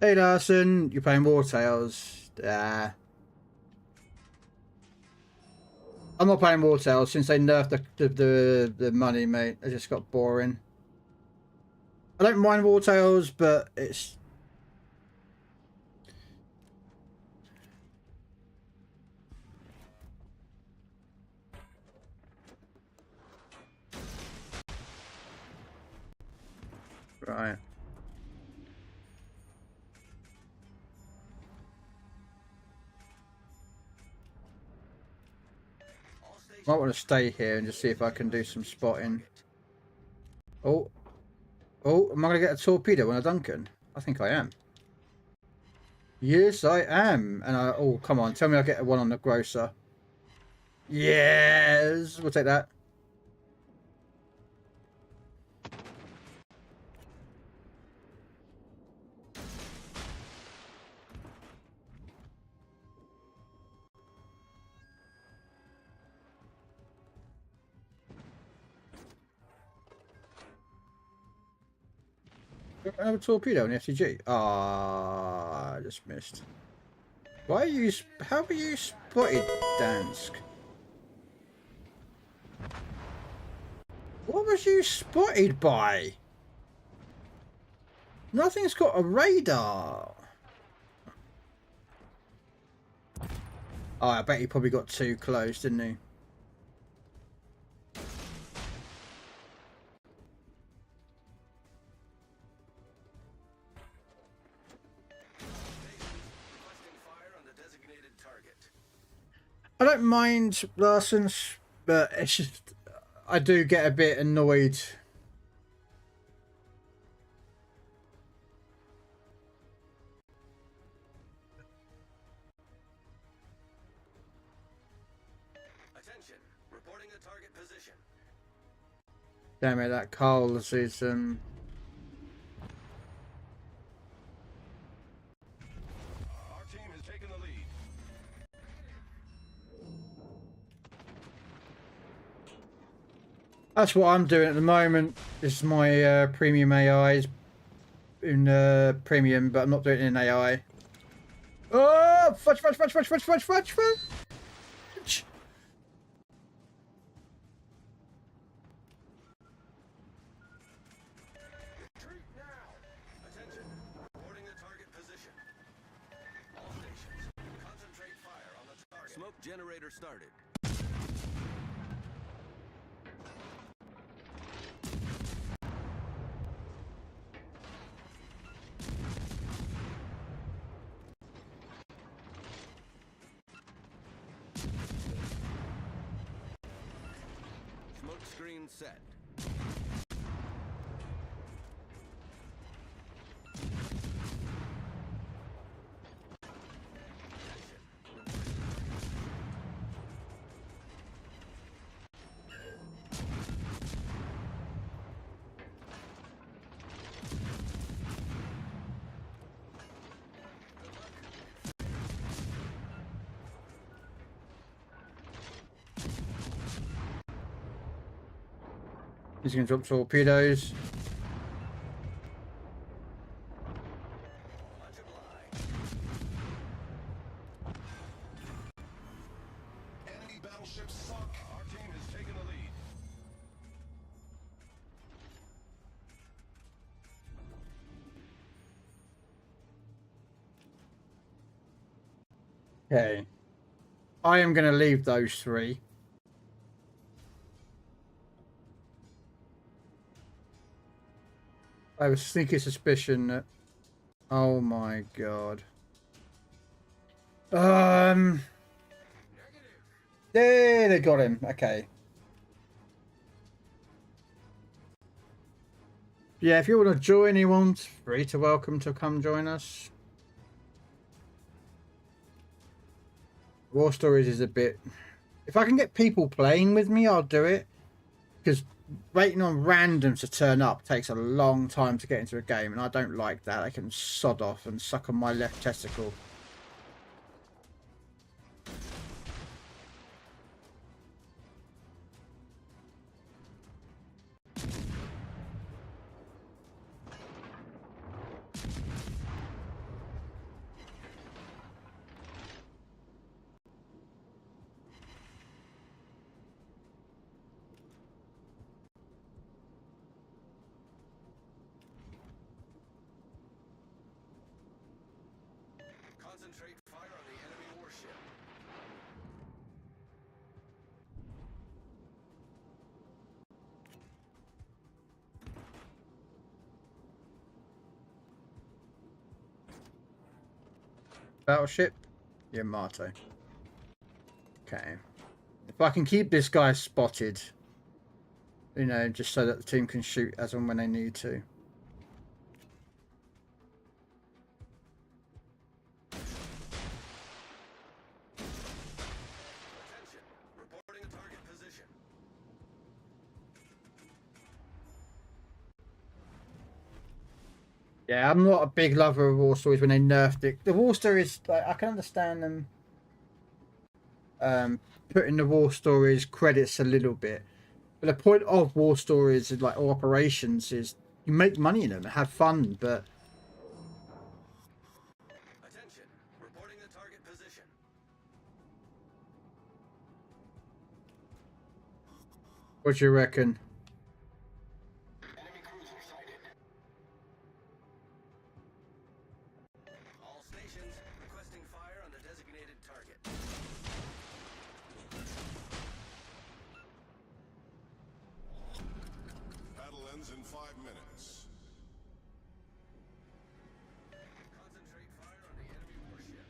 Hey Larson, you're playing War Tales. I'm not playing War Tales since they nerfed the money, mate. It just got boring. I don't mind War Tales, but it's right. Might want to stay here and just see if I can do some spotting. Oh, am I going to get a torpedo on a Duncan? I think I am. Yes, I am. And oh, come on, tell me I get one on the grocer. Yes, we'll take that. Another torpedo in the FTG. Ah, I just missed. Why are you? How are you spotted, Dansk? What was you spotted by? Nothing's got a radar. Oh, I bet he probably got too close, didn't he? I don't mind Larson's, but it's just I do get a bit annoyed. Attention. Reporting a target position. Damn it, that Carl's is Our team has taken the lead. That's what I'm doing at the moment. This is my premium AIs in premium, but I'm not doing it in AI. Oh, fudge, fudge, fudge, fudge, fudge, fudge, fudge, fudge. Retreat now. Attention. Reporting a target position. All stations. Concentrate fire on the target. Smoke generator started. Smoke screen set. He's going to drop torpedoes. Much obliged. Enemy battleships sunk. Our team has taken the lead. Okay. I am going to leave those three. I have a sneaky suspicion that... Oh my god. There, they got him. Okay. Yeah, if you want to join, anyone's free to welcome to come join us. War Stories is a bit... If I can get people playing with me, I'll do it. Because waiting on randoms to turn up takes a long time to get into a game, and I don't like that. I can sod off and suck on my left testicle. Concentrate fire on the enemy warship. Battleship? Yamato. Okay. If I can keep this guy spotted, you know, just so that the team can shoot as and when they need to. Attention. Reporting a target position. Yeah, I'm not a big lover of War Stories when they nerfed it. The War Stories, like, I can understand them putting the War Stories credits a little bit. But the point of War Stories, is, like, or operations, is you make money in them, have fun, but... Attention. Reporting the target position. What do you reckon? Enemy cruiser sighted. All stations requesting fire on the designated target. Battle ends in 5 minutes. Concentrate fire on the enemy warship.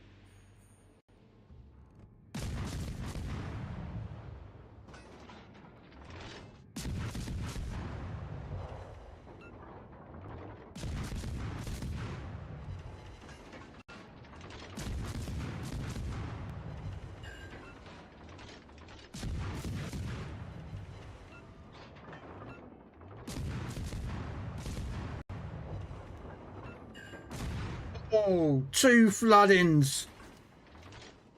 Oh, 2 floodings!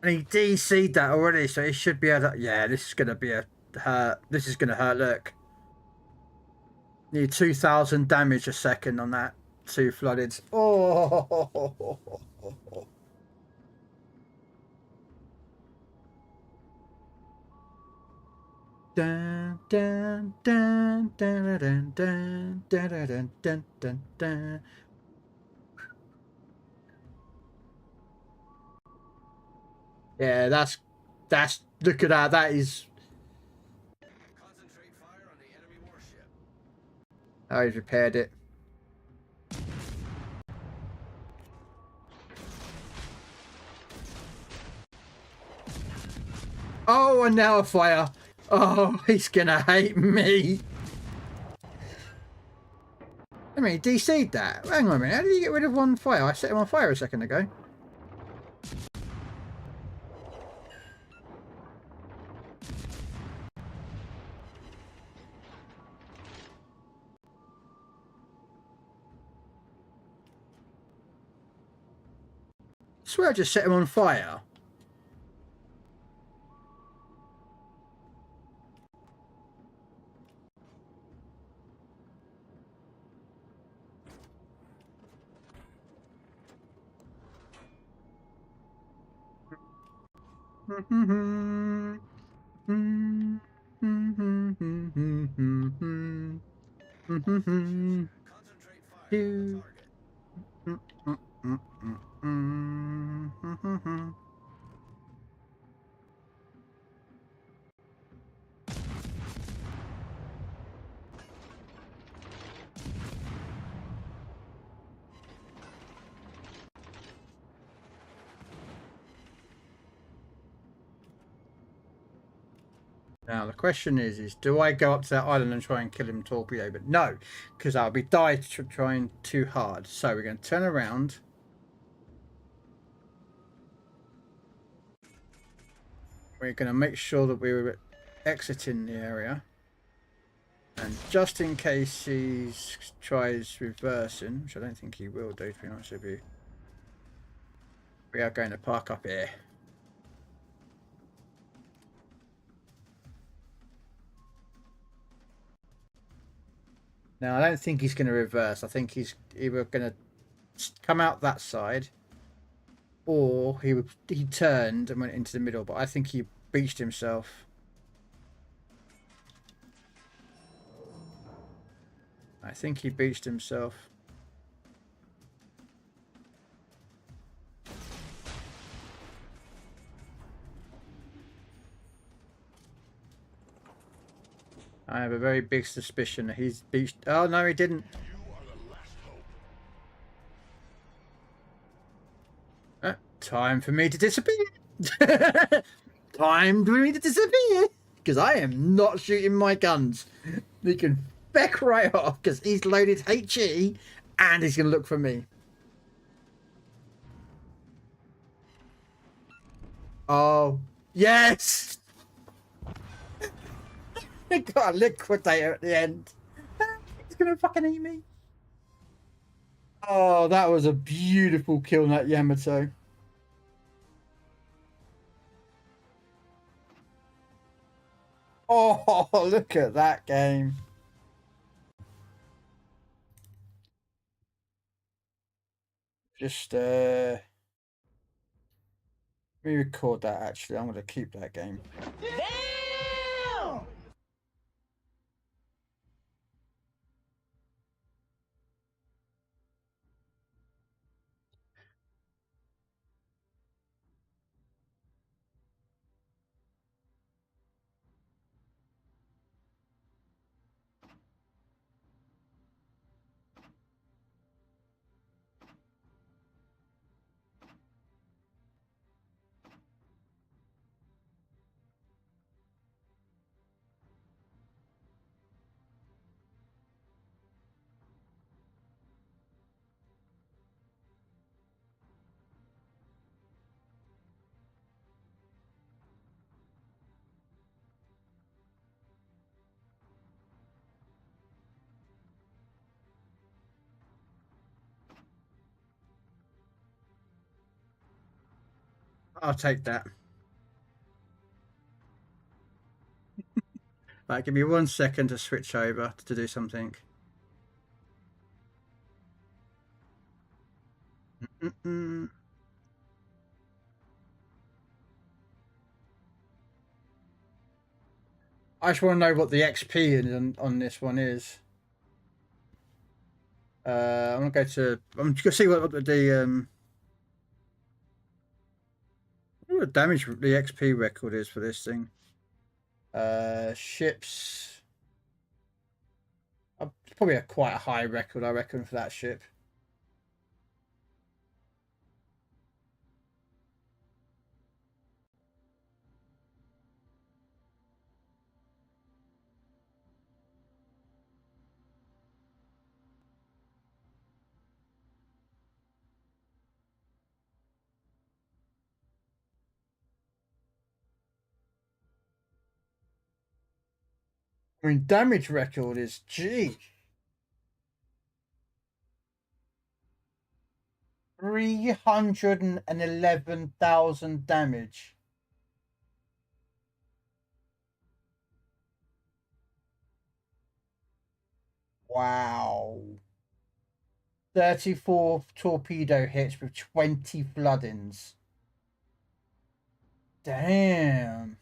And he DC'd that already, so he should be able to... Yeah, this is going to be a hurt. This is going to hurt, look. Need 2,000 damage a second on that 2 flooded. Oh! Dun, dun, dun, dun, dun, dun, dun, dun, dun, dun, dun. Yeah, that's look at that. That is... Concentrate fire on the enemy warship. Oh, he's repaired it. Oh, and now a fire. Oh, he's gonna hate me. I mean, he DC'd that. Hang on a minute. How did he get rid of one fire? I set him on fire a second ago. I swear I just set him on fire. Concentrate fire on the target. Now the question is do I go up to that island and try and kill him torpedo? But no, because I'll be trying too hard. So we're going to turn around. We're going to make sure that we're exiting the area. And just in case he tries reversing, which I don't think he will do, to be honest with you, we are going to park up here. Now, I don't think he's going to reverse. I think he's either going to come out that side, or he turned and went into the middle. But I think he beached himself. I think he beached himself. I have a very big suspicion that he's beached. Oh, no, he didn't. Time for me to disappear. Time for me to disappear. Because I am not shooting my guns. He can feck right off because he's loaded HE and he's going to look for me. Oh, yes. He got a liquidator at the end. He's going to fucking eat me. Oh, that was a beautiful kill, that Yamato. Oh, look at that game. Just, let me record that, actually. I'm going to keep that game. Damn! I'll take that. Right, give me 1 second to switch over to do something. I just want to know what the XP on this one is. I'm gonna go to. I'm just gonna see what the what the damage, the XP record is for this thing. Ships. Probably quite a high record, I reckon, for that ship. I mean, damage record is G. 311,000 damage. Wow. 34 torpedo hits with 20 floodings. Damn.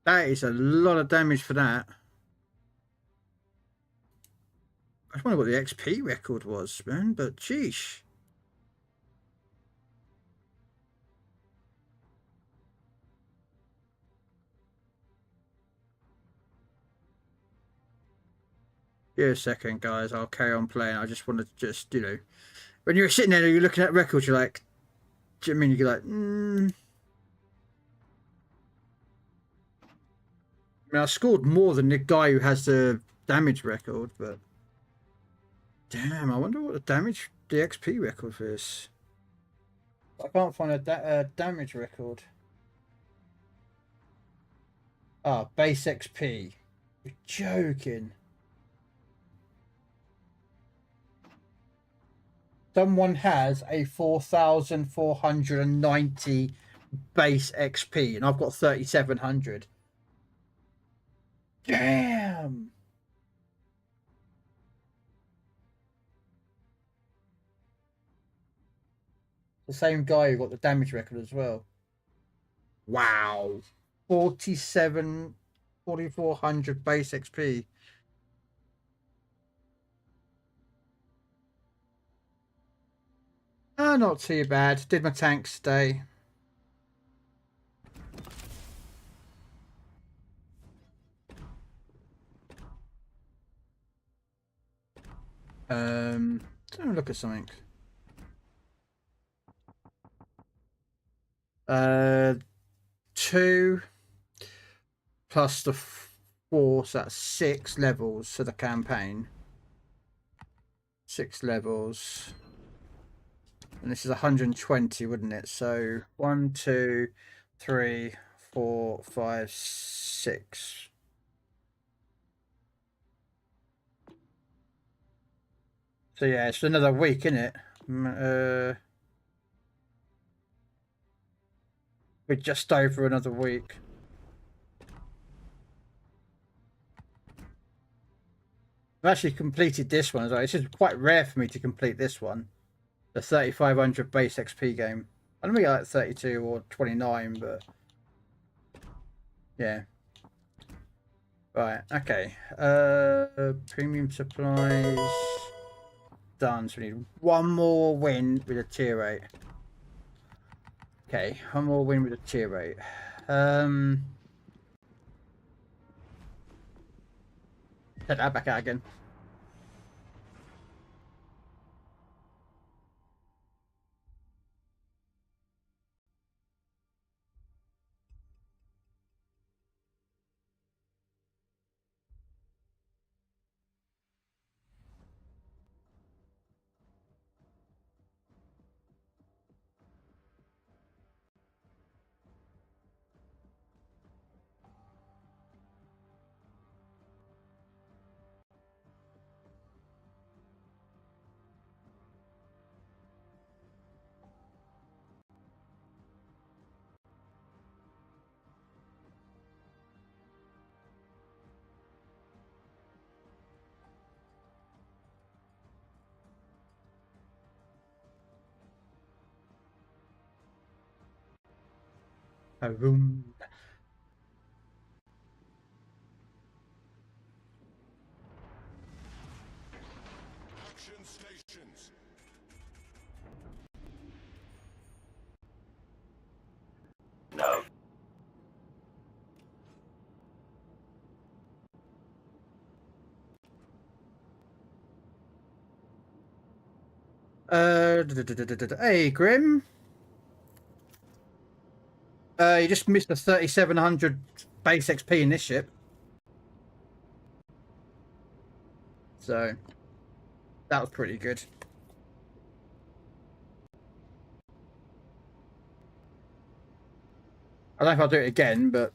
That is a lot of damage for that. I just wonder what the XP record was, man, but sheesh. Give a second, guys. I'll carry on playing. I just wanted to just, you know, when you're sitting there and you're looking at records, you're like, do you know what I mean? You're like, I mean, I scored more than the guy who has the damage record, but damn, I wonder what the XP record for is. I can't find a damage record. Ah, base XP. You're joking. Someone has a 4,490 base XP, and I've got 3,700. Damn. The same guy who got the damage record as well. Wow. 4,400 base XP. Ah, not too bad. Did my tanks today. Let's have a look at something. 2 plus the 4, so that's 6 levels for the campaign. 6 levels. And this is 120, wouldn't it? So 1, 2, 3, 4, 5, 6. So yeah, it's another week, isn't it? We're just over another week. I've actually completed this one as well. It's just quite rare for me to complete this one. The 3,500 base XP game. I don't think I like 32 or 29, but yeah. Right, okay. Premium supplies. Done. So we need one more win with a tier 8. Okay, one more win with a tier 8. Take that back out again. Boom. Action stations. No. Hey, Grim. You just missed the 3,700 base XP in this ship. So, that was pretty good. I don't know if I'll do it again, but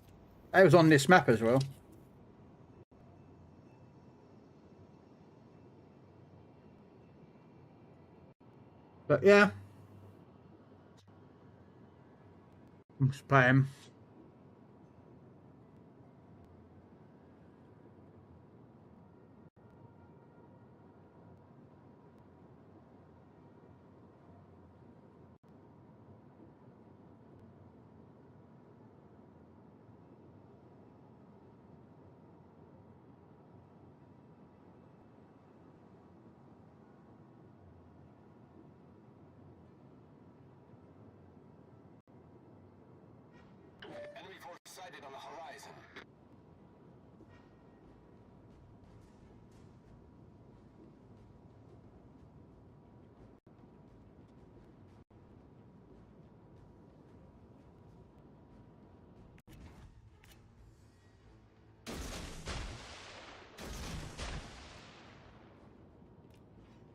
it was on this map as well. But yeah. Let's play him. sighted on the horizon.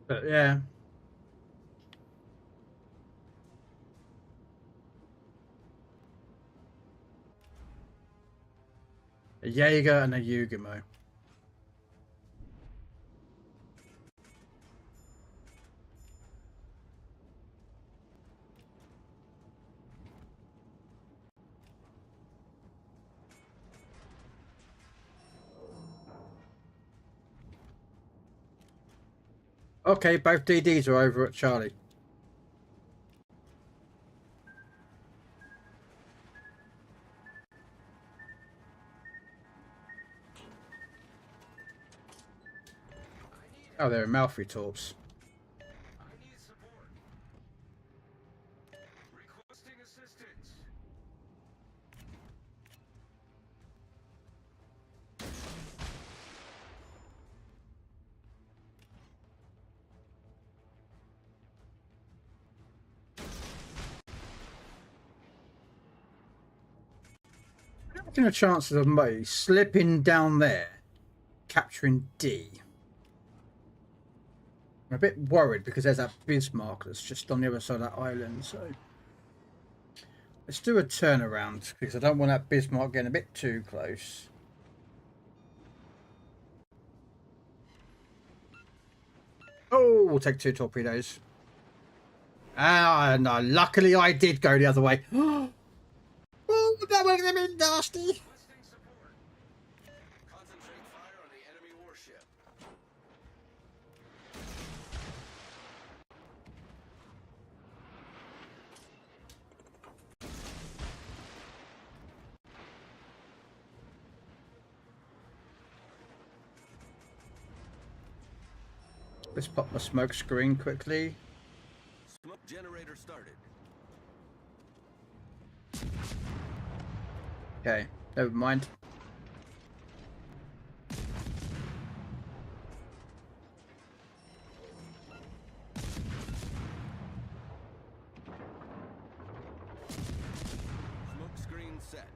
But yeah. A Jaeger and a Yugimo. Okay, both DDs are over at Charlie. Oh, they're Malfoy torps. I need support. Requesting assistance. I'm looking at chances of me slipping down there, capturing D. I'm a bit worried because there's that Bismarck that's just on the other side of that island, so let's do a turnaround because I don't want that Bismarck getting a bit too close. Oh, we'll take 2 torpedoes. Ah, no, luckily I did go the other way. Oh, that would have been nasty. Requesting support. Concentrate fire on the enemy warship. Let's pop my smoke screen quickly. Smoke generator started. Okay, never mind. Smoke screen set.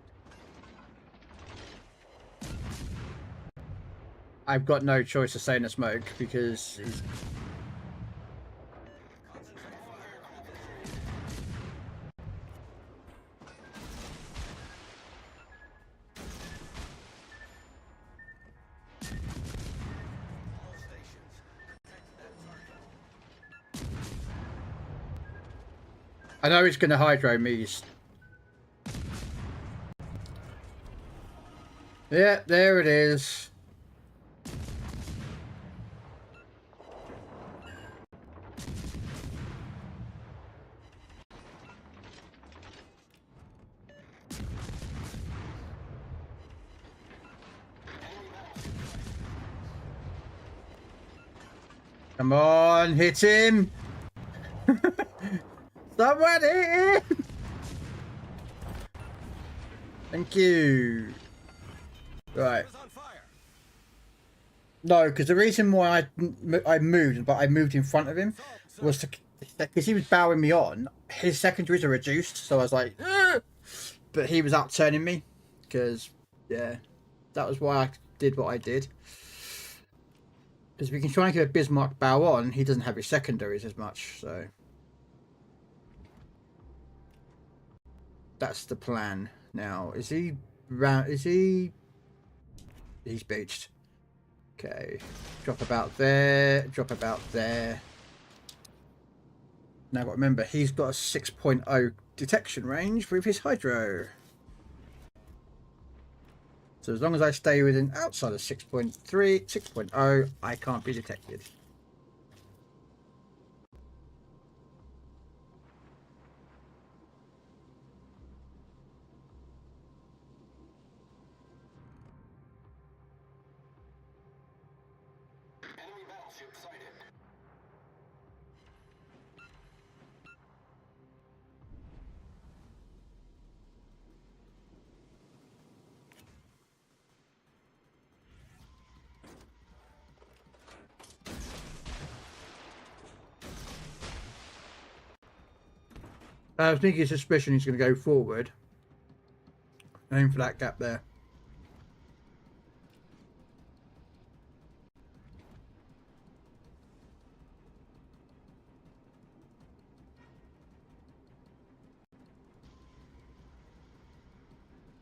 I've got no choice of saying the smoke because he's... All stations. Protect that target. I know he's going to hydro me. Yeah, there it is. Come on, hit him! Someone hit him! Thank you. Right. Is on fire. No, because the reason why I moved, but I moved in front of him, was to because he was bowing me on. His secondaries are reduced, so I was like, "Ugh!" But he was outturning me, because yeah, that was why I did what I did. Because we can try and get a Bismarck bow on, he doesn't have his secondaries as much, so that's the plan. Now, is he round? Is he? He's beached. Okay, drop about there, drop about there. Now, got to remember, he's got a 6.0 detection range with his hydro. So as long as I stay within outside of 6.3, 6.0, I can't be detected. Enemy battleship sighted. I have a sneaky suspicion he's going to go forward. Aim for that gap there.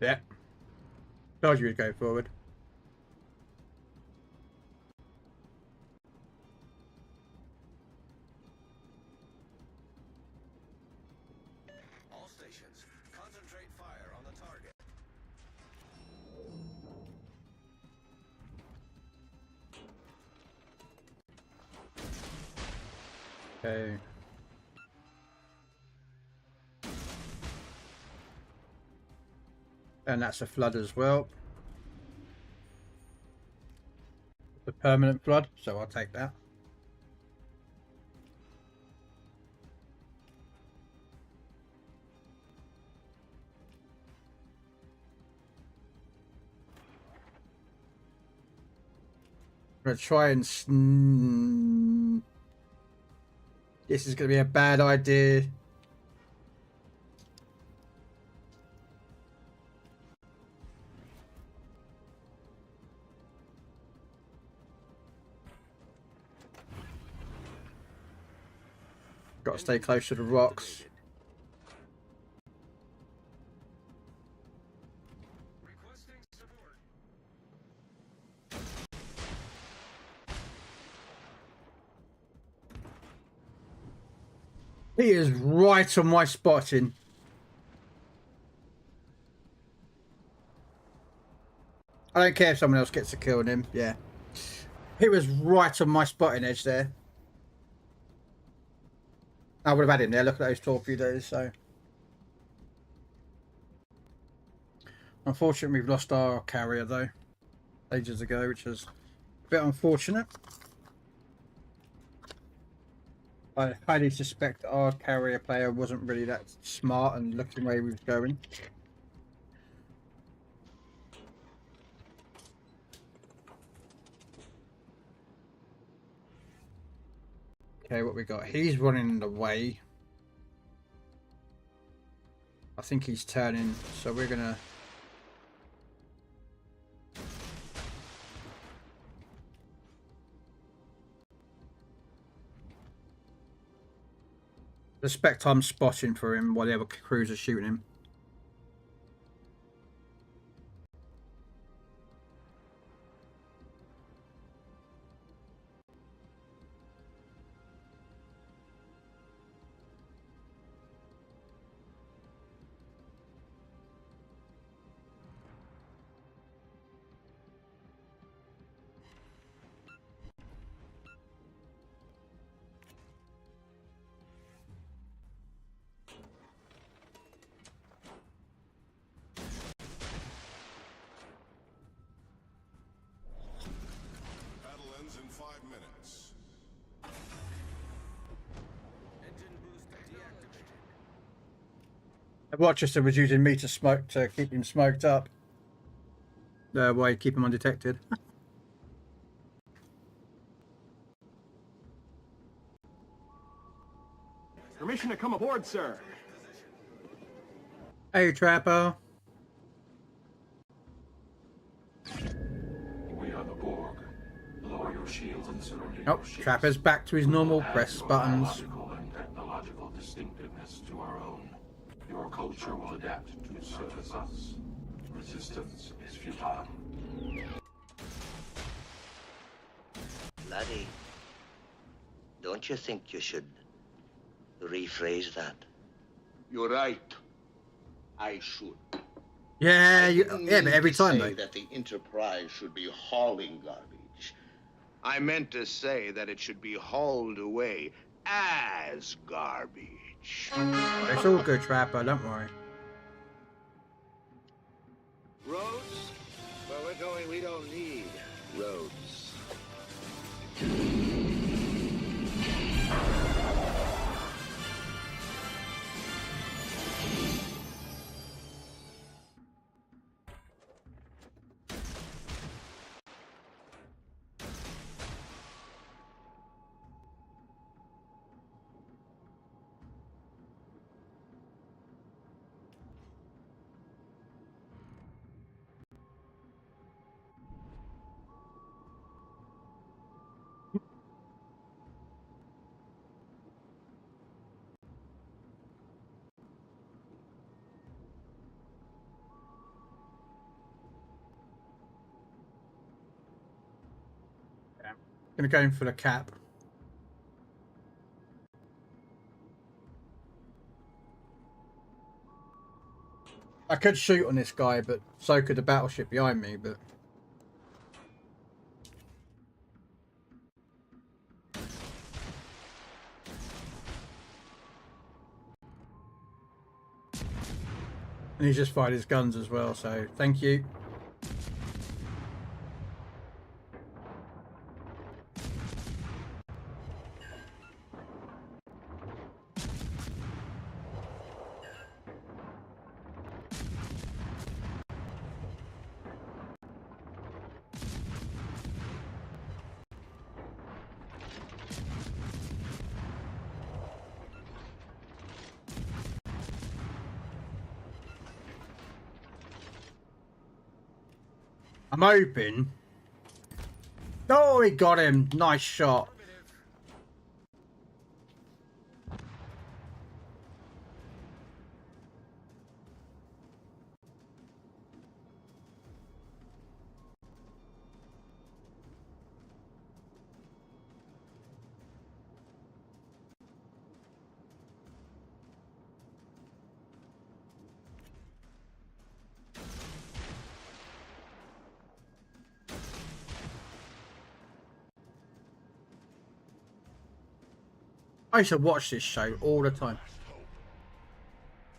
Yeah. Told you he'd go forward. All stations, concentrate fire on the target. Okay. And that's a flood as well. The permanent flood, so I'll take that. I'm gonna try and this is gonna be a bad idea. Got to stay close to the rocks. Requesting support. He is right on my spotting. I don't care if someone else gets a kill on him. Yeah. He was right on my spotting edge there. I would have had him there. Look at those torpedoes. So, unfortunately, we've lost our carrier though ages ago, which is a bit unfortunate. I highly suspect our carrier player wasn't really that smart and looking where he was going. Okay, what we got? He's running away. I think he's turning, so we're gonna... Suspect I'm spotting for him while the other crews are shooting him. Battle ends in 5 minutes. Engine boost deactivated. Rochester was using me to smoke to keep him smoked up. Why keep him undetected? Permission to come aboard, sir. Hey, Trapper. We are the Borg. Lower your shields and surrender Nope, Trapper's back to his normal press buttons. Biological and technological distinctiveness to our own. Your culture will adapt to service us. Resistance is futile. Laddie, don't you think you should rephrase that? You're right. I should. Yeah, Didn't yeah, but mean every to time say though. that the Enterprise should be hauling garbage. I meant to say that it should be hauled away as garbage. It's all good, Trapper, don't worry. Roads? Where we're going, we don't need roads. Gonna go in for the cap. I could shoot on this guy, but so could the battleship behind me, but... And he's just fired his guns as well, so thank you. I'm hoping. Oh, he got him. Nice shot. I used to watch this show all the time.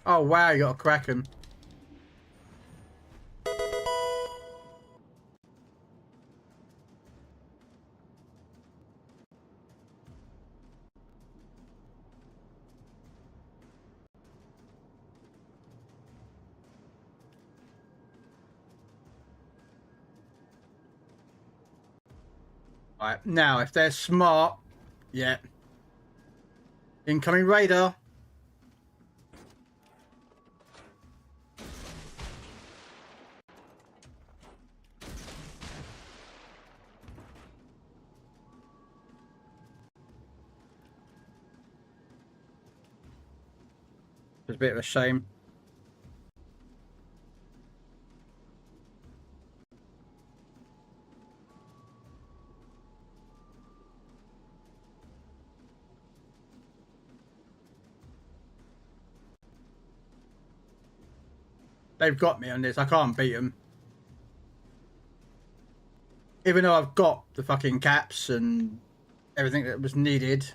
Oh wow, you got a Kraken. Right, now if they're smart, yeah. Incoming radar. It's a bit of a shame. They've got me on this. I can't beat them. Even though I've got the fucking caps and everything that was needed.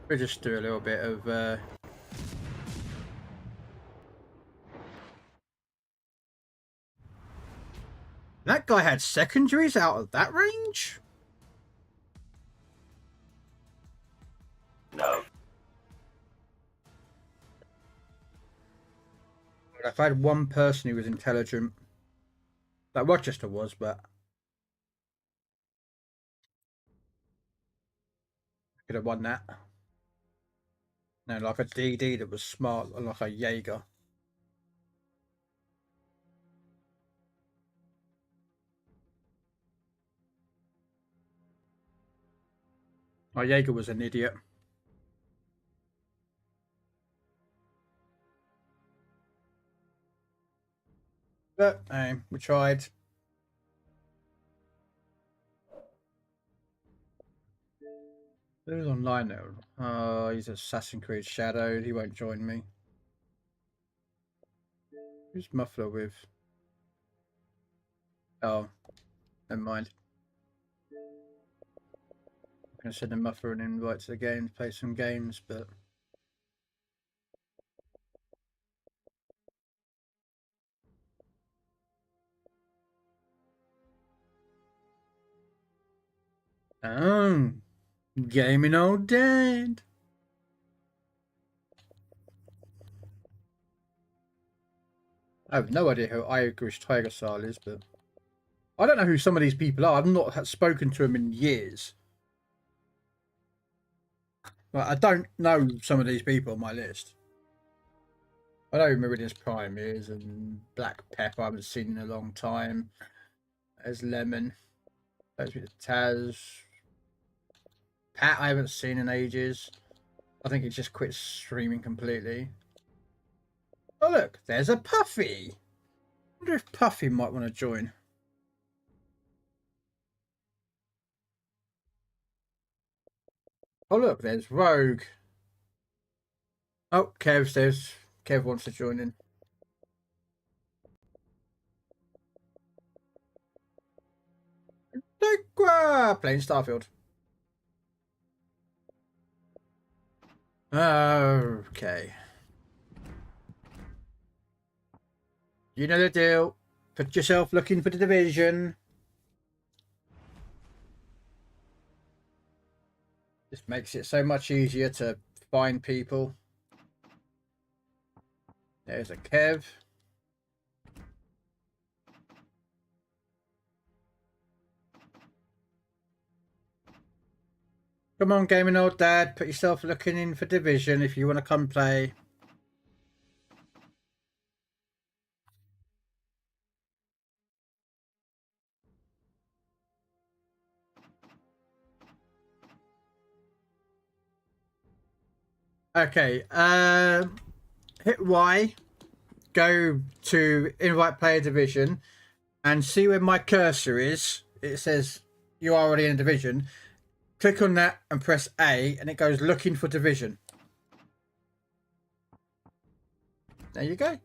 We'll just do a little bit of... That guy had secondaries out of that range? No. If I had one person who was intelligent, like Rochester was, but I could have won that. No, like a DD that was smart, like a Jaeger. My Jaeger was an idiot. But hey, we tried. Who's online now? Oh, he's Assassin's Creed Shadow. He won't join me. Who's Muffler with? Oh, never mind. I'm going to send a Muffler an invite to the game to play some games, but... Oh, gaming old dad. I have no idea who Irish Tiger Style is, but I don't know who some of these people are. I've not spoken to them in years. But I don't know some of these people on my list. I know who Meridian's Prime is, and Black Pepper I haven't seen in a long time. There's Lemon. There's Taz. Pat I haven't seen in ages. I think he just quit streaming completely. Oh look, there's a Puffy. I wonder if Puffy might want to join. Oh look, there's Rogue. Oh, Kev wants to join in. Playing Starfield. Okay. You know the deal. Put yourself looking for the division. This makes it so much easier to find people. There's a Kev. Come on, gaming old dad. Put yourself looking in for division if you want to come play. Okay, hit Y, go to invite player division, and see where my cursor is. It says you're already in a division. Click on that and press A, and it goes looking for division. There you go.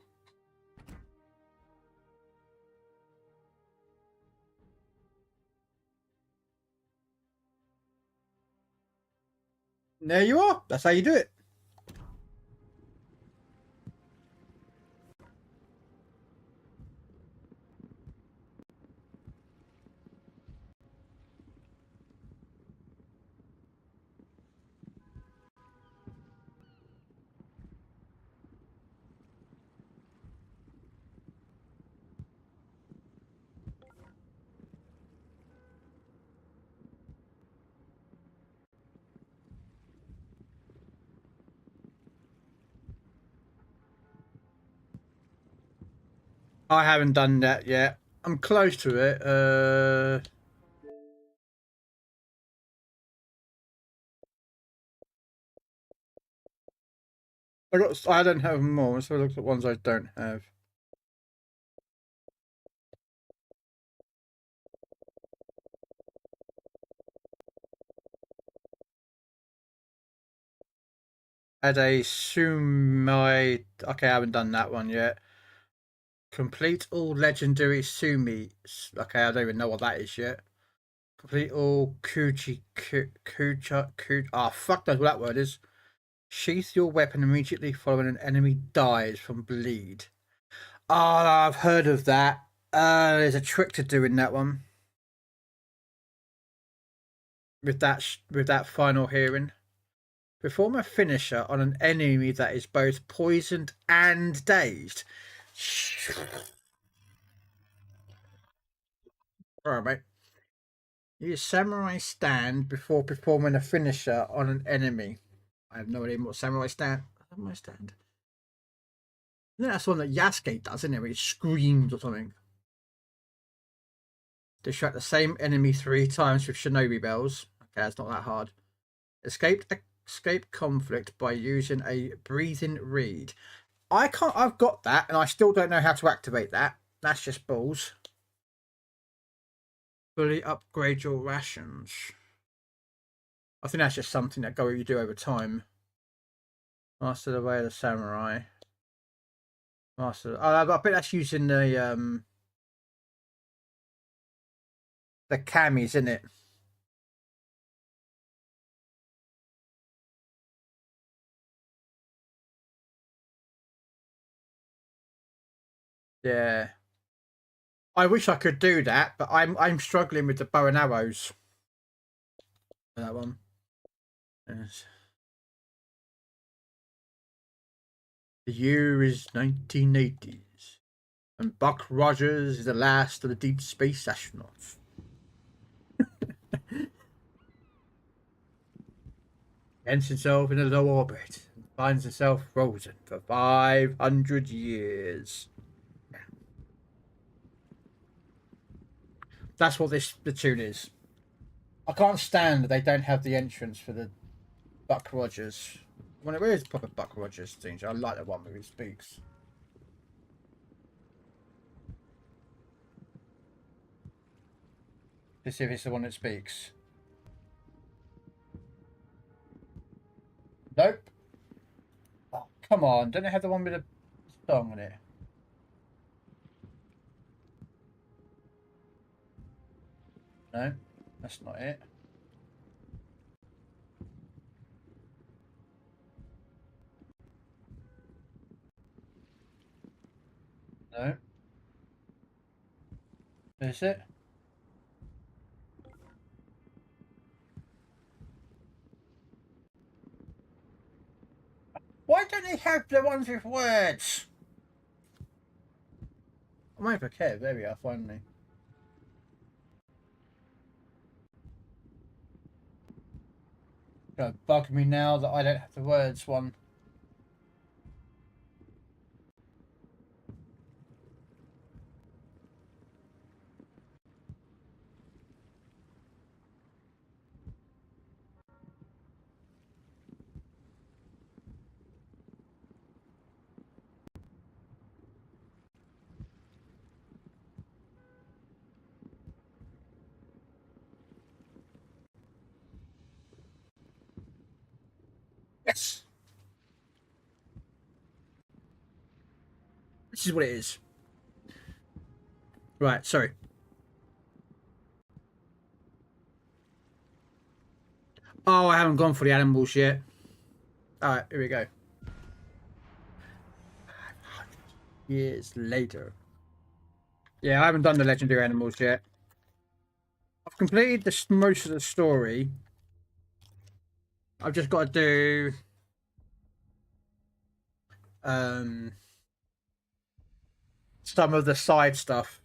There you are. That's how you do it. I haven't done that yet. I'm close to it. I don't have more, so I look at the ones I don't have. Add a Sumi. Okay, I haven't done that one yet. Complete all legendary Sumi. Okay, I don't even know what that is yet. Complete all fuck knows what that word is. Sheath your weapon immediately following an enemy dies from bleed. Oh, I've heard of that. There's a trick to doing that one. With that final hearing. Perform a finisher on an enemy that is both poisoned and dazed. Alright, mate. Use samurai stand before performing a finisher on an enemy. I have no idea what samurai stand. Samurai stand. I think that's the one that Yasuke does, isn't it? Where he screams or something. Distract the same enemy 3 times with shinobi bells. Okay, that's not that hard. Escape conflict by using a breathing reed. I've got that, and I still don't know how to activate that. That's just balls. Fully upgrade your rations. I think that's just something that you do over time. Master the way of the samurai. Master. I bet that's using the camis, isn't it? Yeah. I wish I could do that, but I'm struggling with the bow and arrows. That one. Yes. The year is 1980s, and Buck Rogers is the last of the deep space astronauts. Ends himself in a low orbit and finds himself frozen for 500 years. That's what the tune is. I can't stand that they don't have the entrance for the Buck Rogers. Where is proper Buck Rogers thing? I like the one where he speaks. to see if it's the one that speaks. Nope. Oh, come on. Don't they have the one with a song on it? No, that's not it. No. Is it? Why don't they have the ones with words? I might have a care. There we are, finally. Gonna bug me now that I don't have the words one. Yes. This is what it is. Right, sorry. Oh, I haven't gone for the animals yet. Alright, here we go. 500 years later. Yeah, I haven't done the legendary animals yet. I've completed most of the story. I've just got to do some of the side stuff.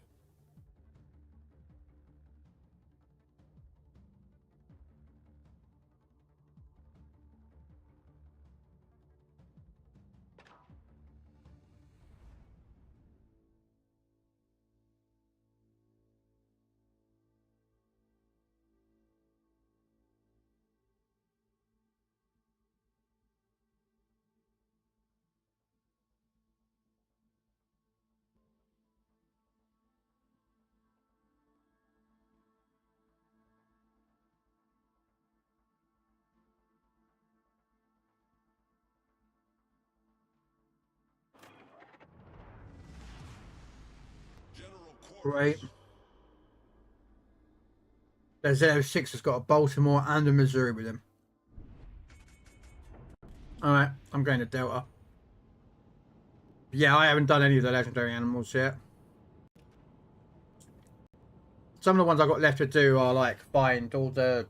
Right. The Z06 has got a Baltimore and a Missouri with him. Alright, I'm going to Delta. Yeah, I haven't done any of the legendary animals yet. Some of the ones I've got left to do are like find all the,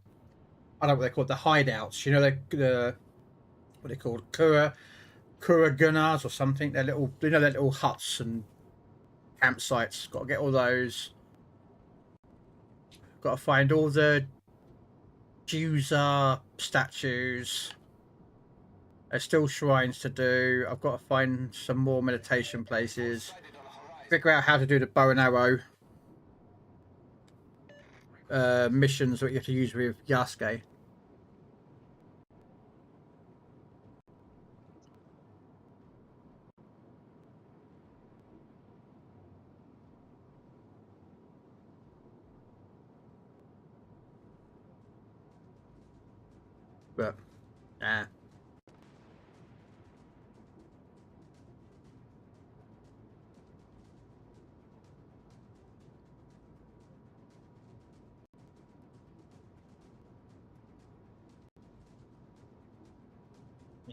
I don't know what they're called, the hideouts. You know, the what are they called? Kuragunas or something. They're little, you know, they're little huts and campsites. Got to get all those. Got to find all the Juza statues. There's still shrines to do. I've got to find some more meditation places. Figure out how to do the bow and arrow missions that you have to use with Yasuke. But, nah.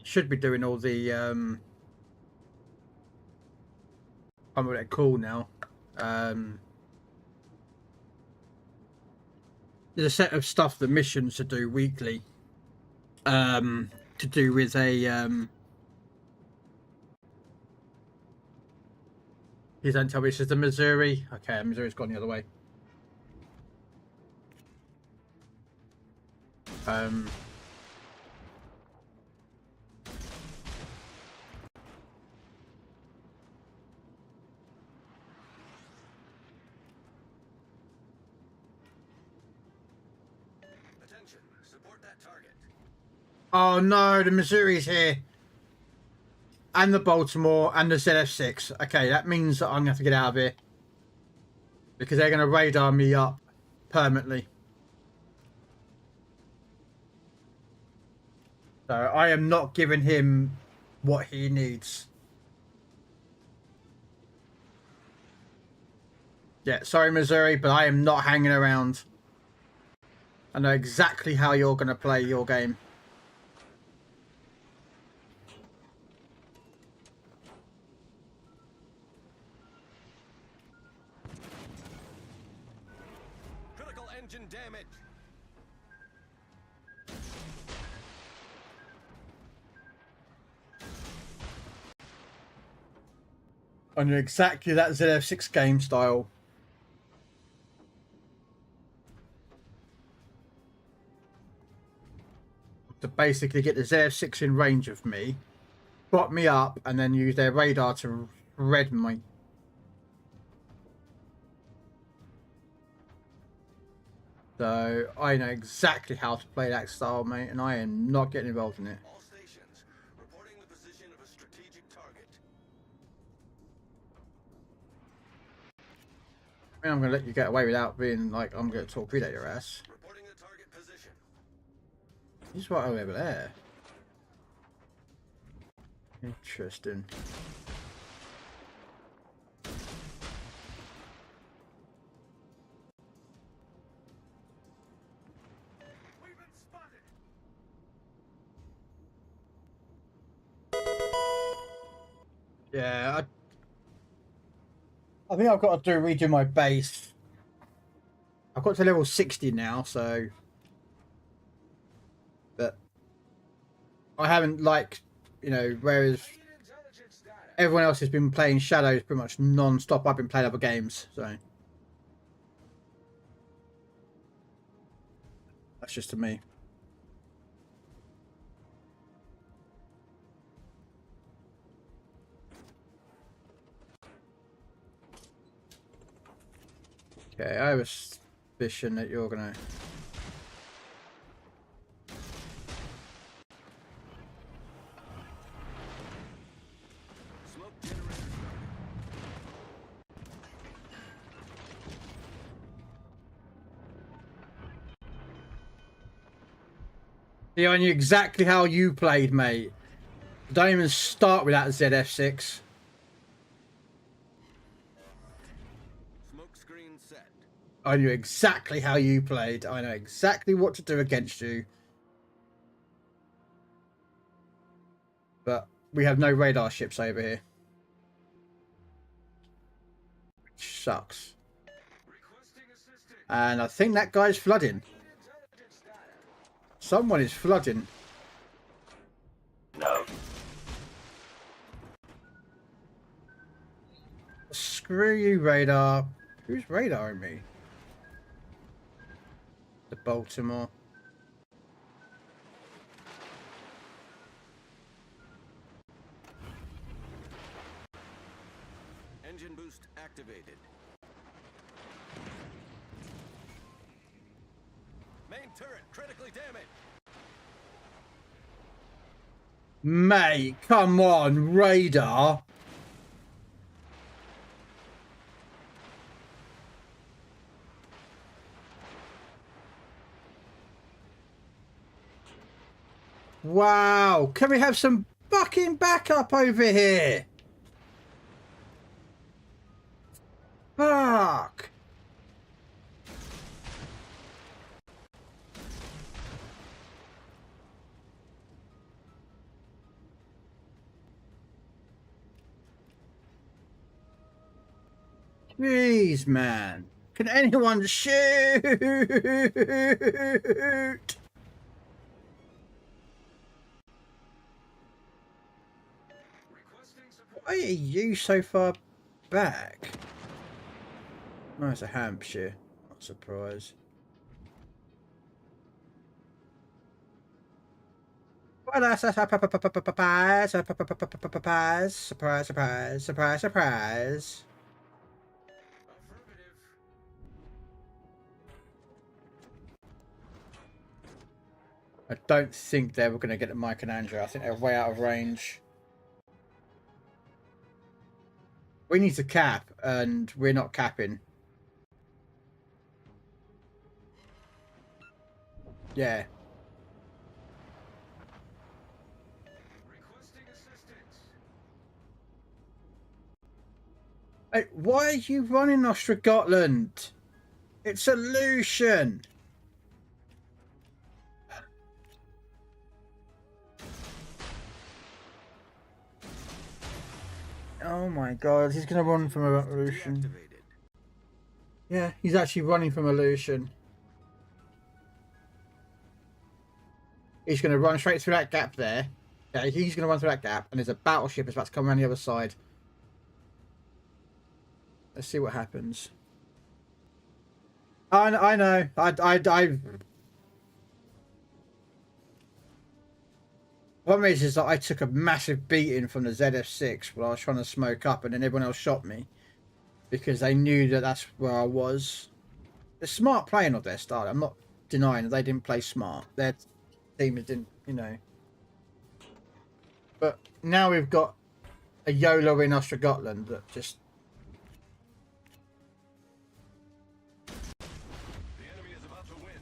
Should be doing all the I don't know what they're called now. There's a set of stuff, the missions to do weekly. To do with a Please don't tell me this is the Missouri. Okay, Missouri's gone the other way. Attention, support that target. Oh no, the Missouri's here. And the Baltimore and the ZF6. Okay, that means that I'm going to have to get out of here. Because they're going to radar me up permanently. So I am not giving him what he needs. Yeah, sorry, Missouri, but I am not hanging around. I know exactly how you're going to play your game. Critical engine damage. I know exactly that ZF6 game style. To basically get the ZF6 in range of me, plot me up, and then use their radar to red me. So I know exactly how to play that style, mate, and I am not getting involved in it. All stations, reporting the position of a strategic target. I mean, I'm going to let you get away without being like, I'm going to torpedo your ass. Reporting the target position. He's right over there. Interesting. We've been spotted. Yeah, I think I've got to redo my base. I've got to level 60 now, so... But... I haven't, like, you know, whereas Intelligence data. everyone else has been playing Shadows pretty much non-stop, I've been playing other games, so... That's just to me. Okay, I have a suspicion that you're gonna... Smoke generator started. See, I knew exactly how you played, mate. Don't even start with that ZF6. Smoke screen set. I knew exactly how you played. I know exactly what to do against you. But we have no radar ships over here. Which sucks. Requesting assistance. And I think that guy's flooding. Intelligence data. Someone is flooding. No. Screw you, radar. Who's radaring me? The Baltimore. Engine boost activated. Main turret critically damaged. Mate, come on, radar. Wow, can we have some fucking backup over here? Fuck. Jeez, man. Can anyone shoot? Requesting support. Why are you so far back? Oh, it's a Hampshire. Not surprised. Well, that's a surprise, surprise, surprise, surprise, surprise, surprise. Affirmative. I don't think they were going to get to Mike and Andrew. I think they're way out of range. We need to cap, and we're not capping. Yeah. Hey, why are you running Ostrogotland? It's a Lucian. Oh my god, he's gonna run from a Lucian. Deactivated. Yeah, he's actually running from a Lucian. He's gonna run straight through that gap there. Yeah, he's gonna run through that gap, and there's a battleship that's about to come around the other side. Let's see what happens. I know. I. Problem is that I took a massive beating from the ZF6 while I was trying to smoke up, and then everyone else shot me because they knew that that's where I was. They're smart playing of their style. I'm not denying that they didn't play smart. Their team didn't, you know. But now we've got a YOLO in Ostrogotland that just. The enemy is about to win.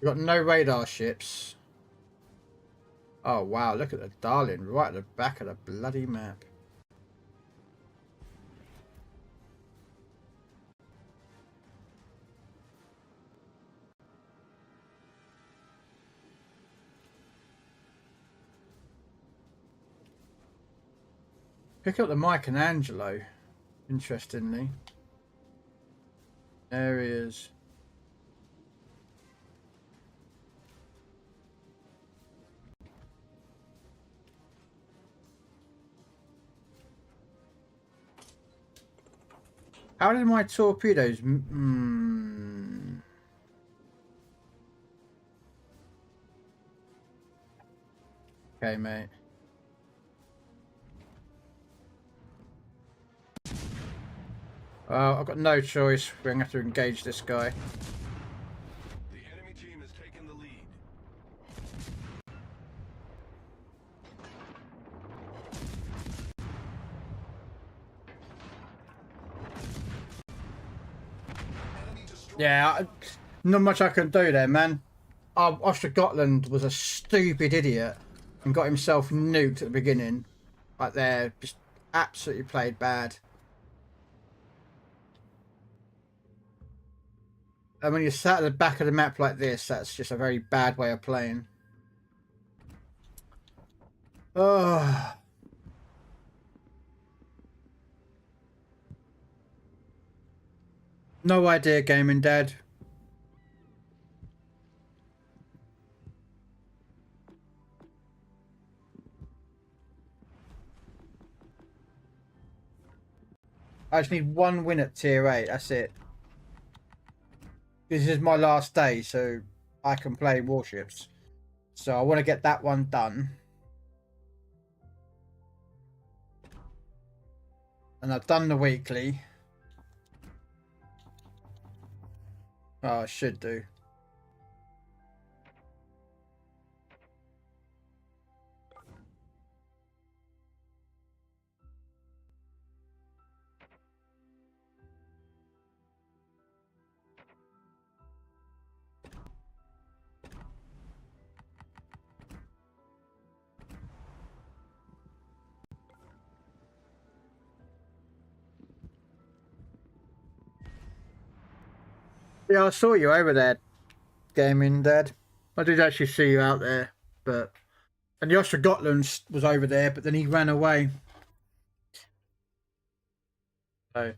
We've got no radar ships. Oh wow, look at the Darling right at the back of the bloody map. Pick up the Michelangelo, interestingly. There he is. How did my torpedoes... Okay, mate. I've got no choice. We're going to have to engage this guy. The enemy team has taken the lead. Yeah, not much I can do there, man. Ostrogotland was a stupid idiot and got himself nuked at the beginning. Right there, just absolutely played bad. And when you're sat at the back of the map like this, that's just a very bad way of playing. Oh. No idea, Gaming Dad. I just need one win at tier 8, that's it. This is my last day, so I can play warships. So I want to get that one done. And I've done the weekly. Oh, I should do. Yeah, I saw you over there, Gaming Dad. I did actually see you out there, but... And the Ostrogotland was over there, but then he ran away. So...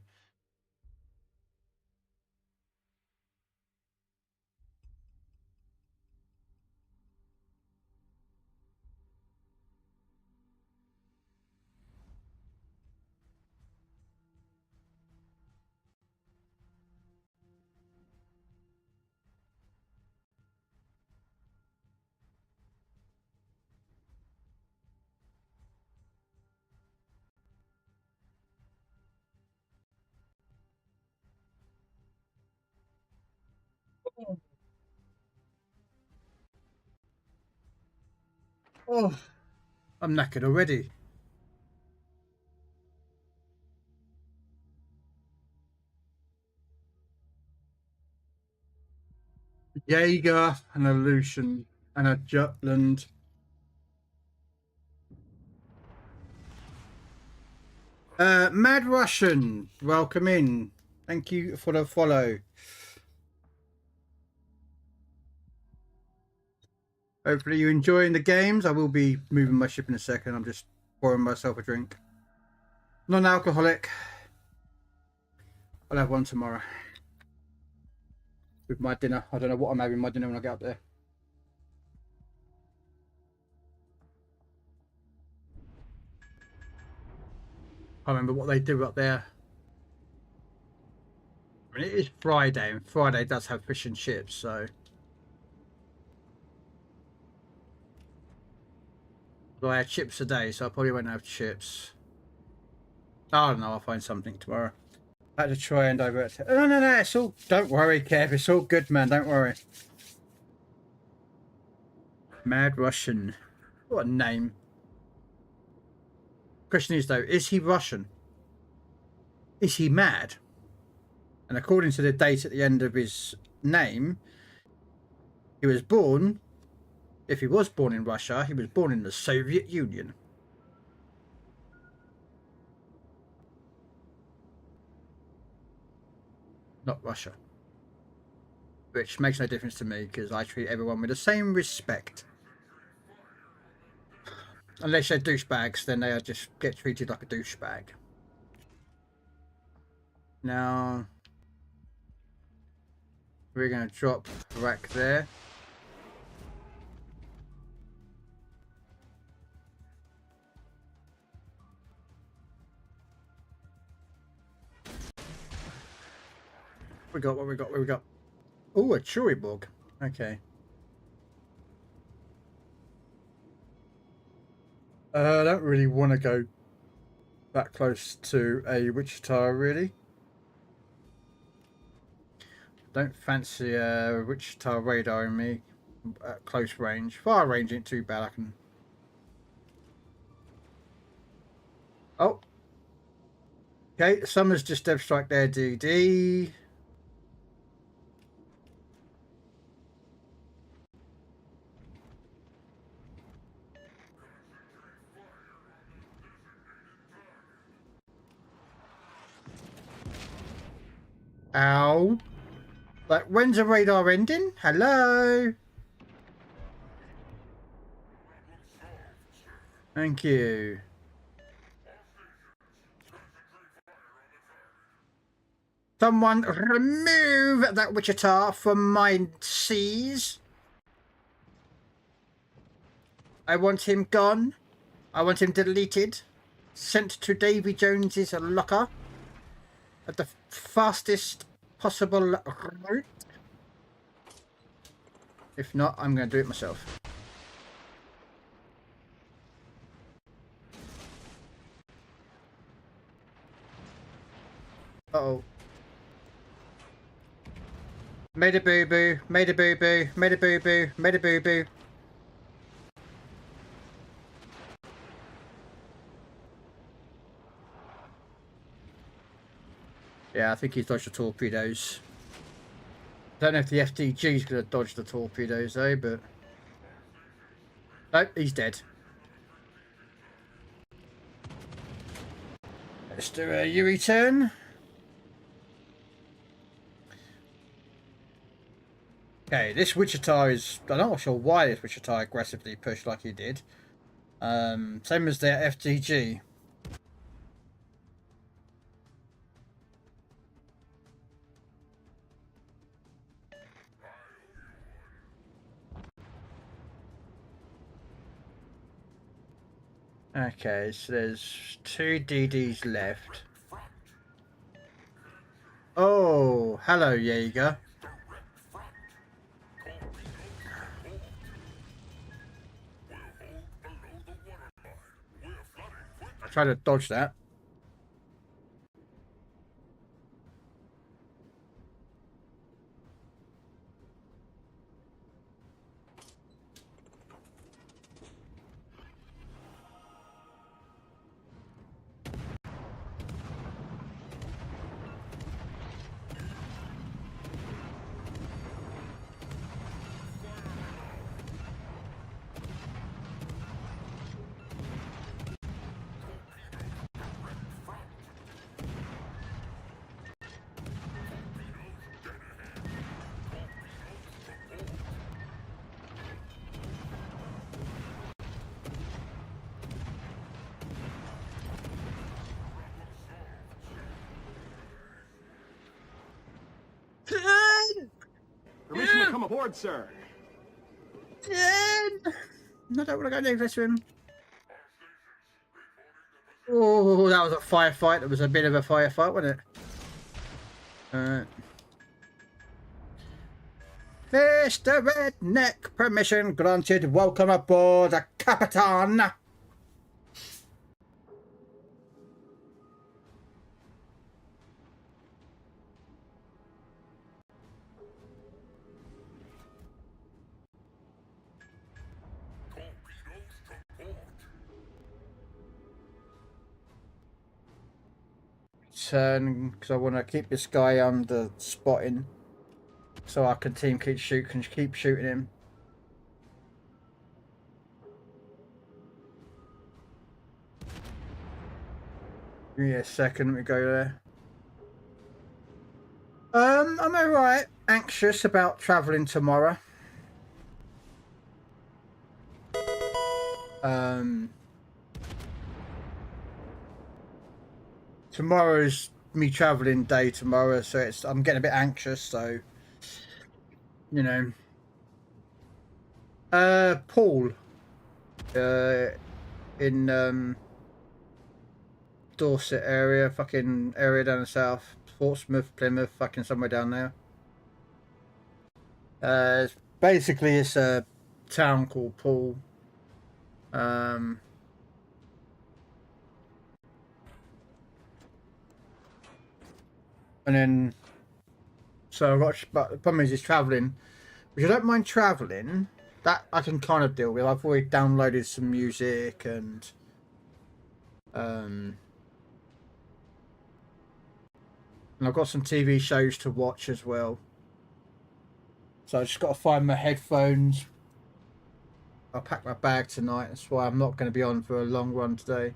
Oh, I'm knackered already. Jaeger and a Lucian and a Jutland. Mad Russian, welcome in. Thank you for the follow. Hopefully you're enjoying the games. I will be moving my ship in a second. I'm just pouring myself a drink. Non-alcoholic. I'll have one tomorrow. With my dinner. I don't know what I'm having my dinner when I get up there. I remember what they do up there. I mean, it is Friday, and Friday does have fish and chips, so. Although I had chips today, so I probably won't have chips. I don't know, I'll find something tomorrow. I had to try and divert it. No, it's all. Don't worry, Kev. It's all good, man. Don't worry. Mad Russian. What a name. Question is, though, is he Russian? Is he mad? And according to the date at the end of his name, he was born, if he was born in Russia, he was born in the Soviet Union. Not Russia. Which makes no difference to me, because I treat everyone with the same respect. Unless they're douchebags, then they just get treated like a douchebag. Now, we're going to drop rack there. What we got? Oh, a Churiborg. Okay. I don't really want to go that close to a Wichita, really. Don't fancy a Wichita radar in me at close range. Far range ain't too bad. I can. Oh. Okay, Summers just dev strike there, DD. Ow. Like, when's the radar ending? Hello? Thank you. Someone remove that Wichita from my seas. I want him gone. I want him deleted. Sent to Davy Jones's locker. At the fastest possible route. If not, I'm going to do it myself. Uh-oh. Made a boo-boo, made a boo-boo, made a boo-boo, made a boo-boo. Yeah, I think he's dodged the torpedoes. Don't know if the FDG's going to dodge the torpedoes though, but... Nope, he's dead. Let's do a U-turn. Okay, this Wichita is... I'm not sure why this Wichita aggressively pushed like he did. Same as their FDG. Okay, so there's 2 DDs left. Oh, hello, Jaeger. I tried to dodge that. aboard, sir. Yeah. I don't want to go next to him. Oh, that was a firefight. It was a bit of a firefight, wasn't it? Mr. Redneck, permission granted. Welcome aboard, Capitan. Turn, because I want to keep this guy under spotting, so I can keep shooting him. Give me a second, let me go there. I'm alright. Anxious about travelling tomorrow. Tomorrow's me travelling day tomorrow, so I'm getting a bit anxious, so you know. Paul. In Dorset area, fucking area down the south. Portsmouth, Plymouth, fucking somewhere down there. Basically it's a town called Poole. And then so I've got, but the problem is travelling, which I don't mind travelling. That I can kind of deal with. I've already downloaded some music and I've got some TV shows to watch as well. So I just got to find my headphones. I'll pack my bag tonight. That's why I'm not going to be on for a long run today.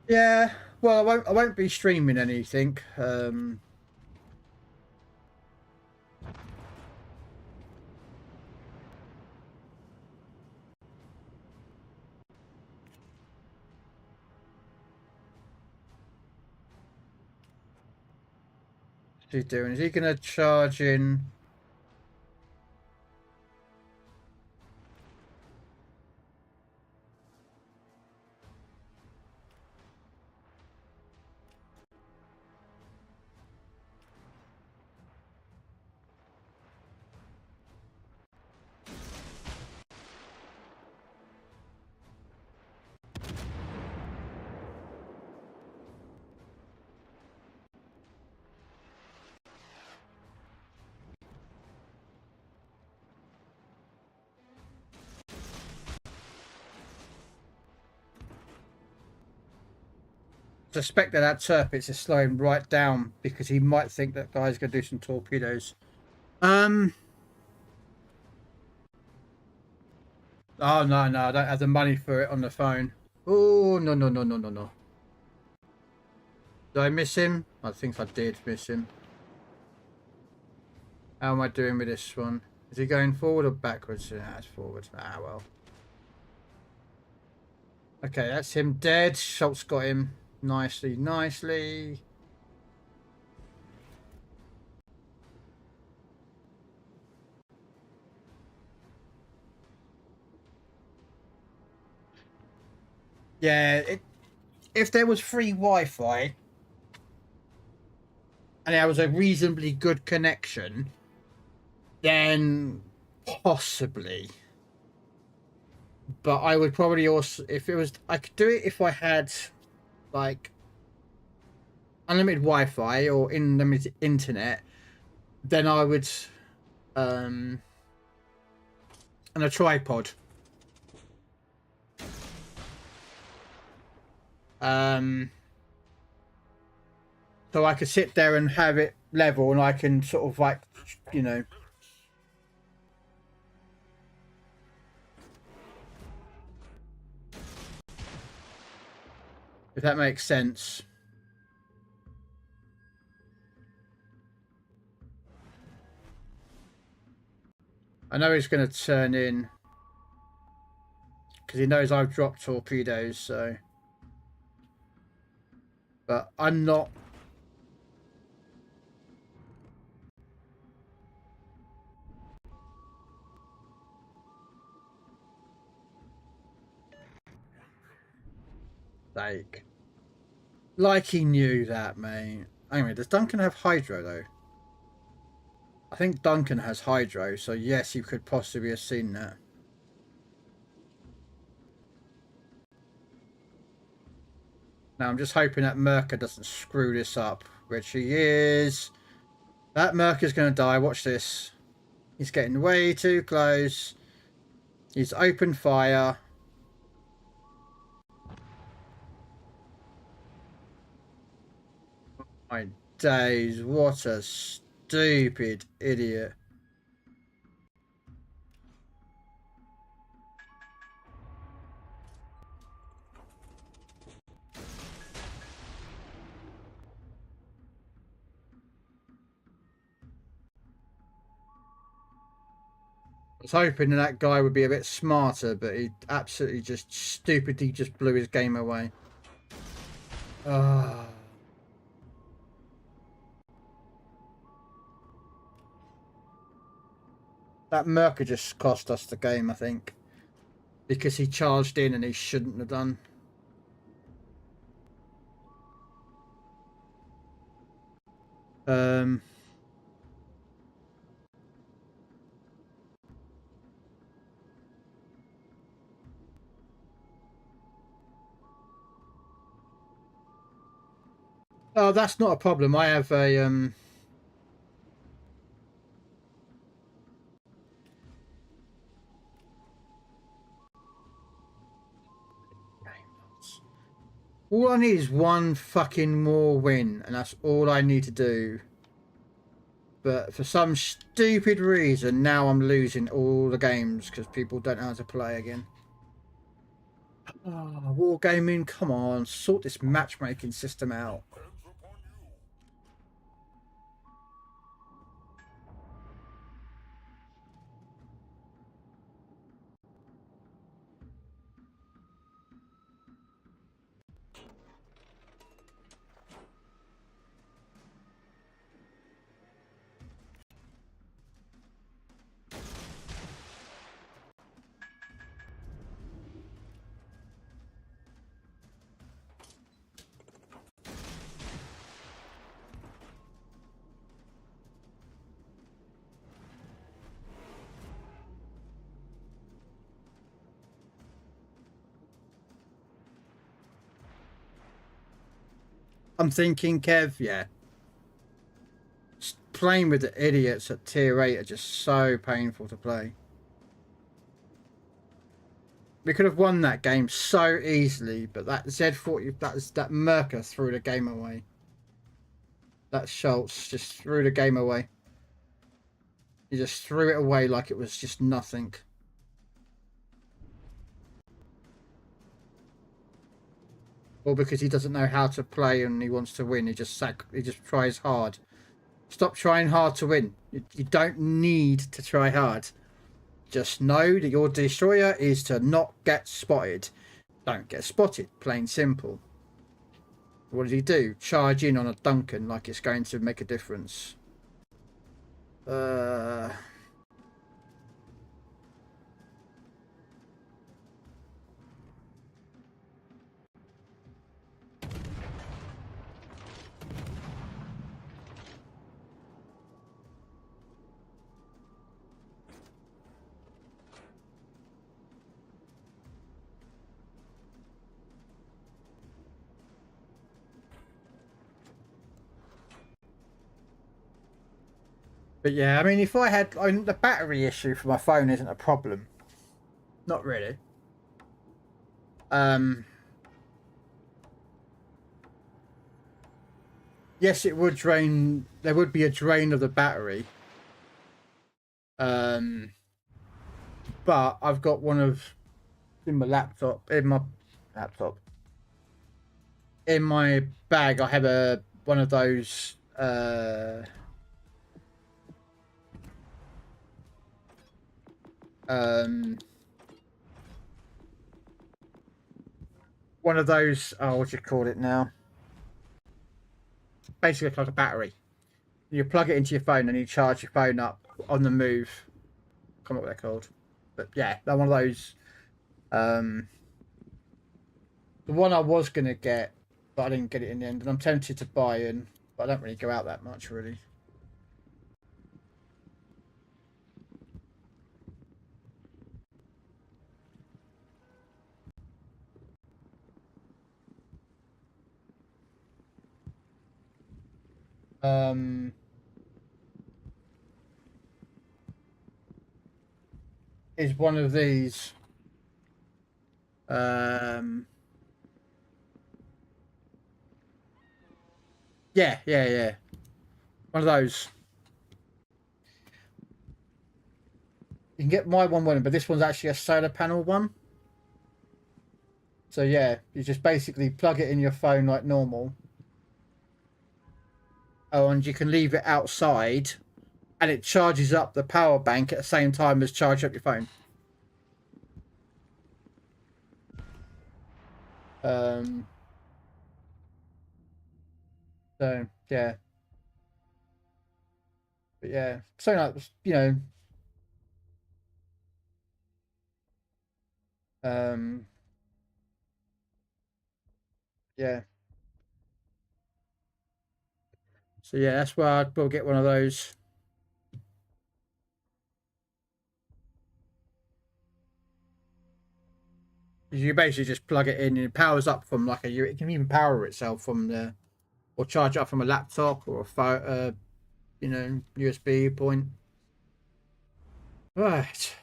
Yeah, well, I won't be streaming anything. What's he doing? Is he going to charge in? Suspect that Turpitz is slowing right down because he might think that guy's going to do some torpedoes. Oh no, I don't have the money for it on the phone. Oh no. Did I miss him? I think I did miss him. How am I doing with this one? Is he going forward or backwards? Yeah, it's forward. Ah well. Okay, that's him dead. Schultz got him nicely. Yeah, if there was free Wi-Fi and there was a reasonably good connection, then possibly. But I would probably also, if it was, I could do it if I had like unlimited Wi-Fi or unlimited internet, then I would and a tripod. So I could sit there and have it level, and I can sort of like, you know. If that makes sense. I know he's going to turn in because he knows I've dropped torpedoes, so But I'm not. Like he knew that, mate. Anyway, does Duncan have hydro though? I think Duncan has hydro, so yes, he could possibly have seen that. Now I'm just hoping that Merca doesn't screw this up, which he is. That Merca's going to die. Watch this. He's getting way too close. He's opened fire. My days, what a stupid idiot. I was hoping that guy would be a bit smarter, but he absolutely just stupidly just blew his game away. Ah. That Merca just cost us the game, I think. Because he charged in and he shouldn't have done. Oh, that's not a problem. I have a all I need is one fucking more win, and that's all I need to do. But for some stupid reason, now I'm losing all the games because people don't know how to play again. Oh, Wargaming, come on, sort this matchmaking system out. I'm thinking, Kev, yeah. Playing with the idiots at tier 8 are just so painful to play. We could have won that game so easily, but that Z40, that Merca threw the game away. That Schultz just threw the game away. He just threw it away like it was just nothing. Or because he doesn't know how to play and he wants to win, he just tries hard. Stop trying hard to win. You don't need to try hard. Just know that your destroyer is to not get spotted. Don't get spotted, plain simple. What did he do? Charge in on a Duncan like it's going to make a difference. But yeah, I mean, if I had the battery issue for my phone isn't a problem. Not really. Yes, it would drain. There would be a drain of the battery. But I've got one of in my laptop. In my bag, I have one of those. One of those, oh, what do you call it now? basically like a battery. You plug it into your phone and you charge your phone up on the move. I can't remember what they're called, but yeah, they're one of those. The one I was gonna get, but I didn't get it in the end, and I'm tempted to buy in, but I don't really go out that much really. Is one of these. Yeah. One of those. You can get my one, but this one's actually a solar panel one. So yeah, you just basically plug it in your phone like normal. Oh, and you can leave it outside, and it charges up the power bank at the same time as charging up your phone. So yeah, but yeah, so like yeah. So yeah, that's why I'd probably get one of those. You basically just plug it in and it powers up from like it can even power itself from the, or charge it up from a laptop or a phone, USB point. Right.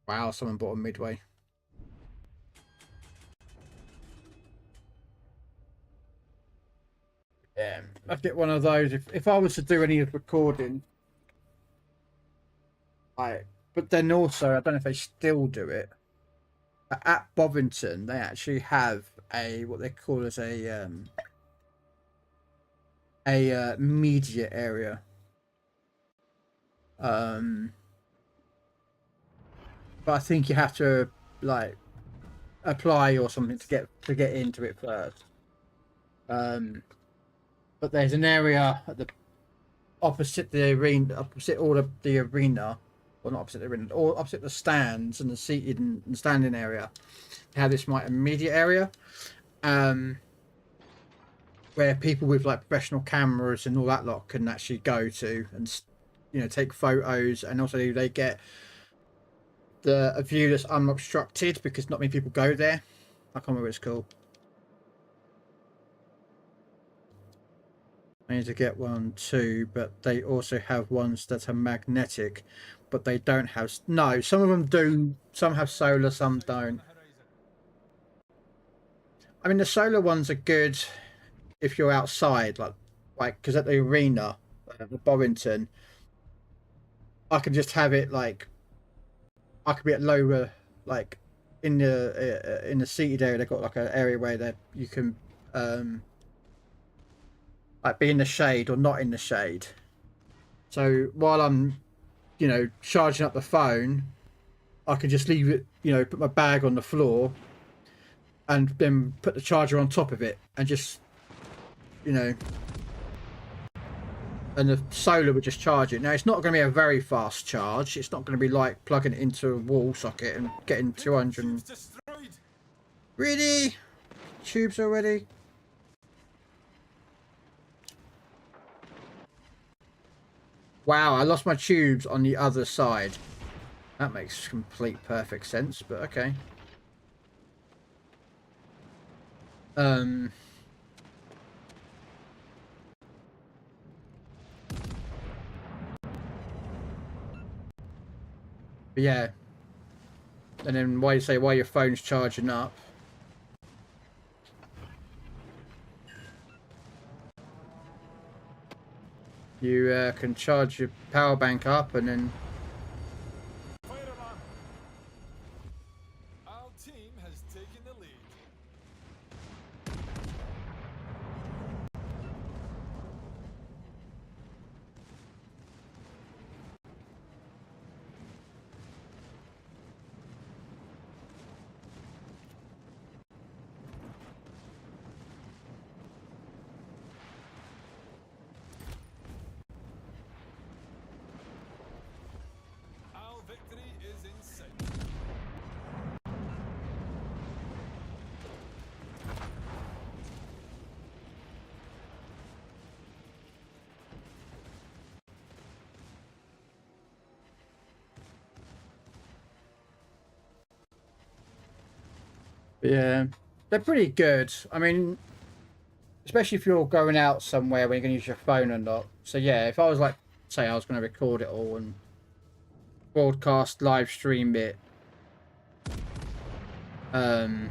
Wow, someone bought a Midway. Yeah, I'd get one of those if I was to do any recording. But then also, I don't know if they still do it. At Bovington, they actually have what they call as a media area. But I think you have to like apply or something to get into it first. But there's an area at the opposite the arena, opposite all of the arena, or not opposite the arena, or opposite the stands and the seated and standing area. They have this media area, where people with like professional cameras and all that lot can actually go to and take photos, and also they get a view that's unobstructed because not many people go there. I can't remember what it's called. I need to get one too, but they also have ones that are magnetic, but they don't have. No, some of them do. Some have solar, some don't. I mean, the solar ones are good if you're outside, like because at the arena, the Bovington, I can just have it like I could be at lower, like in the seated area. They've got like an area where that you can like be in the shade or not in the shade. So while I'm charging up the phone, I can just leave it, put my bag on the floor and then put the charger on top of it and just and the solar would just charge it. Now it's not going to be a very fast charge. It's not going to be like plugging it into a wall socket and getting 200. Really? Tubes already? Wow, I lost my tubes on the other side. That makes complete perfect sense, but okay. But yeah. And then why your phone's charging up? You can charge your power bank up and then. Fire alarm. Our team has taken the lead. Yeah, they're pretty good. I mean, especially if you're going out somewhere when you're going to use your phone or not. So yeah, if I was like, say I was going to record it all and broadcast, live stream it, then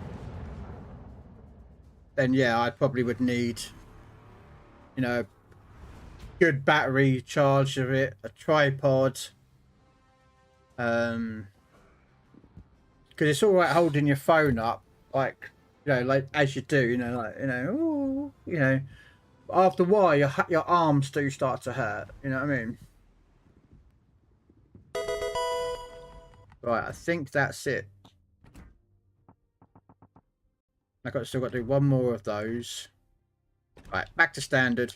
yeah, I probably would need, you know, good battery charge of it, a tripod, because it's all right holding your phone up, like, you know, like as you do, you know, like, you know, ooh, you know, after a while your arms do start to hurt, you know what I mean? Right, I think that's it. Still got to do one more of those. Right, back to standard.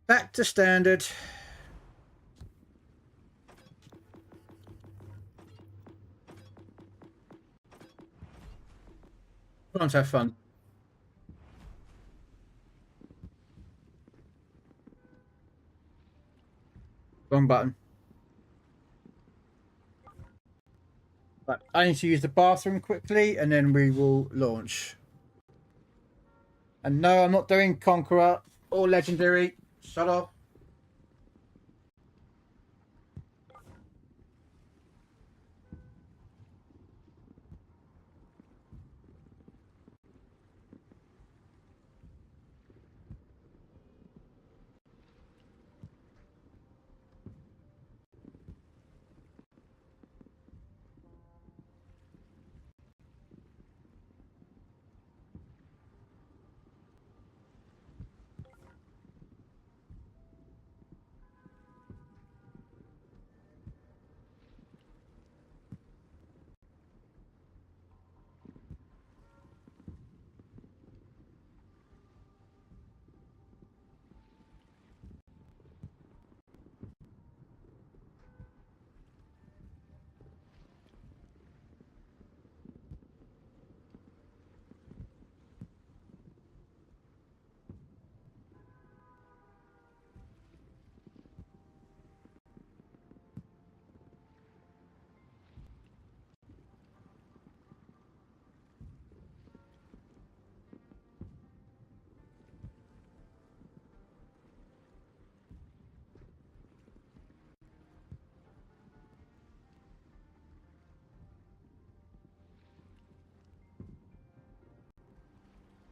Back to standard. Let's have fun. Wrong button. Right, I need to use the bathroom quickly and then we will launch. And no, I'm not doing Conqueror or Legendary. Shut up.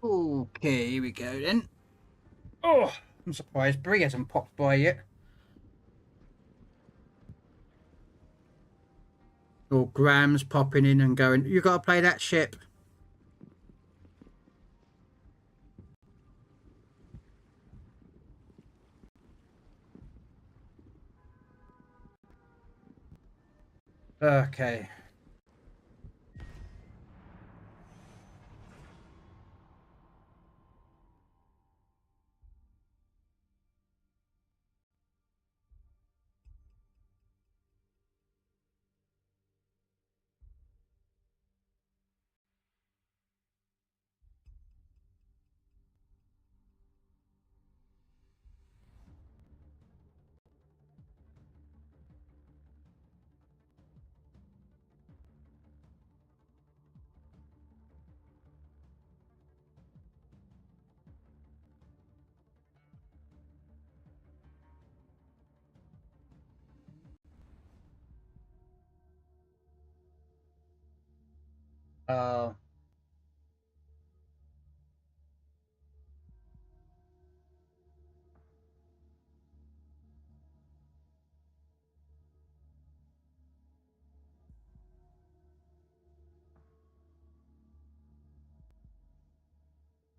Okay, here we go then. Oh, I'm surprised Brie hasn't popped by yet. Or Graham's popping in and going, you got to play that ship. Okay. Uh,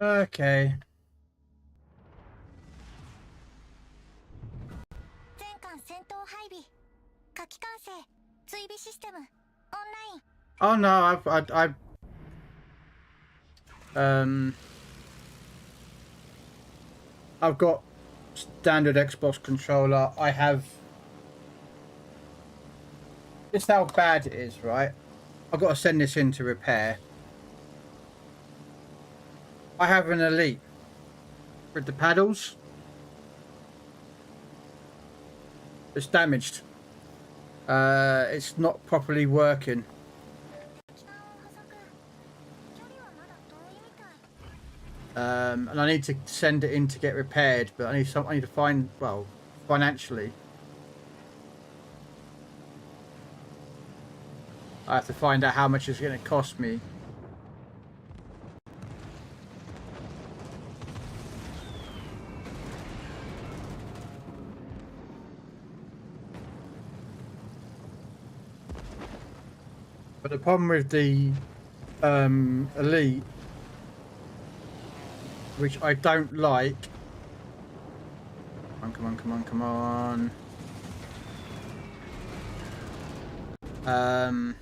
okay. 全艦戦闘配備火器管制追尾システムオンライン Oh no, I've got standard Xbox controller. I have. This is how bad it is, right? I've got to send this in to repair. I have an Elite with the paddles. It's damaged. It's not properly working. and I need to send it in to get repaired, but I need to find, well, financially, I have to find out how much it's going to cost me. But the problem with the Elite, which I don't like. Come on, come on, come on, come on.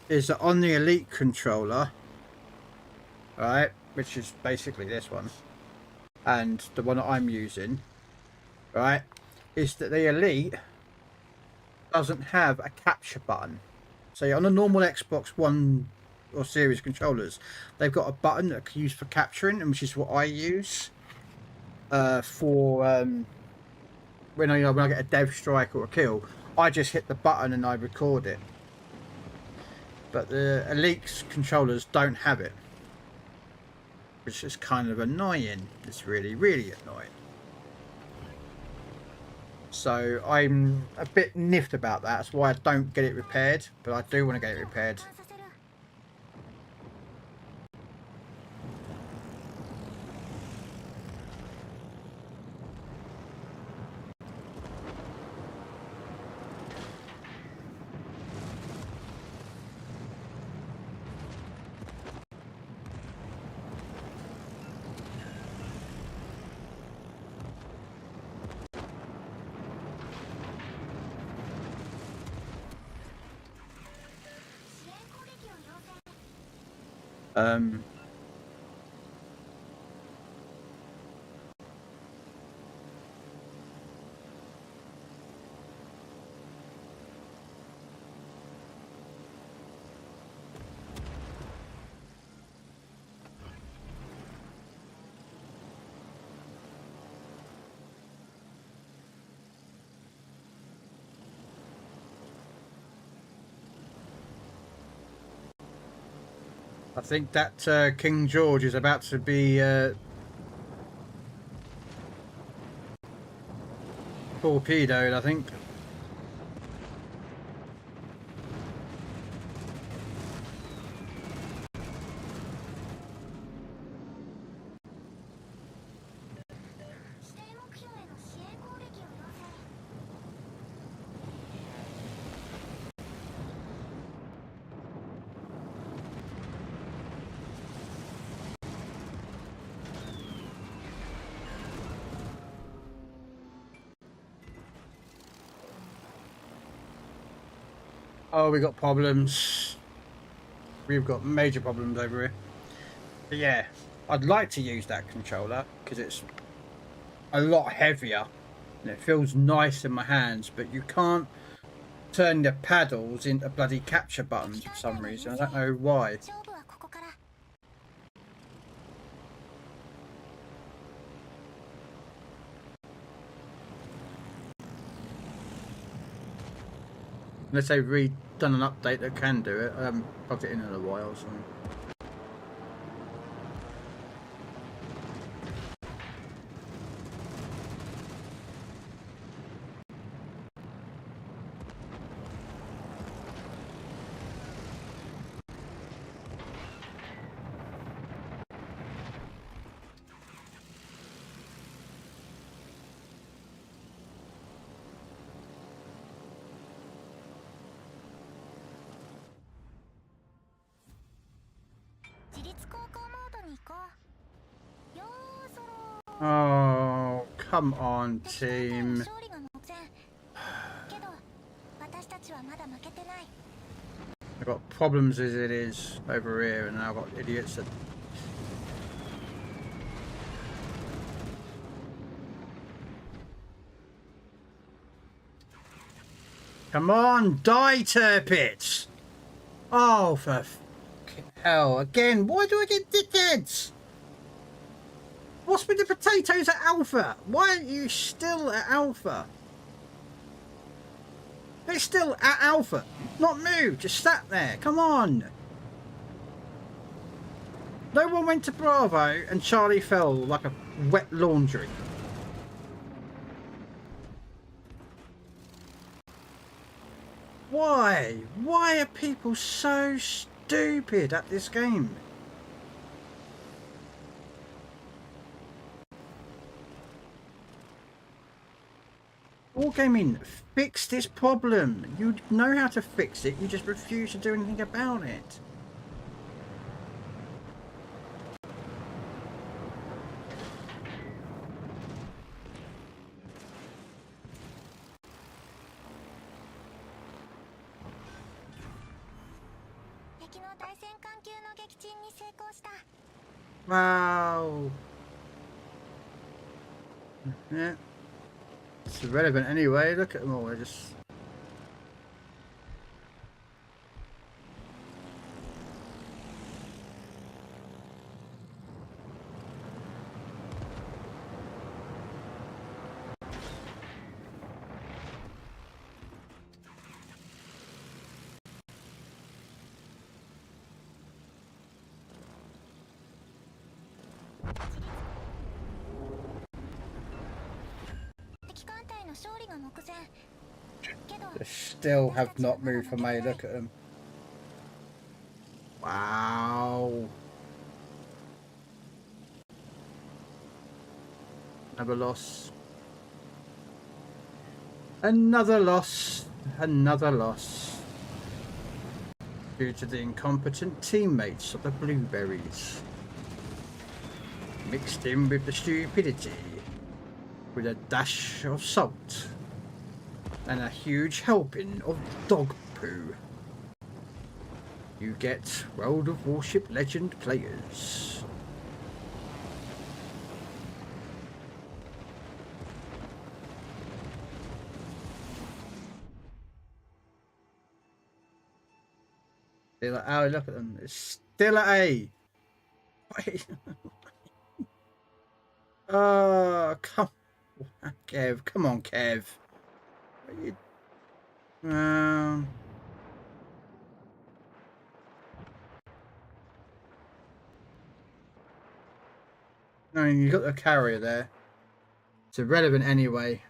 Is that on the Elite controller, right? Which is basically this one, and the one that I'm using, right? Is that the Elite doesn't have a capture button. So on a normal Xbox One or Series controllers, they've got a button that can use for capturing, and which is what I use for when I get a dev strike or a kill. I just hit the button and I record it. But the Elite controllers don't have it, which is kind of annoying. It's really, really annoying. So I'm a bit niffed about that. That's why I don't get it repaired, but I do want to get it repaired. I think that King George is about to be torpedoed, I think. Oh, we got problems. We've got major problems over here. But yeah, I'd like to use that controller because it's a lot heavier and it feels nice in my hands, but you can't turn the paddles into bloody capture buttons for some reason. I don't know why. Unless they've done an update that can do it. I haven't plugged it in a while, so. Oh, come on, team. I've got problems as it is over here, and now I've got idiots that... Come on, die, Turpits! Oh, for fucking hell. Again, why do I get dickheads? What's with the potatoes at Alpha? Why are you still at Alpha? They're still at Alpha. Not moved, just sat there. Come on. No one went to Bravo and Charlie fell like a wet laundry. Why? Why are people so stupid at this game? Wargaming, fix this problem. You know how to fix it, you just refuse to do anything about it. Wow. Yeah. It's irrelevant anyway. Look at them all. They're just... They still have not moved from A. Look at them. Wow. Another loss. Another loss. Another loss. Due to the incompetent teammates of the Blueberries. Mixed in with the stupidity. With a dash of salt. And a huge helping of dog poo. You get World of Warship Legend players. They're like, oh, look at them. It's still at A. Wait. Oh, come on, Kev. Come on, Kev. No, you got the carrier there. It's irrelevant anyway.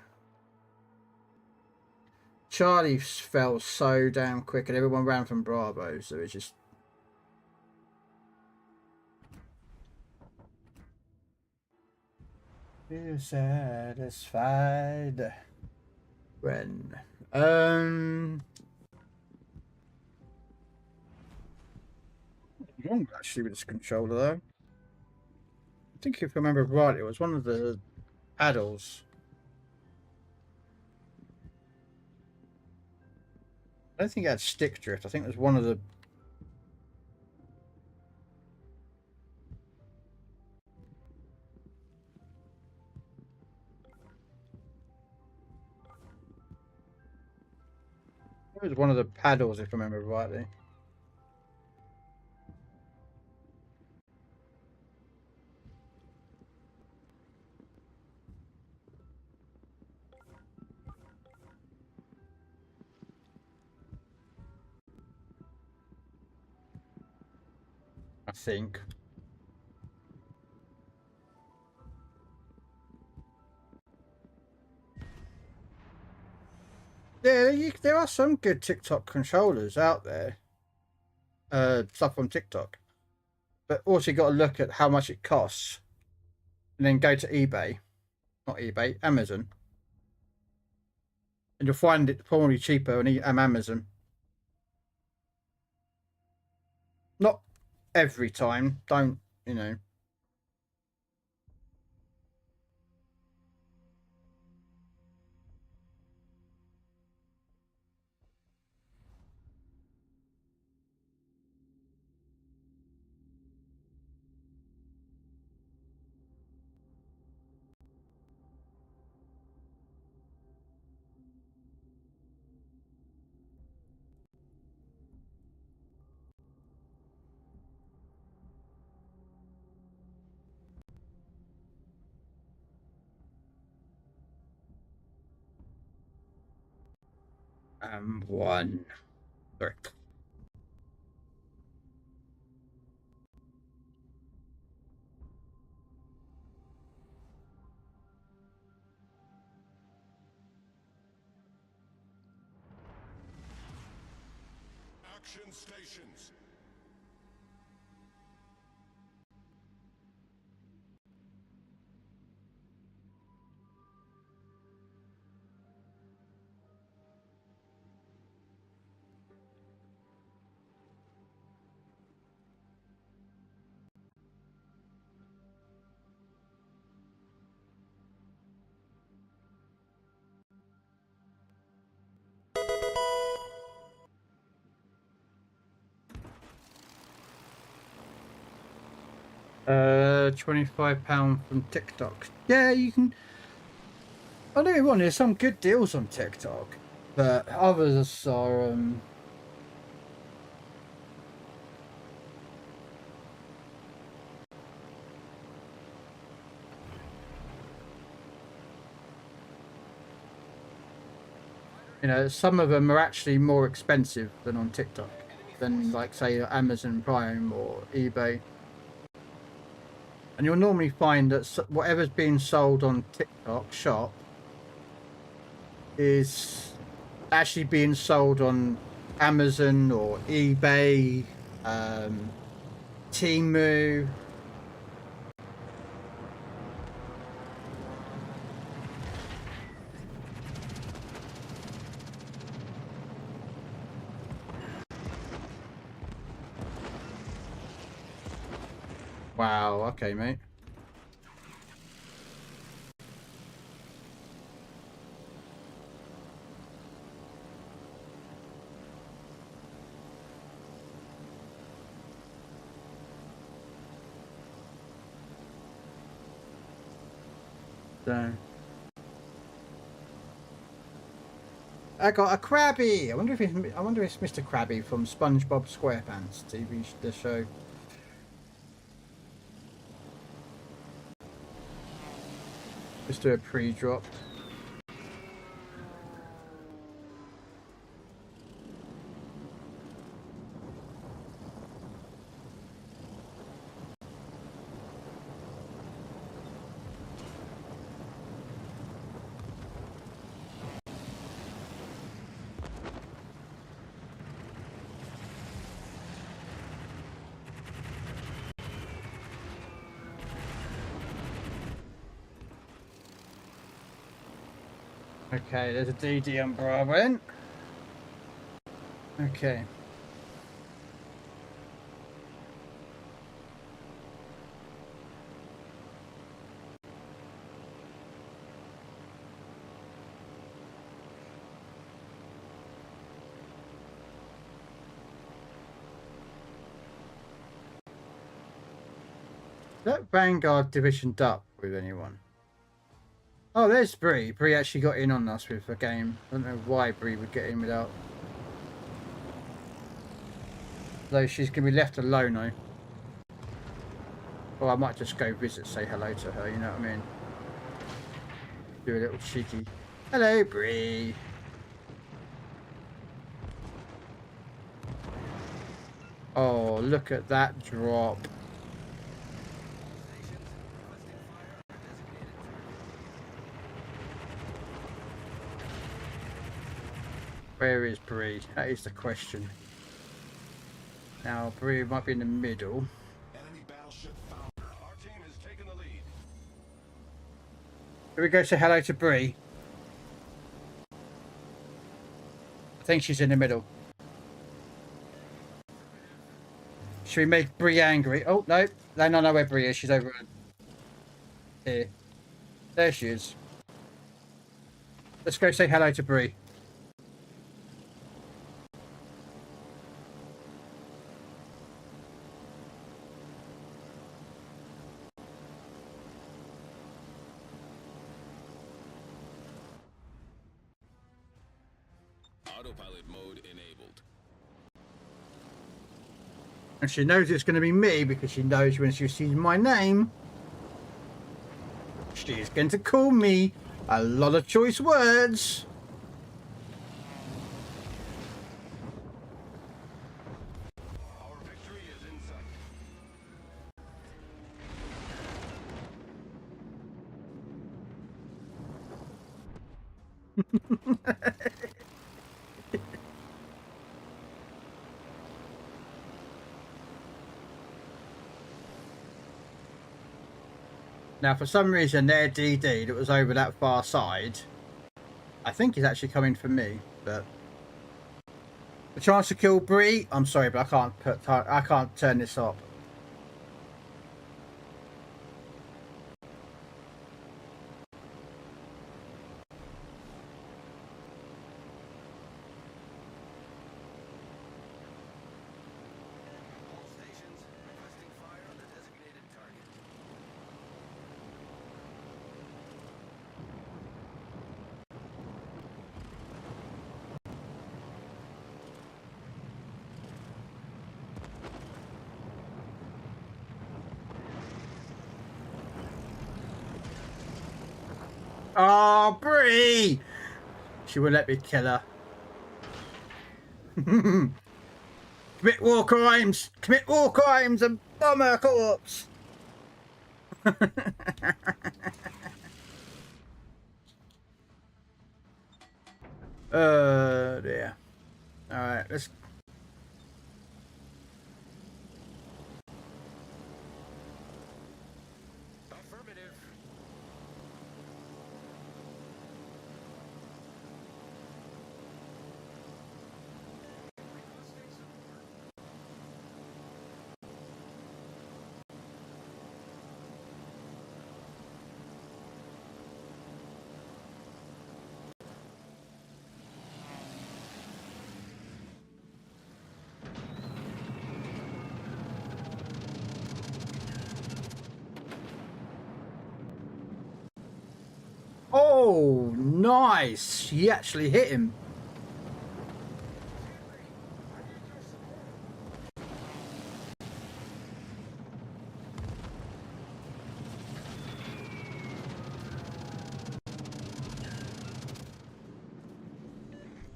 Charlie fell so damn quick and everyone ran from Bravo, so it's just... Feel satisfied when... wrong actually with this controller though. I think if I remember right, it was one of the paddles. I don't think it had stick drift. I think it was one of the... It was one of the paddles, if I remember rightly. I think. Yeah, there are some good TikTok controllers out there. Stuff on TikTok. But also you got to look at how much it costs. And then go to eBay. Not eBay, Amazon. And you'll find it probably cheaper on Amazon. Not every time. Don't, you know. One. Sorry. Action stations. £25 from TikTok. Yeah, you can. I don't get me wrong, there's some good deals on TikTok, but others are you know, some of them are actually more expensive than on TikTok, than like say Amazon Prime or eBay. And you'll normally find that whatever's being sold on TikTok Shop is actually being sold on Amazon or eBay, Temu. Wow, okay, mate. So I got a Krabby. I wonder if it's Mr. Krabby from SpongeBob SquarePants TV the show. Just do a pre-drop. Okay, there's a DD on Bravo in. Okay. Is that Vanguard divisioned up with anyone? Oh, there's Bree. Bree actually got in on us with a game. I don't know why Bree would get in without. Though she's going to be left alone, though. Or I might just go visit, say hello to her, you know what I mean? Do a little cheeky. Hello, Bree. Oh, look at that drop. Where is Bree? That is the question. Now, Bree might be in the middle. Enemy battleship found. Our team has taken the lead. Here we go, say hello to Bree. I think she's in the middle. Should we make Bree angry? Oh, no. No, no, no, where Bree is. She's over here. There she is. Let's go say hello to Bree. Autopilot mode enabled. And she knows it's going to be me because she knows when she sees my name, she's going to call me a lot of choice words. Our victory is in sight. Now, for some reason, their DD that was over that far side, I think is actually coming for me. But the chance to kill Bree, I'm sorry, but I can't turn this up. All stations requesting fire on the designated target. Oh, Bree! She would let me kill her. Commit war crimes! Commit war crimes and bomb her corpse! Dear. Alright, let's... Affirmative. Requesting support. Oh, nice! She actually hit him.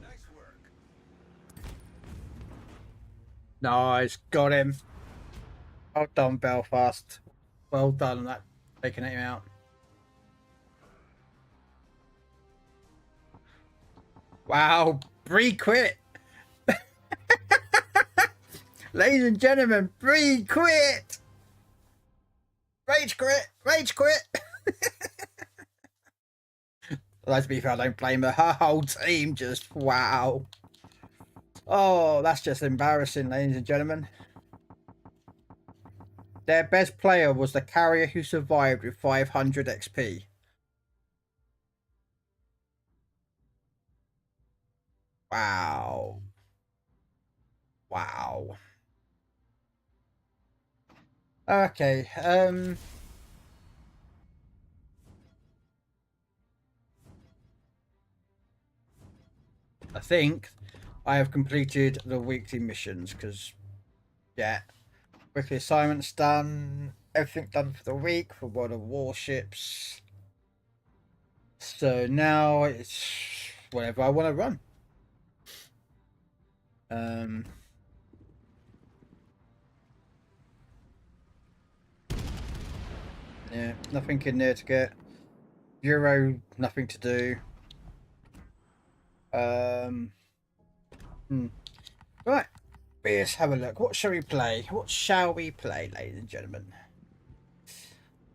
Nice work. Nice, got him. Well done, Belfast. Well done on that, taking him out. Wow, Bree quit. Ladies and gentlemen, Bree quit. Rage quit. Rage quit. Well, to be fair, I don't blame her. Her whole team just, wow. Oh, that's just embarrassing, ladies and gentlemen. Their best player was the carrier who survived with 500 XP. Wow. Wow. Okay, I think I have completed the weekly missions because, yeah, weekly assignments done, everything done for the week for World of Warships. So now it's whatever I want to run. Yeah, nothing in there to get. Euro, nothing to do. Right, let's have a look. What shall we play? What shall we play, ladies and gentlemen?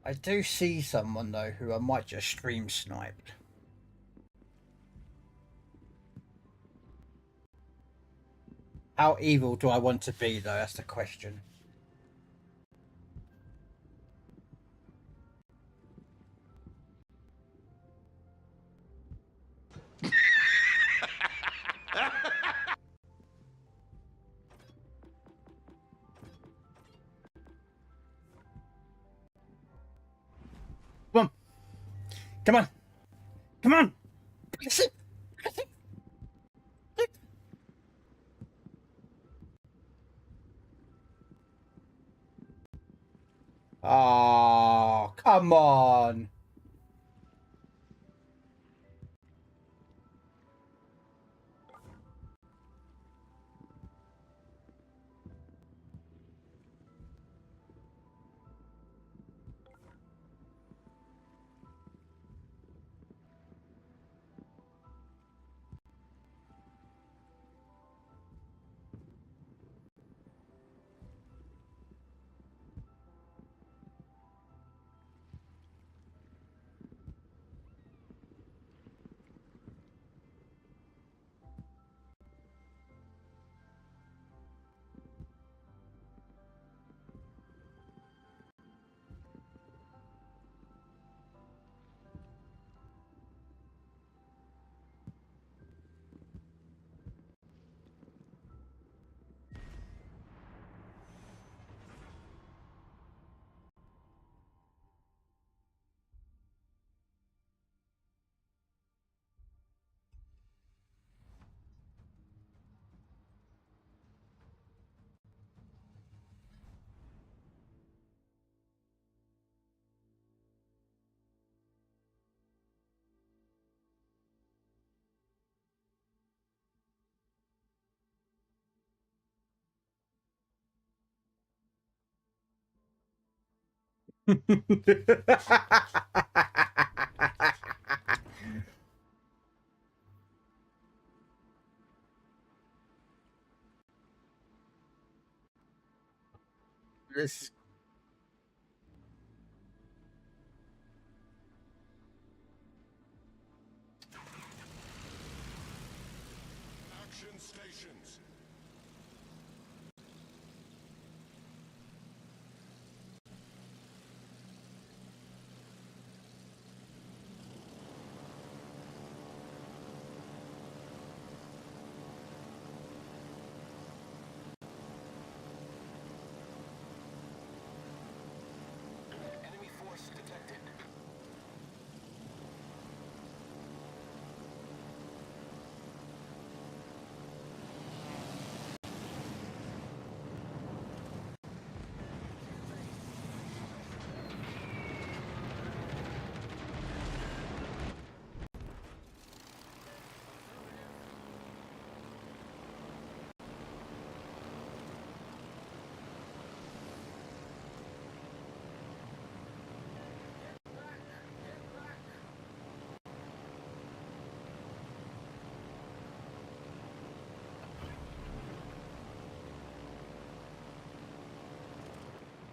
I do see someone though who I might just stream snipe. How evil do I want to be though? That's the question. Come on. Come on. Come on. Oh, come on. This Action stations. Enemy force detected.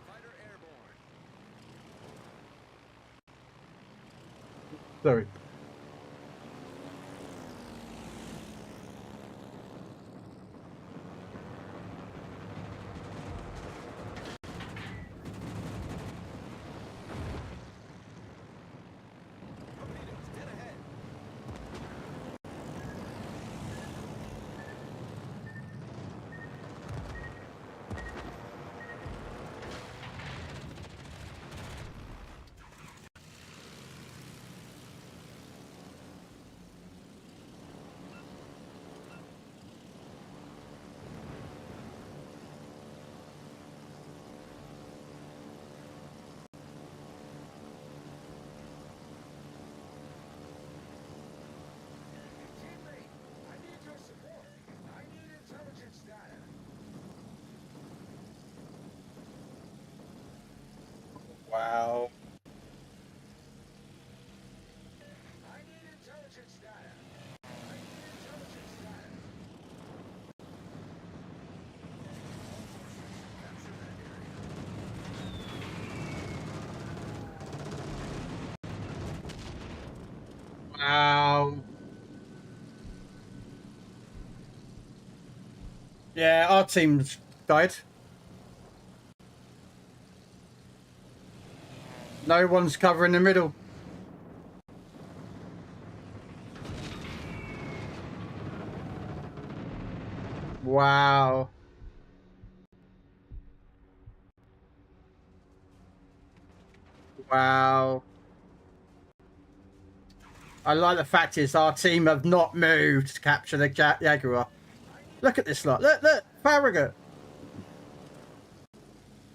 Fighter airborne. sorry. Torpedoes dead ahead. Teammate, I need your support. I need intelligence data. Wow. I need intelligence data. I need intelligence data. Capture that area. Wow. Yeah, our team's died. No one's covering the middle. Wow. Wow. I like the fact is our team have not moved to capture the Jaguar. Look at this lot. Look, Farragut.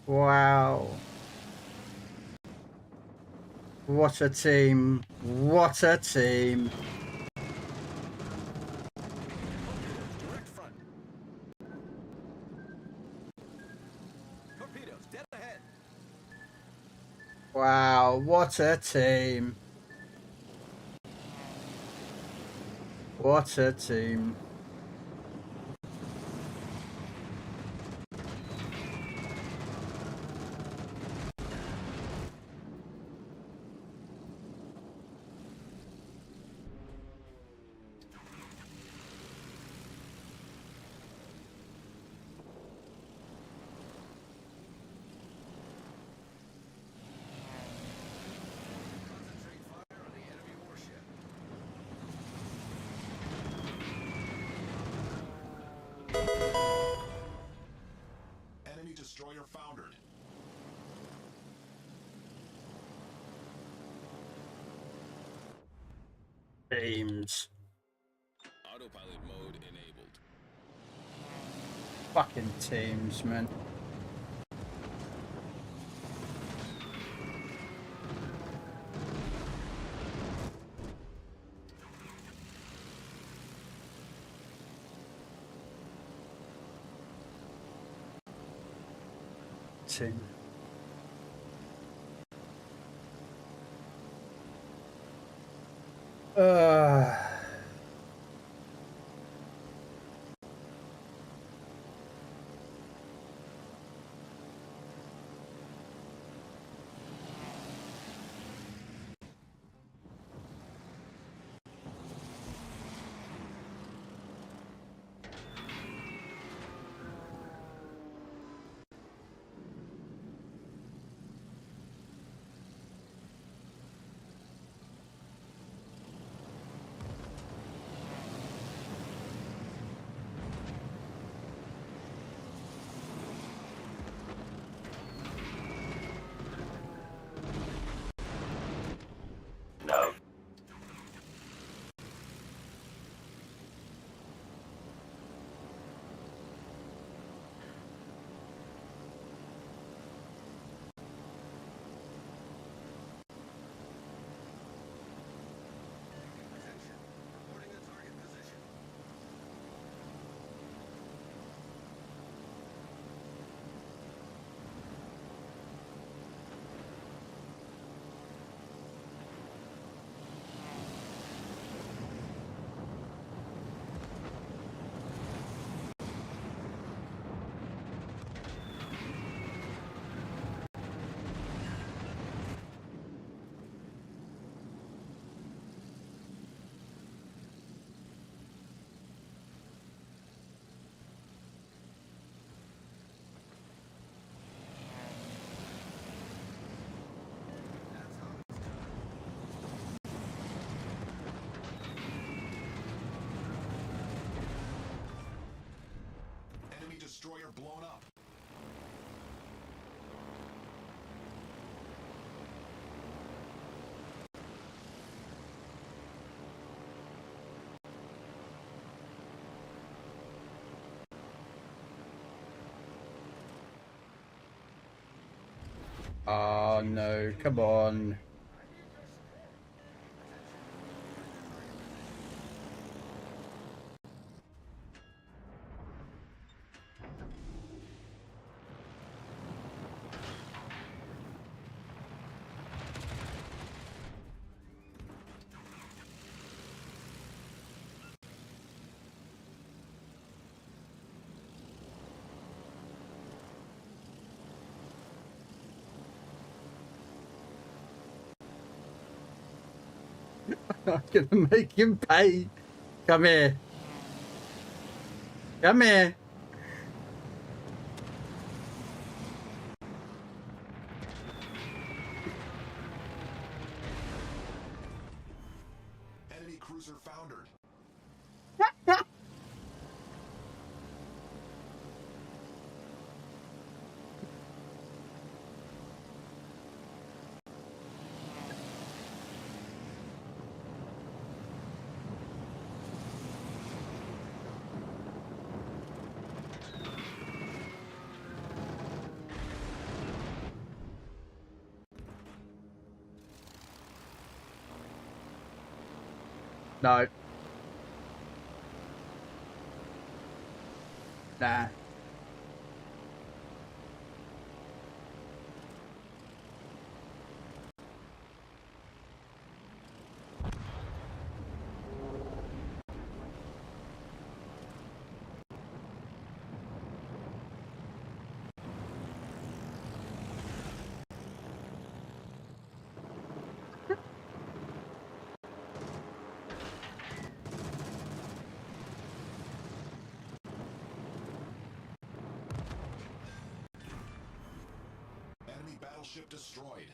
Wow. What a team. What a team. Direct front. Torpedoes dead ahead. Wow, what a team. What a team. Concentrate fire on the enemy warship. Enemy destroyer foundered. Teams. Autopilot mode enabled. Fucking teams, man. Team. Uh, Attention. Reporting the target position. That's how it's done. Enemy destroyer blown up. oh no, come on. I'm gonna make him pay. Come here. Come here. Enemy cruiser foundered. No. Nah. Enemy battleship destroyed.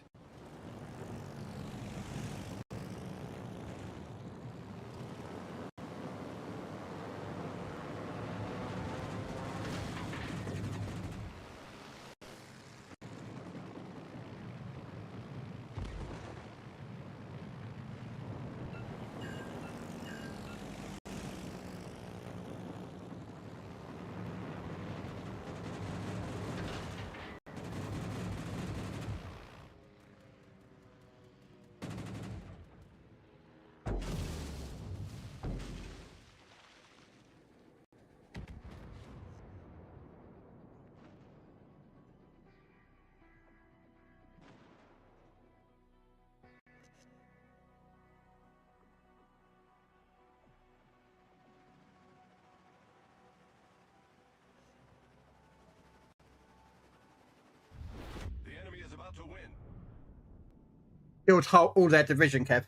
Killed all their division, Kev.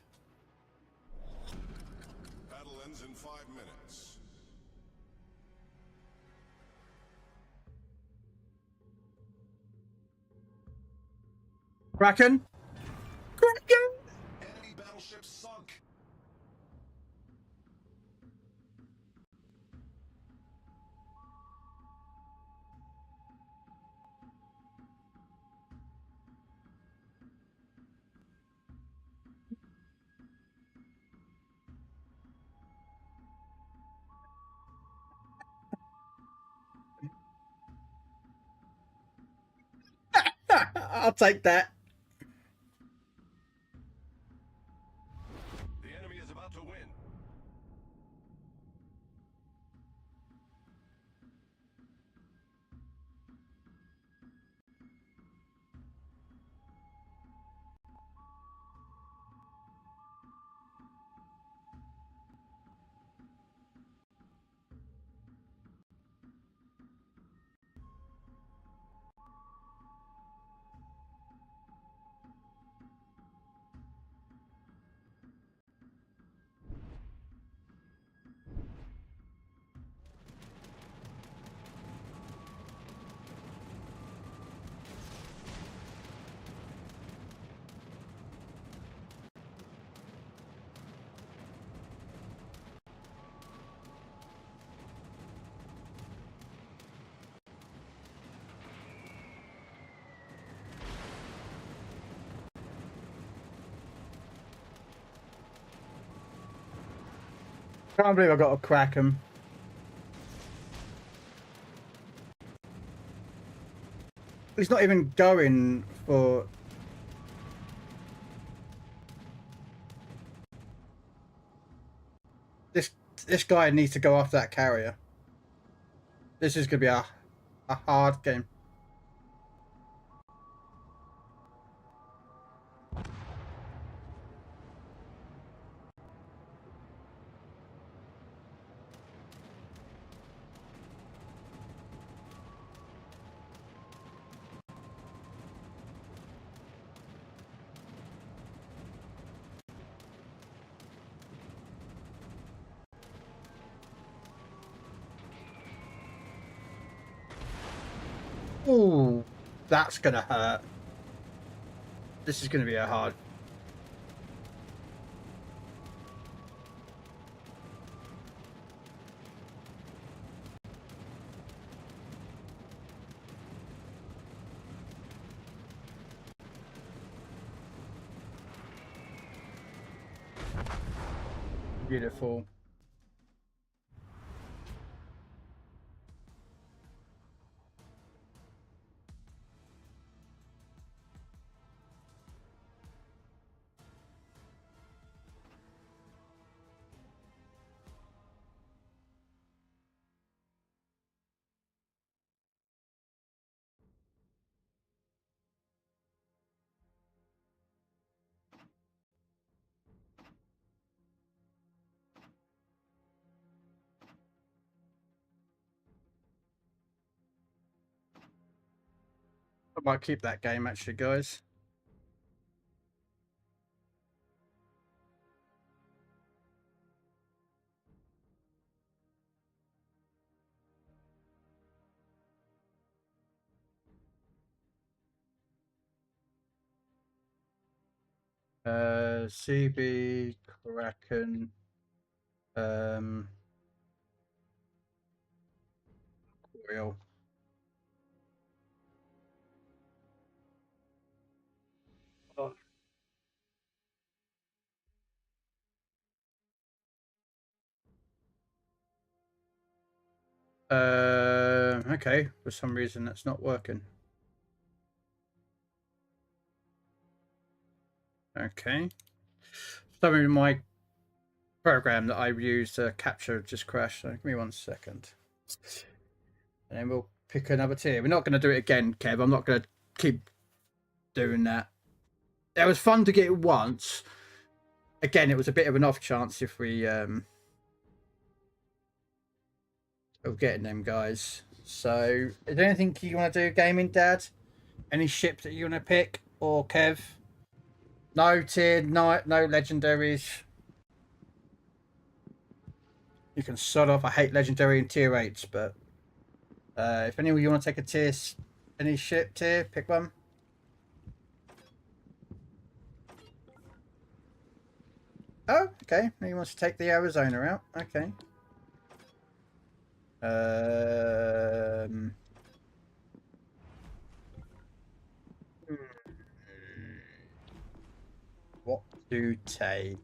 Battle ends in 5 minutes. Kraken. Kraken. Enemy battleship sunk. I'll take that. The enemy is about to win. Can't believe I got a Kraken. He's not even going for. This guy needs to go after that carrier. This is gonna be a hard game. Ooh, that's gonna hurt. This is gonna be a hard. Beautiful. I might keep that game actually, guys. CB Kraken. Real. Oh. Okay. For some reason, that's not working. Okay. Some of my program that I use to capture just crashed. So give me 1 second. And then we'll pick another tier. We're not going to do it again, Kev. I'm not going to keep doing that. It was fun to get it once. Again, it was a bit of an off chance if we of getting them guys. So is there anything you want to do, gaming dad? Any ship that you want to pick, or Kev? No tier, no legendaries. You can sod off. I hate legendary and tier 8s, but if any of you want to take a tier, any ship tier, pick one. Oh, okay. He wants to take the Arizona out. Okay. What to take?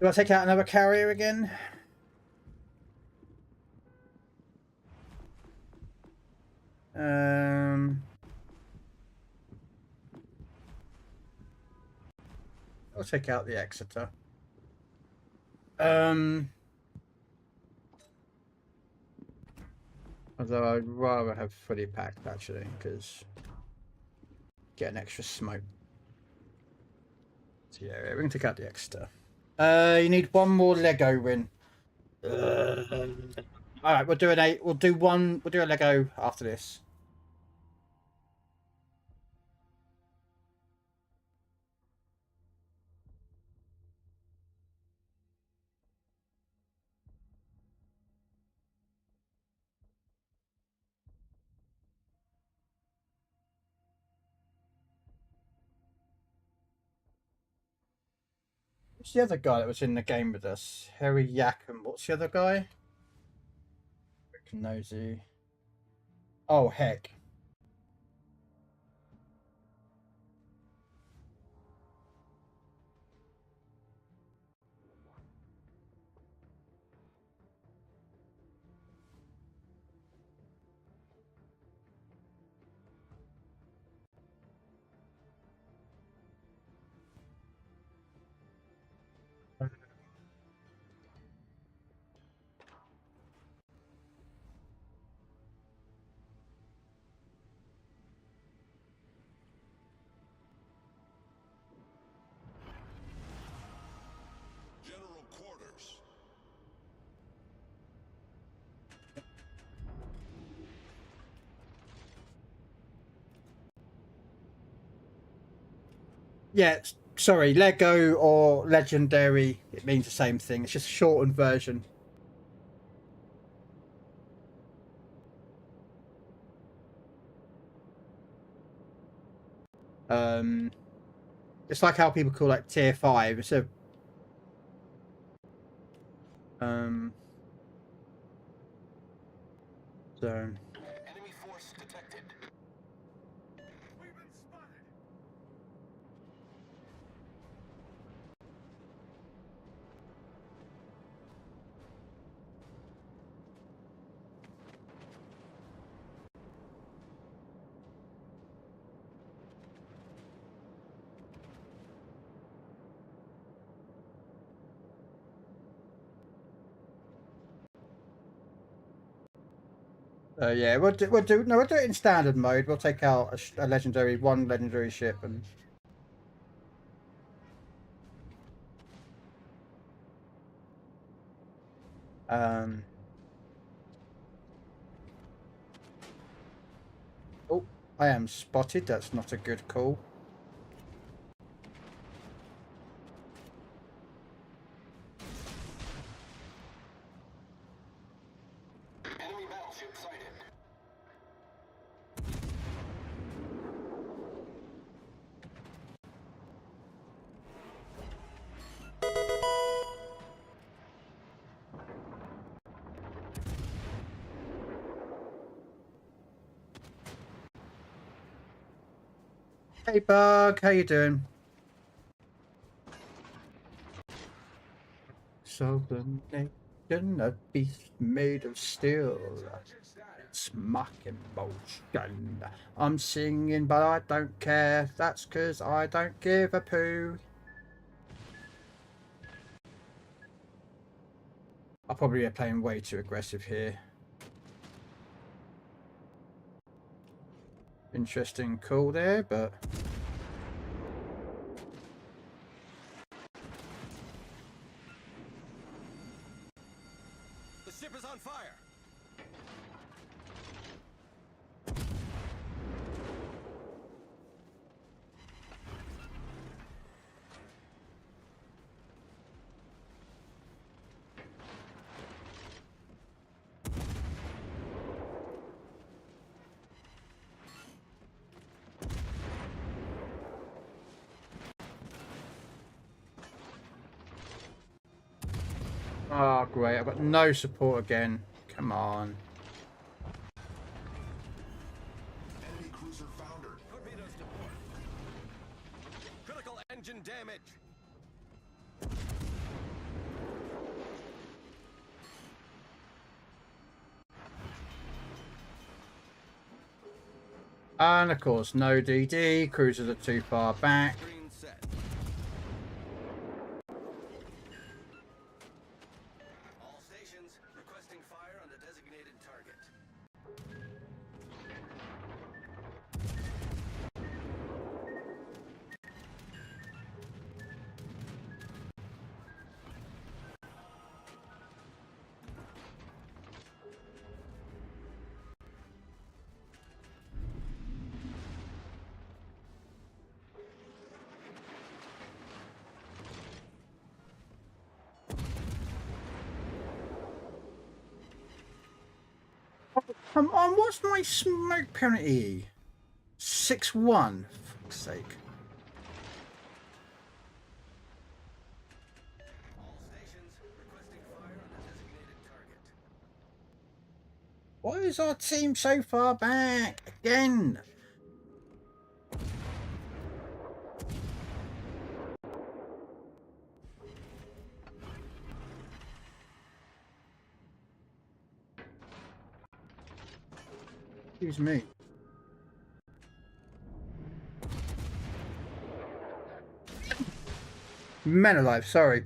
Do I take out another carrier again? I'll take out the Exeter. Although I'd rather have fully packed actually, because get an extra smoke. So yeah, we're gonna take out the Exeter. You need one more Lego win. All right, we'll do an 8. We'll do one. We'll do a Lego after this. What's the other guy that was in the game with us? Harry Yak, and what's the other guy? Nosy. Oh heck. General quarters. Yeah, sorry, Lego or Legendary, it means the same thing. It's just a shortened version. It's like how people call like tier 5. It's a so Enemy force detected. We've been spotted. yeah, we'll do it in standard mode. We'll take out one legendary ship and oh, I am spotted. That's not a good call. Enemy battleship sighted. Hey Bug, how you doing? So the nation, a beast made of steel. It's mocking motion. I'm singing, but I don't care. That's 'cause I don't give a poo. I'll probably be playing way too aggressive here. Interesting call there, but The ship is on fire. Oh, great. I've got no support again. Come on. Enemy cruiser foundered. Torpedoes to port. Critical engine damage. And of course, no DD. Cruisers are too far back. Screen set. All stations requesting fire on the designated target. Come on, what's my smoke penalty? 6-1. For fuck's sake. All stations requesting fire on the designated target. Why is our team so far back? Again. Excuse me. Men alive, sorry.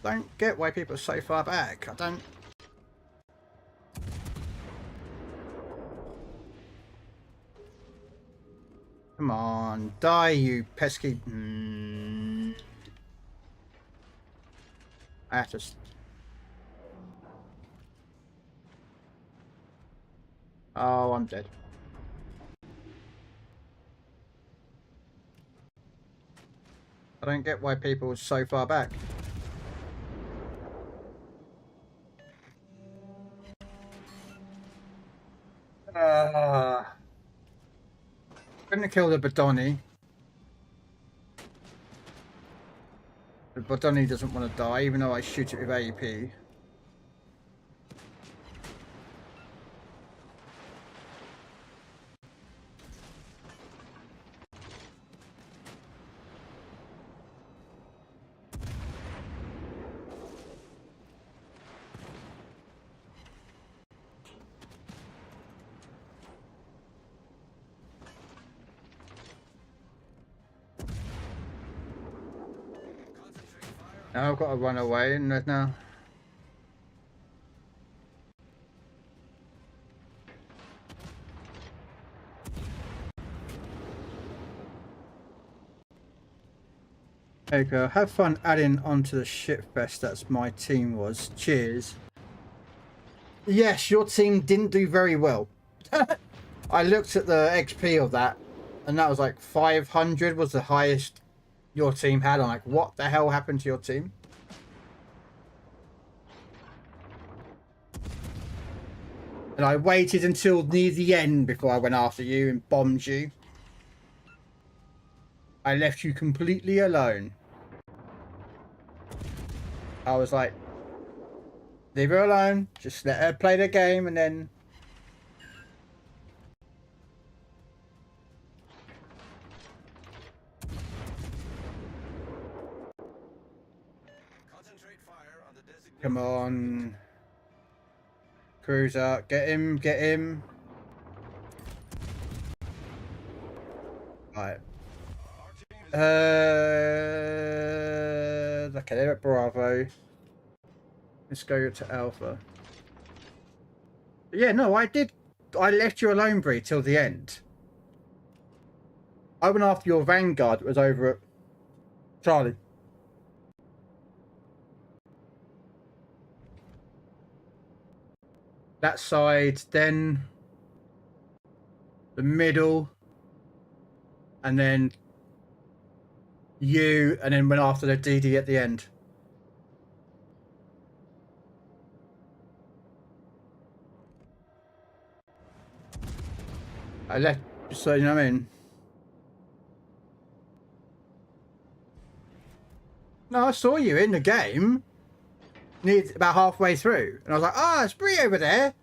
Don't get why people are so far back. I don't. Come on, die, you pesky. I have to. Oh, I'm dead. I don't get why people are so far back. Couldn't kill the Bodoni. The Bodoni doesn't want to die, even though I shoot it with AEP. Now I've got to run away and now. There you go. Have fun adding onto the shitfest that's my team was. Cheers. Yes, your team didn't do very well. I looked at the XP of that and that was like 500 was the highest your team had. I'm like, what the hell happened to your team? And I waited until near the end before I went after you and bombed you. I left you completely alone. I was like, leave her alone, just let her play the game and then... Come on. Cruiser, get him, get him. Right. Okay, they're at Bravo. Let's go to Alpha. But yeah, no, I left you alone, Bree, till the end. I went after your Vanguard that was over at Charlie. That side, then the middle, and then you, and then went after the DD at the end. I left, so you know what I mean. No, I saw you in the game. Near about halfway through, and I was like, "Ah, it's Bree over there."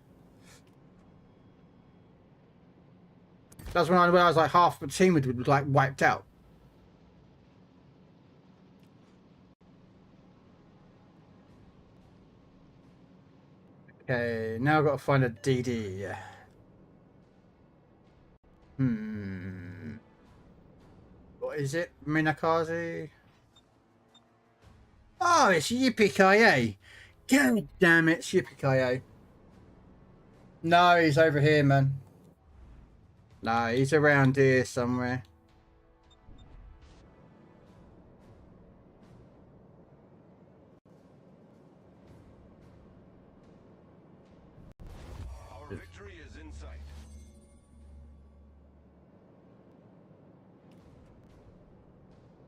That's when I realized like half the team was like wiped out. Okay, now I've got to find a DD. What is it? Minakaze? Oh, it's Yippee-ki-yay. God damn it, it's Yippee-ki-yay. No, he's over here, man. No, he's around here somewhere. Our victory is in sight.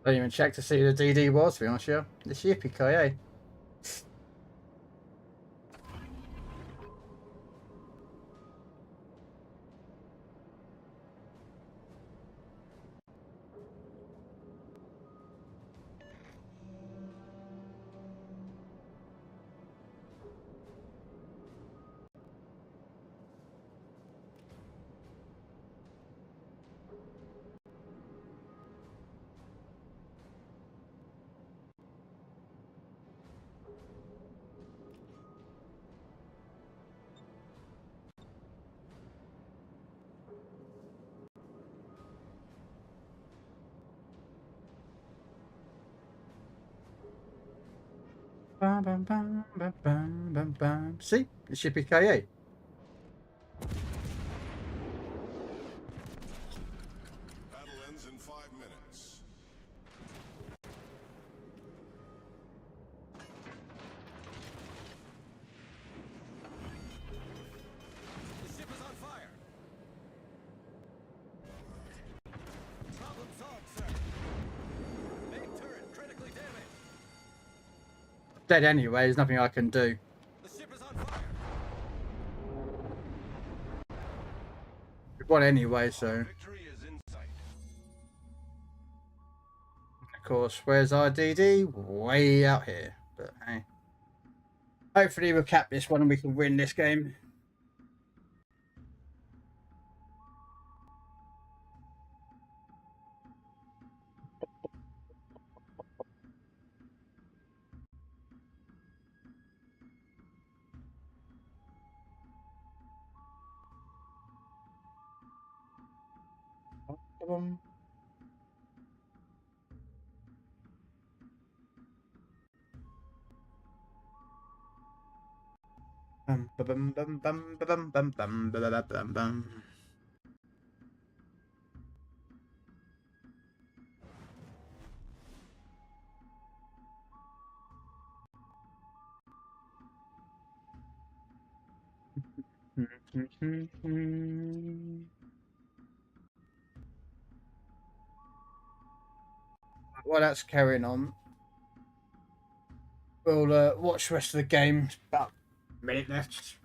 I didn't even check to see who the DD was, to be honest with you. It's Yippee-ki-yay. Bam, bam, bam, bam, bam, bam, bam. See? It's Yippee-ki-yay. Battle ends in 5 minutes. The ship is on fire. Problem solved, sir. Main turret critically damaged. Dead anyway, there's nothing I can do. The ship is on fire. We've won anyway, so. Victory is in sight. Of course, where's our DD? Way out here. But hey. Hopefully we'll cap this one and we can win this game. Bum, bum, bum, bum, bum, bum, bum, bum, bum, bum. While that's carrying on, we'll watch the rest of the game. It's about a minute left.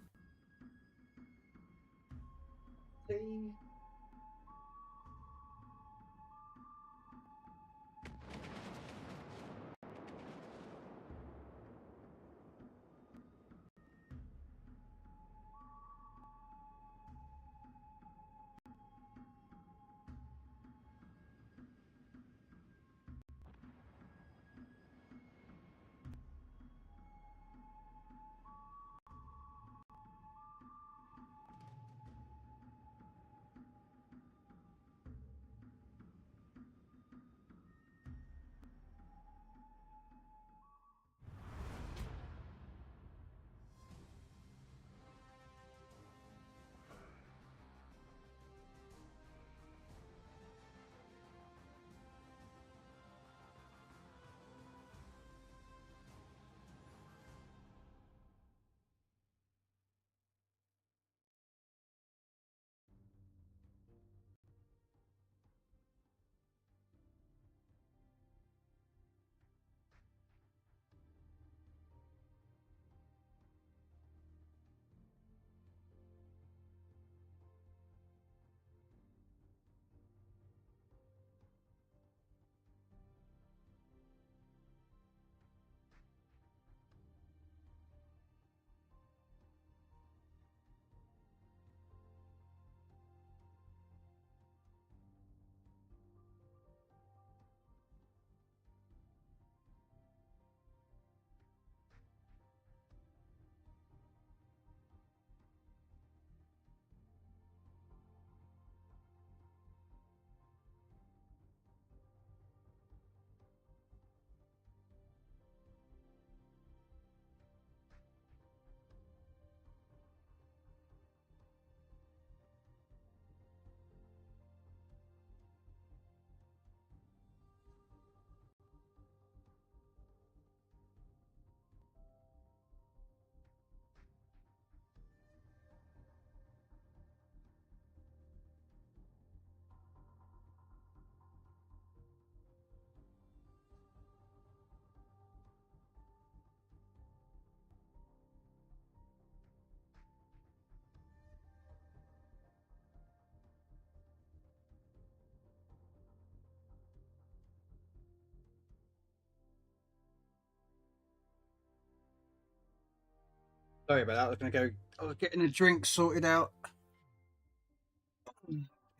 Sorry about that. I was going to go. I was getting a drink sorted out.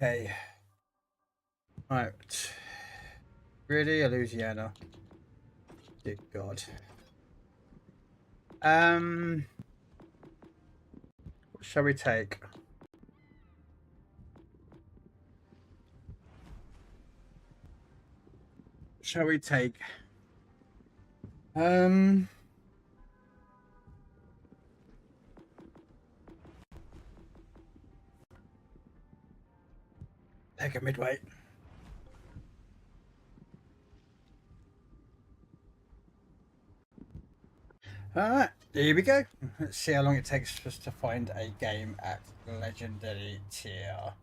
Okay. Right. Really, Louisiana. Dear God. What shall we take? Shall we take? Take a midweight. Alright, here we go. Let's see how long it takes for us to find a game at Legendary tier.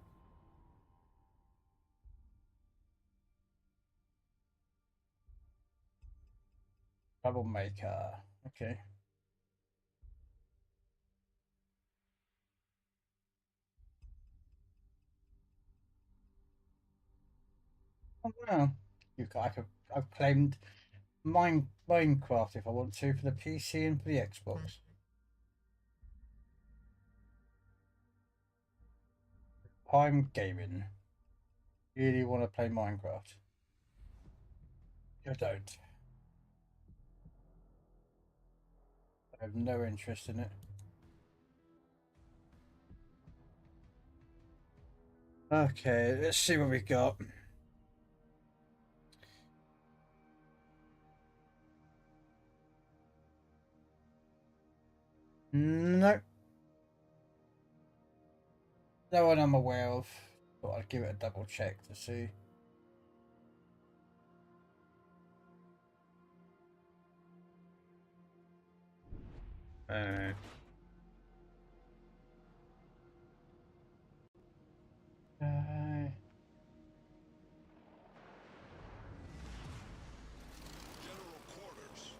Troublemaker. Okay. Oh wow. I've claimed Minecraft if I want to for the PC and for the Xbox. Prime Gaming. Really want to play Minecraft? I don't. I have no interest in it. Okay, let's see what we got. No. No one I'm aware of. Thought I'd give it a double check to see. Uh, General quarters.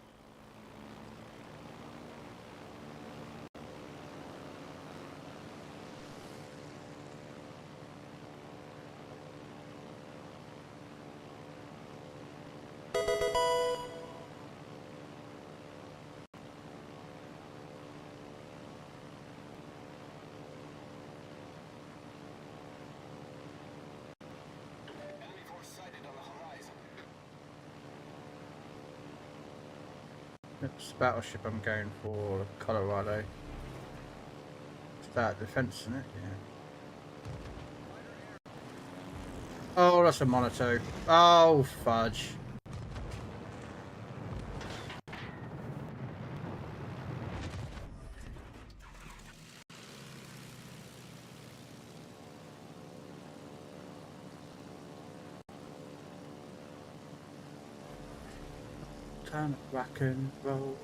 Enemy force sighted on the horizon. It's battleship I'm going for, Colorado. It's that defense, isn't it? Yeah. Oh, that's a monitor. Oh, fudge. Time to rock and roll.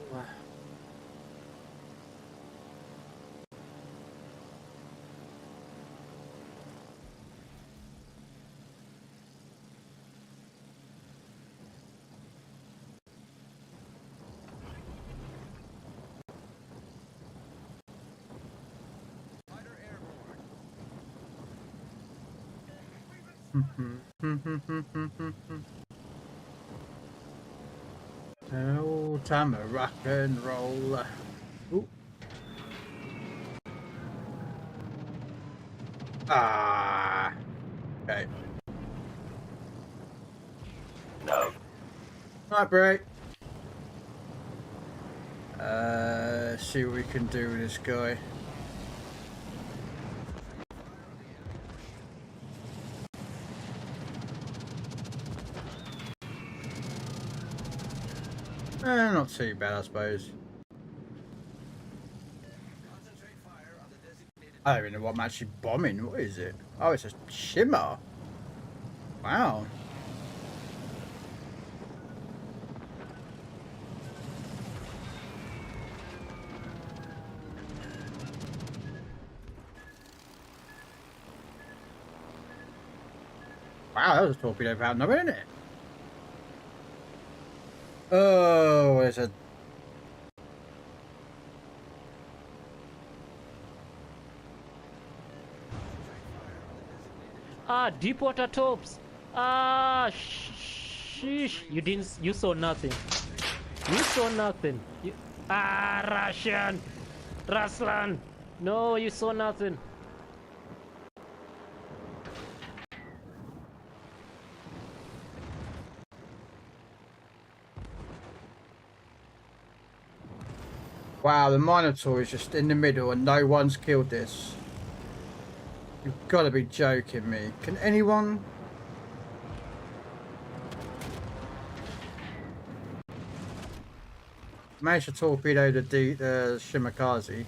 Fighter airborne. Oh, time to rock and roll. Ooh. Ah. Okay. No. Right, break. See what we can do with this guy. Not too bad, I suppose. Concentrate fire on the designated. I don't even know what I'm actually bombing. What is it? Oh, it's a shimmer. Wow. Wow, that was a torpedo out of nowhere, isn't it? Oh, there's a... Ah, deep water tops. Ah, sheesh. You saw nothing. You saw nothing. Russian. Raslan! No, you saw nothing. Wow, the Minotaur is just in the middle and no one's killed this. You've got to be joking me. Can anyone? Managed to torpedo the Shimakaze.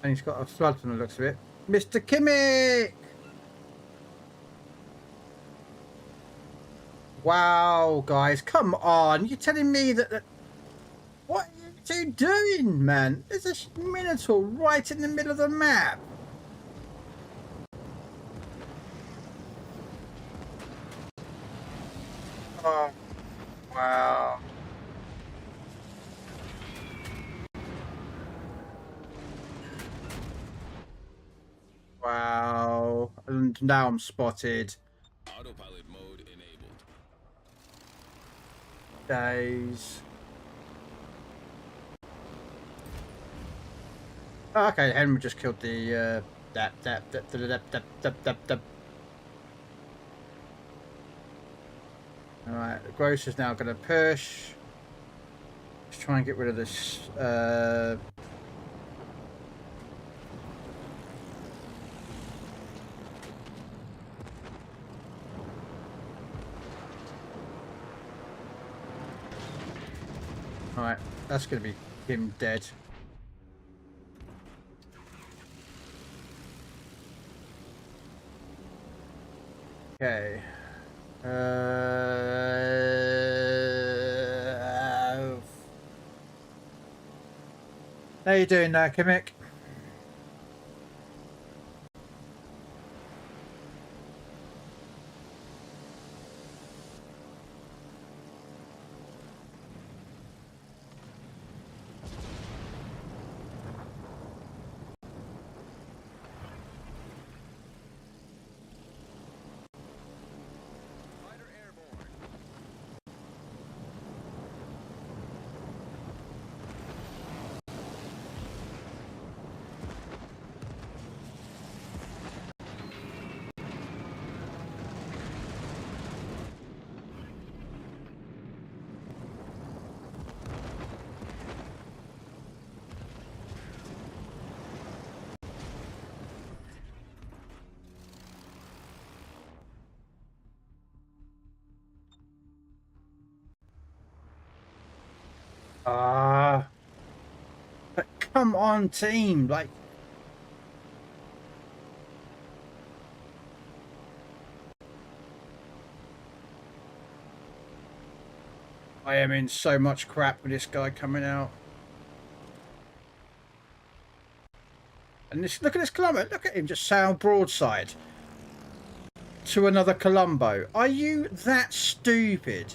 And he's got a flood from the looks of it. Mr. Kimmich! Wow, guys, come on. You're telling me that... What are you doing, man? There's a Minotaur right in the middle of the map. Oh, wow. Wow. And now I'm spotted. Autopilot mode enabled. Days. Oh, okay, Henry just killed the Alright, the gross is now gonna push. Let's try and get rid of this Alright, that's gonna be him dead. Okay. How you doing there, Kimmich? Fighter airborne. But come on, team, like I am in so much crap with this guy coming out. And this, look at this Columbo, look at him just sail broadside to another Columbo. Are you that stupid?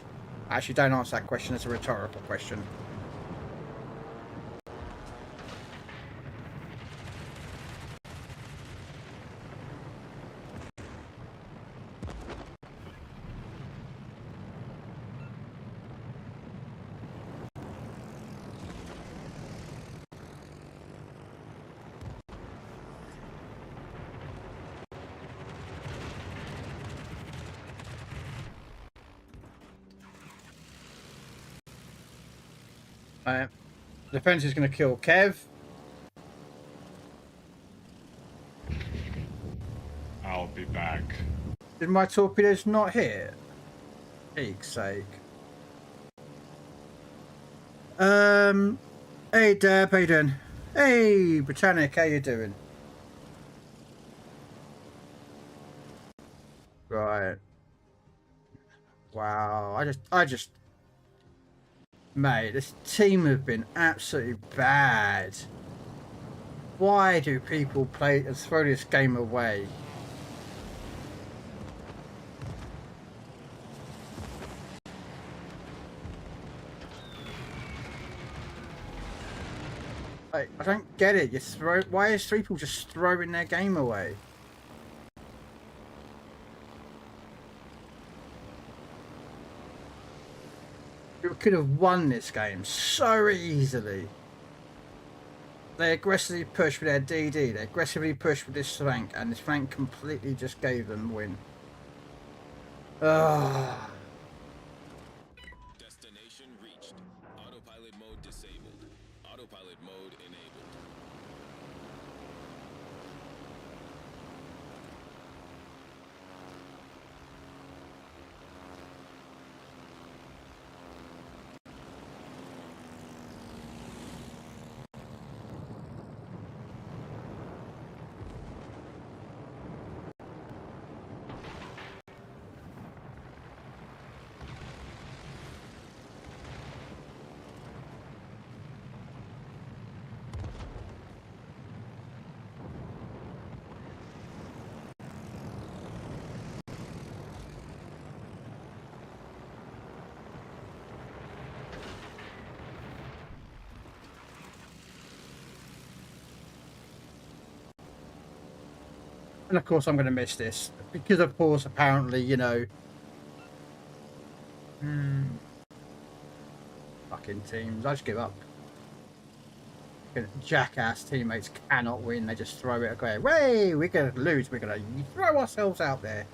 Actually, don't answer that question, it's a rhetorical question. Defense is going to kill Kev. I'll be back. Did my torpedoes not hit? Eek's sake. Hey Deb, how you doing? Hey Britannic, how you doing? Right. Wow, I just mate, this team have been absolutely bad. Why do people play and throw this game away? Like, I don't get it. Why is people just throwing their game away? We could have won this game so easily. they aggressively pushed with their DD. They aggressively pushed with this flank, and this flank completely just gave them win. Destination reached. Autopilot mode disabled. Autopilot mode enabled. And of course I'm going to miss this. Because of course, apparently, you know... Fucking teams. I just give up. Jackass teammates cannot win. They just throw it away. Way, we're going to lose. We're going to throw ourselves out there.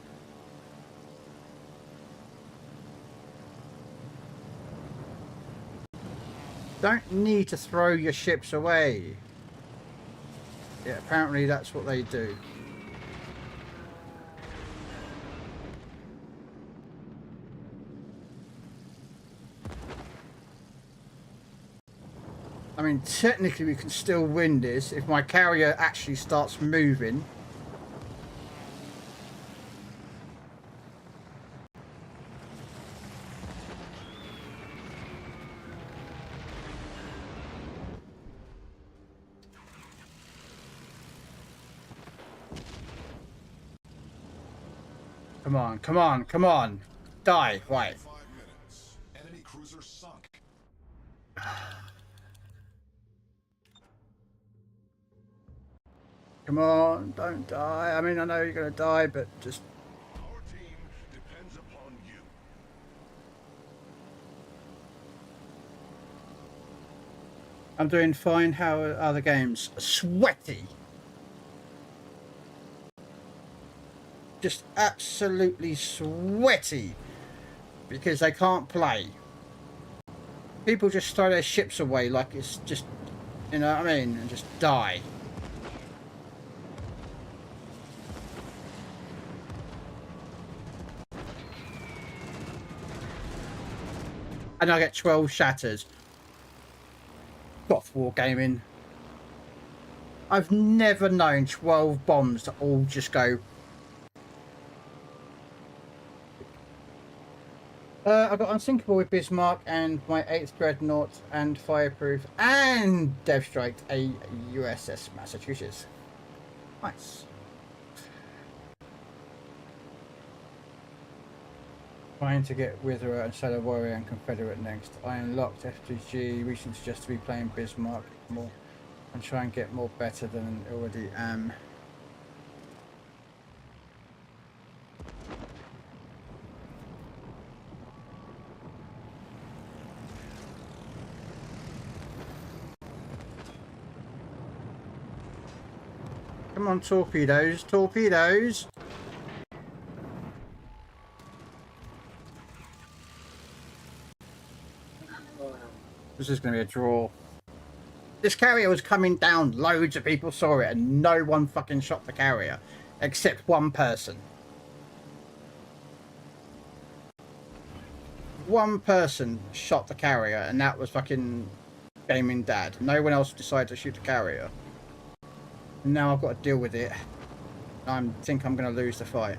Don't need to throw your ships away. Yeah, apparently that's what they do. I mean, technically we can still win this if my carrier actually starts moving. Come on, come on, come on. Die, right. 5 minutes. Enemy cruiser sunk. Come on, don't die. I mean, I know you're going to die, but just... Our team depends upon you. I'm doing fine. How are the games? Sweaty. Just absolutely sweaty. Because they can't play. People just throw their ships away like it's just... You know what I mean? And just die. And I get 12 shatters. Got wargaming. I've never known 12 bombs to all just go. I got unsinkable with Bismarck and my 8th dreadnought and fireproof and dev striked a USS Massachusetts. Nice. Trying to get Witherer and Solar Warrior and Confederate next. I unlocked FGG, recently suggest to be playing Bismarck more and try and get more better than I already am. Come on, torpedoes, torpedoes! This is going to be a draw. This carrier was coming down, loads of people saw it, and no one fucking shot the carrier. Except one person. One person shot the carrier, and that was fucking Gaming Dad. No one else decided to shoot the carrier. And now I've got to deal with it. I think I'm going to lose the fight.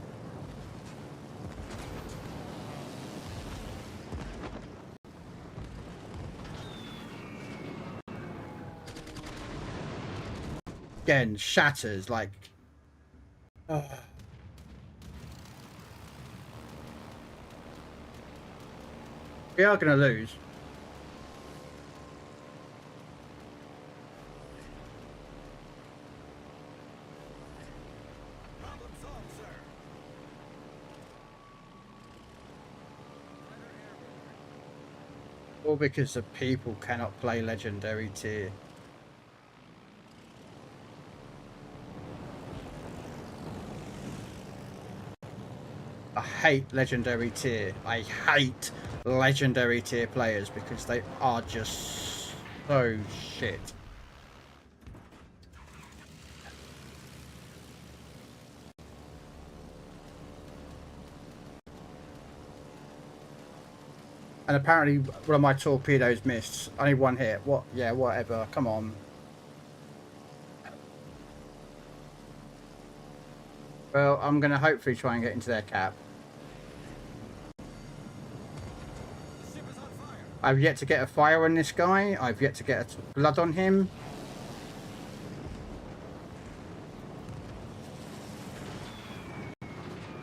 Again, shatters, like... We are going to lose. Problem solved, sir. All because the people cannot play Legendary tier. I hate legendary tier. I hate legendary tier players because they are just so shit. And apparently one of my torpedoes missed. Only one hit. What? Yeah, whatever. Come on. Well, I'm going to hopefully try and get into their cap. I've yet to get a fire on this guy. I've yet to get a blood on him.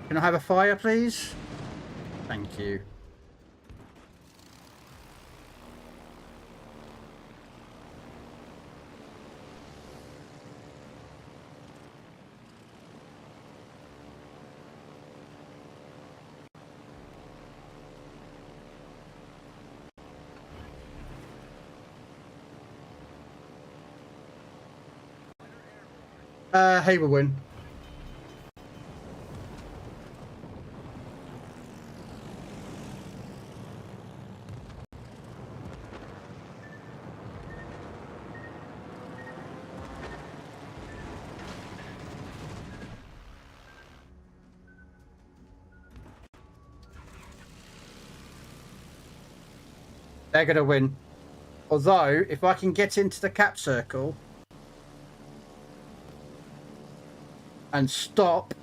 Can I have a fire, please? Thank you. He will win. They're going to win. Although, if I can get into the cap circle and stop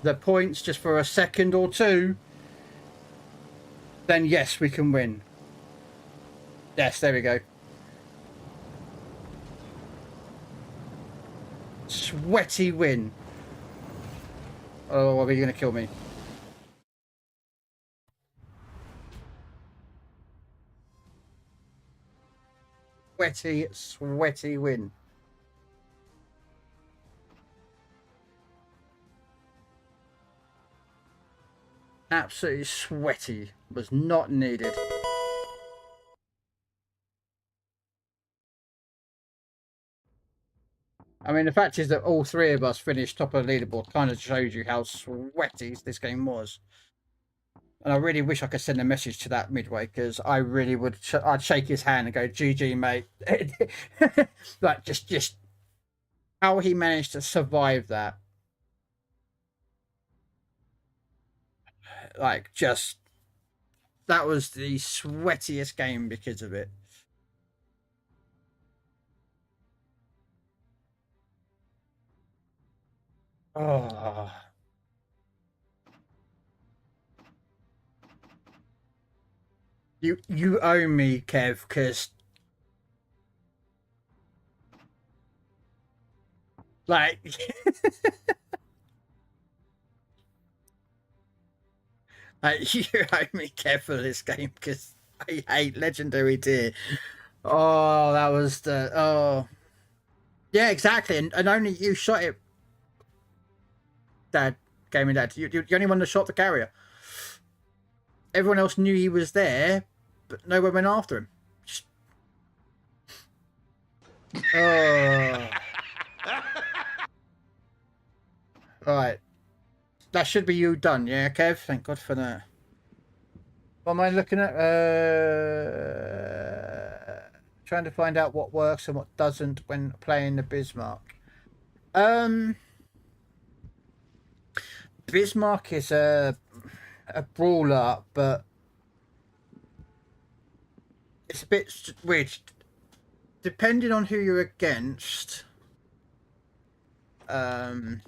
the points just for a second or two, then yes, we can win. Yes, there we go. Sweaty win. Oh, are you going to kill me? Sweaty win. Absolutely sweaty. Was not needed. I mean, the fact is that all three of us finished top of the leaderboard kind of shows you how sweaty this game was. And I really wish I could send a message to that midway, because I really would. I'd shake his hand and go, "GG, mate." Like, just how he managed to survive that. Like, just that was the sweatiest game because of it. Oh. You owe me, Kev, because like you owe me, Kev, for this game, because I hate legendary tier. Oh, that was the yeah, exactly, and only you shot it, Dad. Gaming Dad, you're the only one that shot the carrier. Everyone else knew he was there, but no one went after him. Just... Oh. Right. That should be you done, yeah, Kev? Thank God for that. What am I looking at? Trying to find out what works and what doesn't when playing the Bismarck. Bismarck is a brawler, but it's a bit weird. Depending on who you're against, actually,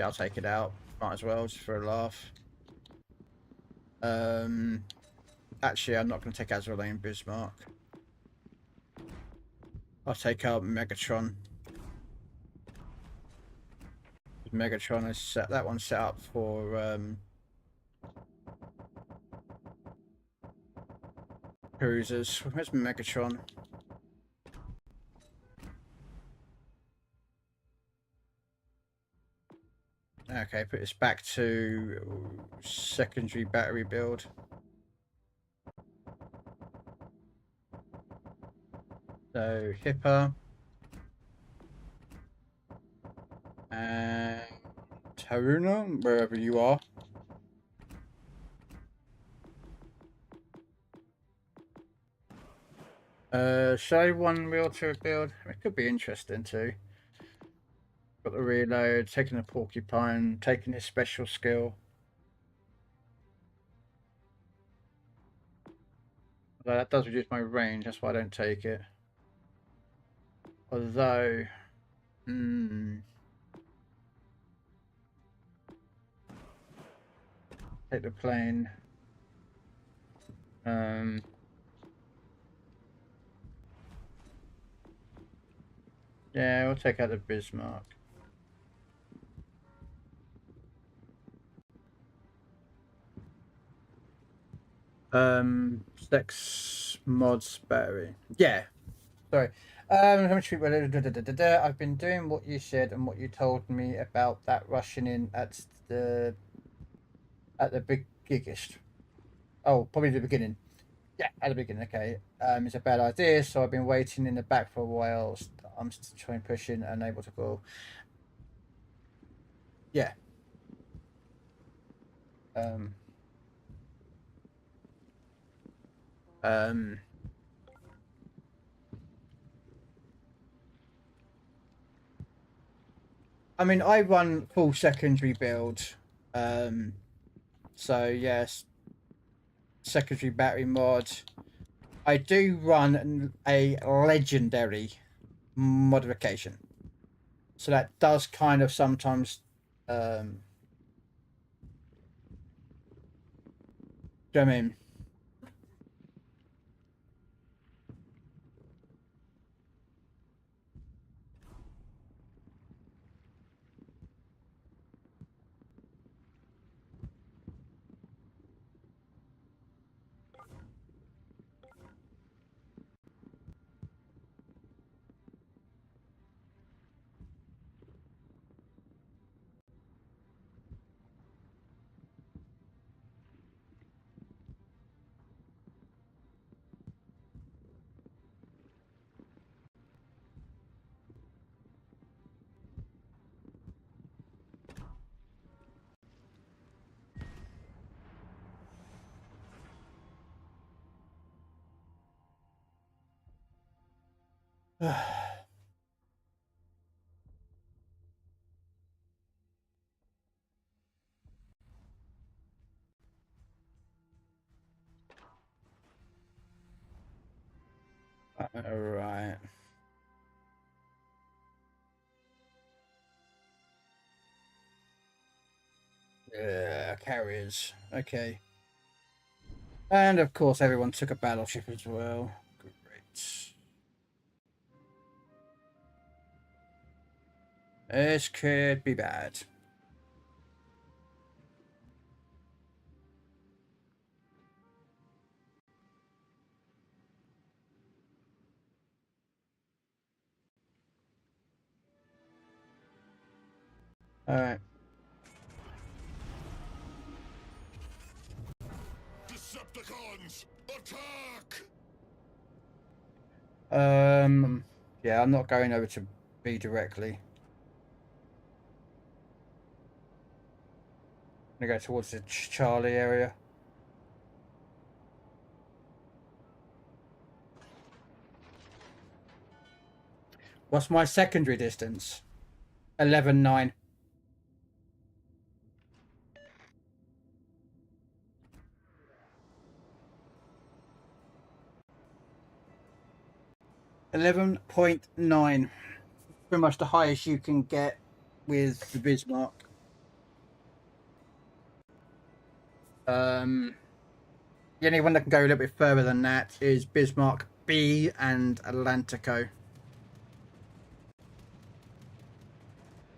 I'll take it out. Might as well, just for a laugh. Actually, I'm not going to take Azrael and Bismarck. I'll take out Megatron. Megatron is set. That one's set up for cruisers. Where's Megatron? Okay, put this back to secondary battery build. So Hipper. And Taruna, wherever you are. Show one wheelchair build. It could be interesting too. Got the reload, taking a porcupine, taking his special skill. Although that does reduce my range, that's why I don't take it. Although, take the plane. Yeah, we'll take out the Bismarck. Sex mods battery. Yeah. Sorry. How much people? I've been doing what you said and what you told me about that rushing in at the biggest. Oh, probably the beginning. Yeah, at the beginning. Okay. It's a bad idea. So I've been waiting in the back for a while. I'm still trying pushing, unable to go. Yeah. I mean, I run full secondary build. So yes, secondary battery mod. I do run a legendary modification. So that does kind of sometimes do you know what I mean? All right. Carriers. Okay. And of course, everyone took a battleship as well. Great. This could be bad. All right. Decepticons, attack! Yeah, I'm not going over to B directly. I'm gonna go towards the Charlie area. What's my secondary distance? 11.9. .9. Pretty much the highest you can get with the Bismarck. The only one that can go a little bit further than that is Bismarck B and Atlantico.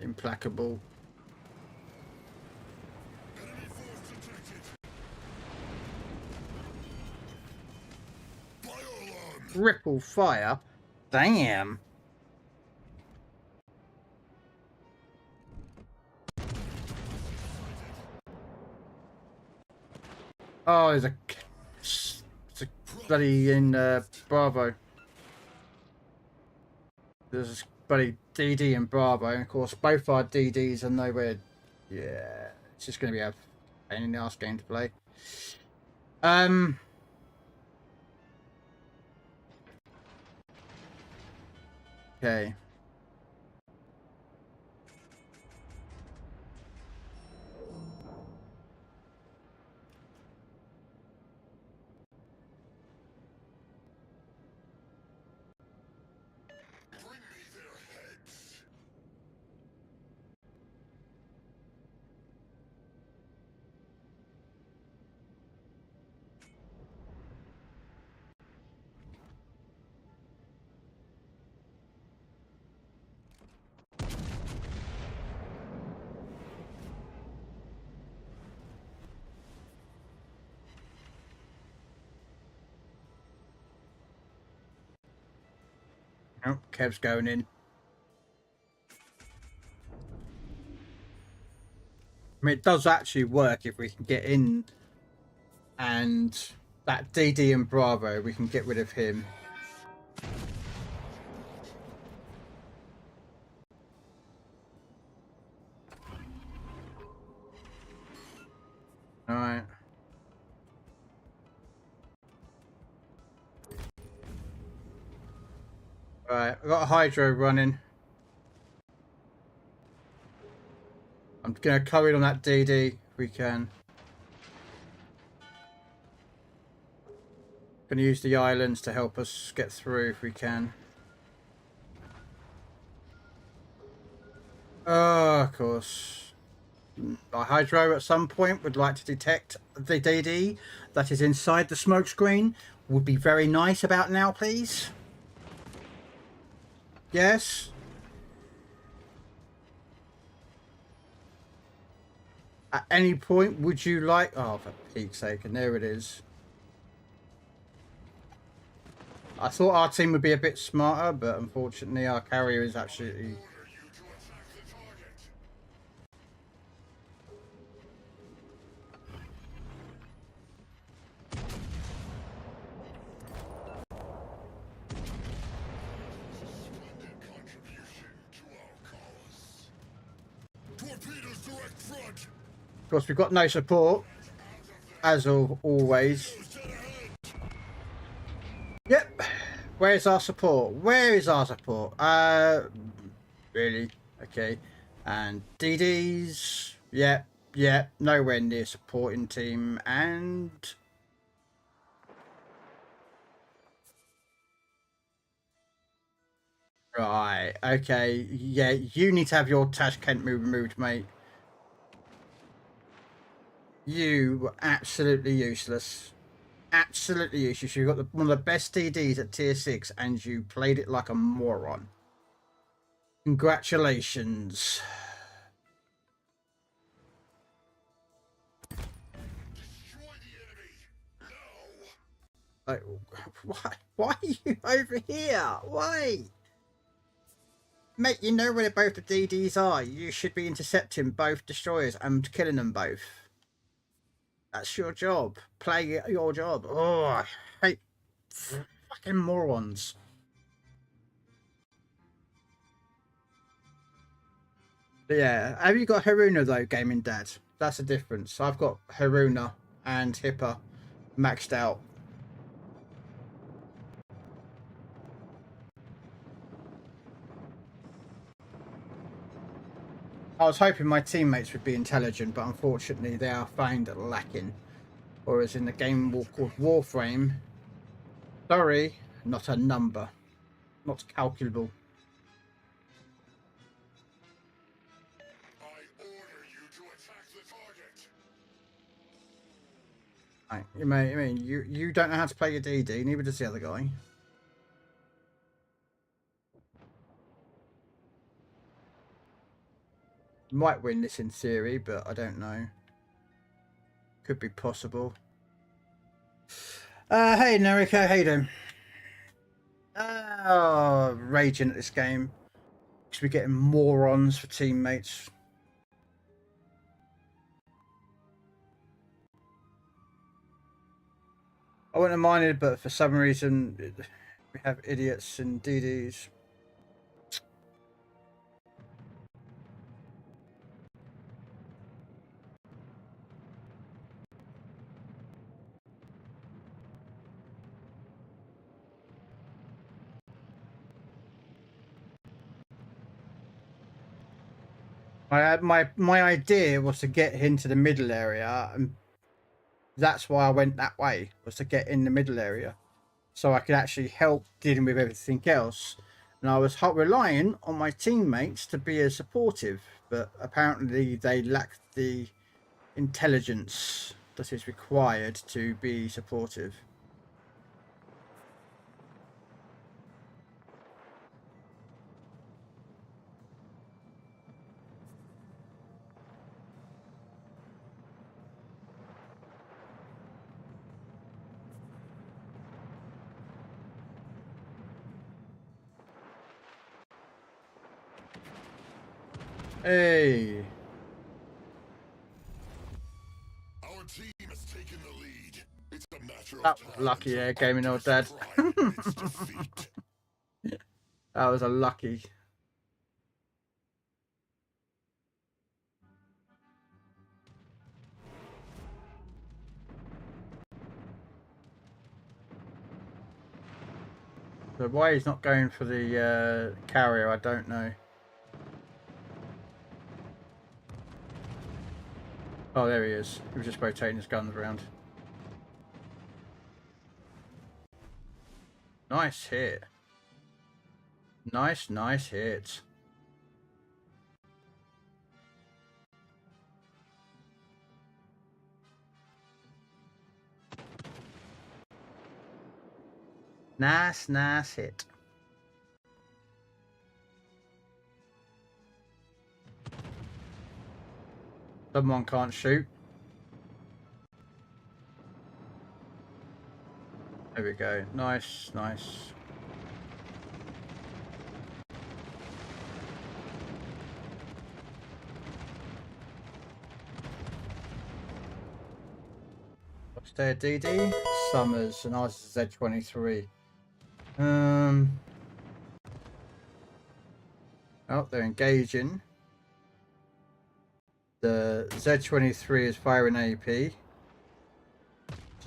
Implacable. Ripple fire? Damn. Oh, there's a bloody in Bravo. There's bloody DD and Bravo, and of course both our DDs are nowhere. Yeah, it's just going to be a pain in the ass game to play. Okay. Bring me their heads. Oh, Kev's going in. I mean, it does actually work if we can get in, and that DD and Bravo, we can get rid of him. All right. Right, I've got a Hydro running. I'm going to come in on that DD if we can. Going to use the islands to help us get through if we can. Oh, of course. My Hydro at some point would like to detect the DD that is inside the smoke screen. Would be very nice about now, please. Yes. At any point, would you like... Oh, for Pete's sake, and there it is. I thought our team would be a bit smarter, but unfortunately our carrier is absolutely... Torpedoes direct front. Of course, we've got no support, as always. Yep. Where's our support? Where is our support? Really? Okay. And DDs. Yep. Yep. Nowhere near supporting team. And... Right. Okay. Yeah, you need to have your Tashkent removed, mate. You were absolutely useless. Absolutely useless. You've got one of the best DDs at tier 6 and you played it like a moron. Congratulations. Like, why are you over here? Why? Mate, you know where both the DDs are. You should be intercepting both destroyers and killing them both. That's your job. Play your job. Oh, I hate fucking morons. But yeah, have you got Haruna though, Gaming Dad? That's the difference. I've got Haruna and Hipper maxed out. I was hoping my teammates would be intelligent, but unfortunately they are found lacking. Whereas in the game called Warframe, sorry, not a number, not calculable. I order you to attack the target. Right, I mean, you don't know how to play your DD, neither does the other guy. Might win this in theory, but I don't know. Could be possible. Hey Nerika, how you doing? Oh, raging at this game. Should be getting morons for teammates. I wouldn't have minded, but for some reason we have idiots and DDs. My idea was to get into the middle area, and that's why I went that way, was to get in the middle area, so I could actually help dealing with everything else. And I was relying on my teammates to be as supportive, but apparently they lacked the intelligence that is required to be supportive. Hey. Our team has taken the lead. It's a matter That of was time lucky, until yeah, gaming old dad. Optimus Prime admits defeat. That was a lucky. So why he's not going for the carrier, I don't know. Oh, there he is. He was just rotating his guns around. Nice hit. Nice hit. Nice hit. Someone can't shoot. There we go. Nice. What's their DD? Summers, and ours is Z23. Oh, they're engaging. The Z23 is firing AP, which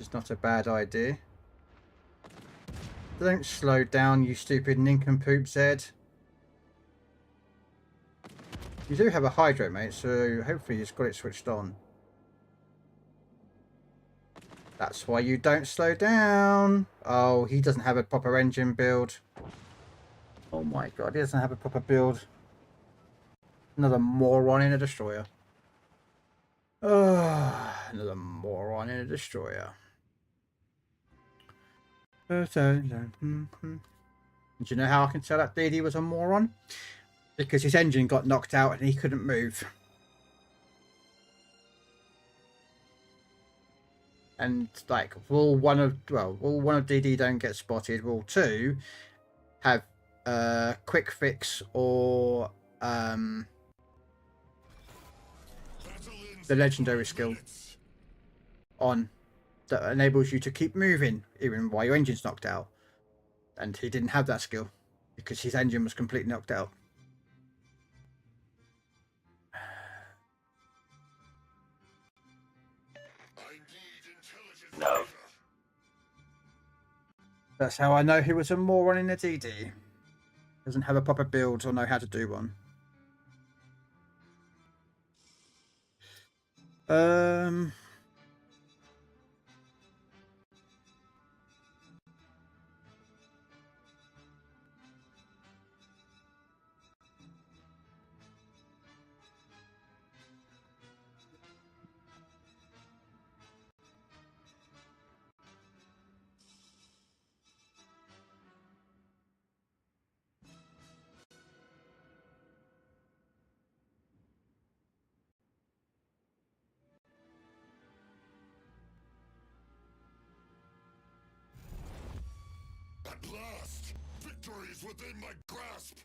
is not a bad idea. Don't slow down, you stupid nincompoop, Zed. You do have a hydro, mate, so hopefully you've got it switched on. That's why you don't slow down. Oh, he doesn't have a proper engine build. Oh my god, he doesn't have a proper build. Another moron in a destroyer. Oh, another moron in a destroyer. Do you know how I can tell that DD was a moron? Because his engine got knocked out and he couldn't move. And like rule one of DD don't get spotted. Rule 2, have quick fix or the legendary skill on that enables you to keep moving even while your engine's knocked out. And he didn't have that skill because his engine was completely knocked out. No. That's how I know he was a moron in a DD. Doesn't have a proper build or know how to do one. At last, victory is within my grasp.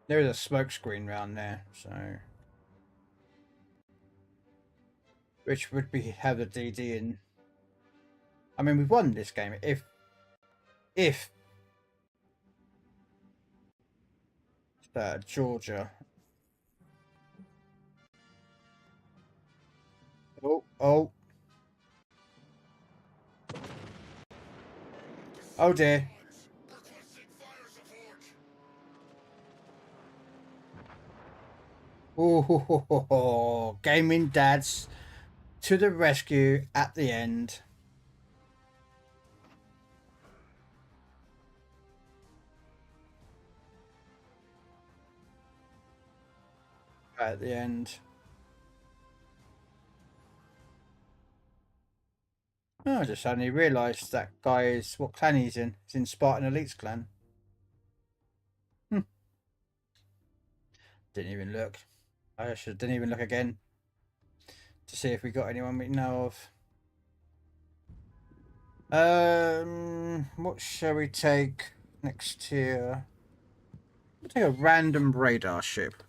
There is a smoke screen round there, so which would be have the DD in. I mean, we've won this game. If Georgia. Oh. Oh dear. Oh, gaming dads to the rescue at the end. At the end. Oh, I just suddenly realised that guy is what clan he's in. He's in Spartan Elite's clan. Didn't even look. Didn't even look again to see if we got anyone we know of. What shall we take next here? We'll take a random radar ship.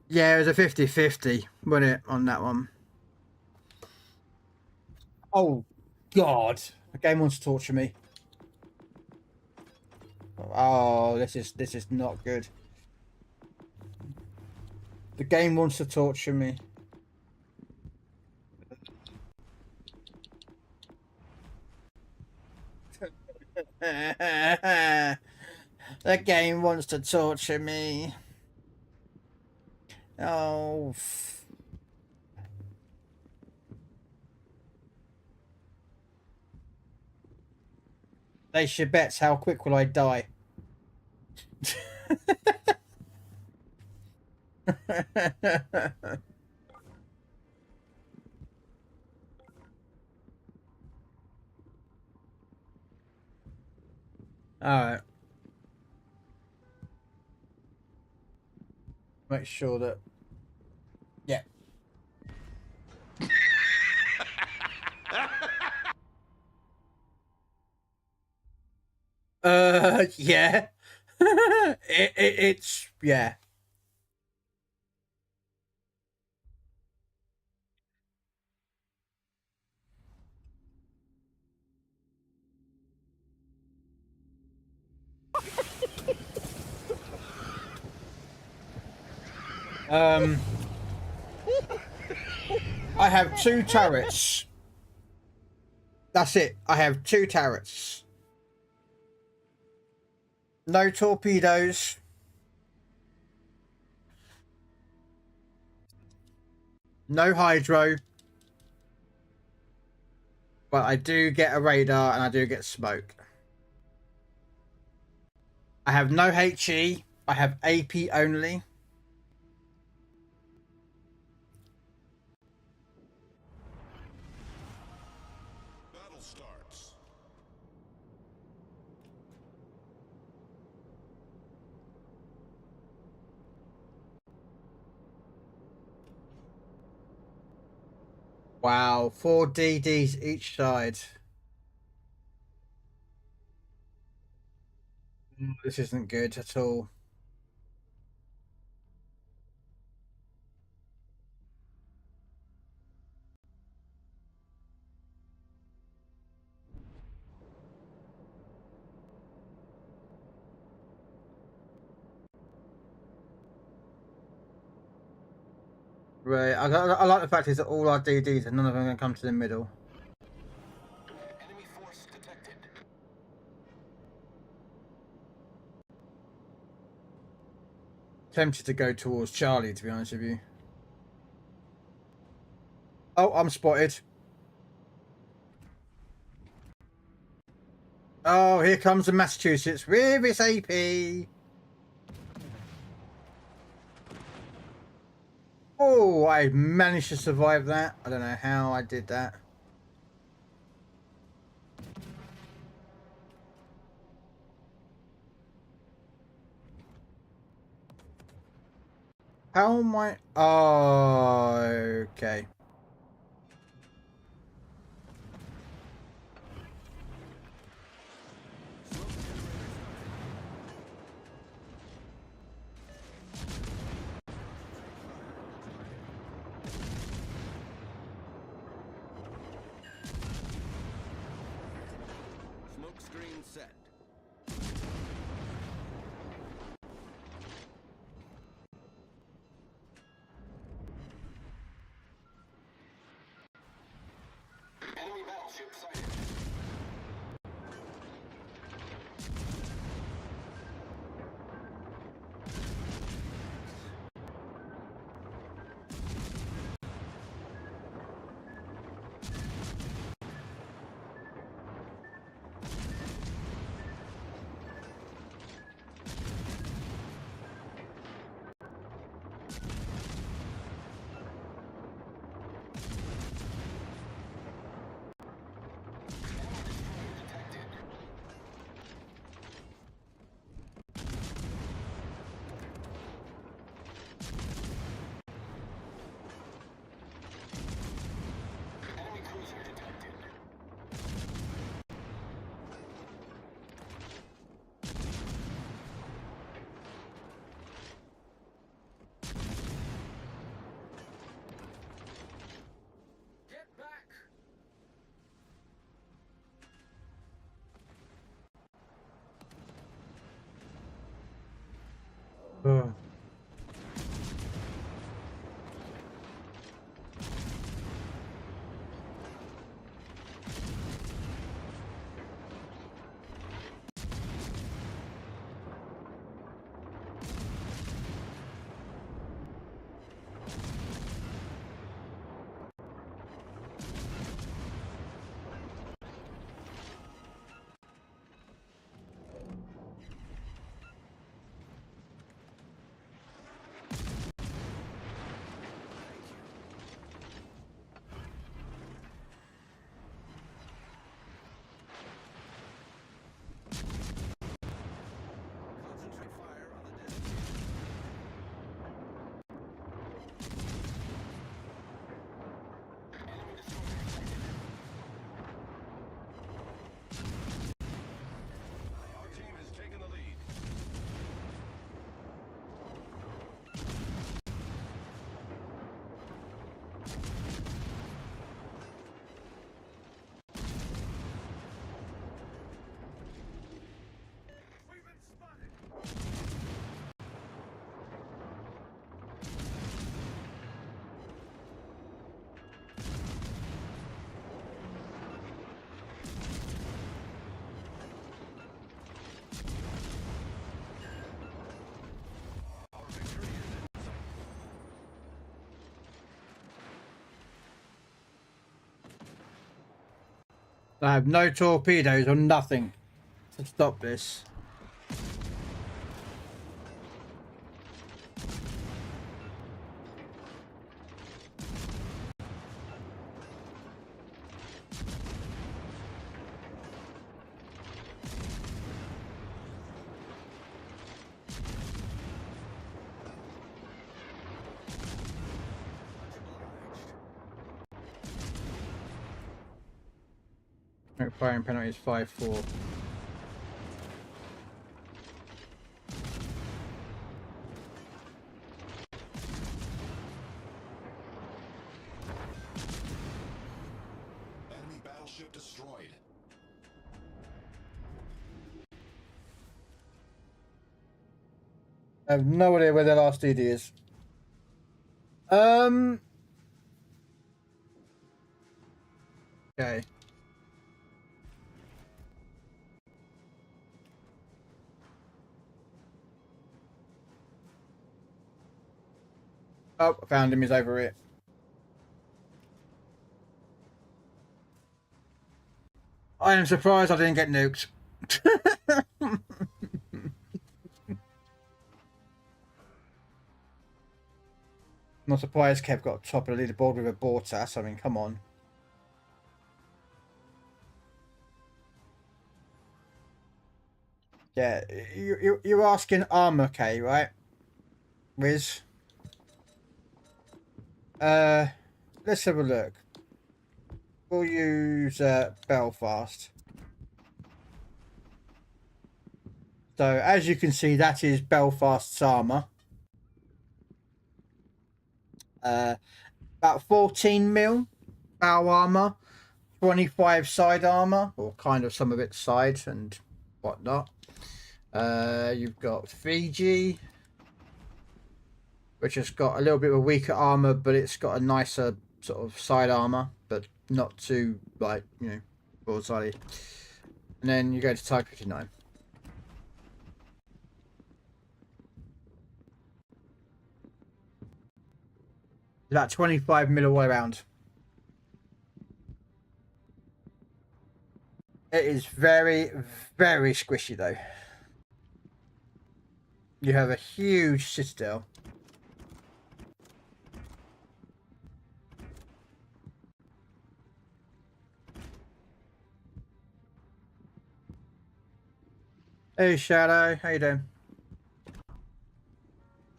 Yeah, it was a 50-50, wasn't it, on that one? Oh, God. The game wants to torture me. Oh, this is not good. The game wants to torture me. The game wants to torture me. Oh. Place your bets. How quick will I die? Alright. Make sure that... Yeah. Yeah. It's... Yeah. I have 2 turrets. That's it. I have 2 turrets. No torpedoes. No hydro. But I do get a radar and I do get smoke. I have no HE. I have AP only. Battle starts. Wow, 4 DDs each side. This isn't good at all. Right, I like the fact is that all our DDs and none of them are going to come to the middle. Enemy force detected. Tempted to go towards Charlie, to be honest with you. Oh, I'm spotted. Oh, here comes the Massachusetts with its AP. Oh, I managed to survive that. I don't know how I did that. How am I? Oh, okay. set. Enemy battleship sighted. Enemy cruiser detected. Get back! Ugh. Concentrate fire on the designated. Enemy destroyer detected. Our team has taken the lead. We've been spotted! Our victory is in sight. I have no torpedoes or nothing to stop this. No firing penalty is 5-4. Enemy battleship destroyed. I have no idea where their last DD is. Okay. Oh, I found him. He's over here. I am surprised I didn't get nuked. Not surprised Kev got top of the leaderboard with a bote. I mean, come on. Yeah, you're asking armor K, right? Riz. Let's have a look. We'll use Belfast. So as you can see, that is Belfast's armor. About 14 mil bow armor, 25 side armor, or kind of some of its sides, and whatnot. You've got Fiji, which has got a little bit of a weaker armor, but it's got a nicer sort of side armor, but not too, like, you know, broadside. And then you go to Type 59. About 25 mil all the way around. It is very, very squishy though. You have a huge citadel. Hey Shadow, how you doing?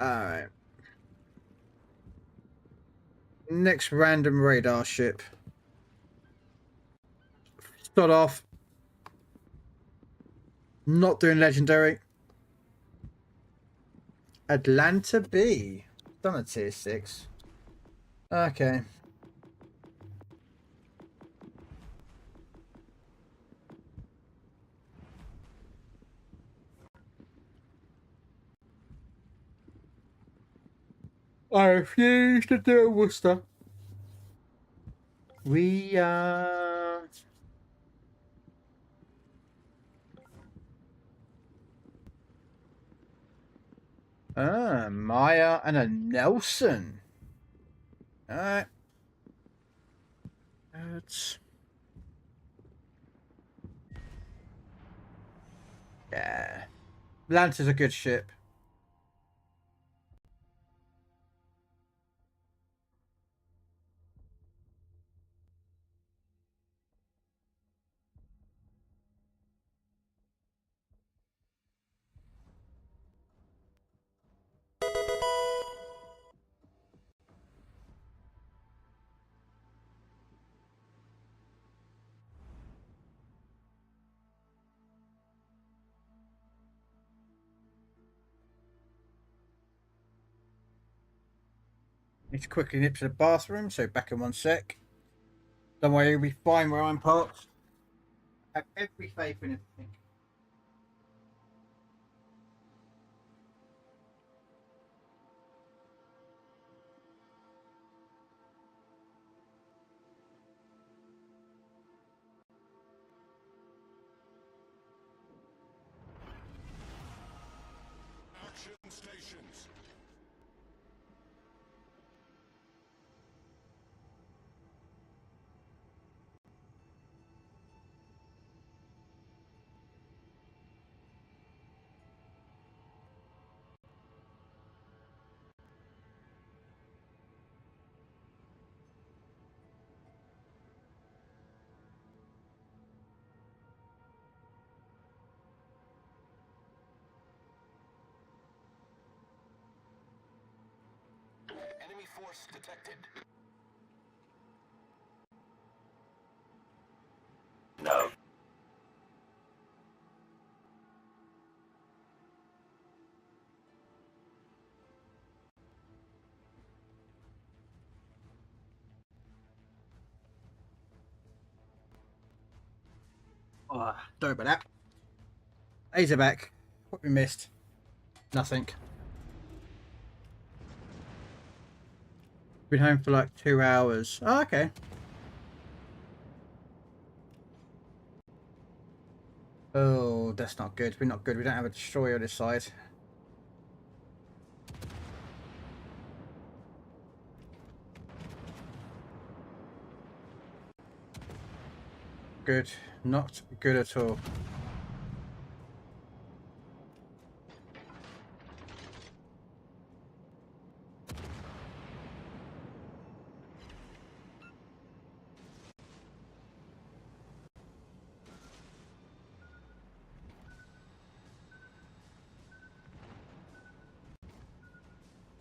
Alright. Next random radar ship. Start off. Not doing legendary. Atlanta B. Done a tier 6. Okay. I refuse to do a Worcester. We are... Maya and a Nelson. Alright. That's... Yeah. Atlanta's a good ship. Need to quickly nip to the bathroom, so back in 1 sec. Don't worry, you'll be fine where I'm parked. I have every faith in everything. Action stations. Enemy force detected. No. Oh, sorry about that. A's are back. What we missed? Nothing. Been home for like 2 hours. Oh, okay. Oh, that's not good. We're not good. We don't have a destroyer on this side. Good. Not good at all.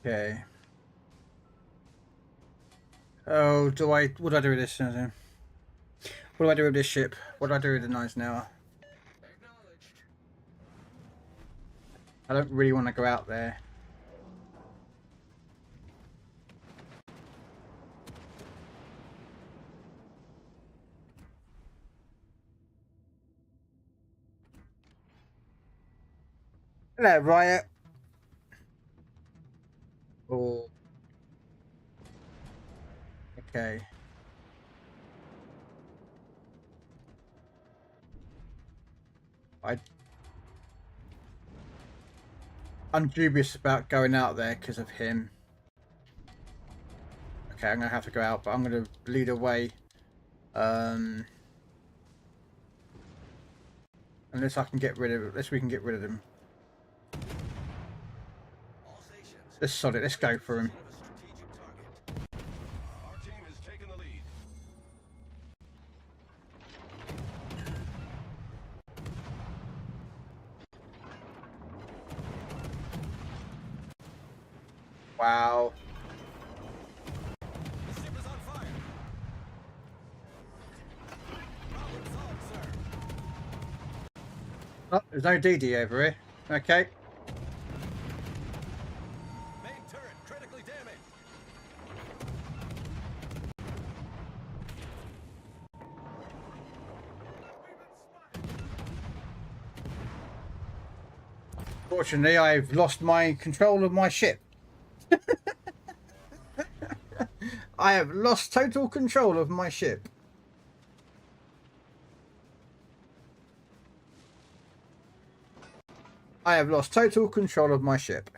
Okay. Oh, what do I do with this? What do I do with this ship? What do I do with the Eisenhower? I don't really want to go out there. Hello, Riot. Oh. Okay. I'm dubious about going out there because of him. Okay, I'm gonna have to go out, but I'm gonna lead away. Unless I can get rid of, unless we can get rid of him. Let's sod it. Let's go for him. Our team has taken the lead. Wow. The ship is on fire. Problem solved, sir. Oh, there's no DD over here. Okay. Main turret critically damaged. Fortunately, I've lost my control of my ship. I have lost total control of my ship. I have lost total control of my ship.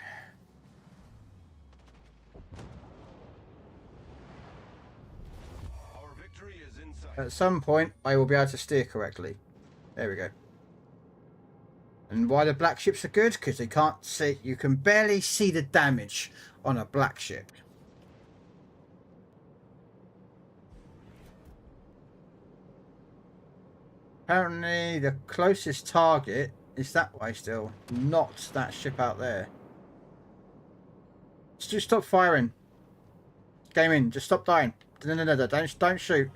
Our victory is in sight. At some point, I will be able to steer correctly. There we go. And why the black ships are good? Because they can't see. You can barely see the damage on a black ship. Apparently, the closest target is that way still, not that ship out there. Just stop firing. Game in. Just stop dying. No. Don't shoot.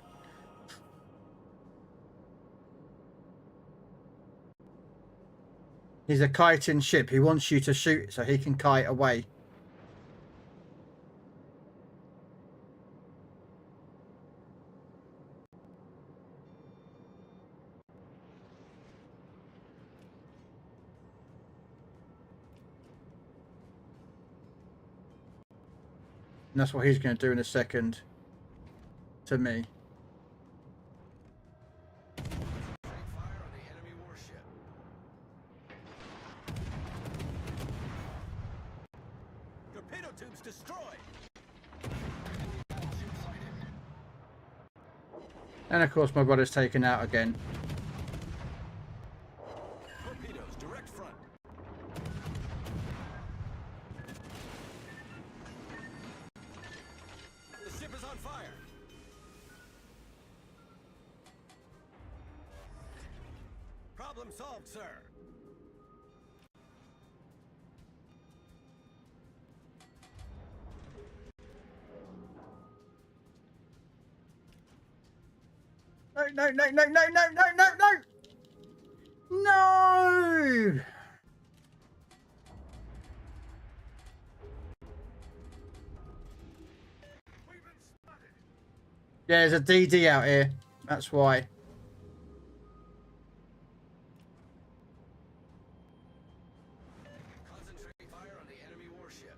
He's a kiting ship. He wants you to shoot so he can kite away. And that's what he's going to do in a second to me. Fire on the enemy warship. Torpedo tubes destroyed. And of course my brother's taken out again. Torpedoes direct front. The ship is on fire. Problem solved, sir. No. No! Yeah, there's a DD out here. That's why. Concentrate fire on the enemy warship.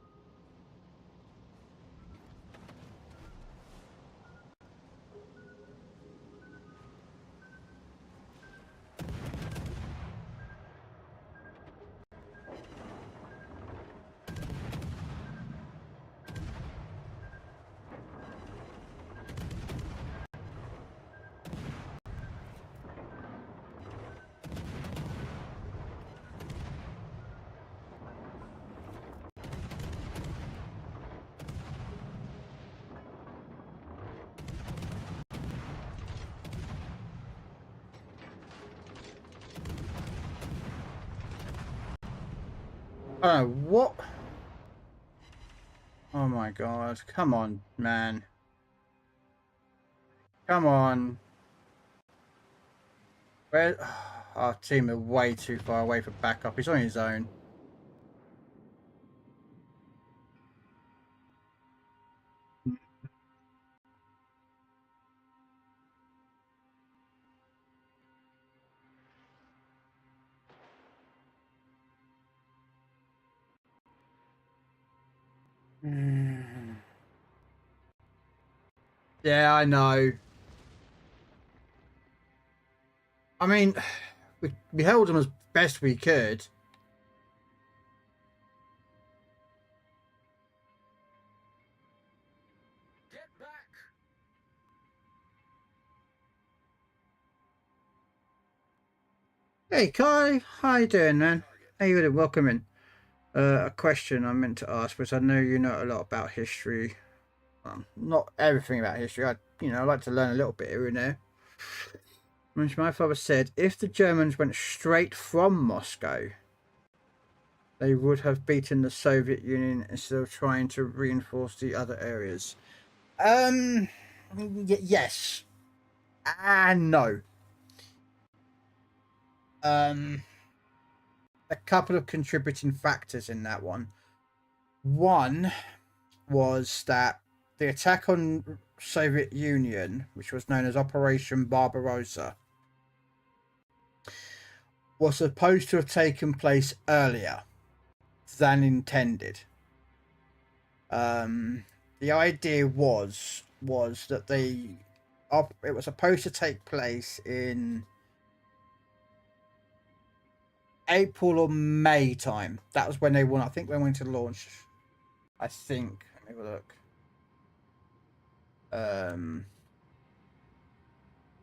Oh, what? Oh my god. Come on, man. Come on. Where? Our team are way too far away for backup. He's on his own. Yeah, I know. I mean, we held them as best we could. Get back! Hey, Kai. How you doing, man? How you doing? Welcome in. A question I meant to ask, because I know you know a lot about history. Not everything about history. I like to learn a little bit here and there. Which my father said, if the Germans went straight from Moscow, they would have beaten the Soviet Union instead of trying to reinforce the other areas. Yes. And no. A couple of contributing factors in that one. One was that the attack on Soviet Union, which was known as Operation Barbarossa, was supposed to have taken place earlier than intended. The idea was that it was supposed to take place in April or May time. That was when they won. I think they went to launch. I think. Let me have a look.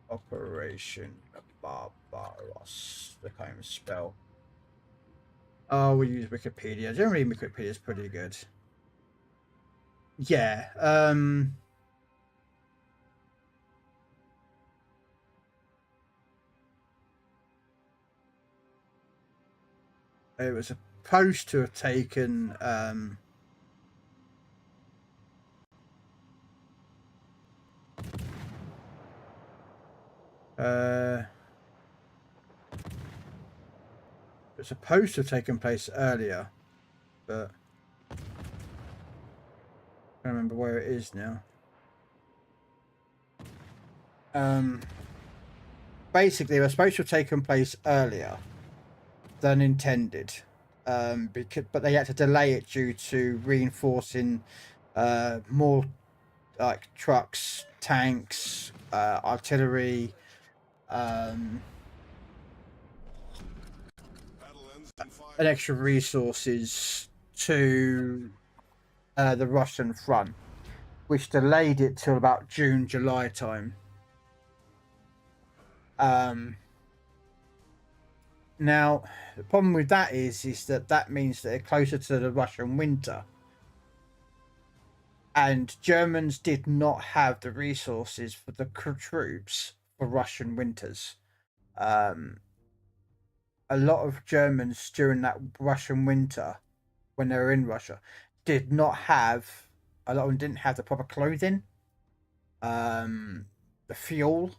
Operation Barbaros. I can't even spell. Oh, we use Wikipedia. Generally, Wikipedia is pretty good. Yeah. It was supposed to have taken it's supposed to have taken place earlier, but I don't remember where it is now. Basically, it was supposed to have taken place earlier than intended, but they had to delay it due to reinforcing more like trucks, tanks, artillery, and extra resources to the Russian front, which delayed it till about June, July time. Now, the problem with that is that means that they're closer to the Russian winter. And Germans did not have the resources for the troops for Russian winters. A lot of Germans during that Russian winter, when they were in Russia, did not have. A lot of them didn't have the proper clothing, the fuel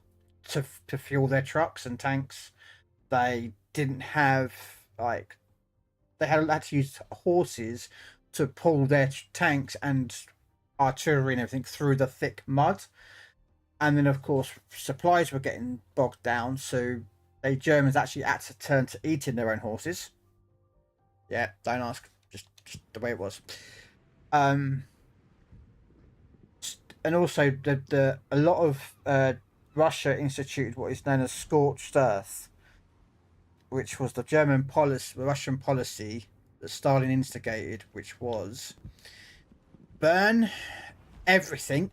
to fuel their trucks and tanks. They didn't have they had to use horses to pull their tanks and artillery and everything through the thick mud. And then, of course, supplies were getting bogged down, so the Germans actually had to turn to eating their own horses. Yeah, don't ask, just the way it was. And also, a lot of Russia instituted what is known as scorched earth, which was the Russian policy that Stalin instigated, which was burn everything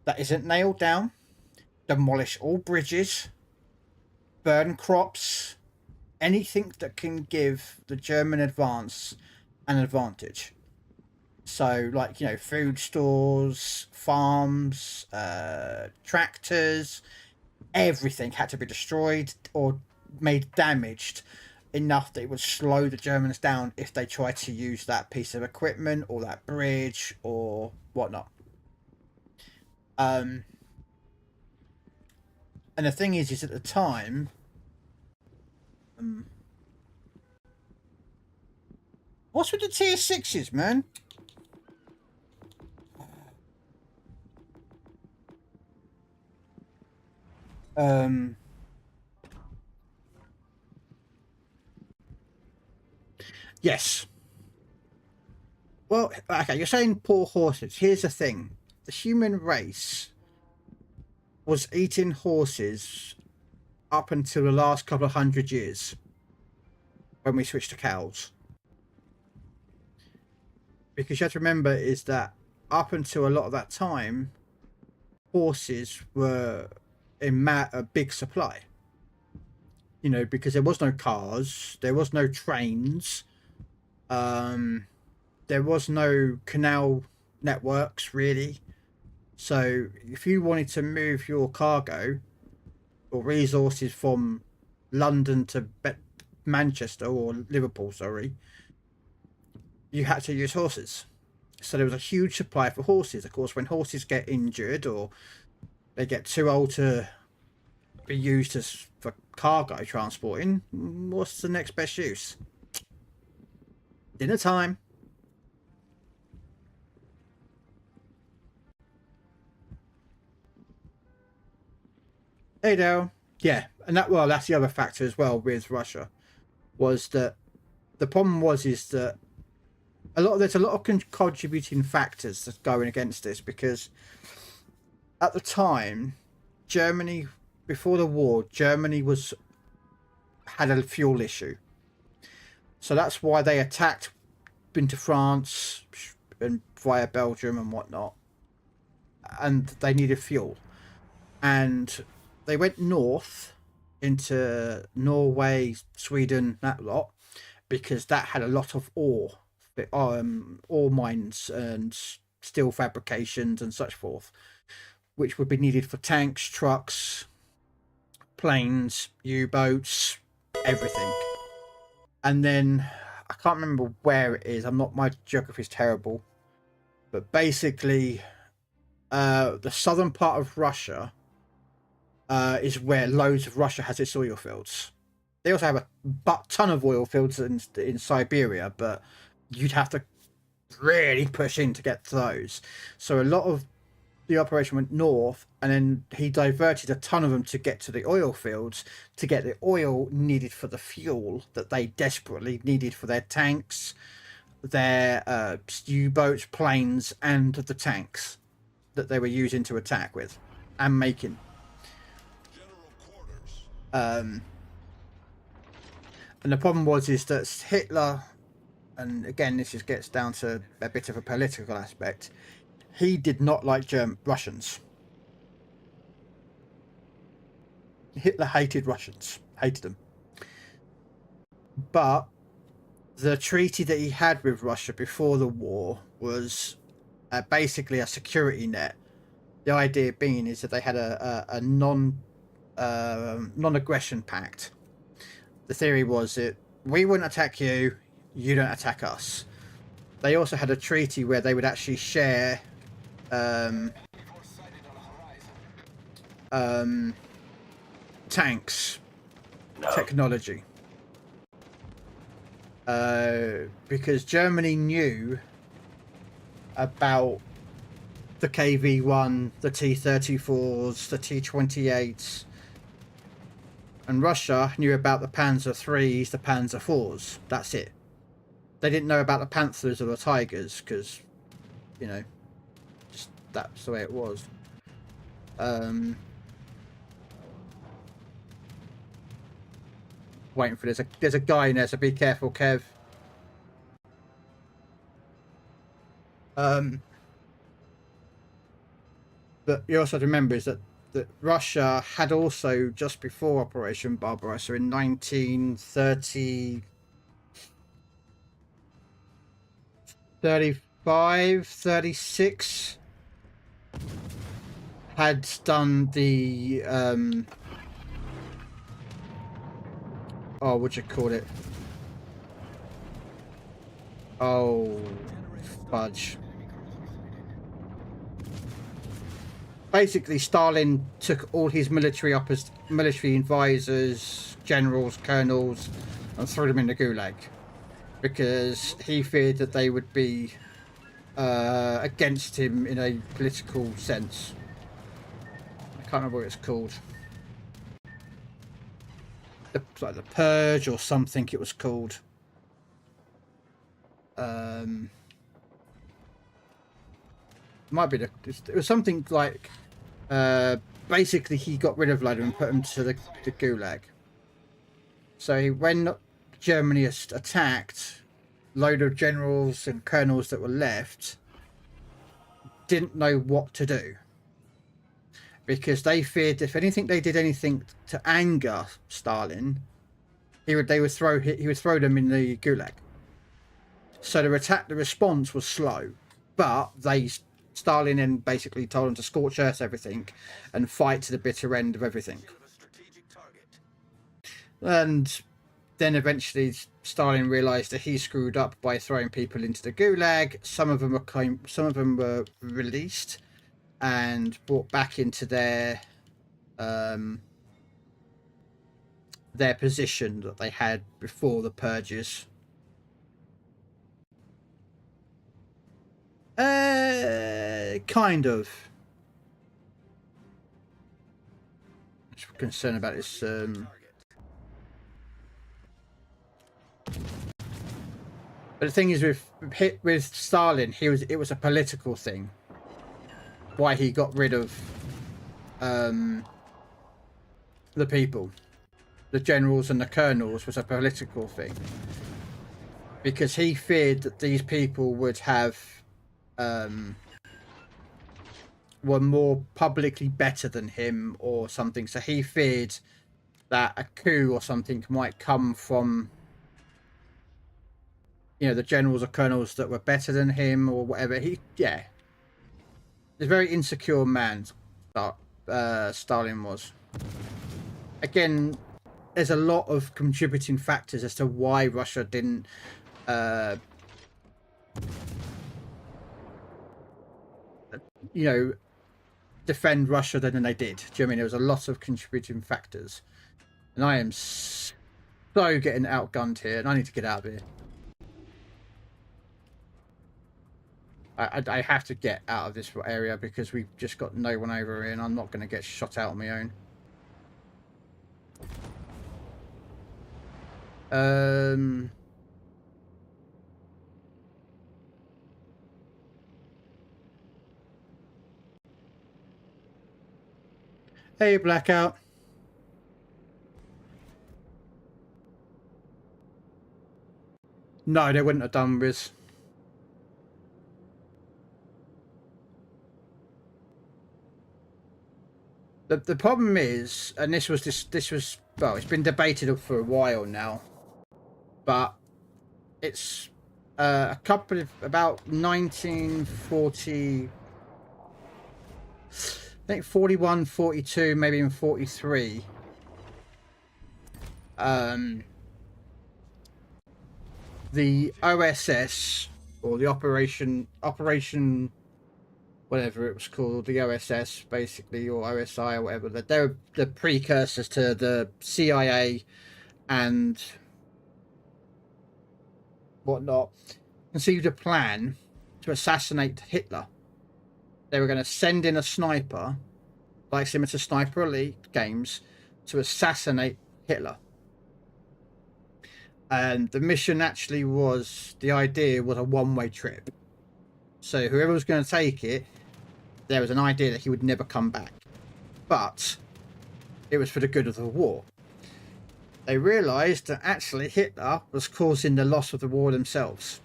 that isn't nailed down, demolish all bridges, burn crops, anything that can give the German advance an advantage. So, food stores, farms, tractors, everything had to be destroyed or made damaged enough that it would slow the Germans down if they tried to use that piece of equipment or that bridge or whatnot. And the thing is at the time, what's with the tier 6s, man? Yes. Well, okay, you're saying poor horses. Here's the thing. The human race was eating horses up until the last couple of 100 years when we switched to cows. Because you have to remember is that up until a lot of that time, horses were in a big supply. You know, because there was no cars, there was no trains, there was no canal networks really. So if you wanted to move your cargo or resources from London to Manchester or Liverpool, sorry, you had to use horses. So there was a huge supply for horses. Of course, when horses get injured or they get too old to be used for cargo transporting, what's the next best use? Dinner time. Hey, Dale. Yeah, and that's the other factor as well with Russia, was that the problem is that there's a lot of contributing factors that's going against this, because at the time, Germany, before the war, Germany had a fuel issue. So that's why they attacked into France and via Belgium and whatnot. And they needed fuel. And they went north into Norway, Sweden, that lot, because that had a lot of ore mines and steel fabrications and such forth, which would be needed for tanks, trucks, planes, U-boats, everything. And then I can't remember where it is. My geography is terrible, but basically, the southern part of Russia is where loads of Russia has its oil fields. They also have a ton of oil fields in Siberia, but you'd have to really push in to get to those. So a lot of the operation went north, and then he diverted a ton of them to get to the oil fields to get the oil needed for the fuel that they desperately needed for their tanks, their U-boats, planes, and the tanks that they were using to attack with and making. And the problem is that Hitler, and again this just gets down to a bit of a political aspect, he did not like Russians. Hitler hated Russians, hated them. But the treaty that he had with Russia before the war was basically a security net. The idea being is that they had a non-aggression pact. The theory was that we wouldn't attack you, you don't attack us. They also had a treaty where they would actually share tanks technology, because Germany knew about the KV-1, the T-34s, the T-28s, and Russia knew about the Panzer IIIs, the Panzer IVs. That's it. They didn't know about the Panthers or the Tigers, because, you know, just that's the way it was. Waiting for there's a guy in there, so be careful, Kev. But you also have to remember is that Russia had also, just before Operation Barbarossa in 1930, 35, 36, had done the what do you call it? Oh, fudge. Basically, Stalin took all his military advisors, generals, colonels, and threw them in the gulag, because he feared that they would be against him in a political sense. I can't remember what it's called. Like the Purge or something it was called. might be it was something like basically he got rid of a load of them and put them to the gulag. So when Germany attacked, load of generals and colonels that were left didn't know what to do, because they feared if anything they did anything to anger Stalin, he would throw them in the gulag. So the response was slow, but Stalin then basically told them to scorch earth everything and fight to the bitter end of everything. And then eventually Stalin realized that he screwed up by throwing people into the gulag. Some of them were released and brought back into their position that they had before the purges. Kind of. I'm concerned about this. But the thing is, with Stalin, it was a political thing. Why he got rid of the people, the generals and the colonels, was a political thing, because he feared that these people would have were more publicly better than him or something. So he feared that a coup or something might come from, you know, the generals or colonels that were better than him or whatever. He's a very insecure man, Stalin was. Again, there's a lot of contributing factors as to why Russia didn't defend Russia than they did. Do you know what I mean? There was a lot of contributing factors. And I am so getting outgunned here, and I need to get out of here. I have to get out of this area because we've just got no one over here, and I'm not going to get shot out on my own. Hey, Blackout. No, they wouldn't have done with. The problem is, and this was well, it's been debated for a while now, but it's a couple of about 1940, I think 41, 42, maybe even 43. The OSS, or the Operation, whatever it was called, the OSS basically, or OSI or whatever, that they're the precursors to the CIA and whatnot, conceived a plan to assassinate Hitler. They were going to send in a sniper, like similar to Sniper Elite games, to assassinate Hitler. And the mission actually was, the idea was a one-way trip. So whoever was going to take it, there was an idea that he would never come back. But it was for the good of the war. They realised that actually Hitler was causing the loss of the war themselves.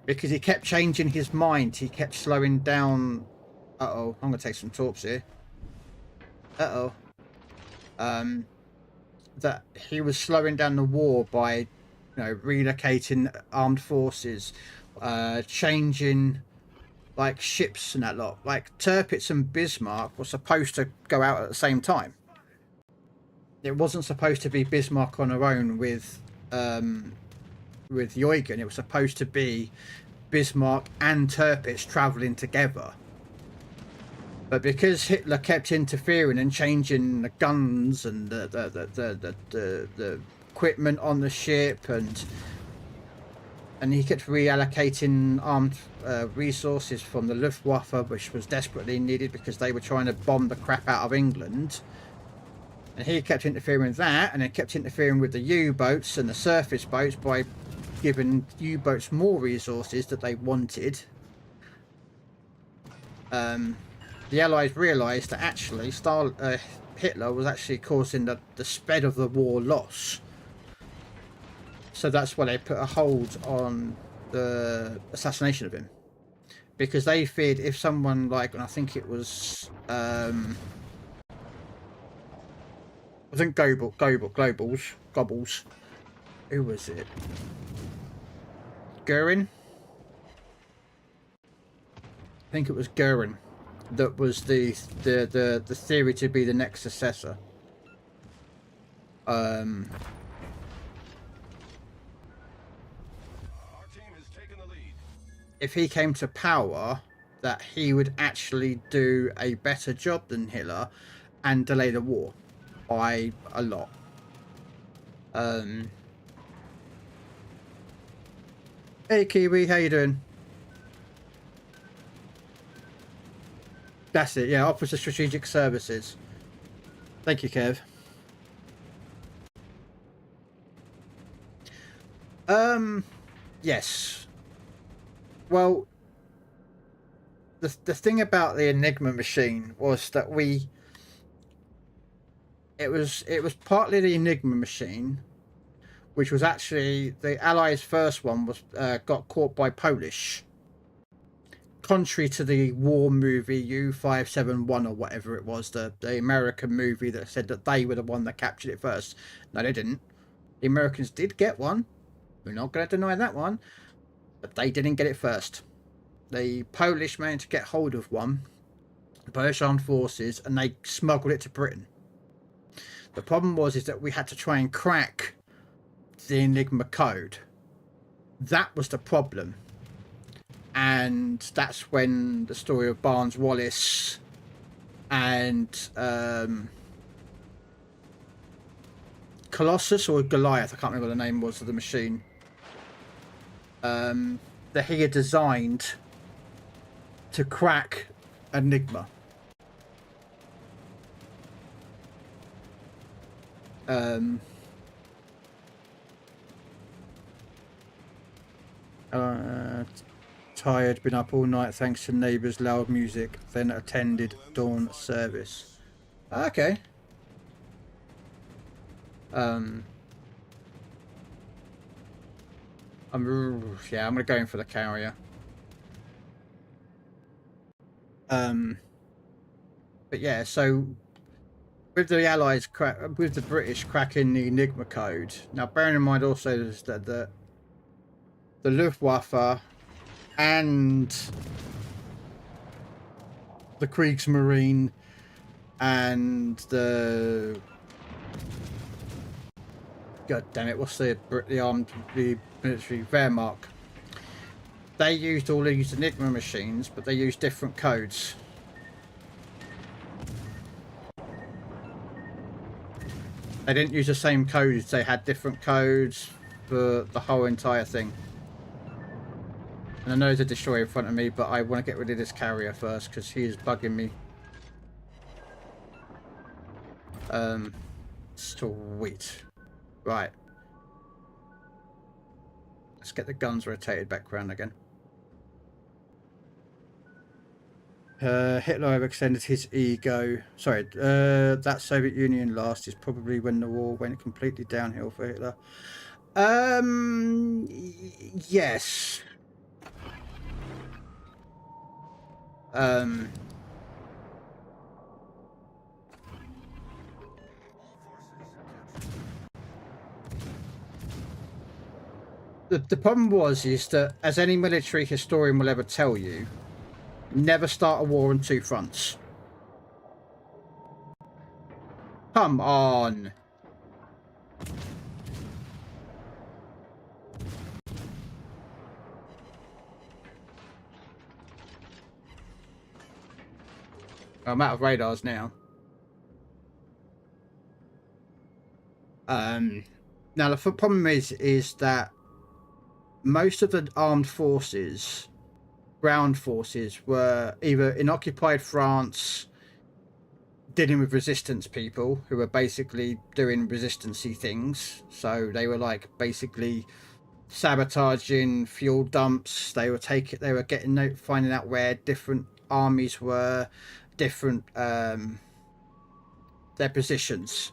Because he kept changing his mind. He kept slowing down. Uh-oh, I'm going to take some torps here. Uh-oh. That he was slowing down the war by, relocating armed forces, changing like ships and that lot. Like Tirpitz and Bismarck were supposed to go out at the same time. It wasn't supposed to be Bismarck on her own with Eugen. It was supposed to be Bismarck and Tirpitz travelling together. But because Hitler kept interfering and changing the guns and the equipment on the ship, and he kept reallocating armed resources from the Luftwaffe, which was desperately needed because they were trying to bomb the crap out of England. And he kept interfering with that, and then kept interfering with the U-boats and the surface boats by giving U-boats more resources that they wanted. the Allies realised that actually Hitler was actually causing the spread of the war loss. So that's why they put a hold on the assassination of him. Because they feared if someone like, and I think it was, wasn't Goebbels. Who was it? Goering? I think it was Goering. That was the theory to be the next successor. Our team has taken the lead. If he came to power, that he would actually do a better job than Hitler and delay the war by a lot. Hey Kiwi, how you doing? That's it, yeah, Office of Strategic Services. Thank you, Kev. Yes. Well, the thing about the Enigma machine was that it was partly the Enigma machine, which was actually the Allies' first one was got caught by Polish. Contrary to the war movie U-571 or whatever it was, the American movie that said that they were the one that captured it first. No, they didn't. The Americans did get one. We're not going to deny that one. But they didn't get it first. The Polish managed to get hold of one, the Polish Armed Forces, and they smuggled it to Britain. The problem was is that we had to try and crack the Enigma code. That was the problem. And that's when the story of Barnes Wallis and Colossus or Goliath, I can't remember what the name was of the machine, that he had designed to crack Enigma. Tired, been up all night thanks to neighbours' loud music, then attended dawn service. Okay. I'm gonna go in for the carrier. But yeah, so with the Allies with the British cracking the Enigma code. Now, bearing in mind also is that the Luftwaffe and the Kriegsmarine and the God damn it, what's the military Wehrmacht? They used all these Enigma machines, but they used different codes. They didn't use the same codes, they had different codes for the whole entire thing. And I know there's a destroyer in front of me, but I want to get rid of this carrier first because he is bugging me. Sweet. Right. Let's get the guns rotated back around again. Hitler overextended his ego. Sorry, that Soviet Union last is probably when the war went completely downhill for Hitler. Yes. The problem is that, as any military historian will ever tell you, never start a war on two fronts. Come on. I'm out of radars now. Now the problem is that most of the armed forces, ground forces, were either in occupied France dealing with resistance people who were basically doing resistance-y things. So they were like basically sabotaging fuel dumps. They were finding out where different armies were, different their positions.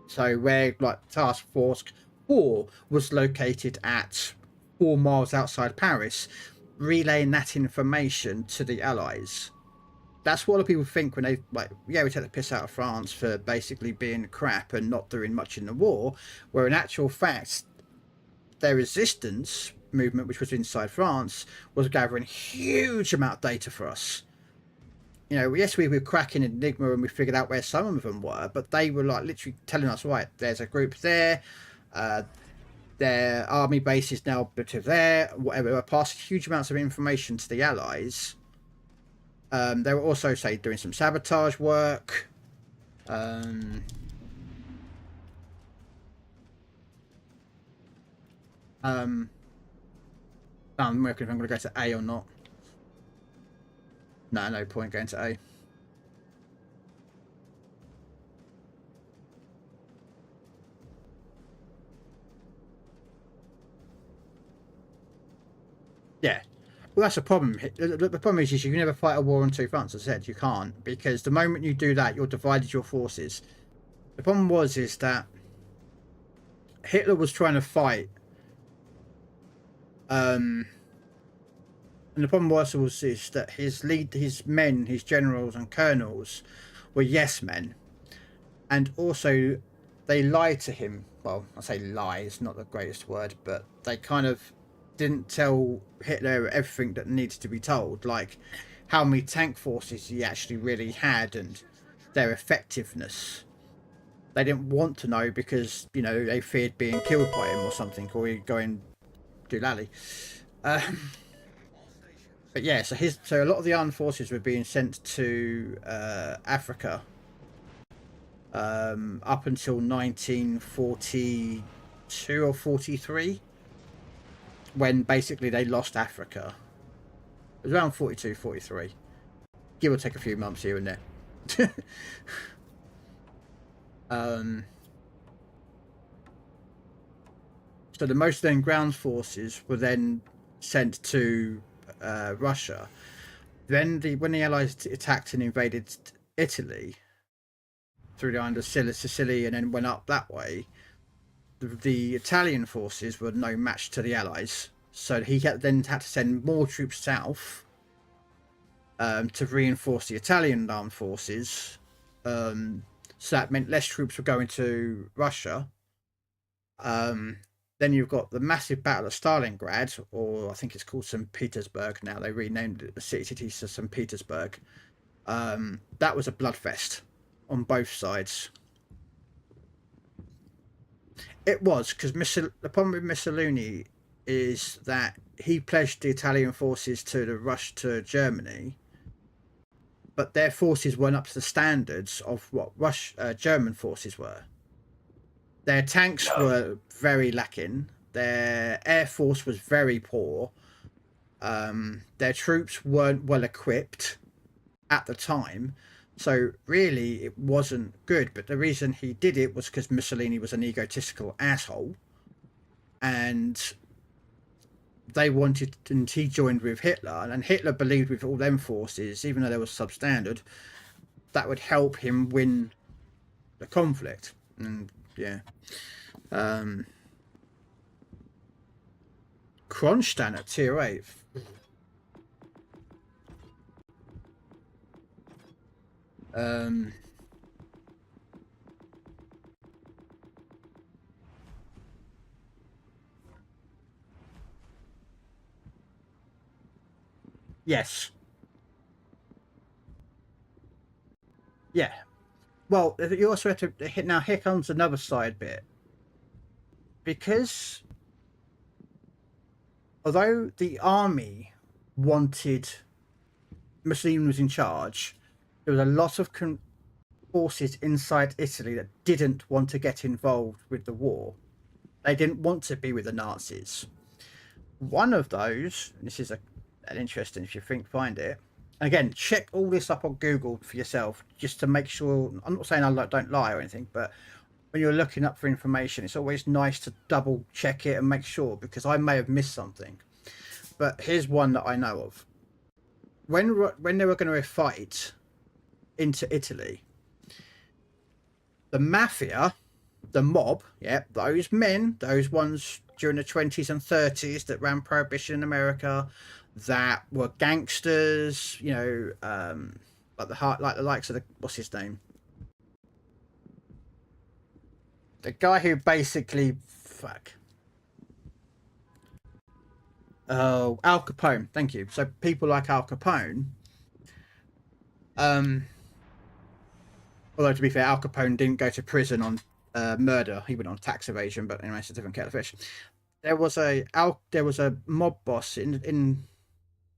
So where like Task Force 4 was located at 4 miles outside Paris, relaying that information to the Allies. That's what a lot of people think when they like, yeah, we take the piss out of France for basically being crap and not doing much in the war, where in actual fact their resistance movement, which was inside France, was gathering huge amount of data for us. You know, yes, we were cracking Enigma and we figured out where some of them were, but they were like literally telling us, right, there's a group there, their army base is now there, whatever. Passed huge amounts of information to the Allies. They were also, say, doing some sabotage work. I'm working if I'm going to go to A or not. No point going to A. Yeah. Well, that's a problem. The problem is you can never fight a war on two fronts. As I said, you can't, because the moment you do that, you're divided your forces. The problem is that Hitler was trying to fight, and the problem was that his men, his generals and colonels, were yes men, and also they lied to him. Well, I say lie is not the greatest word, but they kind of didn't tell Hitler everything that needed to be told, like how many tank forces he actually really had and their effectiveness. They didn't want to know because, you know, they feared being killed by him or something, or he'd go and do lally. But yeah, so a lot of the armed forces were being sent to Africa up until 1942 or 43. When basically they lost Africa. It was around 42, 43. Give or take a few months here and there. So the most of their ground forces were then sent to Russia. Then when the Allies attacked and invaded Italy through the island of Sicily and then went up that way, the Italian forces were no match to the Allies, so he then had to send more troops south to reinforce the Italian armed forces. So that meant less troops were going to Russia. Then you've got the massive battle of Stalingrad, or I think it's called St. Petersburg now. They renamed it the city to St. Petersburg. That was a bloodfest on both sides. It was, because the problem with Mussolini is that he pledged the Italian forces to Germany, but their forces weren't up to the standards of what German forces were. Their tanks were very lacking. Their air force was very poor. Their troops weren't well equipped at the time. So really, it wasn't good. But the reason he did it was because Mussolini was an egotistical asshole, and they wanted, and he joined with Hitler, and Hitler believed with all them forces, even though they were substandard, that would help him win the conflict. And yeah, Kronstadt at tier 8. Yes. Yeah. Well, you also have to hit. Now, here comes another side bit. Because although the army wanted Mussolini was in charge, there was a lot of forces inside Italy that didn't want to get involved with the war. They didn't want to be with the Nazis. One of those, and this is an interesting, if you find it. And again, check all this up on Google for yourself, just to make sure. I'm not saying I don't lie or anything, but when you're looking up for information, it's always nice to double check it and make sure, because I may have missed something. But here's one that I know of. when they were going to fight into Italy, the mafia, the mob, yeah, those men, those ones during the 20s and 30s that ran prohibition in America, that were gangsters, you know, like the likes of the, what's his name, the guy who basically oh, Al Capone, thank you. So people like Al Capone, although to be fair, Al Capone didn't go to prison on murder. He went on tax evasion, but anyway, it's a different kettle of fish. There was a mob boss in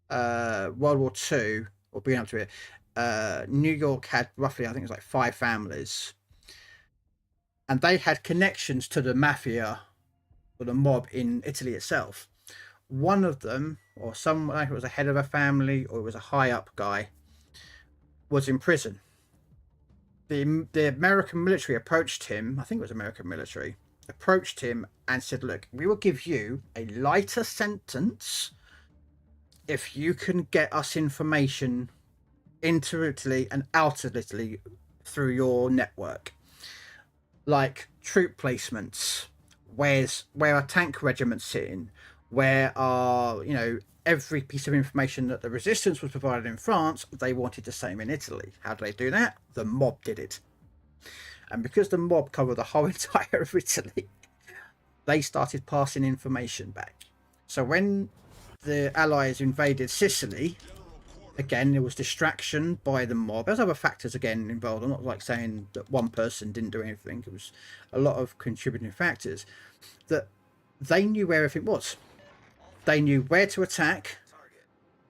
World War II, or being up to it. New York had roughly, I think it was like 5 families, and they had connections to the mafia or the mob in Italy itself. One of them, or some, like it was a head of a family or it was a high up guy, was in prison. The American military approached him. I think it was American military approached him and said, "Look, we will give you a lighter sentence if you can get us information into Italy and out of Italy through your network, like troop placements, where are tank regiments sitting, where are, you know, every piece of information that the resistance was provided in France, they wanted the same in Italy." How do they do that? The mob did it. And because the mob covered the whole entire of Italy, they started passing information back. So when the Allies invaded Sicily, again, there was distraction by the mob. There's other factors again involved. I'm not like saying that one person didn't do anything. It was a lot of contributing factors. That they knew where everything was. They knew where to attack,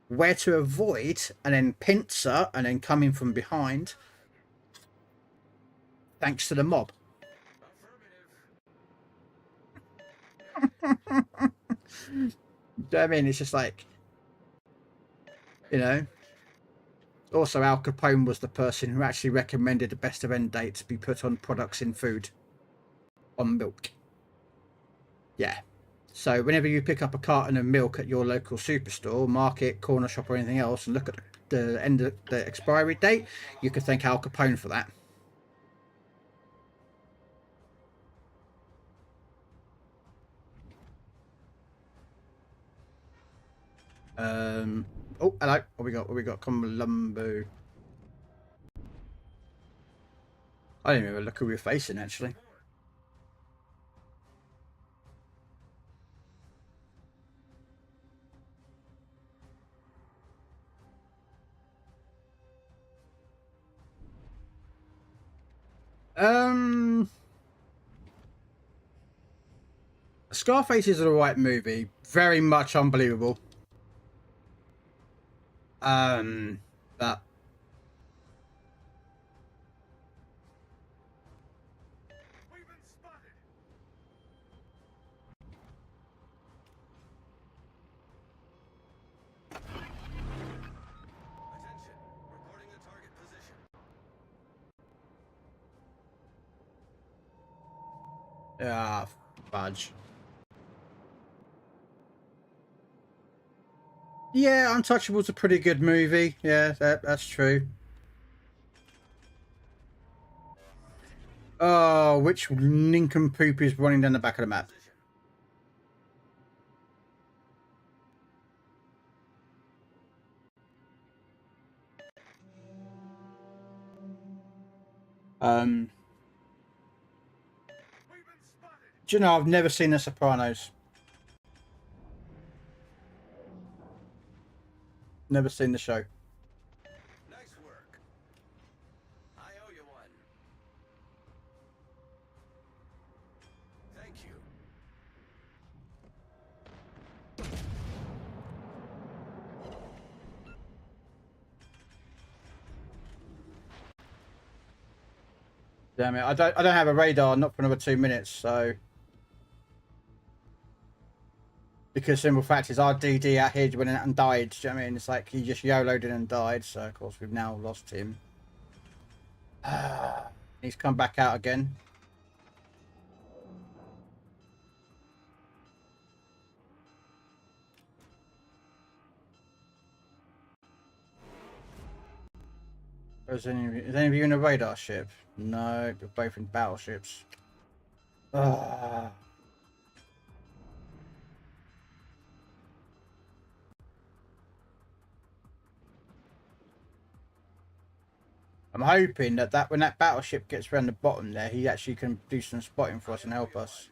where to avoid, and then pincer, and then come in from behind, thanks to the mob. I mean, it's just like, you know. Also, Al Capone was the person who actually recommended the best of end dates be put on products in food, on milk. Yeah. So whenever you pick up a carton of milk at your local superstore, market, corner shop, or anything else, and look at the end of the expiry date, you can thank Al Capone for that. Oh, hello. What we got? What we got? Columbo. I didn't even look who we were facing, actually. Scarface is the right movie. Very much unbelievable. But ah, fudge. Yeah, Untouchable's a pretty good movie. Yeah, that's true. Oh, which nincompoop is running down the back of the map? Do you know, I've never seen The Sopranos. Never seen the show. Nice work. I owe you one. Thank you. Damn it! I don't have a radar, not for another 2 minutes. So, because simple fact is, our DD out here went out and died. Do you know what I mean? It's like he just YOLO'd in and died. So of course we've now lost him. He's come back out again. Is any of you in a radar ship? No, we're both in battleships. Ah. I'm hoping that when that battleship gets around the bottom there, he actually can do some spotting for us and help us.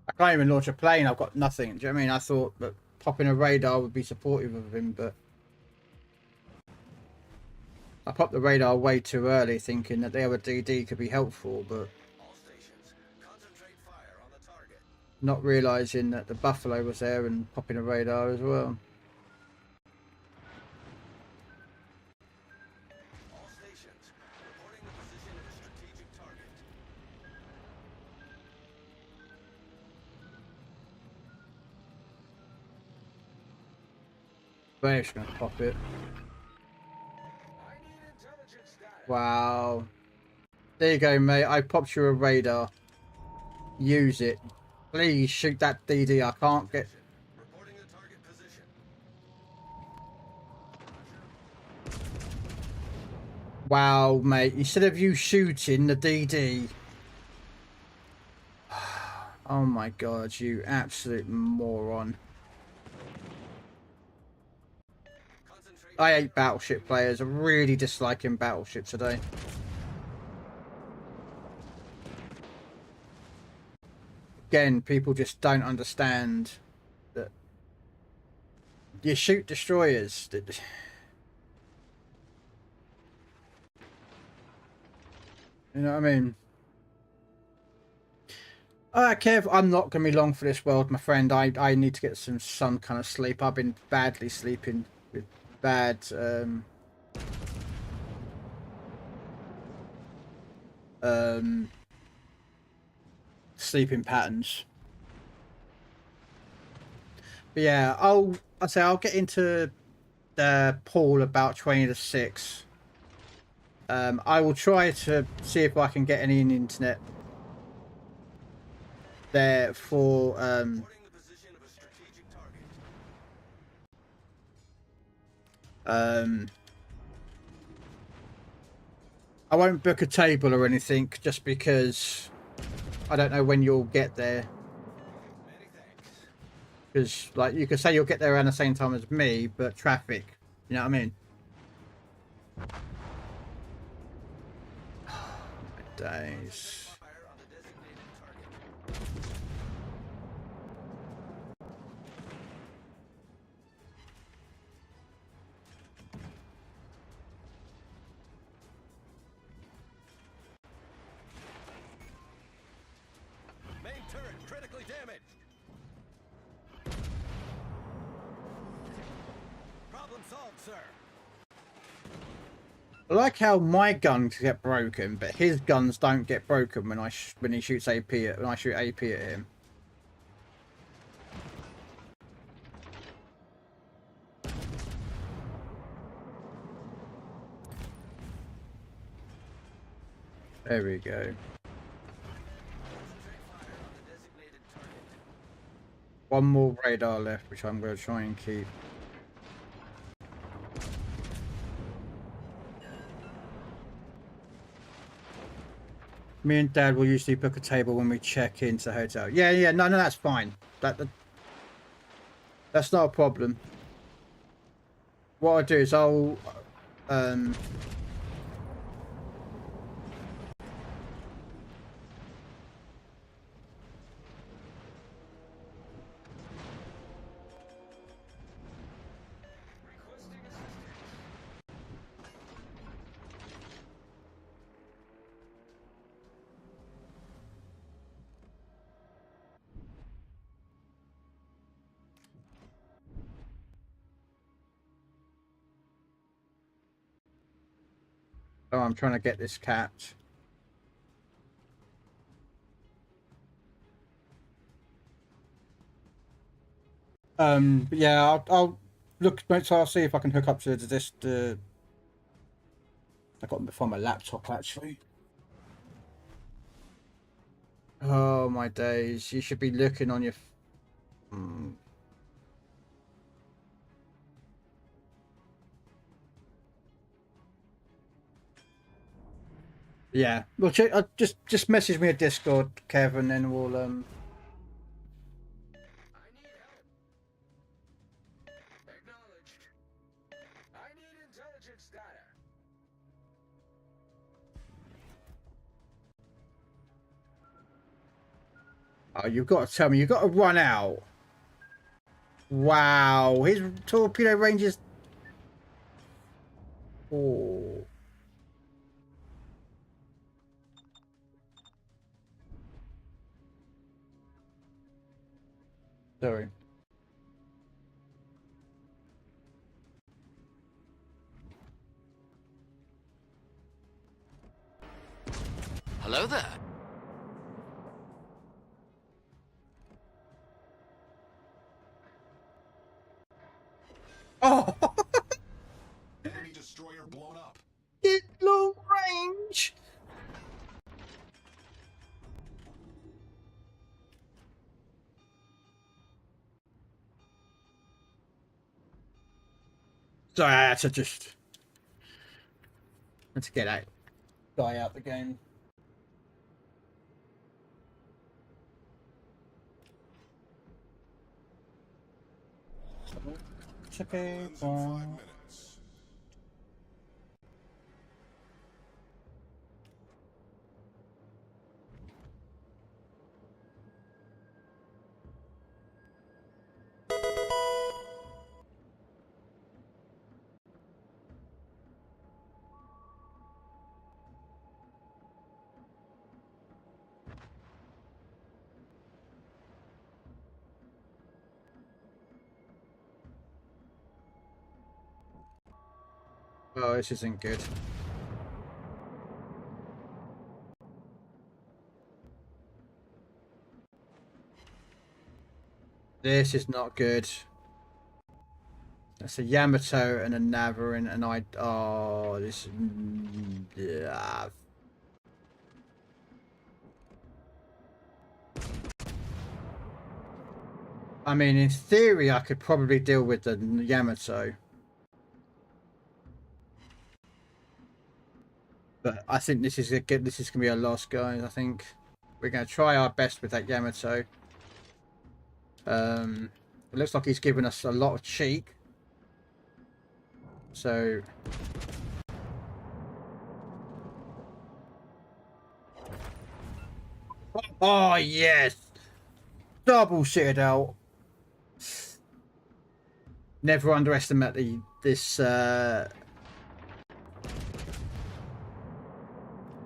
I can't even launch a plane. I've got nothing. Do you know what I mean? I thought that popping a radar would be supportive of him, but I popped the radar way too early, thinking that the other DD could be helpful, but All stations, concentrate fire on the target. not realising that the Buffalo was there and popping a radar as well. All stations, reporting the position of a strategic target. They're just going to pop it. I need intelligence data. Wow. There you go, mate. I popped you a radar. Use it. Please shoot that DD. I can't get... Reporting the target position. Wow, mate. Instead of you shooting the DD... Oh my god, you absolute moron. I hate battleship players. I really disliking battleship today. Again, people just don't understand that you shoot destroyers. You know what I mean? Alright, Kev, I'm not going to be long for this world, my friend. I need to get some kind of sleep. I've been badly sleeping with bad... sleeping patterns. But yeah, I'll say I'll get into the pool about 20 to 6. I will try to see if I can get any internet there for I won't book a table or anything just because I don't know when you'll get there. Because, like, you could say you'll get there around the same time as me, but traffic, you know what I mean? Oh, my days. Main turret critically damaged. Problem solved, sir. I like how my guns get broken, but his guns don't get broken when when he shoots AP when I shoot AP at him. There we go. One more radar left, which I'm going to try and keep. Me and Dad will usually book a table when we check into the hotel. Yeah, no, that's fine. That's not a problem. What I'll do is I'll oh, I'm trying to get this capped. But yeah, I'll look. So I'll see if I can hook up to this. I got them from my laptop actually. Oh my days! You should be looking on your. Yeah, well, just message me a Discord, Kevin, and we'll I need help. Acknowledged. I need intelligence data. Oh, you've got to tell me. You've got to run out. Wow, his torpedo range is. Oh. Sorry. Hello there. Oh! Enemy destroyer blown up. Get long range! Sorry, I had to just... Let's get that guy out the game. It's okay. Lens in 5 minutes. Oh, this isn't good. This is not good. That's a Yamato and a Navarin, and I... Oh, this... Yeah. I mean, in theory, I could probably deal with the Yamato. But I think this is gonna be a loss, guys. I think we're gonna try our best with that Yamato. It looks like he's given us a lot of cheek. So oh yes, double citadel. Never underestimate this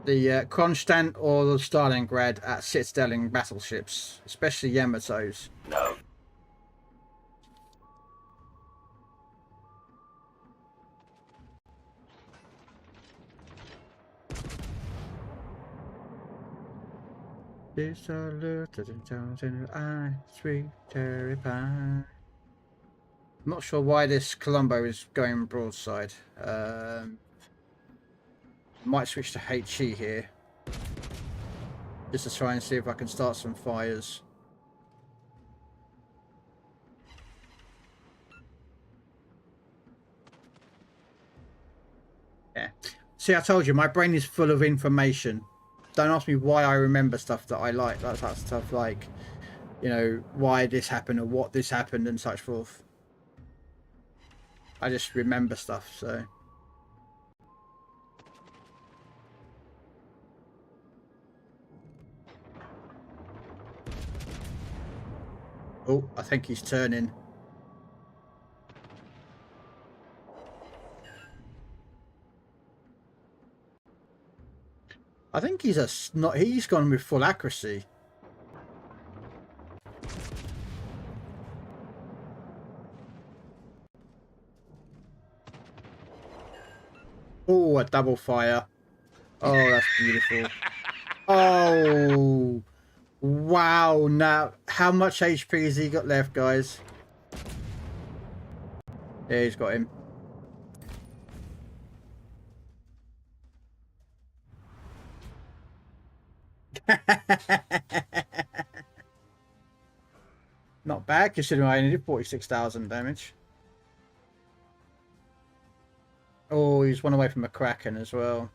the Kronstadt or the Stalingrad at citadeling battleships, especially Yamatos. No. This alert I sweet cherry pie. I'm not sure why this Colombo is going broadside. Might switch to HE here. Just to try and see if I can start some fires. Yeah. See, I told you, my brain is full of information. Don't ask me why I remember stuff that I like. That's that stuff like, you know, why this happened or what this happened and such forth. I just remember stuff, so. Oh, I think he's turning. I think he's he's gone with full accuracy. Oh, a double fire. Oh, that's beautiful. Oh, wow. Now, how much HP has he got left, guys? Yeah, he's got him. Not bad considering I only did 46,000 damage. Oh, he's one away from a Kraken as well.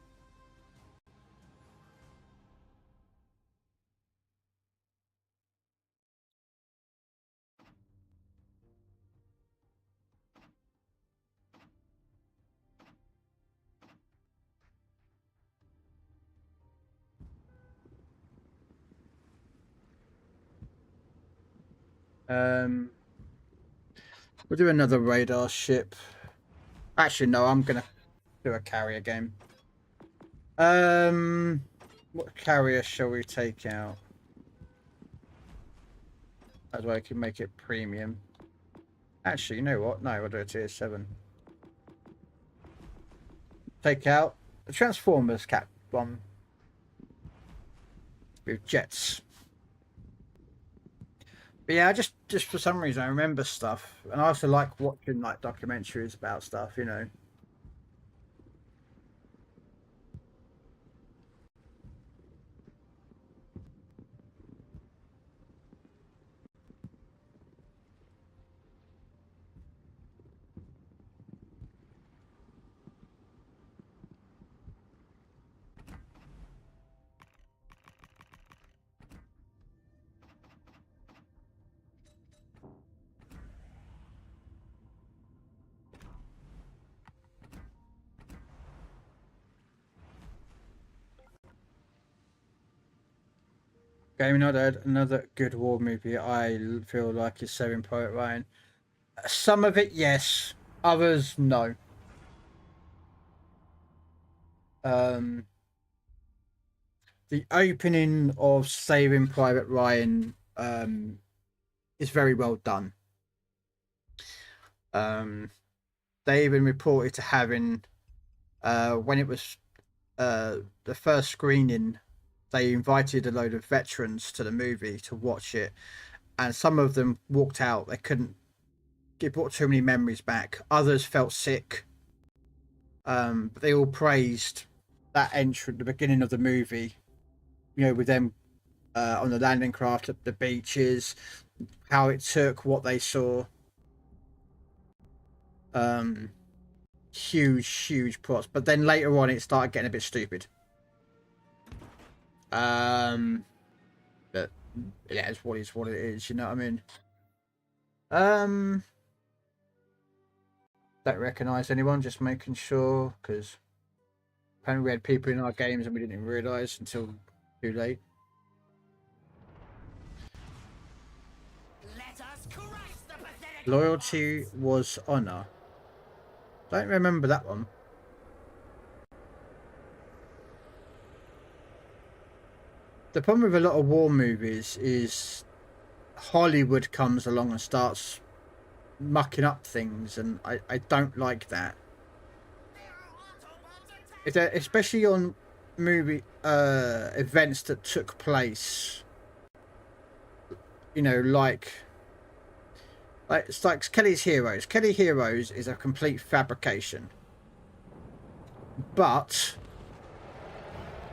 We'll do another radar ship. Actually, no, I'm gonna do a carrier game. What carrier shall we take out? As well, I can make it premium. Actually, you know what? No, we'll do a tier 7. Take out the Transformers Cap one with jets. But yeah, just for some reason I remember stuff, and I also like watching like documentaries about stuff, you know. Gaming Nod, another good war movie I feel like is Saving Private Ryan. Some of it, yes. Others, no. The opening of Saving Private Ryan is very well done. They even reported to having, when it was the first screening, they invited a load of veterans to the movie to watch it, and some of them walked out. They couldn't. It brought too many memories back. Others felt sick. But they all praised that entry at the beginning of the movie. You know, with them on the landing craft at the beaches, how it took what they saw. Huge plots. But then later on, it started getting a bit stupid. But yeah, it's what it is. You know what I mean? Don't recognise anyone. Just making sure, because apparently we had people in our games and we didn't even realise until too late. Loyalty was honour. Don't remember that one. The problem with a lot of war movies is Hollywood comes along and starts mucking up things, and I don't like that. If they're, especially on movie events that took place, you know, like it's like Kelly's Heroes. Kelly Heroes is a complete fabrication, but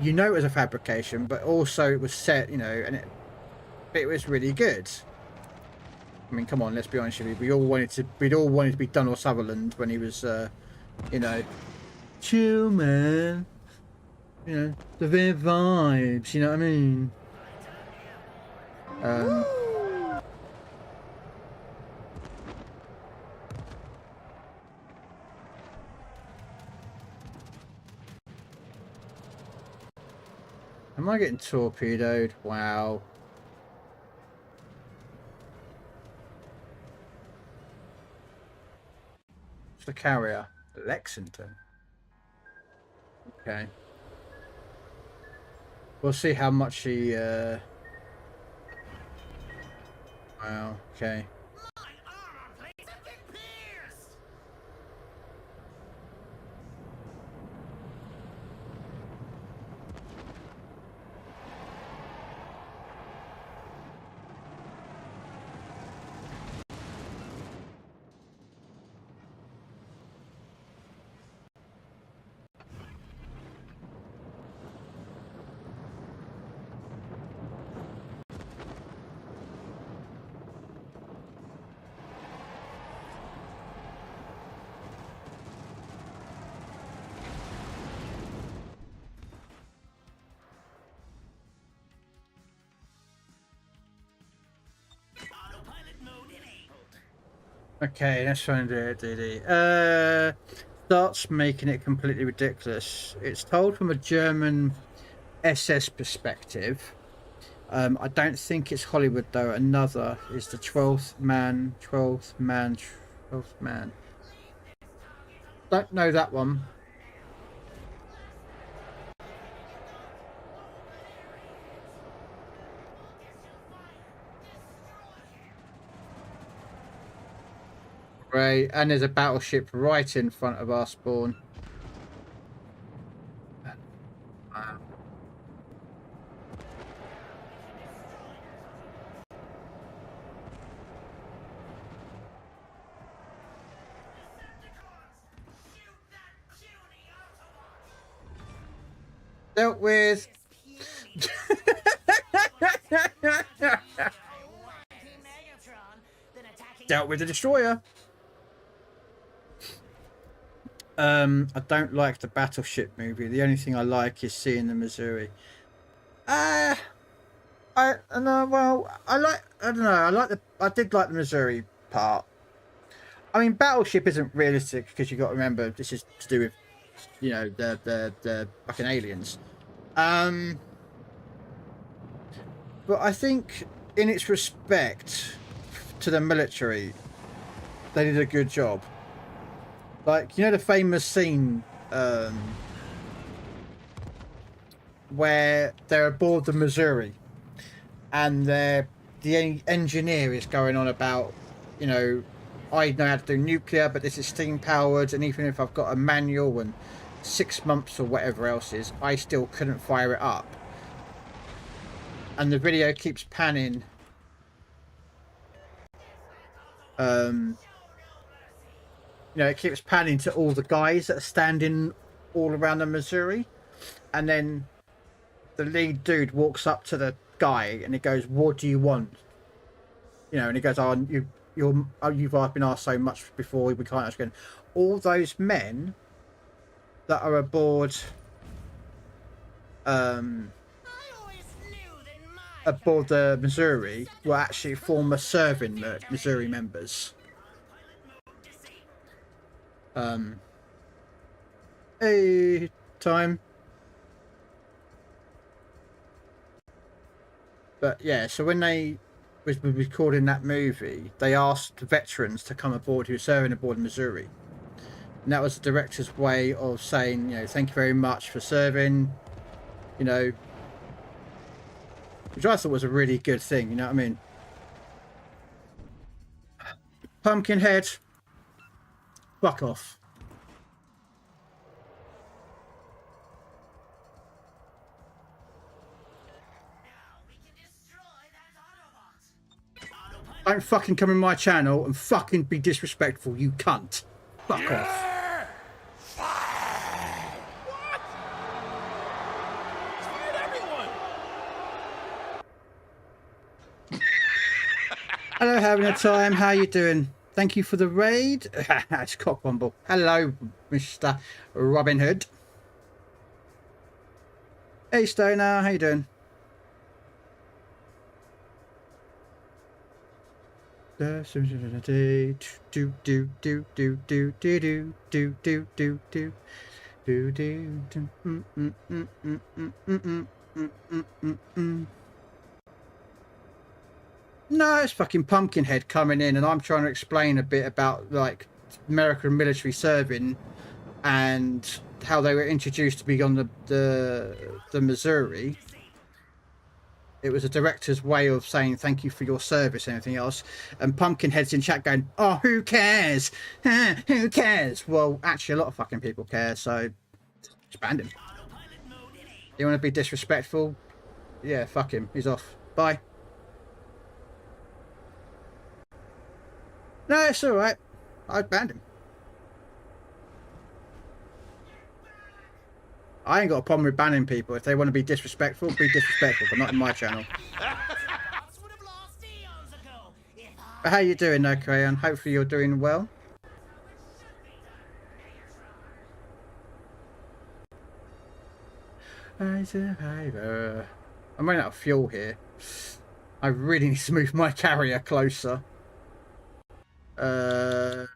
you know it was a fabrication, but also it was set, you know, and it was really good. I mean, come on, let's be honest with you. We'd all wanted to be Donald Sutherland when he was, you know, chill, man. You know, the vibes. You know what I mean? Am I getting torpedoed? Wow. What's the carrier? Lexington. Okay. We'll see how much he, wow, okay. Okay, let's try and do it, DD. Starts making it completely ridiculous. It's told from a German SS perspective. I don't think it's Hollywood though. Another is the 12th man, 12th man, 12th man. Don't know that one. Right, and there's a battleship right in front of our spawn. Dealt with. Dealt with the destroyer. I don't like the battleship movie. The only thing I like is seeing the Missouri. I don't know. Well, I don't know. I did like the Missouri part. I mean, battleship isn't realistic because you got to remember this is to do with, you know, the fucking aliens. But I think in its respect to the military, they did a good job. Like, you know, the famous scene where they're aboard the Missouri and the engineer is going on about, you know, I know how to do nuclear, but this is steam powered, and even if I've got a manual and 6 months or whatever else is, I still couldn't fire it up. And the video keeps panning. You know, it keeps panning to all the guys that are standing all around the Missouri, and then the lead dude walks up to the guy and he goes, "What do you want?" You know, and he goes, "Oh, you've been asked so much before, we can't ask again." All those men that are aboard aboard the Missouri were actually former serving Missouri members. Hey, time. But yeah, so when they was recording that movie, they asked veterans to come aboard who were serving aboard Missouri. And that was the director's way of saying, you know, thank you very much for serving, you know, which I thought was a really good thing, you know what I mean? Pumpkinhead, fuck off. Don't fucking come in my channel and fucking be disrespectful, you cunt. Fuck off. Hello, having a time. How you doing? Thank you for the raid. It's Cockwomble. Hello, Mr. Robin Hood. Hey, Stoner. How you doing? No, it's fucking Pumpkinhead coming in, and I'm trying to explain a bit about like American military serving and how they were introduced to be on the Missouri. It was a director's way of saying thank you for your service and everything else. And Pumpkinhead's in chat going, "Oh, who cares? Who cares?" Well, actually, a lot of fucking people care, so just ban him. You want to be disrespectful? Yeah, fuck him. He's off. Bye. No, it's all right. I banned him. I ain't got a problem with banning people. If they want to be disrespectful, but not in my channel. But how you doing though, Crayon? Hopefully you're doing well. I'm running out of fuel here. I really need to move my carrier closer. You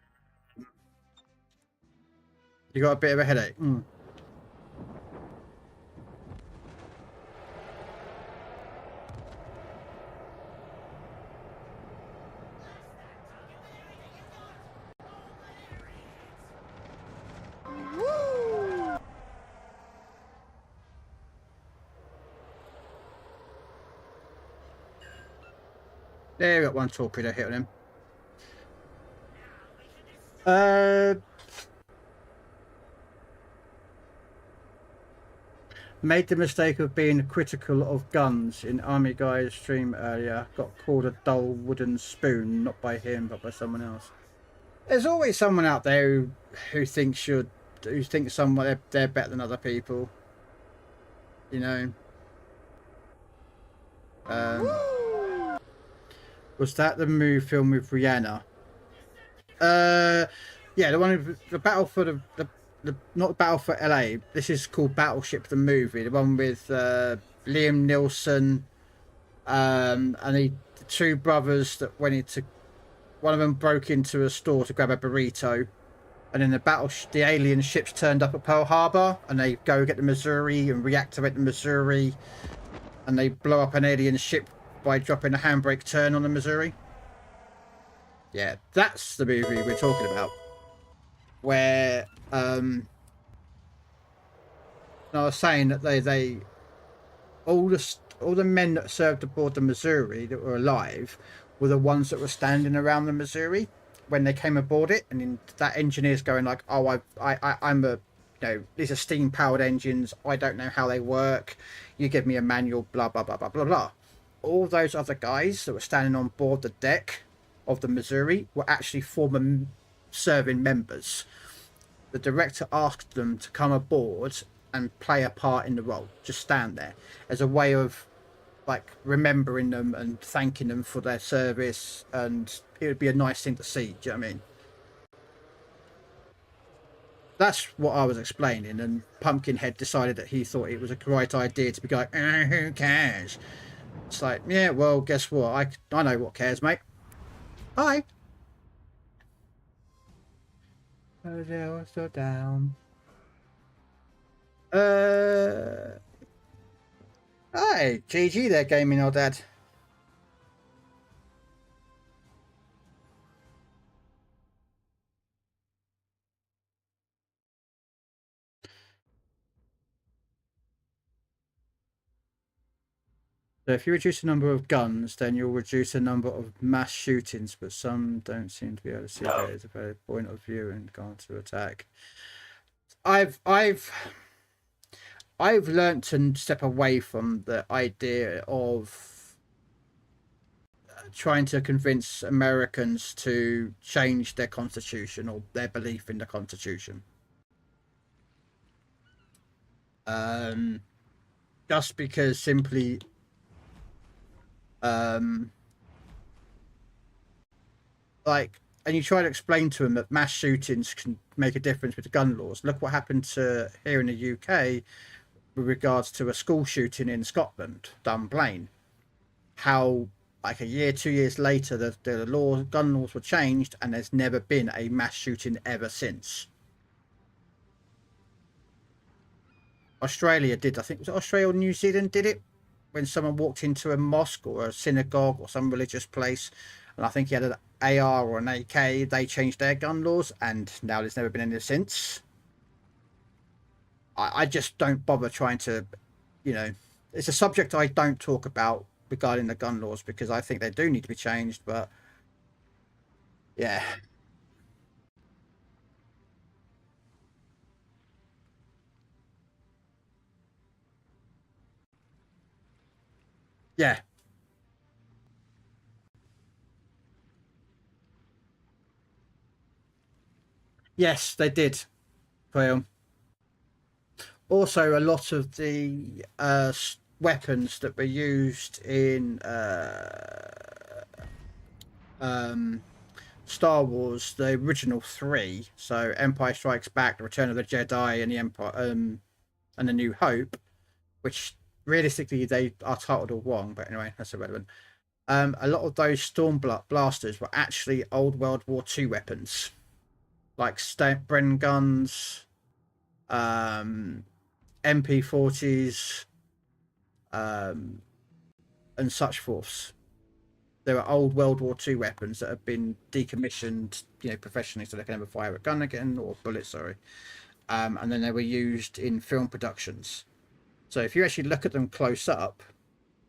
got a bit of a headache. There, we got one torpedo hit on him. Made the mistake of being critical of guns in Army Guy's stream earlier. Got called a dull wooden spoon, not by him, but by someone else. There's always someone out there who thinks someone they're better than other people. You know. Was that the movie film with Rihanna? Yeah, the one with the battle for the not the battle for LA. This is called Battleship the movie. The one with Liam Neeson, and the two brothers that went into. One of them broke into a store to grab a burrito, and then the alien ships turned up at Pearl Harbor, and they go get the Missouri and reactivate the Missouri, and they blow up an alien ship by dropping a handbrake turn on the Missouri. Yeah, that's the movie we're talking about. Where I was saying that all the men that served aboard the Missouri that were alive were the ones that were standing around the Missouri when they came aboard it, and that engineer's going like, "Oh, I'm a, these are steam powered engines. I don't know how they work. You give me a manual, blah blah blah blah blah blah." All those other guys that were standing on board the deck of the Missouri were actually former serving members. The director asked them to come aboard and play a part in the role, just stand there as a way of like remembering them and thanking them for their service, and it would be a nice thing to see. Do you know what I mean? That's what I was explaining, and Pumpkinhead decided that he thought it was a great idea to be like, who cares? It's like, yeah, well, guess what? I know what cares, mate. Hi. Oh, they're still down. Hi, GG there, gaming old dad. So if you reduce the number of guns, then you'll reduce the number of mass shootings, but some don't seem to be able to see that as a better point of view and go on to attack. I've learned to step away from the idea of trying to convince Americans to change their constitution or their belief in the constitution. Just because simply and you try to explain to them that mass shootings can make a difference with the gun laws. Look what happened here in the UK with regards to a school shooting in Scotland, Dunblane. How like a year, 2 years later, the gun laws were changed, and there's never been a mass shooting ever since. Australia did, I think, was it Australia or New Zealand did it? When someone walked into a mosque or a synagogue or some religious place, and I think he had an AR or an AK, they changed their gun laws, and now there's never been any since. I just don't bother trying to, it's a subject I don't talk about regarding the gun laws, because I think they do need to be changed, but yeah. Yeah. Yes, they did. Krell. Also, a lot of the weapons that were used in Star Wars, the original 3, so Empire Strikes Back, The Return of the Jedi, and the Empire, and The New Hope, which realistically they are titled all wrong, but anyway, that's irrelevant. a lot of those storm blasters were actually old World War II weapons, like Bren guns, MP40s, and such forths. There are old World War II weapons that have been decommissioned, professionally, so they can never fire a gun again, or bullets, sorry. And then they were used in film productions. So if you actually look at them close up,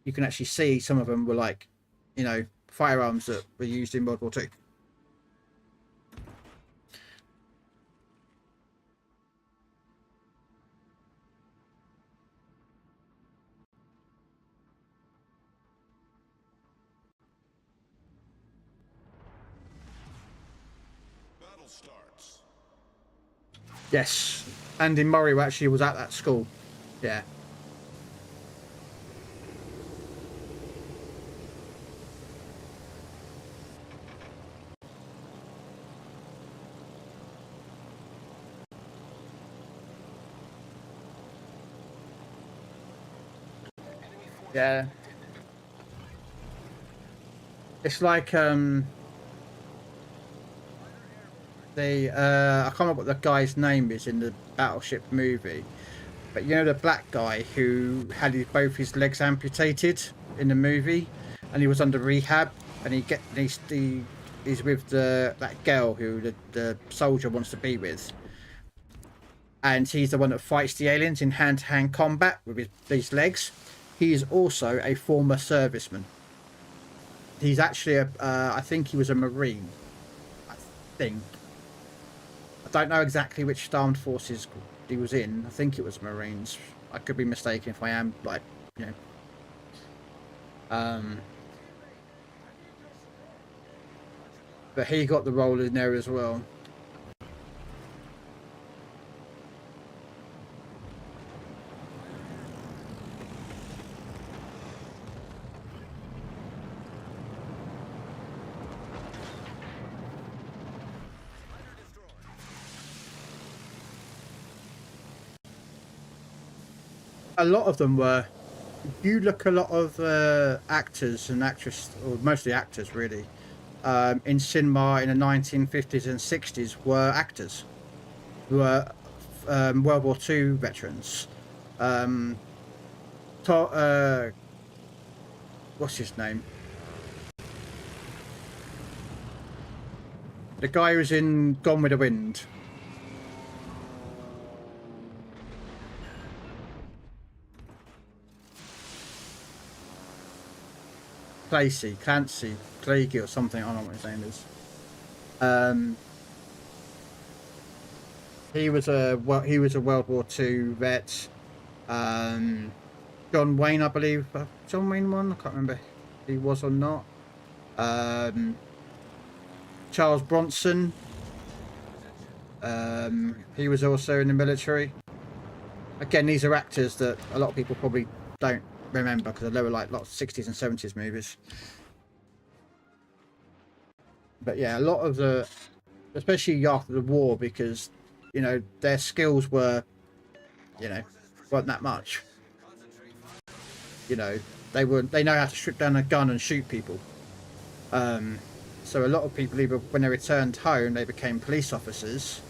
you can actually see some of them were like, firearms that were used in World War II. Battle starts. Yes, Andy Murray actually was at that school. Yeah. Yeah. It's like I can't remember what the guy's name is in the Battleship movie, but the black guy who had both his legs amputated in the movie, and he was under rehab, and he's with that girl who the soldier wants to be with, and he's the one that fights the aliens in hand-to-hand combat with these legs. He is also a former serviceman. He's actually I think he was a Marine. I think. I don't know exactly which armed forces he was in. I think it was Marines. I could be mistaken if I am, but he got the role in there as well. A lot of them were. You look a lot of actors and actresses, or mostly actors really, in cinema in the 1950s and 60s were actors who were World War II veterans. What's his name? The guy who's in Gone with the Wind. Clancy, Clegg or something. I don't know what his name is. He was a World War II vet. John Wayne, I believe. John Wayne one. I can't remember if he was or not. Charles Bronson. He was also in the military. Again, these are actors that a lot of people probably don't remember because they were like lots of 60s and 70s movies. But yeah, a lot of the, especially after the war, because their skills were, weren't that much. They know how to strip down a gun and shoot people. So a lot of people, either when they returned home, they became police officers,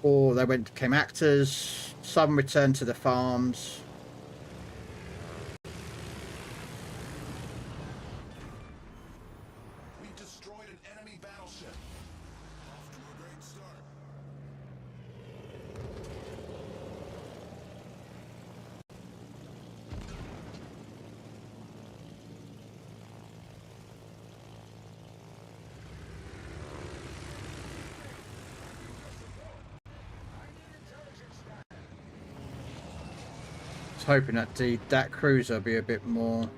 or they became actors. Some returned to the farms. We destroyed an enemy battleship. Off to a great start. Hoping that that cruiser will be a bit more.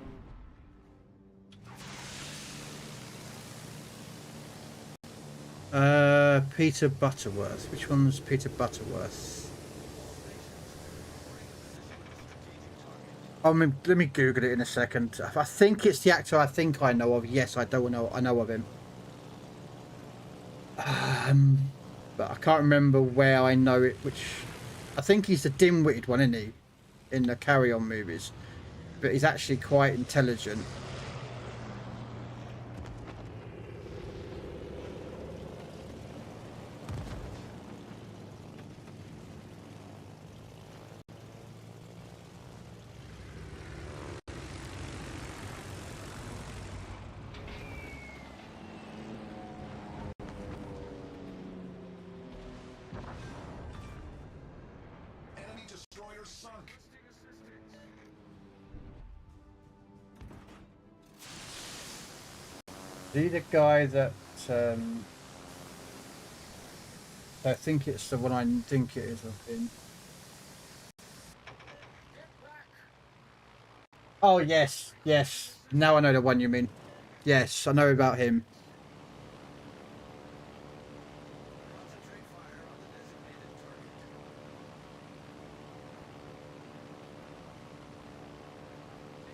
Peter Butterworth. Which one's Peter Butterworth? Let me Google it in a second. I think it's the actor I think I know of. Yes, I don't know. I know of him. But I can't remember where I know it. Which I think he's the dim-witted one, isn't he? in the Carry On movies, but he's actually quite intelligent. Enemy destroyer sunk. Is he the guy that I think it's the one I think it is of him. Oh yes, yes. Now I know the one you mean. Yes, I know about him.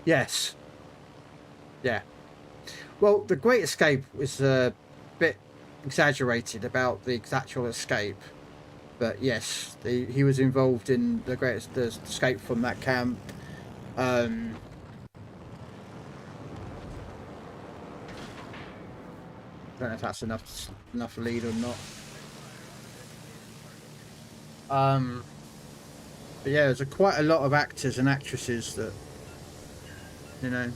Yes. Yeah. Well, the Great Escape was a bit exaggerated about the actual escape, but yes, he was involved in the escape from that camp. Don't know if that's enough lead or not. But yeah, there's quite a lot of actors and actresses that, you know.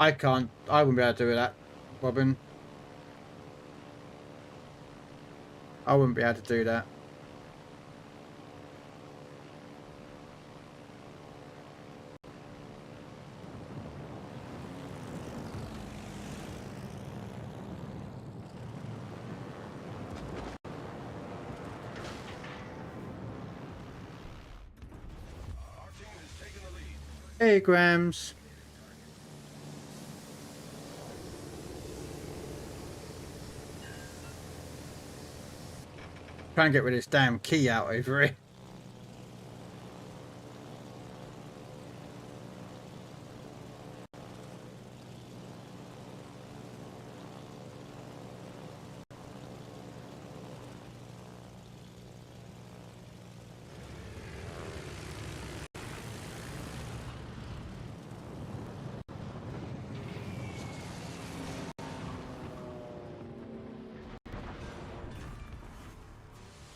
I wouldn't be able to do that, Robin. I wouldn't be able to do that. Hey, Grams. Trying to get rid of this damn key out over here.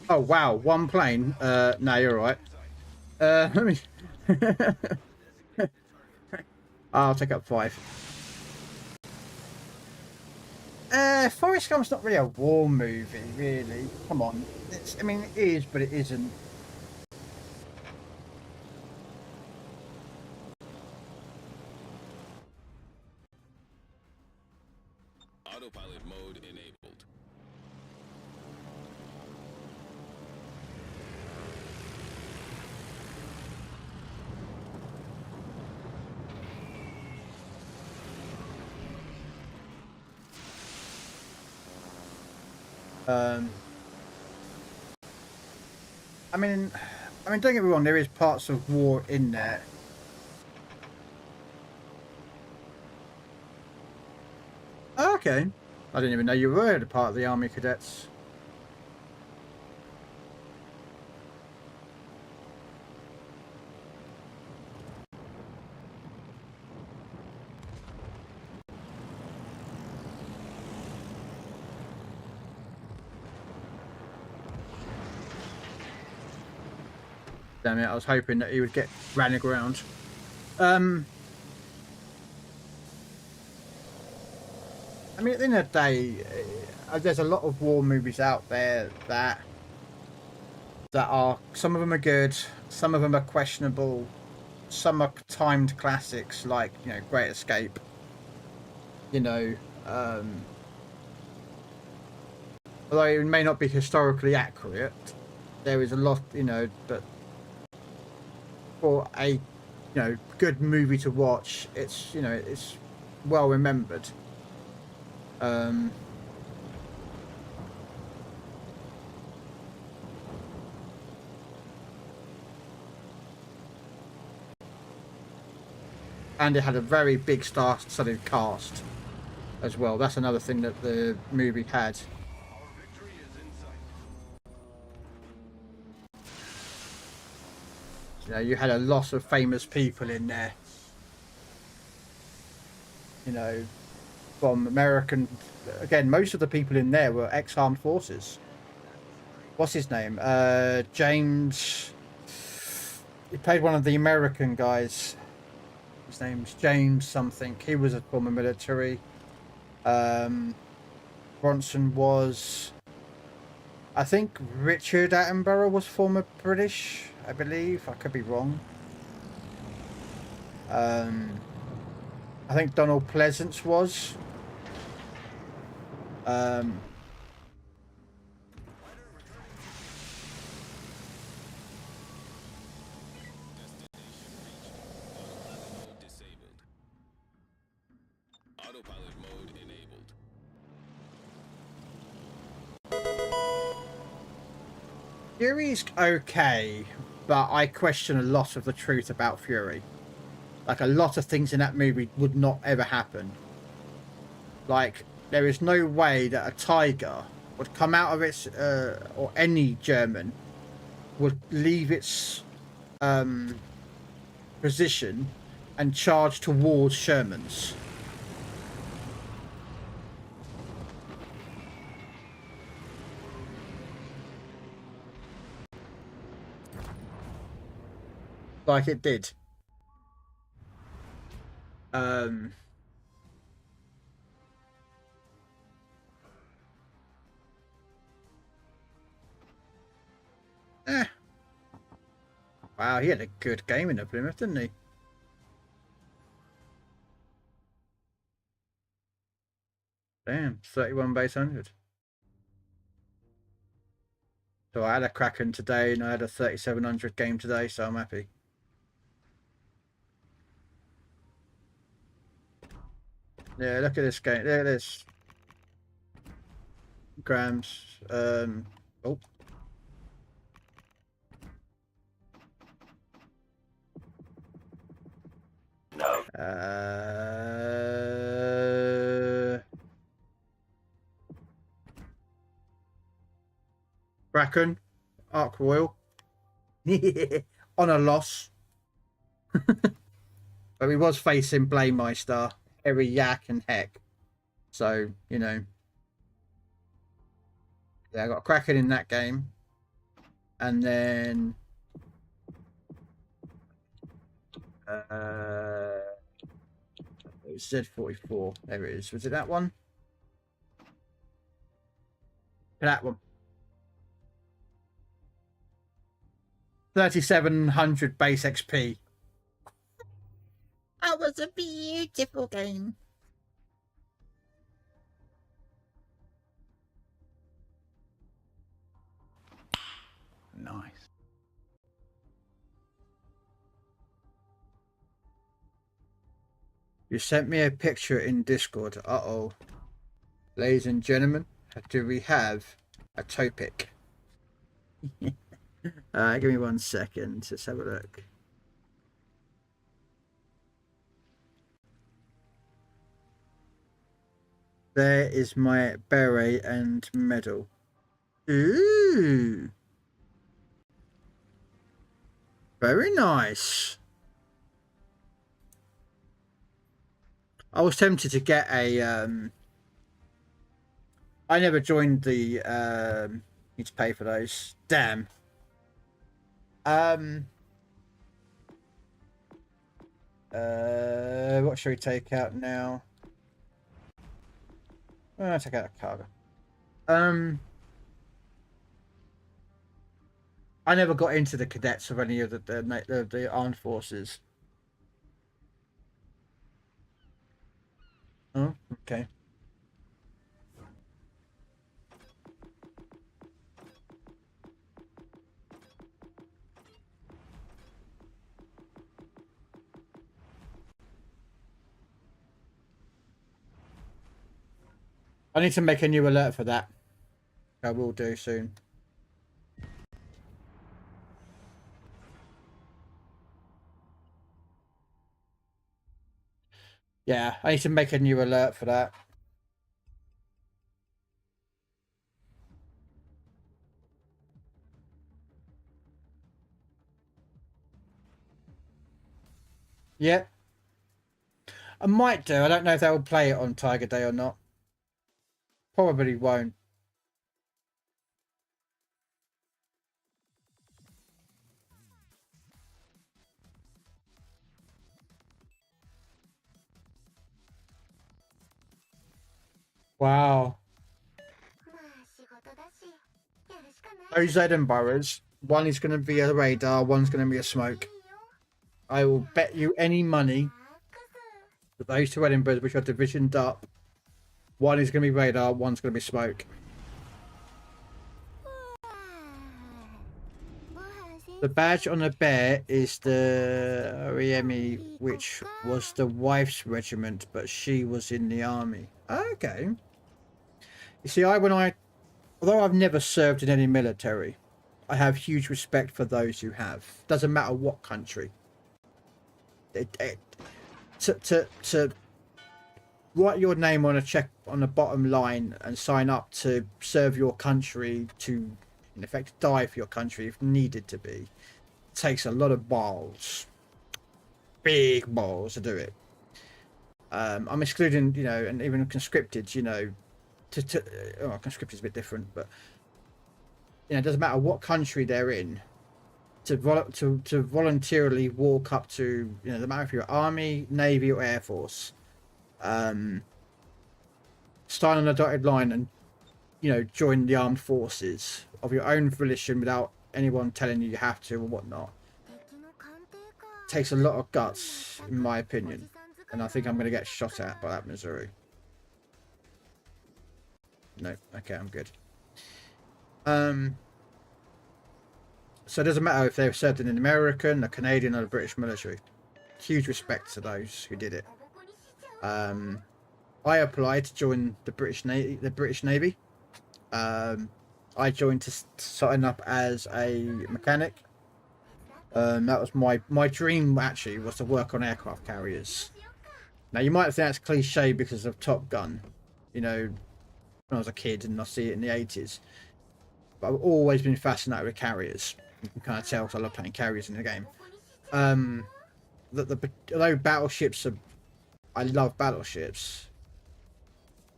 Oh wow, one plane. No, you're right. Let me. I'll take up 5. Forrest Gump's not really a war movie, really. Come on. I mean, it is, but it isn't. Autopilot mode enabled. I mean, don't get me wrong. There is parts of war in there. Oh, okay. I didn't even know you were a part of the Army Cadets. Damn it, I was hoping that he would get ran aground. I mean, at the end of the day, there's a lot of war movies out there that that are, some of them are good, some of them are questionable, some are timed classics like, you know, Great Escape, you know, although it may not be historically accurate, there is a lot, you know, but for a, you know, good movie to watch, it's, you know, it's well remembered. And it had a very big star-studded cast as well. That's another thing that the movie had. You know, you had a lot of famous people in there. You know, from American... Again, most of the people in there were ex-armed forces. What's his name? James... He played one of the American guys. His name's James something. He was a former military. Bronson was... I think Richard Attenborough was former British, I believe. I could be wrong. I think Donald Pleasance was. Autopilot mode enabled. Fury's okay, but I question a lot of the truth about Fury. Like, a lot of things in that movie would not ever happen. Like, there is no way that a tiger would come out of its, or any German would leave its position and charge towards Sherman's. Like it did. Wow, he had a good game in the Plymouth, didn't he? Damn, 31 base 100. So I had a Kraken today and I had a 3700 game today, so I'm happy. Yeah, look at this game. Look at this. Grams. Oh. No. Kraken. Arc Royal. On a loss. But he was facing Blaemeister, Harry Yak, and Heck. So, you know. Yeah, I got Kraken in that game. And then... Z44. There it is. Was it that one? That one. 3700 base XP. That was a beautiful game. Nice. You sent me a picture in Discord. Uh-oh. Ladies and gentlemen, do we have a topic? Give me 1 second. Let's have a look. There is my beret and medal. Ooh. Very nice. I was tempted to get a I never joined the need to pay for those. Damn. What should we take out now? I'll take out a cargo. I never got into the cadets of any of the armed forces. Oh, okay. I need to make a new alert for that. I will do soon. Yeah, I need to make a new alert for that. Yeah. I might do. I don't know if they'll play it on Tiger Day or not. Probably won't. Wow. Those Edinburghs, one is going to be a radar, one's going to be a smoke. I will bet you any money that those two Edinburghs, which are divisioned up, one is going to be radar, one's going to be smoke. The badge on the bear is the Ariemi, which was the wife's regiment, but she was in the army. Okay. You see, although I've never served in any military, I have huge respect for those who have. Doesn't matter what country. To write your name on a check on the bottom line and sign up to serve your country, to in effect die for your country if needed to be, takes a lot of balls, big balls to do it. I'm excluding, you know, and even conscripted, you know, conscripted is a bit different, but you know, it doesn't matter what country they're in, to voluntarily walk up to, you know, no matter if you're Army, Navy, or Air Force, stand on a dotted line and, you know, join the armed forces of your own volition without anyone telling you you have to or whatnot. Takes a lot of guts, in my opinion, and I think I'm going to get shot at by that Missouri. No, okay, I'm good. So it doesn't matter if they've served in an American, a Canadian, or a British military. Huge respect to those who did it. I applied to join the British Navy. I joined to sign up as a mechanic. That was my dream, actually, was to work on aircraft carriers. Now, you might think that's cliche because of Top Gun, you know, when I was a kid, and I see it in the 80s. But I've always been fascinated with carriers. You can kind of tell because I love playing carriers in the game. Although battleships are, I love battleships,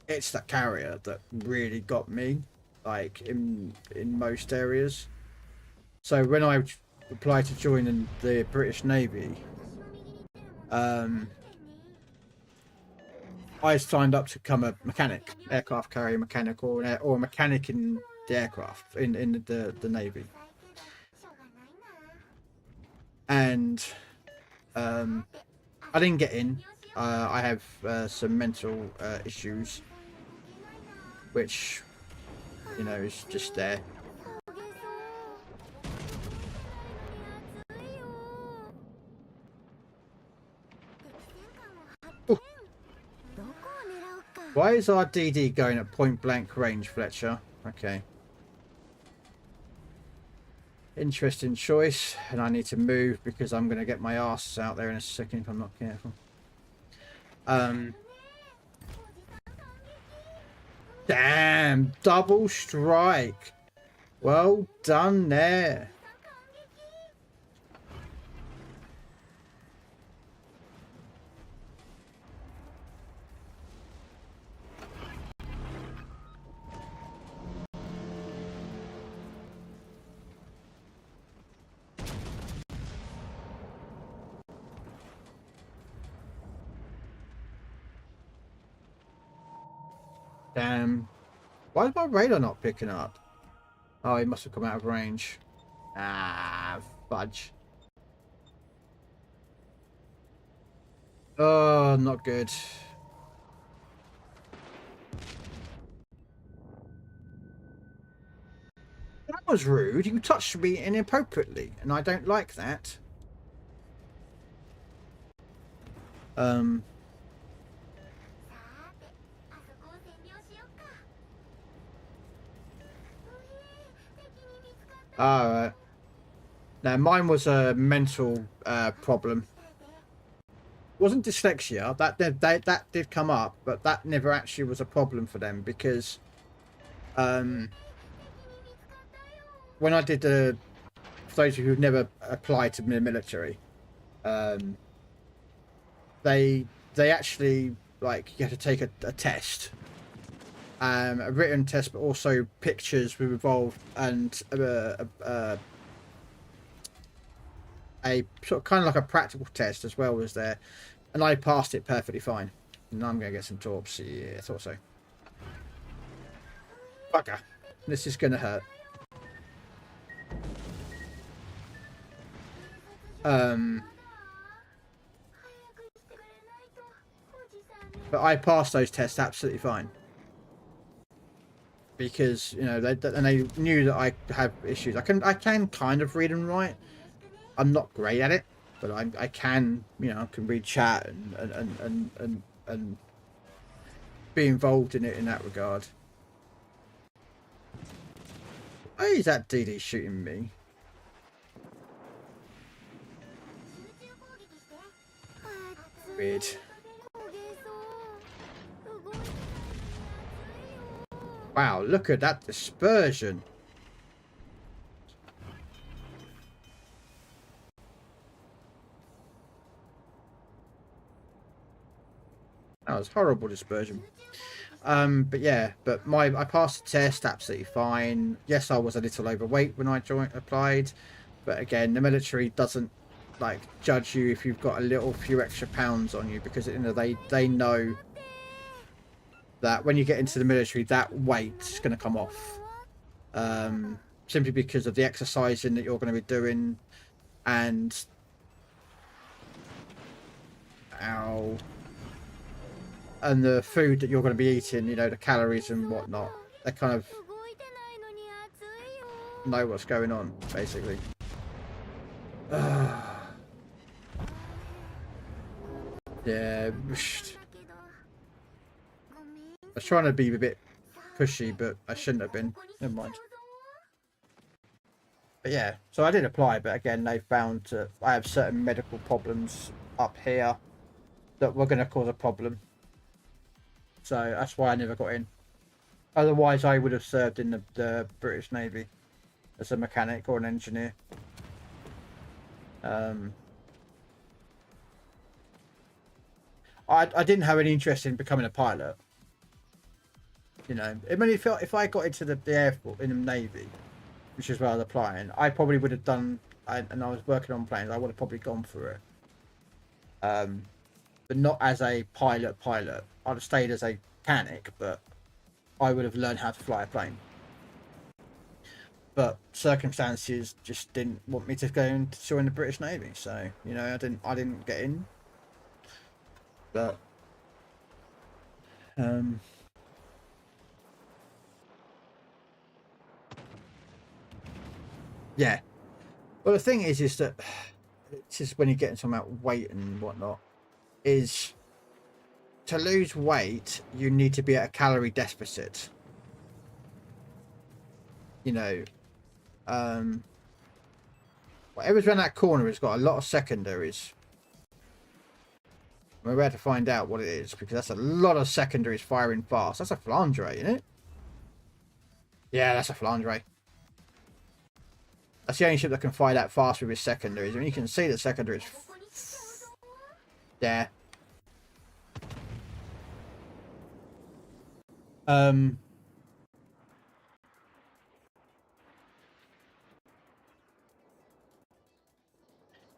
it's the carrier that really got me, like in most areas. So when I applied to join the British Navy, I signed up to become a mechanic, aircraft carrier mechanic, or a mechanic in the aircraft in the Navy. And I didn't get in. I have some mental issues, which, you know, is just there. Ooh. Why is our DD going at point blank range, Fletcher? Okay. Interesting choice, and I need to move because I'm going to get my ass out there in a second if I'm not careful. Damn, double strike. Well done there. Damn. Why is my radar not picking up? Oh, he must have come out of range. Ah, fudge. Oh, not good. That was rude. You touched me inappropriately, and I don't like that. Alright. Now, mine was a mental problem. It wasn't dyslexia. That did come up, but that never actually was a problem for them because when I did for those of you who've never applied to the military, they actually, like, you have to take a test, a written test, but also pictures were involved, and a sort of kind of like a practical test as well was there, and I passed it perfectly fine. And I'm gonna get some torps. Yeah, I thought so. Fucker, this is gonna hurt. But I passed those tests absolutely fine because, you know, they knew that I had issues. I can kind of read and write. I'm not great at it, but I can, you know, I can read chat and be involved in it in that regard. Why is that DD shooting me? Weird. Wow, look at that dispersion. That was horrible dispersion. But yeah, but I passed the test absolutely fine. Yes, I was a little overweight when I applied, but again, the military doesn't like judge you if you've got a few extra pounds on you, because, you know, they know that when you get into the military, that weight is going to come off, simply because of the exercising that you're going to be doing, and and the food that you're going to be eating, you know, the calories and whatnot. They kind of know what's going on, basically. Yeah. I was trying to be a bit pushy, but I shouldn't have been. Never mind. But yeah, so I did apply, but again, they found that I have certain medical problems up here that were going to cause a problem. So that's why I never got in. Otherwise, I would have served in the British Navy as a mechanic or an engineer. I didn't have any interest in becoming a pilot. You know, I mean, if I got into the Air Force, in the Navy, which is where I was applying, I probably would have done, and I was working on planes, I would have probably gone for it. But not as a pilot. I'd have stayed as a mechanic, but I would have learned how to fly a plane. But circumstances just didn't want me to go and join the British Navy, so, you know, I didn't get in. But yeah. Well, the thing is that this is when you get into about weight and whatnot, is to lose weight, you need to be at a calorie deficit. You know, whatever's around that corner has got a lot of secondaries. We're about to find out what it is, because that's a lot of secondaries firing fast. That's a flange, isn't it? Yeah, that's a flange. That's the only ship that can fire that fast with its secondaries. I mean, you can see the secondaries. Yeah.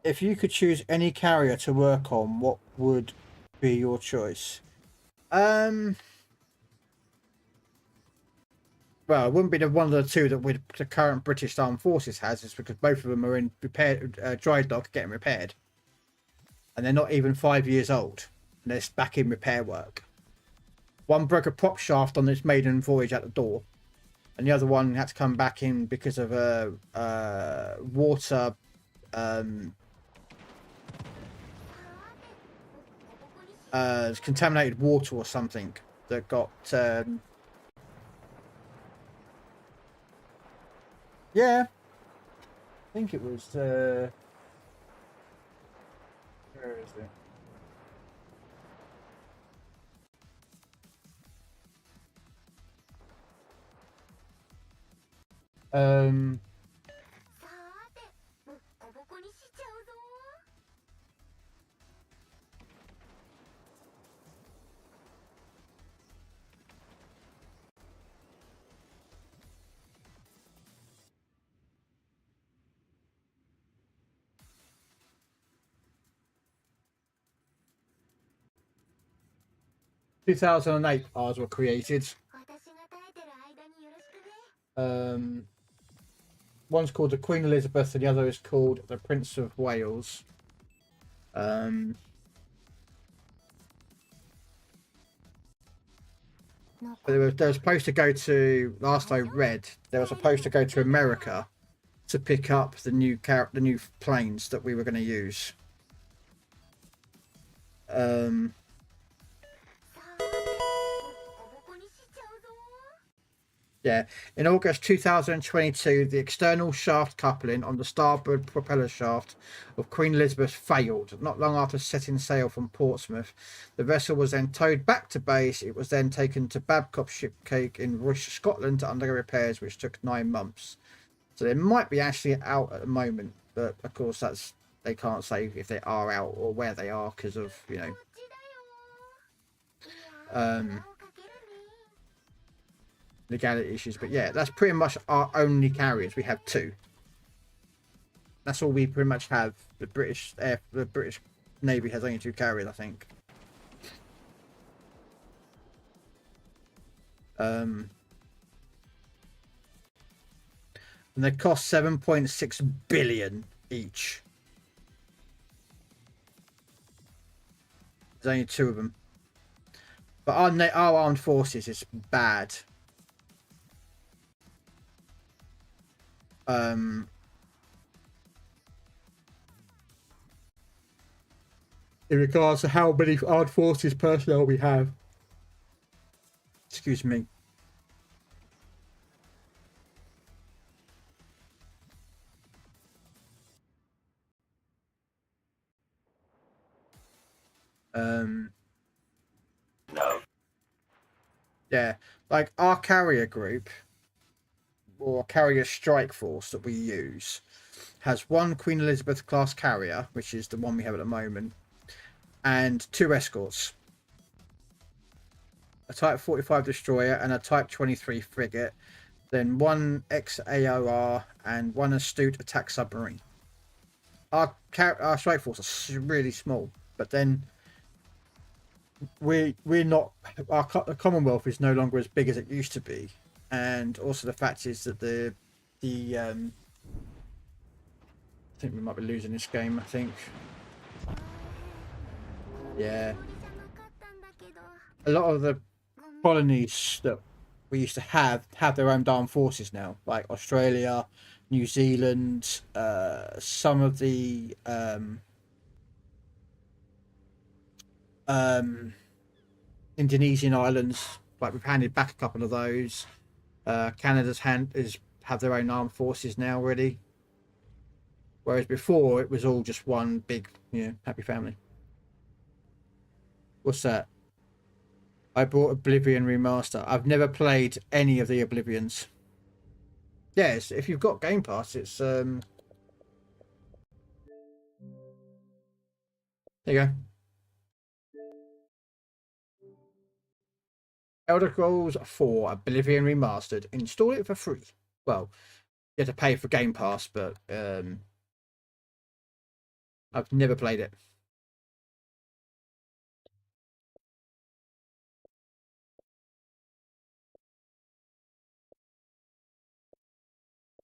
If you could choose any carrier to work on, what would be your choice? Well, well, it wouldn't be the one of the two that the current British Armed Forces has, is because both of them are in dry dock getting repaired, and they're not even 5 years old, and they're back in repair work. One broke a prop shaft on its maiden voyage at the door, and the other one had to come back in because of a water contaminated water or something that got yeah, I think it was where is it? Um 2008 ours were created. One's called the Queen Elizabeth and the other is called the Prince of Wales. But they were supposed to go to, last I read, they were supposed to go to America to pick up the new planes that we were going to use. Yeah, in August 2022, the external shaft coupling on the starboard propeller shaft of Queen Elizabeth failed. Not long after setting sail from Portsmouth, the vessel was then towed back to base. It was then taken to Babcock Shipcake in Rush, Scotland to undergo repairs, which took 9 months. So they might be actually out at the moment, but of course they can't say if they are out or where they are because of, you know, legality issues. But yeah, that's pretty much our only carriers. We have 2. That's all we pretty much have. The British Navy has only 2 carriers, I think. And they cost 7.6 billion each. There's only 2 of them. But our armed forces is bad. In regards to how many armed forces personnel we have. Excuse me. No. Yeah, like our carrier group or carrier strike force that we use has 1 Queen Elizabeth class carrier, which is the one we have at the moment, and 2 escorts, a Type 45 destroyer and a Type 23 frigate, then 1 XAOR and 1 astute attack submarine. Our strike force are really small, but then we're not, our Commonwealth is no longer as big as it used to be, and also the fact is that the I think we might be losing this game. I think, yeah, a lot of the colonies that we used to have their own armed forces now, like Australia, New Zealand, some of the Indonesian islands, like we've handed back a couple of those. Canada's have their own armed forces now already, whereas before it was all just one big, you know, happy family. What's that? I bought Oblivion Remaster. I've never played any of the Oblivions. Yes, if you've got Game Pass, it's there you go. Elder Scrolls 4 Oblivion Remastered. Install it for free. Well, you have to pay for Game Pass, but I've never played it.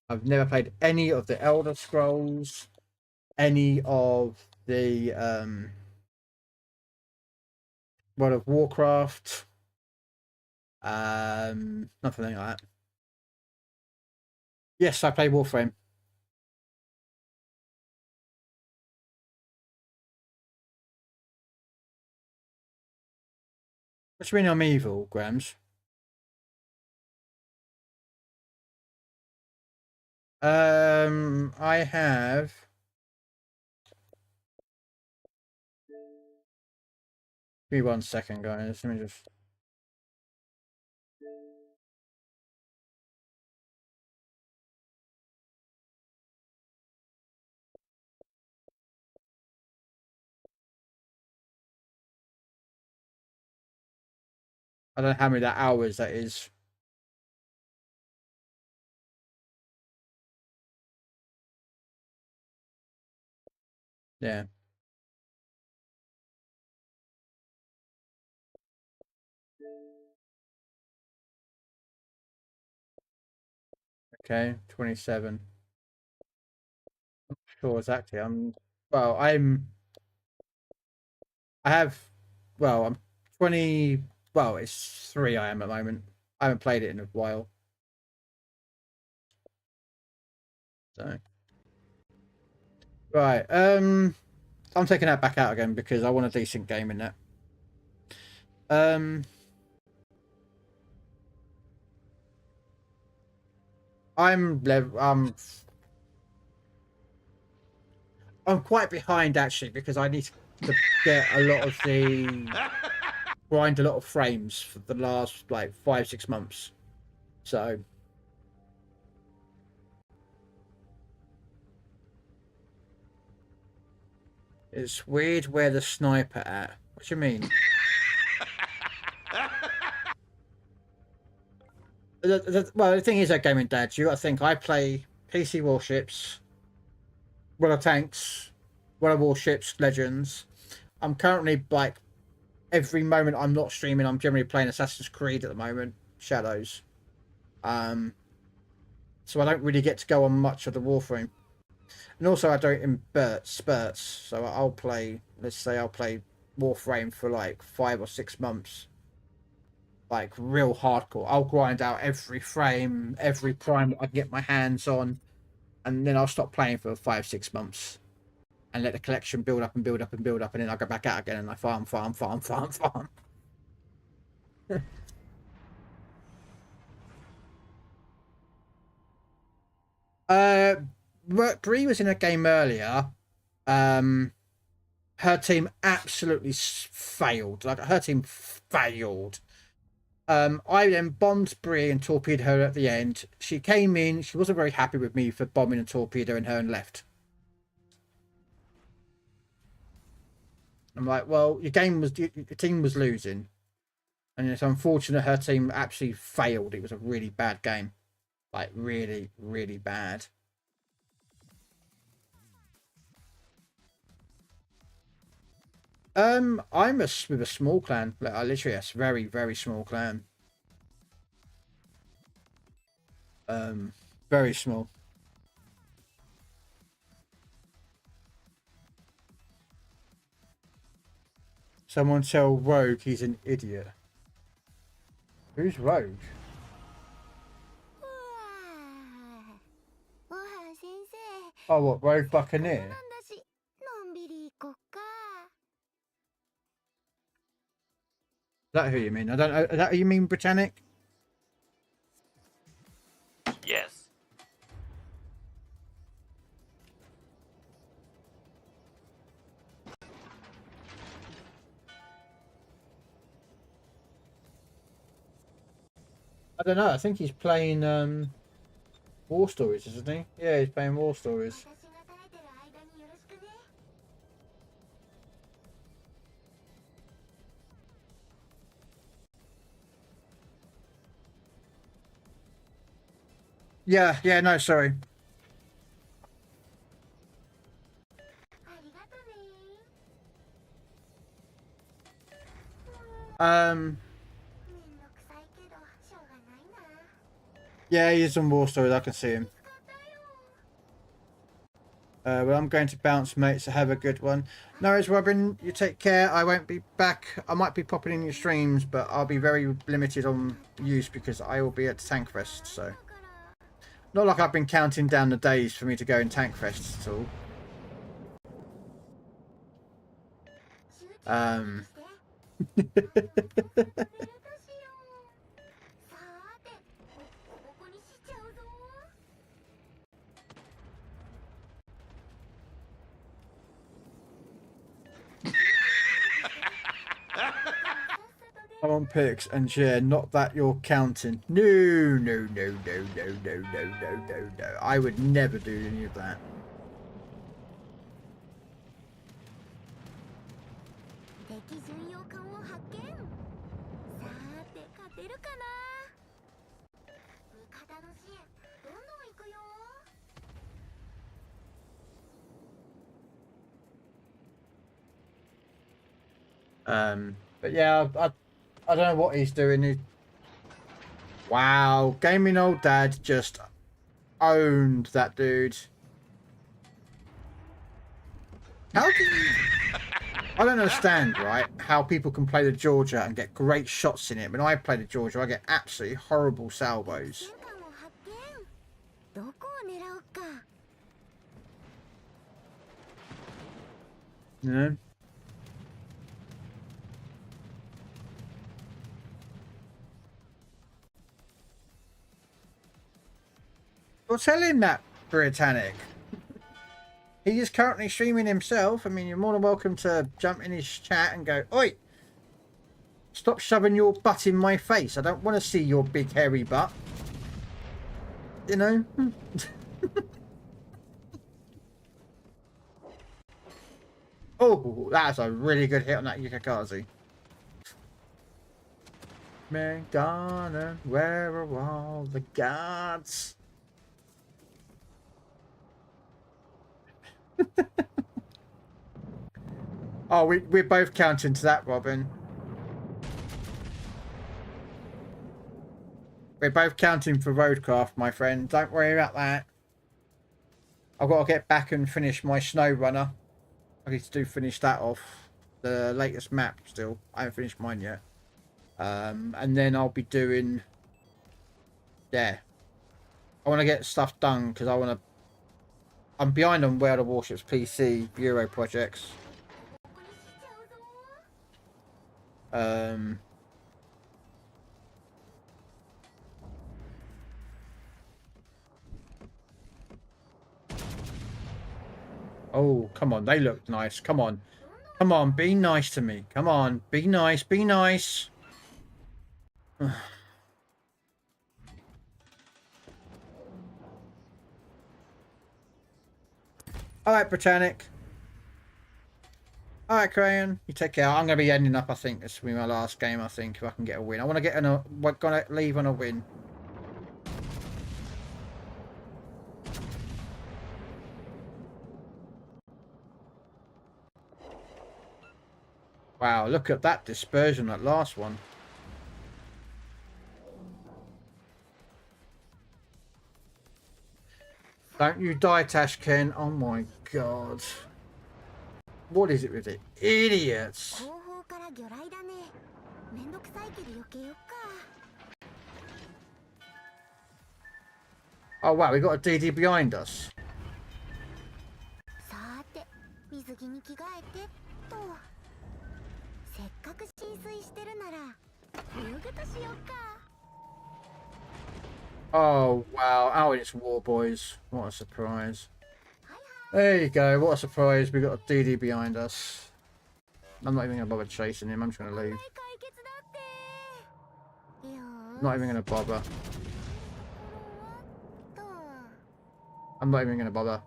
I've never played any of the Elder Scrolls, any of the World of Warcraft, nothing like that. Yes, I play Warframe. What do you mean I'm evil, Grams? I have. Give me 1 second, guys. Let me just. I don't know how many that hours that is. Yeah. Okay, 27. Not sure exactly. I have, I'm 20, it's 3 I am at the moment. I haven't played it in a while. So. Right, I'm taking that back out again because I want a decent game in that. I'm quite behind actually because I need to get a lot of grind a lot of frames for the last like 5-6 months. So it's weird where the sniper at. What do you mean? The thing is, that gaming dad, you got to think. I play PC warships, World of Tanks, World of Warships, Legends. I'm currently like every moment I'm not streaming, I'm generally playing Assassin's Creed at the moment, Shadows. So I don't really get to go on much of the Warframe, and also I do it in spurts. So I'll play, let's say, I'll play Warframe for like 5 or 6 months. Like real hardcore. I'll grind out every frame, every prime I can get my hands on, and then I'll stop playing for 5-6 months and let the collection build up and build up and build up, and then I'll go back out again and I farm. Bree was in a game earlier. Her team absolutely failed. Like her team failed. I then bombed Bree and torpedoed her at the end. She came in. She wasn't very happy with me for bombing and torpedoing her and left. I'm like, well, your team was losing, and it's unfortunate her team absolutely failed. It was a really bad game, like really, really bad. I'm with a small clan. Like, literally a very, very small clan. Very small. Someone tell Rogue he's an idiot. Who's Rogue? Oh, what, Rogue Buccaneer? Is that who you mean? I don't know. Is that who you mean, Britannic? Yes. I don't know. I think he's playing War Stories, isn't he? Yeah, he's playing War Stories. Yeah, no, sorry. Yeah, he's on War Stories. I can see him. Well, I'm going to bounce, mate, so have a good one. No worries, Robin. You take care. I won't be back. I might be popping in your streams, but I'll be very limited on use because I will be at Tankfest, so... Not like I've been counting down the days for me to go in Tankfest at all. I'm on pics and yeah, not that you're counting. No, no, no, no, no, no, no, no, no, no. I would never do any of that. But yeah, I don't know what he's doing. Wow, gaming old dad just owned that dude. How do you... I don't understand, right, how people can play the Georgia and get great shots in it. When I play the Georgia, I get absolutely horrible salvos. You know? Well, tell him that, Britannic. He is currently streaming himself. I mean, you're more than welcome to jump in his chat and go, "Oi! Stop shoving your butt in my face. I don't want to see your big hairy butt." You know? Oh, that's a really good hit on that Yukikaze. McDonald, where are all the gods? Oh, we're both counting to that, Robin. We're both counting for Roadcraft, my friend. Don't worry about that. I've got to get back and finish my Snow Runner. I need to finish that off. The latest map still. I haven't finished mine yet. And then I'll be doing... Yeah. I want to get stuff done because I want to... I'm behind on World of Warships PC Bureau projects. Oh, come on. They look nice. Come on. Come on. Be nice to me. Come on. Be nice. Be nice. Alright, Britannic. Alright, Crayon. You take care. I'm going to be ending up, I think. This will be my last game, I think, if I can get a win. I want to get we're going to leave on a win. Wow, look at that dispersion, that last one. Don't you die, Tashken. Oh my god. What is it with it? Idiots. Oh wow, we got a DD behind us. Oh wow, oh it's War Boys. What a surprise. There you go, what a surprise. We got a DD behind us. I'm not even going to bother chasing him, I'm just going to leave. Not even going to bother. I'm not even going to bother.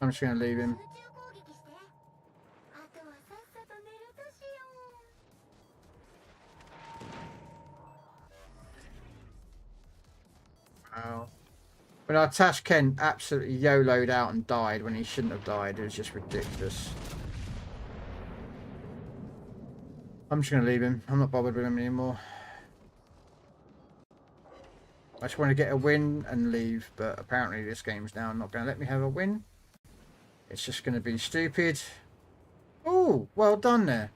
I'm just going to leave him. Wow. When our Tashkent absolutely YOLO'd out and died when he shouldn't have died, it was just ridiculous. I'm just going to leave him. I'm not bothered with him anymore. I just want to get a win and leave, but apparently this game's now not going to let me have a win. It's just going to be stupid. Oh, well done there.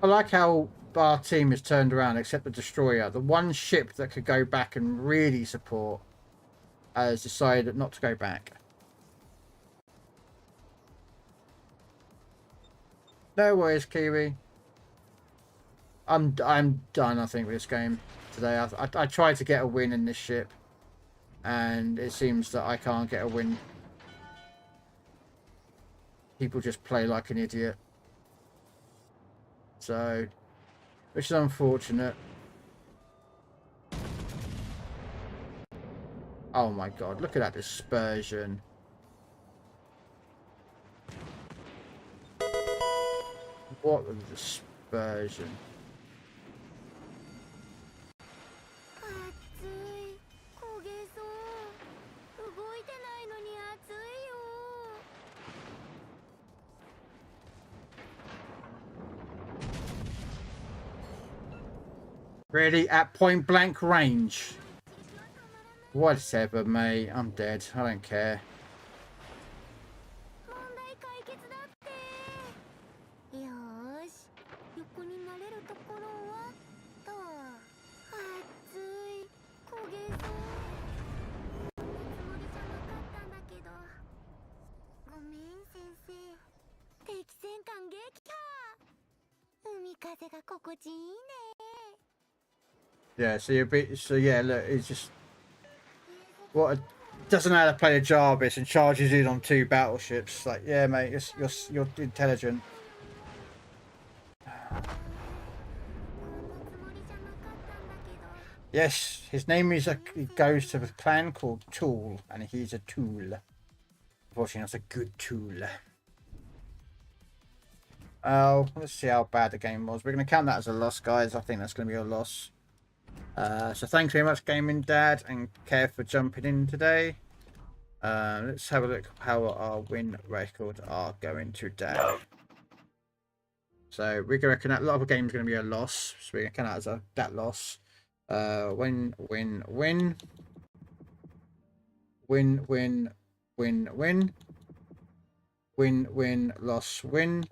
I like how our team is turned around, except the destroyer. The one ship that could go back and really support has decided not to go back. No worries, Kiwi. I'm done, I think, with this game today. I tried to get a win in this ship, and it seems that I can't get a win. People just play like an idiot. So, which is unfortunate. Oh my god, look at that dispersion. What a dispersion. Really? At point blank range? Whatever, mate. I'm dead. I don't care. Yeah, so you're yeah, look, it's just what doesn't know how to play a Jarvis and charges in on 2 battleships. Like, yeah, mate, you're intelligent. Yes, his name is he goes to a clan called Tool, and he's a tool. Unfortunately, not a good tool. Oh, let's see how bad the game was. We're going to count that as a loss, guys. I think that's going to be a loss. So thanks very much, Gaming Dad and Kev, for jumping in today. Let's have a look how our win record are going today. So we're going to reckon that a lot of the games are going to be a loss. So we're going to count that as that loss. Win, win, win. Win, win, win, win. Win, win, loss, win.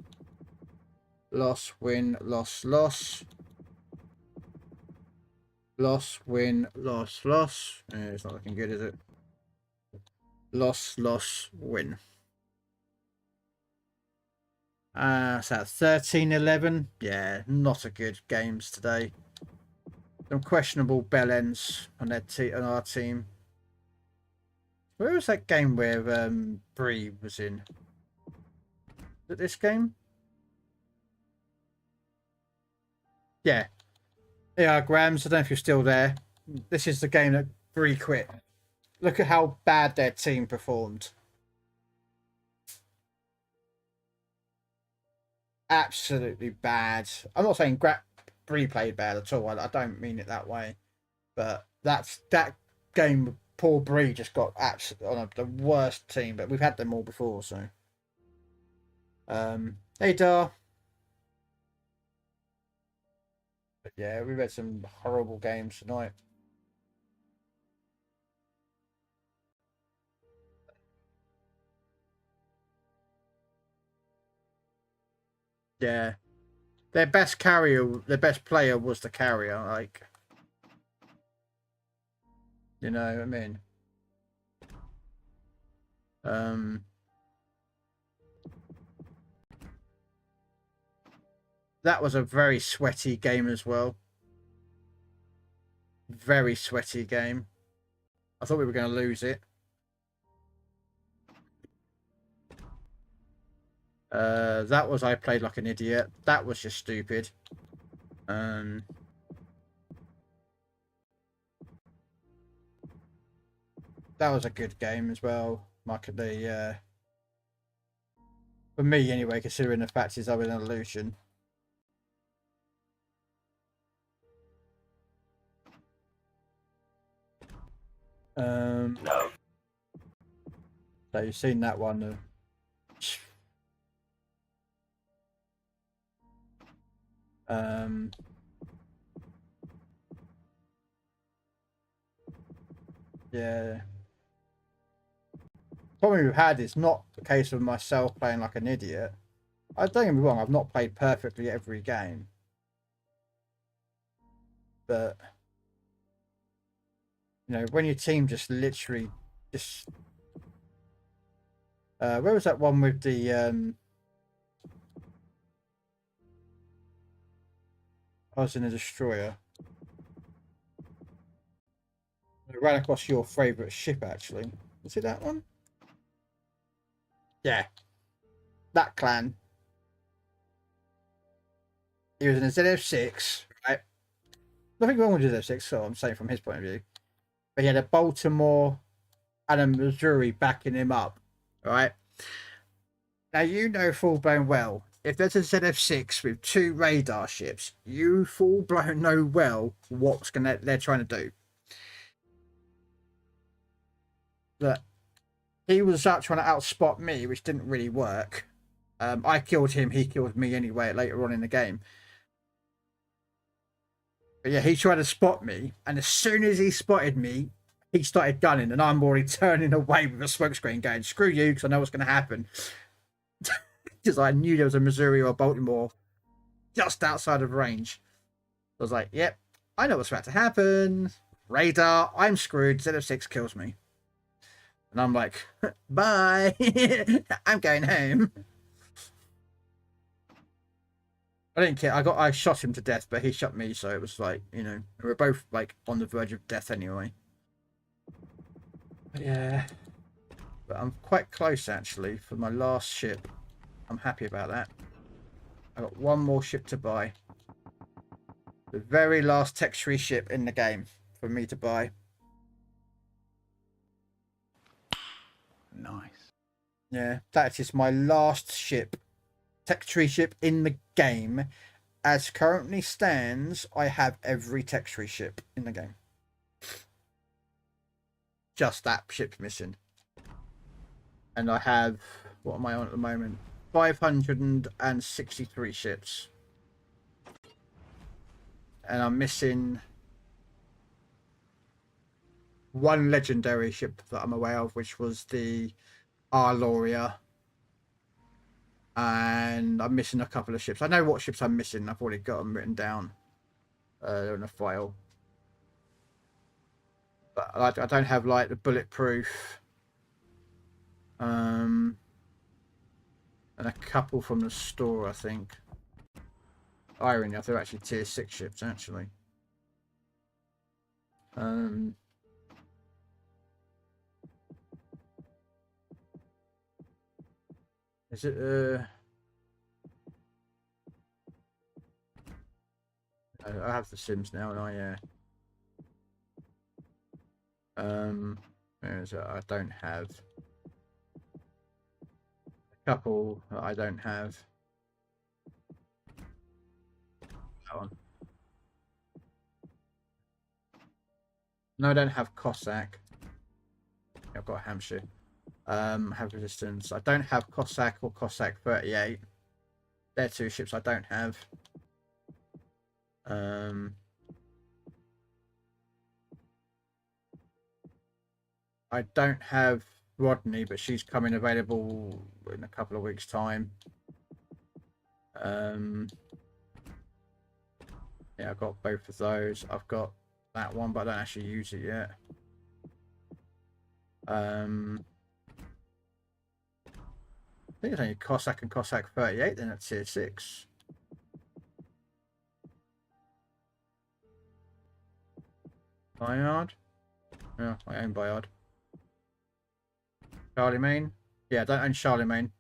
Loss, win, loss, loss. Loss, win, loss, loss. It's not looking good, is it? Loss, loss, win. So that's 13-11. Yeah, not a good games today. Some questionable bell ends on on our team. Where was that game where Bree was in? Is it this game? Yeah. Yeah, Grams, I don't know if you're still there. This is the game that Bree quit. Look at how bad their team performed. Absolutely bad. I'm not saying Bree played bad at all. I don't mean it that way. But that game, poor Bree just got absolutely on the worst team. But we've had them all before, so. Hey, Dar. But yeah, we've had some horrible games tonight. Yeah. Their best player was the carrier, like. You know what I mean? That was a very sweaty game as well. Very sweaty game. I thought we were going to lose it. That was I played like an idiot. That was just stupid. That was a good game as well. Markedly, for me anyway, considering the fact is I was an illusion. No. So you've seen that one. Yeah. Problem we've had is not the case of myself playing like an idiot. Don't get me wrong, I've not played perfectly every game. But you know, when your team just literally just where was that one with the I was in a destroyer. I ran across your favourite ship actually. Was it that one? Yeah. That clan. He was in a ZF6, right? Nothing wrong with ZF6, so I'm saying from his point of view. But he had a Baltimore and a Missouri backing him up, right? Now, you know full-blown well, if there's a ZF6 with 2 radar ships, you full-blown know well what's they're trying to do. That he was out trying to outspot me, which didn't really work. I killed him, he killed me anyway later on in the game. But yeah, he tried to spot me, and as soon as he spotted me, he started gunning, and I'm already turning away with a smoke screen going, screw you, because I know what's going to happen. Because I knew there was a Missouri or Baltimore just outside of range. I was like, yep, I know what's about to happen. Radar, I'm screwed, ZF6 kills me. And I'm like, bye, I'm going home. I didn't care. I shot him to death, but he shot me, so it was like, you know, we were both like on the verge of death anyway. But yeah, but I'm quite close actually for my last ship. I'm happy about that. I got one more ship to buy. The very last tech-free ship in the game for me to buy. Nice. Yeah, that is my last ship. Tech-free ship in the game. As currently stands, I have every tech-free ship in the game. Just that ship missing. And I have, what am I on at the moment? 563 ships. And I'm missing one legendary ship that I'm aware of, which was the Arloria. And I'm missing a couple of ships. I know what ships I'm missing. I've already got them written down. They're in a file. But I don't have like the bulletproof. And a couple from the store, I think. Irony, they're actually tier 6 ships, actually. Is it, I have the Sims now, and where is it? I don't have. A couple that I don't have. That one. No, I don't have Cossack. I've got Hampshire. Have resistance. I don't have Cossack or Cossack 38. They're 2 ships I don't have. I don't have Rodney, but she's coming available in a couple of weeks' time. Yeah, I've got both of those. I've got that one, but I don't actually use it yet. I think it's only Cossack and Cossack 38 then at tier 6. Bayard? Yeah, I own Bayard. Charlemagne? Yeah, I don't own Charlemagne.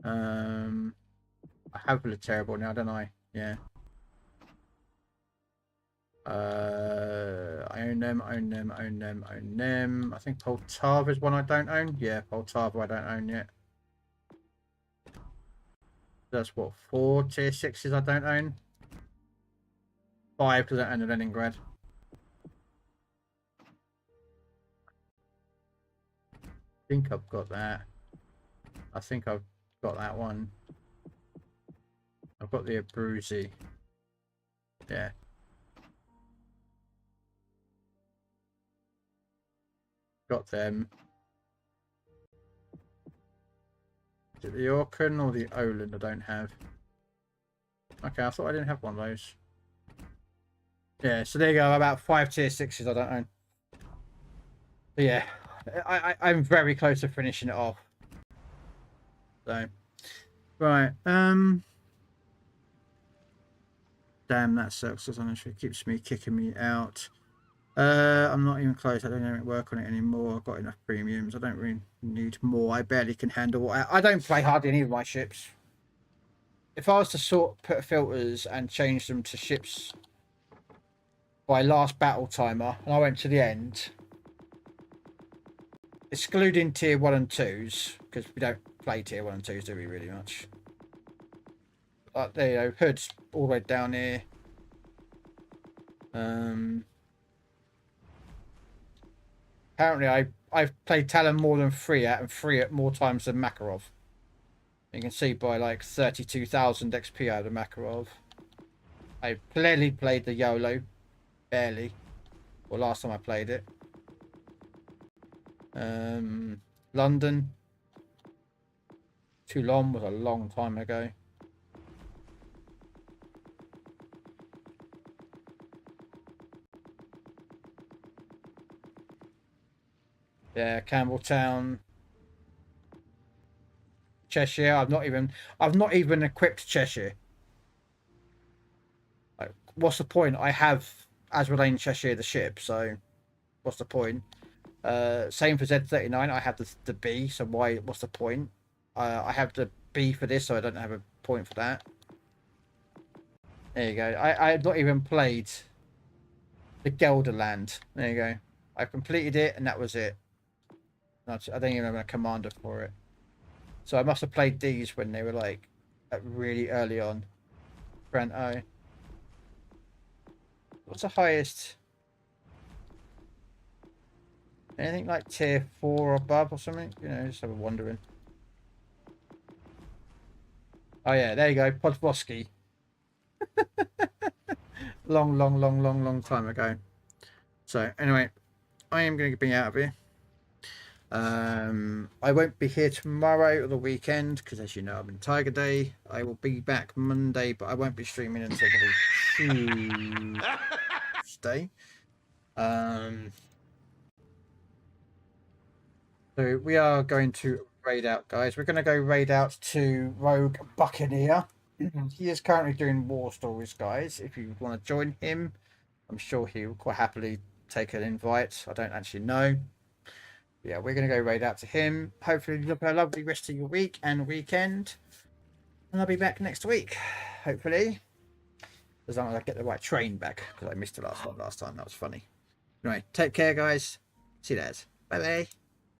I have a terrible now, don't I? Yeah. I own them, own them, own them, own them. I think Poltava is one I don't own. Yeah, Poltava I don't own yet. That's what, 4 tier 6s I don't own? 5 because I don't own the Leningrad. I think I've got that. I think I've got that one. I've got the Abruzzi. Yeah. Got them. Is it the Orkan or the Oland I don't have? Okay, I thought I didn't have one of those. Yeah, so there you go. About 5 tier 6s I don't own. But yeah, I'm very close to finishing it off. So, right. Damn, that sucks. It keeps me kicking me out. I'm not even close. I don't even work on it anymore. I've got enough premiums. I don't really need more. I barely can handle. I don't play hardly any of my ships. If I was to put filters and change them to ships by last battle timer, and I went to the end, excluding tier 1 and 2s, because we don't play tier 1 and 2s, do we, really much? But there you go, Hood's all the way down here. Apparently I've played Talon more than 3 at, and 3 at more times than Makarov. You can see by like 32,000 XP out of Makarov. I clearly played the YOLO. Barely. Well, last time I played it. London. Toulon was a long time ago. Yeah, Campbelltown. Cheshire. I've not even equipped Cheshire. Like, what's the point? I have Azrael Cheshire the ship, so what's the point? Same for Z39. I have the B, so what's the point? I have the B for this, so I don't have a point for that. There you go. I've not even played the Gelderland. There you go. I completed it, and that was it. I don't even have a commander for it. So I must have played these when they were like really early on. Grant O. What's the highest? Anything like tier 4 or above or something? You know, just have a wondering. Oh yeah, there you go, Podvosky. long time ago. So anyway, I am going to be out of here. I won't be here tomorrow or the weekend because, as you know, I'm in Tiger Day. I will be back Monday, but I won't be streaming until Tuesday. So we are going to raid out, guys. We're going to go raid out to Rogue Buccaneer. He is currently doing war stories, guys. If you want to join him, I'm sure he will quite happily take an invite. I don't actually know. Yeah, we're going to go raid out to him. Hopefully you'll have a lovely rest of your week and weekend. And I'll be back next week, hopefully. As long as I get the right train back, because I missed it last time. That was funny. Anyway, take care, guys. See you later. Bye-bye.